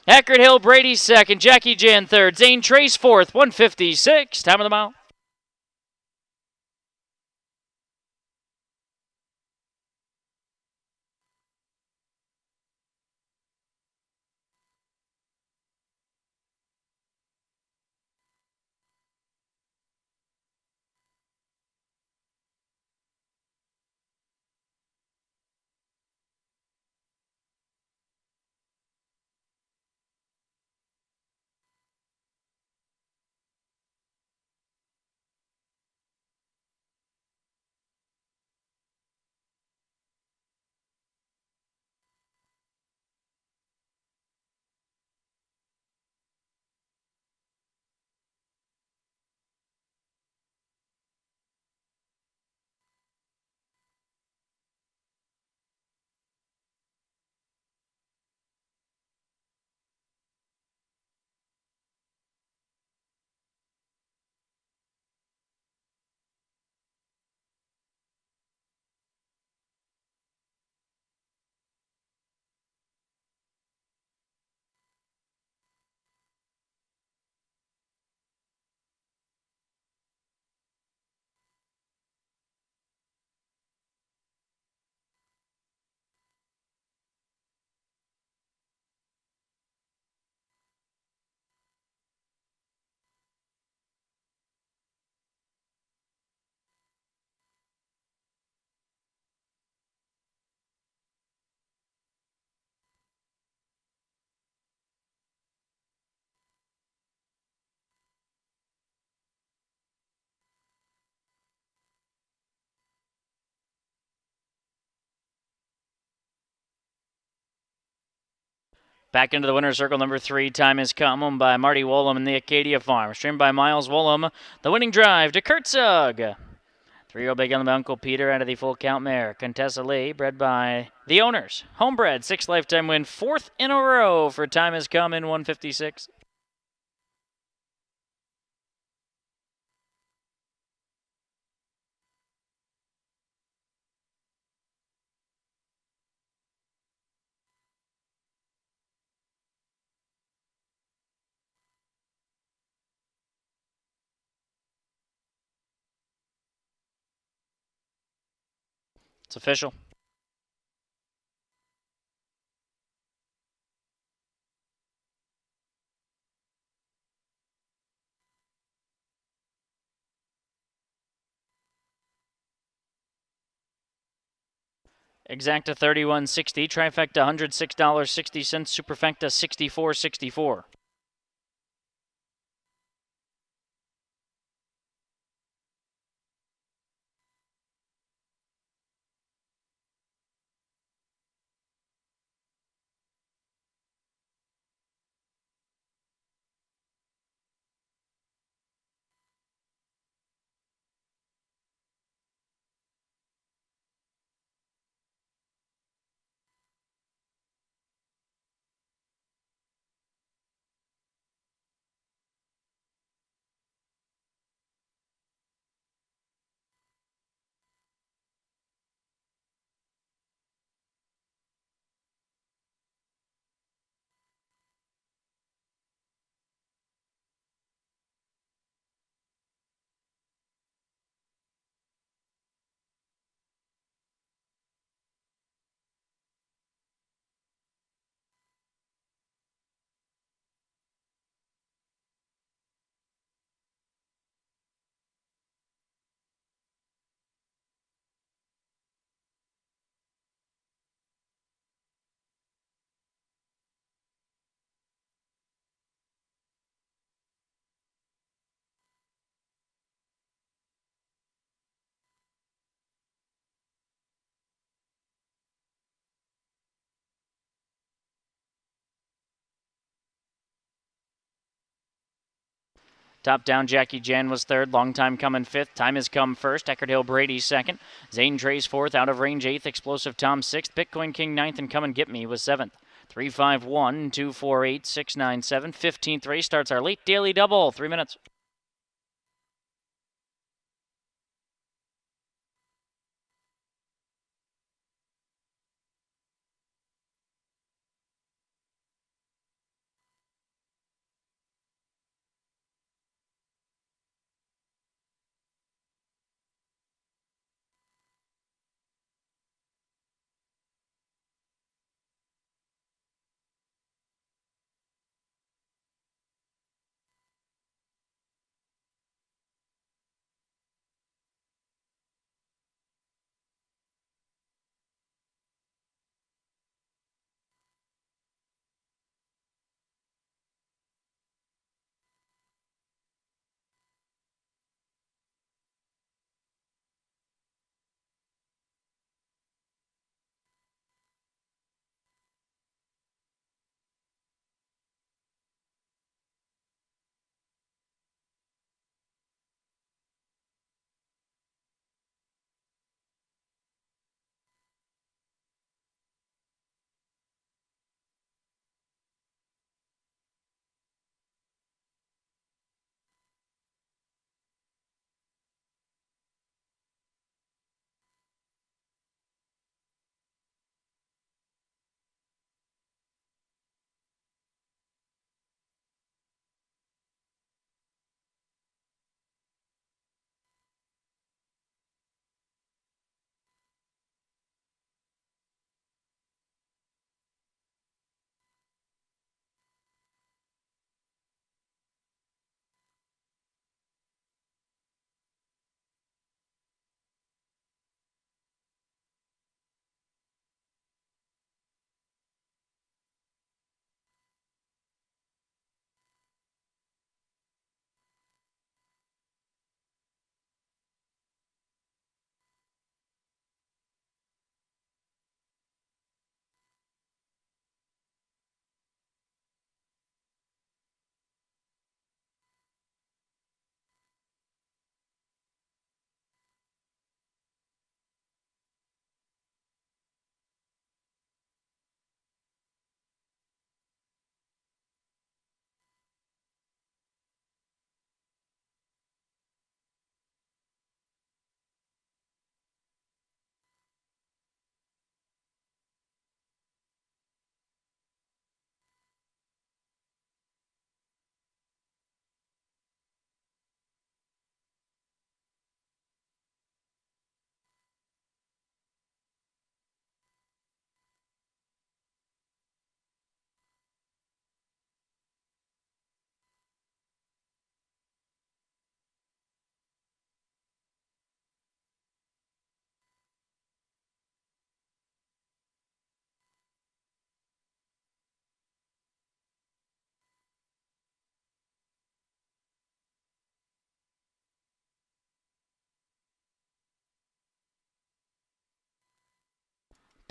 Eckert Hill Brady second. Jackie Jan third. Zane Trace fourth. 1:56. Time of the mile. Back into the winner's circle, number 3, Time Has Come, owned by Marty Wollum and the Acadia Farm. Streamed by Miles Wollum. The winning drive to Kurtzug. 3-year-old big on by Uncle Peter out of the full count mare. Contessa Lee, bred by the owners. Homebred, 6th lifetime win, 4th in a row for Time Has Come in 1:56. It's official. Exacta 31.60, trifecta $106.60, superfecta 64.64. Top down, Jackie Jan was third. Long time coming fifth. Time has come first. Eckerd Hill Brady second. Zane Trace fourth. Out of range eighth. Explosive Tom sixth. Bitcoin King ninth. And Come and Get Me was seventh. 3-5-1, 2-4-8, 6-9-7. 15th race starts our late daily double. 3 minutes.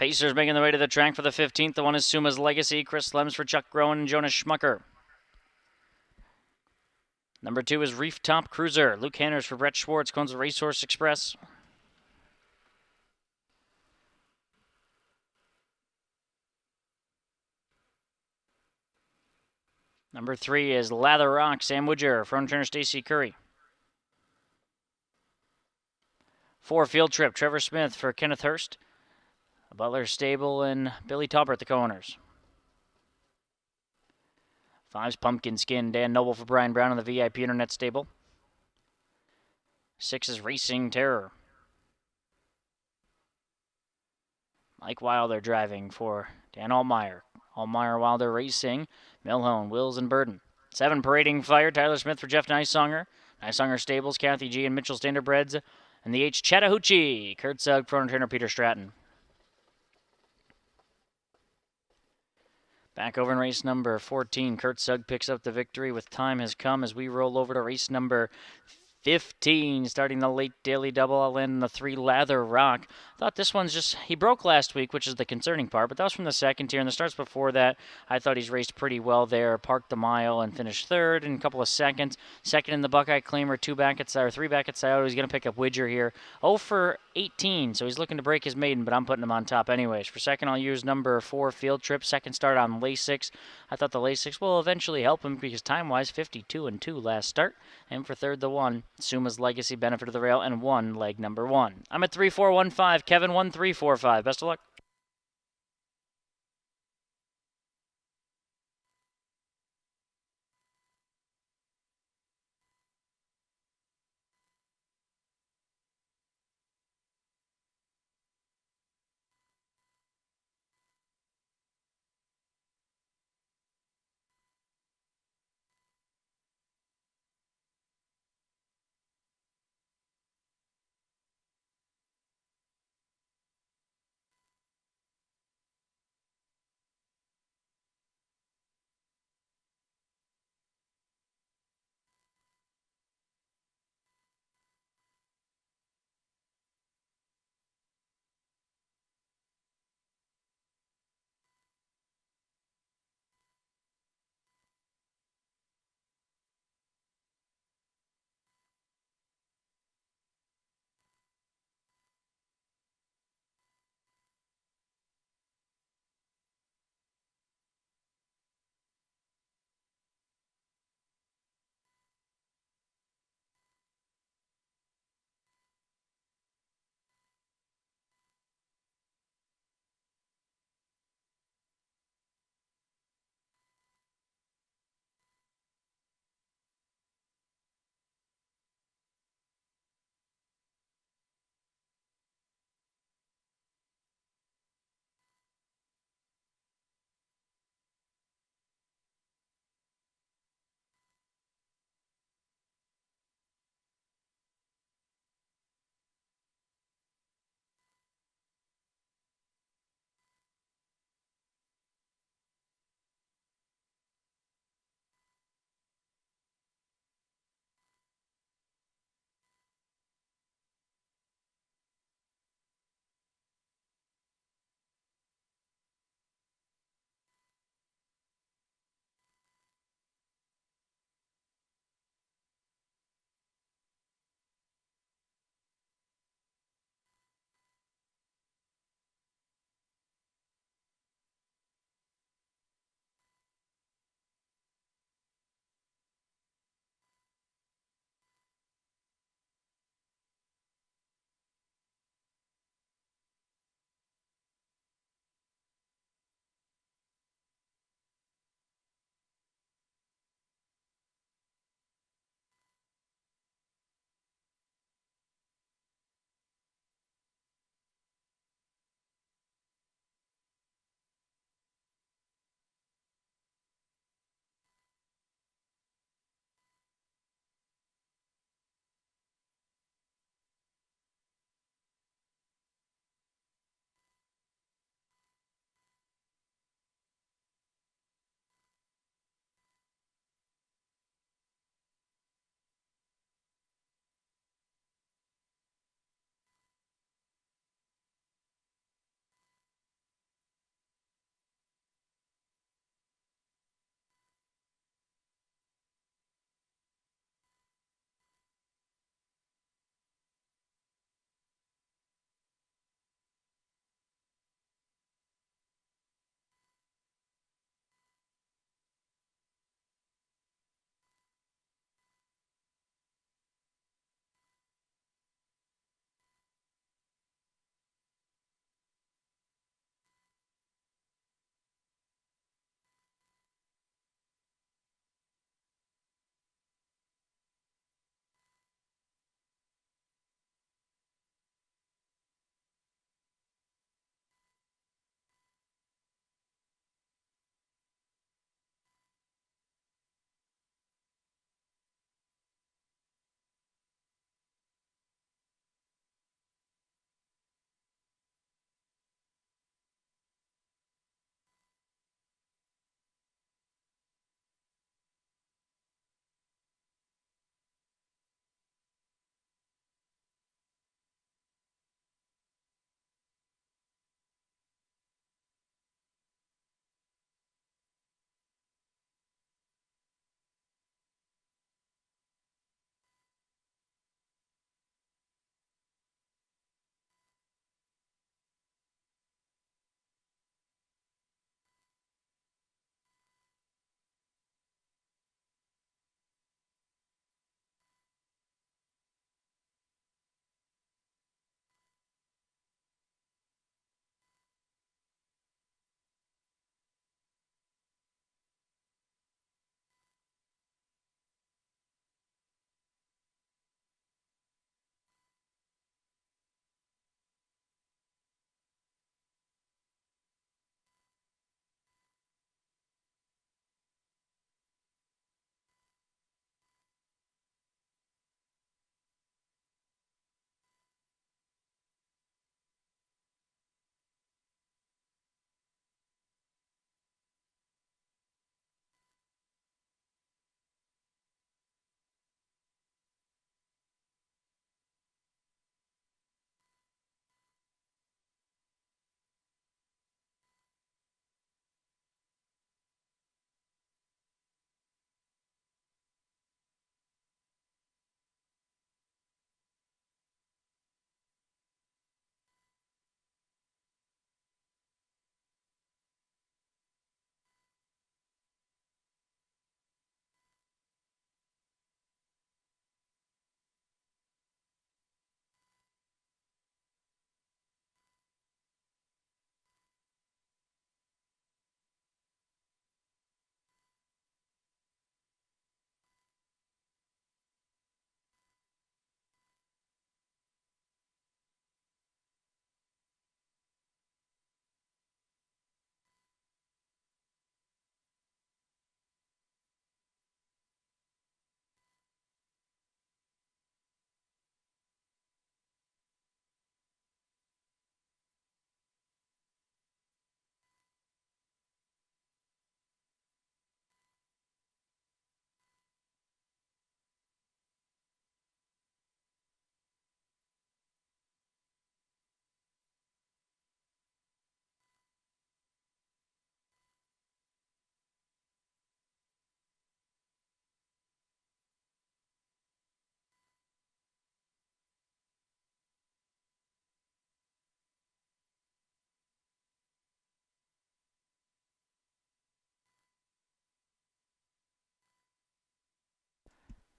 Pacers making their way to the track for the 15th. The one is Suma's Legacy. Chris Lems for Chuck Groen and Jonas Schmucker. Number 2 is Reef Top Cruiser. Luke Hanners for Brett Schwartz. Cones Racehorse Express. Number 3 is Lather Rock. Sam Woodger. Front trainer Stacy Curry. 4 Field Trip. Trevor Smith for Kenneth Hurst. Butler Stable and Billy Talbert the co-owners. 5's Pumpkin Skin. Dan Noble for Brian Brown in the VIP Internet Stable. 6 is Racing Terror. Mike Wilder driving for Dan Altmeyer. Altmeyer, Wilder Racing. Milhone, Wills, and Burden. 7 Parading Fire. Tyler Smith for Jeff Nysonger. Nysonger Stables. Kathy G. and Mitchell Standardbreds. And the H. Chattahoochee. Kurt Sugg, front trainer Peter Stratton. Back over in race number 14, Kurt Sugg picks up the victory with Time Has Come as we roll over to race number 15. Starting the late daily double, I'll land in the 3 Lather Rock. Thought this one's just, he broke last week, which is the concerning part, but that was from the second tier. And the starts before that, I thought he's raced pretty well there. Parked the mile and finished third in a couple of seconds. Second in the Buckeye Claimer, 3 back at Scioto. He's going to pick up Widger here. 0 for 18, so he's looking to break his maiden, but I'm putting him on top anyways. For second, I'll use number 4 Field Trip. Second start on Lasix. I thought the Lasix will eventually help him because time-wise, 52-2 last start. And for third, the 1, Suma's Legacy, Benefit of the Rail, and 1, leg number 1. I'm at 3-4-1-5. Kevin 1-3-4-5. Best of luck.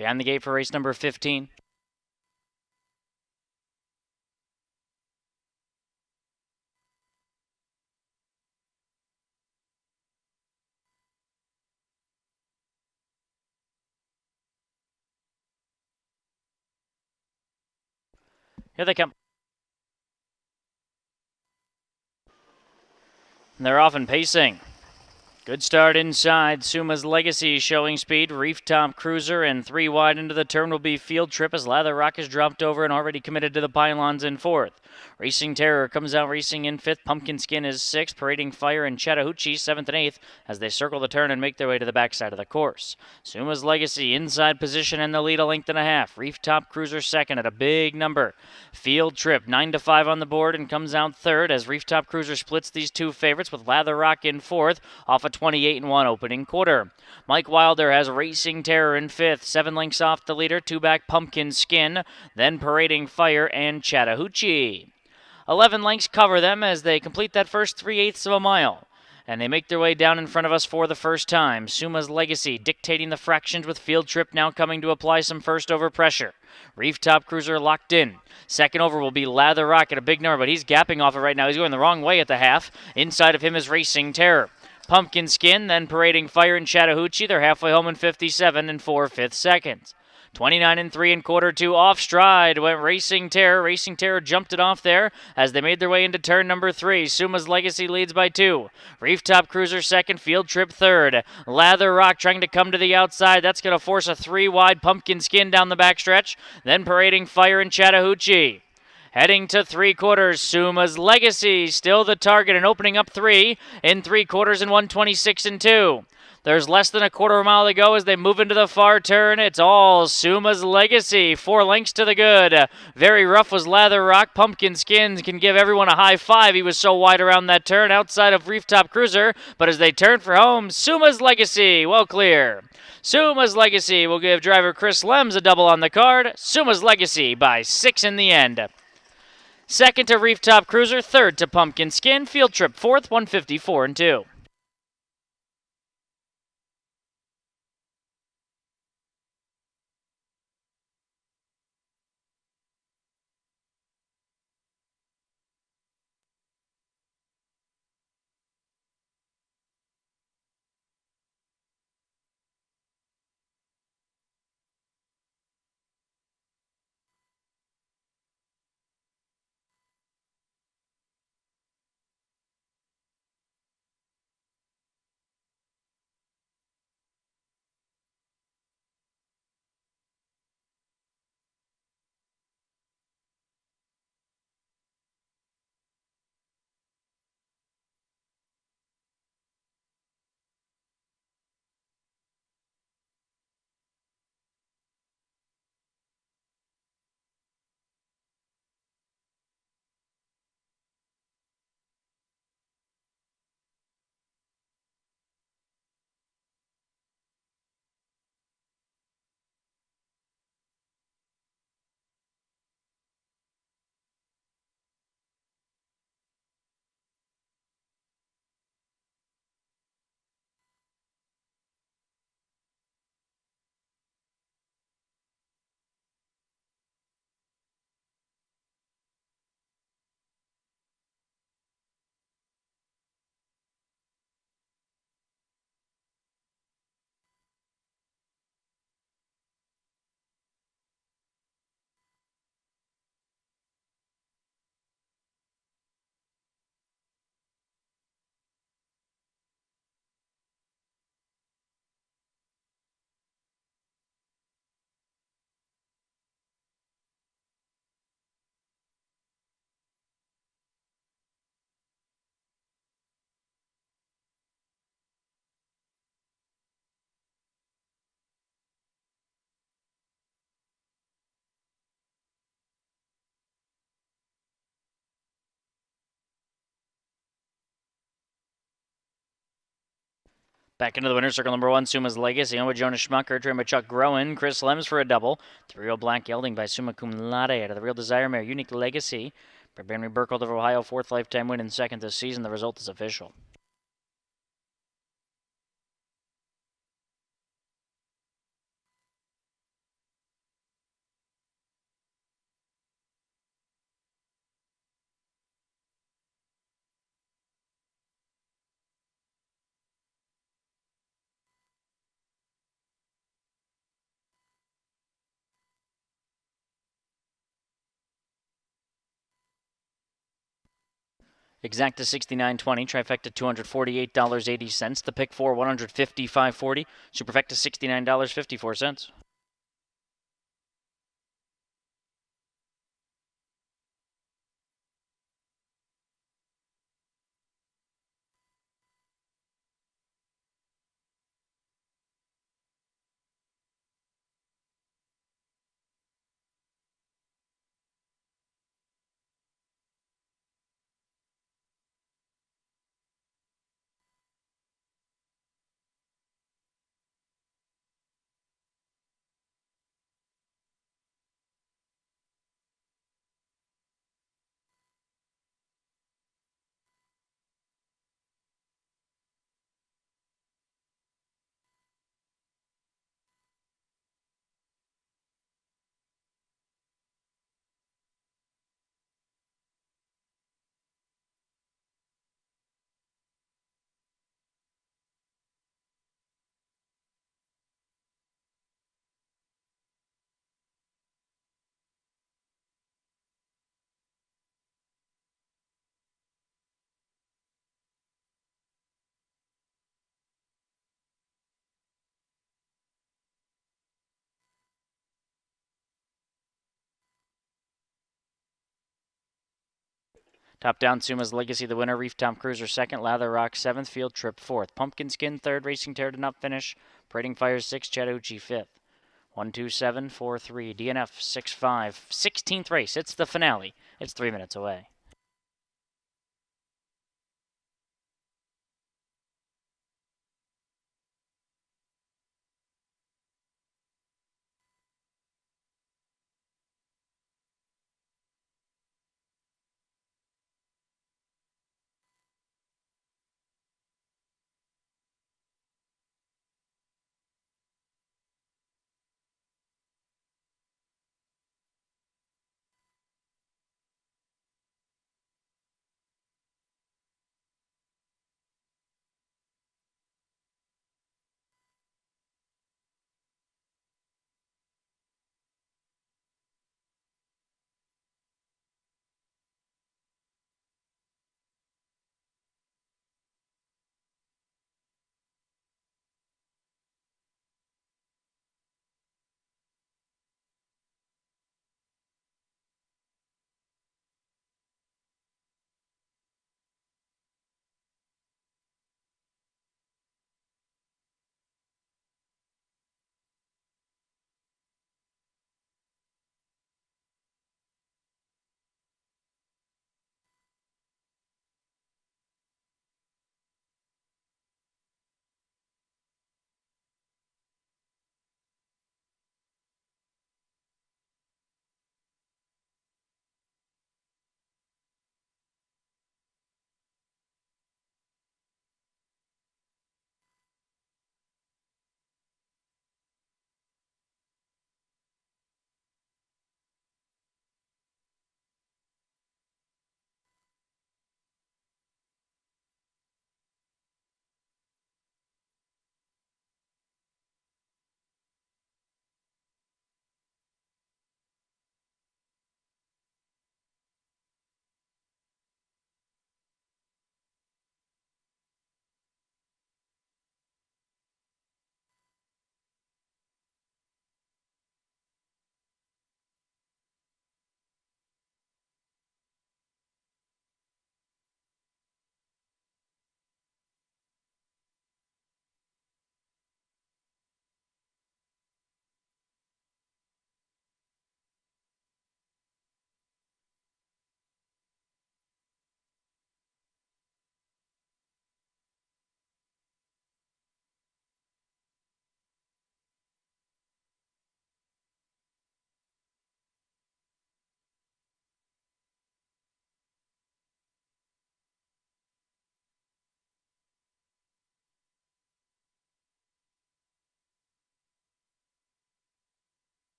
Behind the gate for race number 15. Here they come. And they're off and pacing. Good start inside. Suma's Legacy showing speed. Reef Top Cruiser and 3 wide into the turn will be Field Trip as Lather Rock is dropped over and already committed to the pylons in 4th. Racing Terror comes out racing in 5th. Pumpkin Skin is 6th. Parading Fire and Chattahoochee 7th and 8th as they circle the turn and make their way to the backside of the course. Suma's Legacy inside position and the lead a length and a half. Reef Top Cruiser 2nd at a big number. Field Trip 9-5 on the board and comes out 3rd as Reef Top Cruiser splits these 2 favorites with Lather Rock in 4th off a 28-1 opening quarter. Mike Wilder has Racing Terror in 5th, 7 lengths off the leader, 2 back Pumpkin Skin, then Parading Fire and Chattahoochee. 11 lengths cover them as they complete that first 3/8 of a mile. And they make their way down in front of us for the first time. Suma's Legacy dictating the fractions with Field Trip now coming to apply some first over pressure. Reef Top Cruiser locked in. Second over will be Lather Rock at a big number, but he's gapping off it right now. He's going the wrong way at the half. Inside of him is Racing Terror. Pumpkin Skin, then Parading Fire and Chattahoochee. They're halfway home in 57 and 4/5 seconds. 29 and 3/4 off stride went Racing Terror. Racing Terror jumped it off there as they made their way into turn number 3. Suma's Legacy leads by 2. Reef Top Cruiser second, Field Trip third. Lather Rock trying to come to the outside. That's going to force a 3 wide Pumpkin Skin down the backstretch. Then Parading Fire and Chattahoochee. Heading to 3/4, Suma's Legacy still the target and opening up 3 in 3/4 and 126 and 2. There's less than a quarter of a mile to go as they move into the far turn. It's all Suma's Legacy. 4 lengths to the good. Very rough was Lather Rock. Pumpkin Skins can give everyone a high five. He was so wide around that turn outside of Reef Top Cruiser. But as they turn for home, Suma's Legacy well clear. Suma's Legacy will give driver Chris Lems a double on the card. Suma's Legacy by 6 in the end. Second to Reef Top Cruiser. Third to Pumpkin Skin. Field Trip fourth, 154 and 2. Back into the winner's circle, number 1, Suma's Legacy, on with Jonas Schmucker, trained by Chuck Groen, Chris Lems for a double. 3-0 Black Gelding by Summa Cum Laude out of the Real Desire Mare, Unique Legacy. For Henry Burkhold of Ohio, 4th lifetime win and 2nd this season. The result is official. Exacta 69.20, trifecta $248.80, the pick four $155.40, superfecta $69.54. Top down, Suma's Legacy, the winner. Reef Tom Cruiser, second. Lather Rock, seventh. Field Trip, fourth. Pumpkinskin, third. Racing Tear to not finish. Parading Fires, sixth. Chattahoochee, fifth. 12743. DNF, 6-5. 16th race. It's the finale. It's 3 minutes away.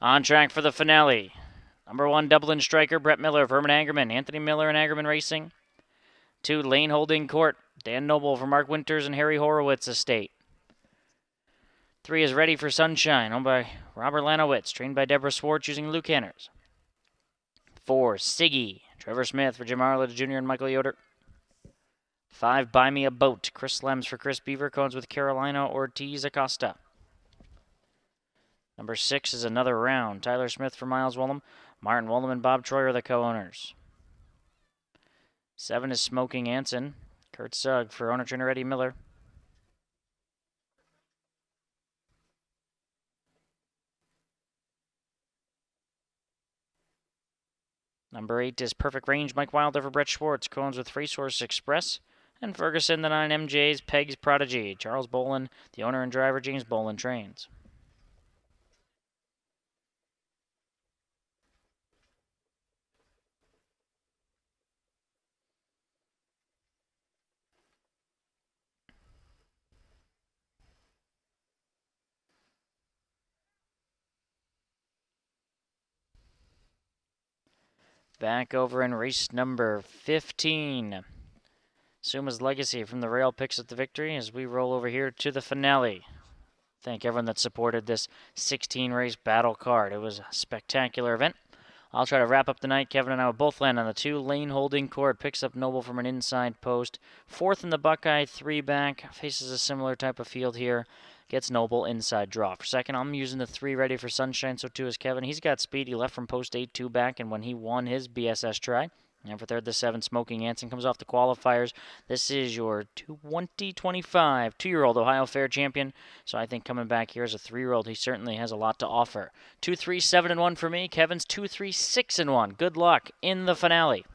On track for the finale. Number 1, Dublin striker, Brett Miller, Herman Hagerman, Anthony Miller and Hagerman Racing. 2, Lane Holding Court, Dan Noble for Mark Winters and Harry Horowitz Estate. 3 is Ready for Sunshine, owned by Robert Lanowitz, trained by Deborah Swartz using Luke Hanners. 4, Siggy, Trevor Smith for Jim Arlett Jr. and Michael Yoder. 5, Buy Me a Boat, Chris Lems for Chris Beaver, cones with Carolina Ortiz Acosta. Number 6 is Another Round, Tyler Smith for Miles Wollum. Martin Wollum and Bob Troy are the co-owners. 7 is Smoking Anson, Kurt Sugg for owner-trainer Eddie Miller. Number 8 is Perfect Range, Mike Wilder for Brett Schwartz, cones with Racehorse Express. And Ferguson, the 9 MJ's, Peg's Prodigy, Charles Bolin, the owner and driver, James Bolin trains. Back over in race number 15. Suma's Legacy from the rail picks up the victory as we roll over here to the finale. Thank everyone that supported this 16-race battle card. It was a spectacular event. I'll try to wrap up the night. Kevin and I will both land on the 2. Lane Holding Court picks up Noble from an inside post. 4th in the Buckeye, 3 back. Faces a similar type of field here. Gets Noble inside draw. For second, I'm using the 3 Ready for Sunshine, so too is Kevin. He's got speed. He left from post 8, 2 back, and when he won his BSS try. And for third, the 7, Smoking Anson comes off the qualifiers. This is your 2025 2-year-old Ohio Fair champion. So I think coming back here as a 3-year-old, he certainly has a lot to offer. 2, 3, 7, and 1 for me. Kevin's 2, 3, 6, and 1. Good luck in the finale.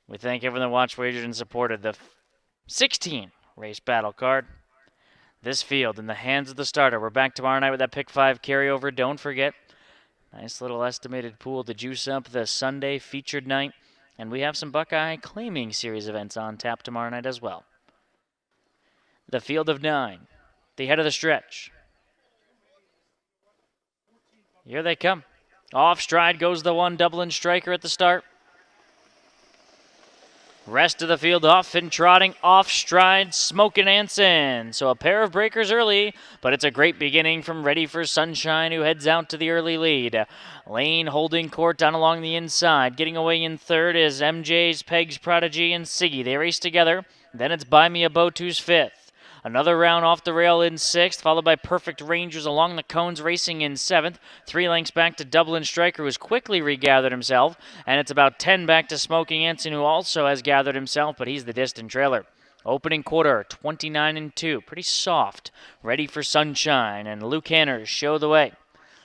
We thank everyone that watched, wagered, and supported the 16 race battle card. This field in the hands of the starter. We're back tomorrow night with that pick 5 carryover. Don't forget, nice little estimated pool to juice up the Sunday featured night. And we have some Buckeye Claiming Series events on tap tomorrow night as well. The field of 9, the head of the stretch. Here they come. Off stride goes the 1 Dublin Striker at the start. Rest of the field off and trotting, off stride, Smokin' Anson. So a pair of breakers early, but it's a great beginning from Ready for Sunshine, who heads out to the early lead. Lane holding court down along the inside. Getting away in third is MJ's, Peg's Prodigy, and Siggy. They race together. Then it's Buy Me a Boat, who's fifth. Another round off the rail in sixth, followed by Perfect Rangers along the cones racing in seventh. 3 lengths back to Dublin Striker, who's quickly regathered himself. And it's about 10 back to Smoking Anson, who also has gathered himself, but he's the distant trailer. Opening quarter, 29-2. Pretty soft. Ready for Sunshine, and Luke Hanners show the way.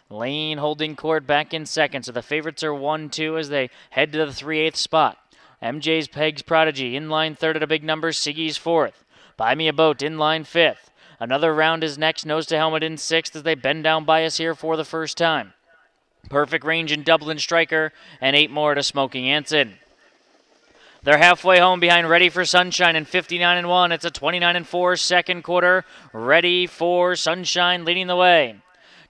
Lane holding court back in second, so the favorites are 1-2 as they head to the 3/8 spot. MJ's Peg's Prodigy in line third at a big number. Siggy's fourth. Buy Me a Boat in line fifth. Another round is next, nose to helmet in sixth as they bend down by us here for the first time. Perfect Range in Dublin Striker, and 8 more to Smoking Anson. They're halfway home behind Ready for Sunshine in 59-1. It's a 29-4 second quarter. Ready for Sunshine leading the way.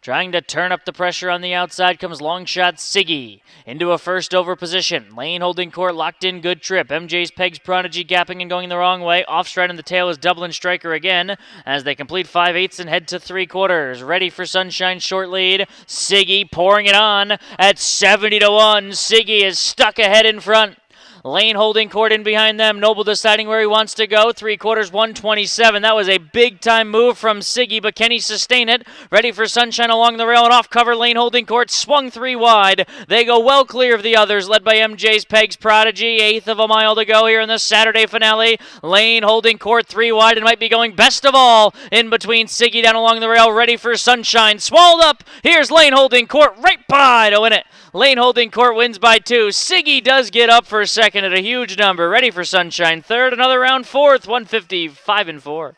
Trying to turn up the pressure on the outside comes long shot Siggy into a first over position. Lane holding court, locked in, good trip. MJ's Peg's Prodigy gapping and going the wrong way. Off stride in the tail is Dublin Striker again as they complete 5/8 and head to 3/4. Ready for Sunshine, short lead. Siggy pouring it on at 70-1. Siggy is stuck ahead in front. Lane holding court in behind them. Noble deciding where he wants to go. 3/4, 127. That was a big-time move from Siggy, but can he sustain it? Ready for Sunshine along the rail and off cover. Lane holding court, swung 3 wide. They go well clear of the others, led by MJ's Peg's Prodigy. 1/8 of a mile to go here in the Saturday finale. Lane holding court 3 wide and might be going best of all in between Siggy down along the rail. Ready for Sunshine. Swallowed up. Here's Lane holding court right by to win it. Lane holding court wins by 2. Siggy does get up for a second at a huge number. Ready for Sunshine third. Another round fourth. 155-4.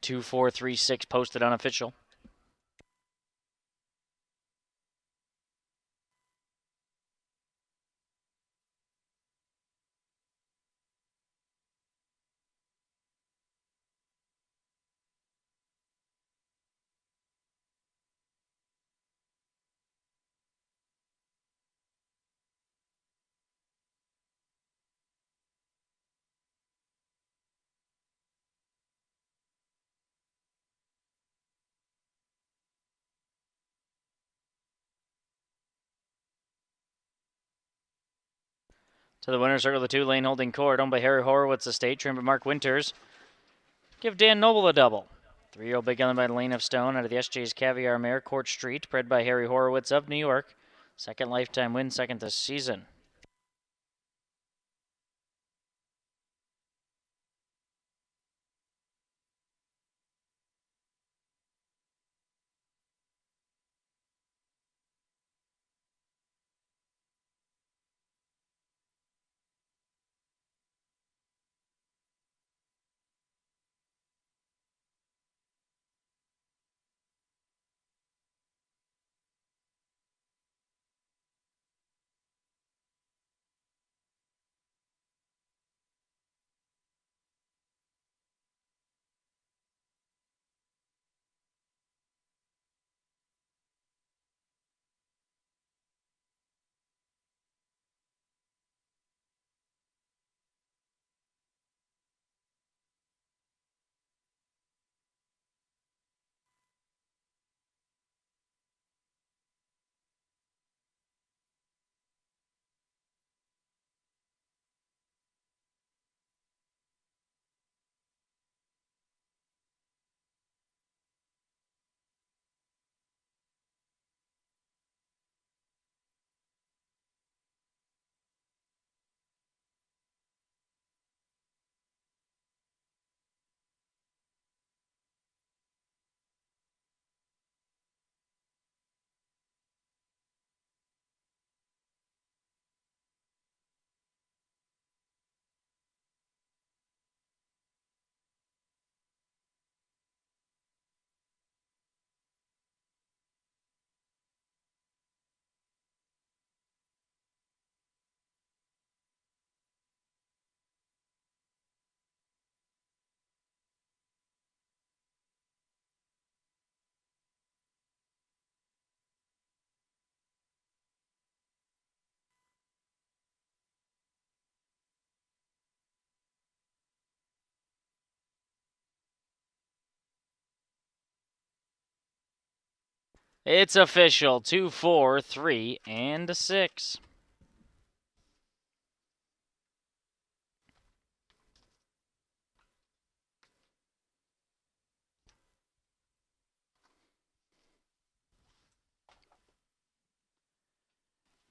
Two, 4, 3, 6 posted unofficial. To the winner's circle, the 2 Lane holding court, owned by Harry Horowitz Estate, trained by Mark Winters. Give Dan Noble a double. 3-year-old Big Island by Lane of Stone out of the SJ's Caviar Mare, Court Street, bred by Harry Horowitz of New York. Second lifetime win, second this season. It's official. 2, 4, 3, and a 6.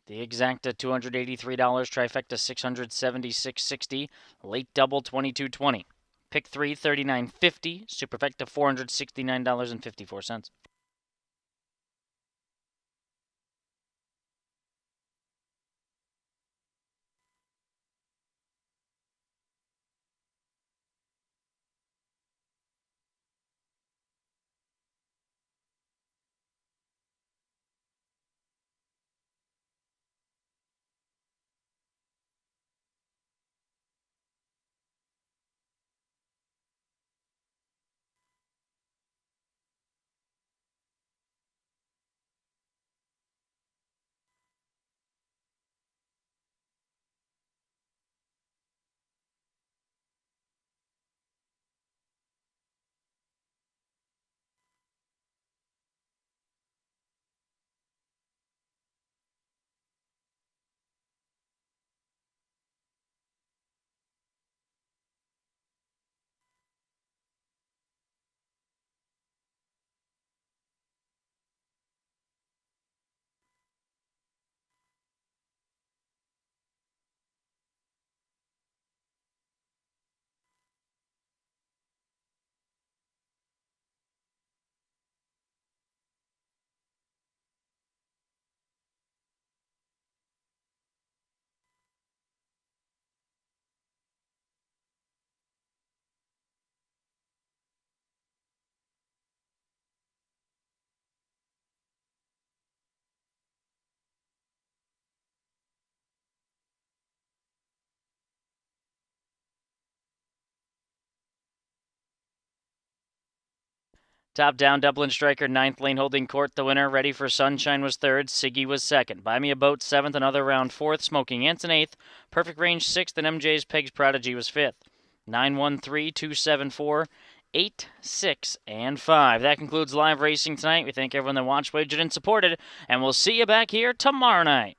The exacta $283, trifecta $676.60, late double $22.20. Pick 3 $39.50, superfecta $469.54. Top down, Dublin Striker, 9th lane holding court. The winner, Ready for Sunshine, was 3rd. Siggy was 2nd. Buy Me a Boat, 7th. Another Round, 4th. Smoking Anson, 8th. Perfect Range, 6th. And MJ's Pegs Prodigy was 5th. 9-1-3, 2-7-4, 8, 6, and 5. That concludes live racing tonight. We thank everyone that watched, wagered, and supported. And we'll see you back here tomorrow night.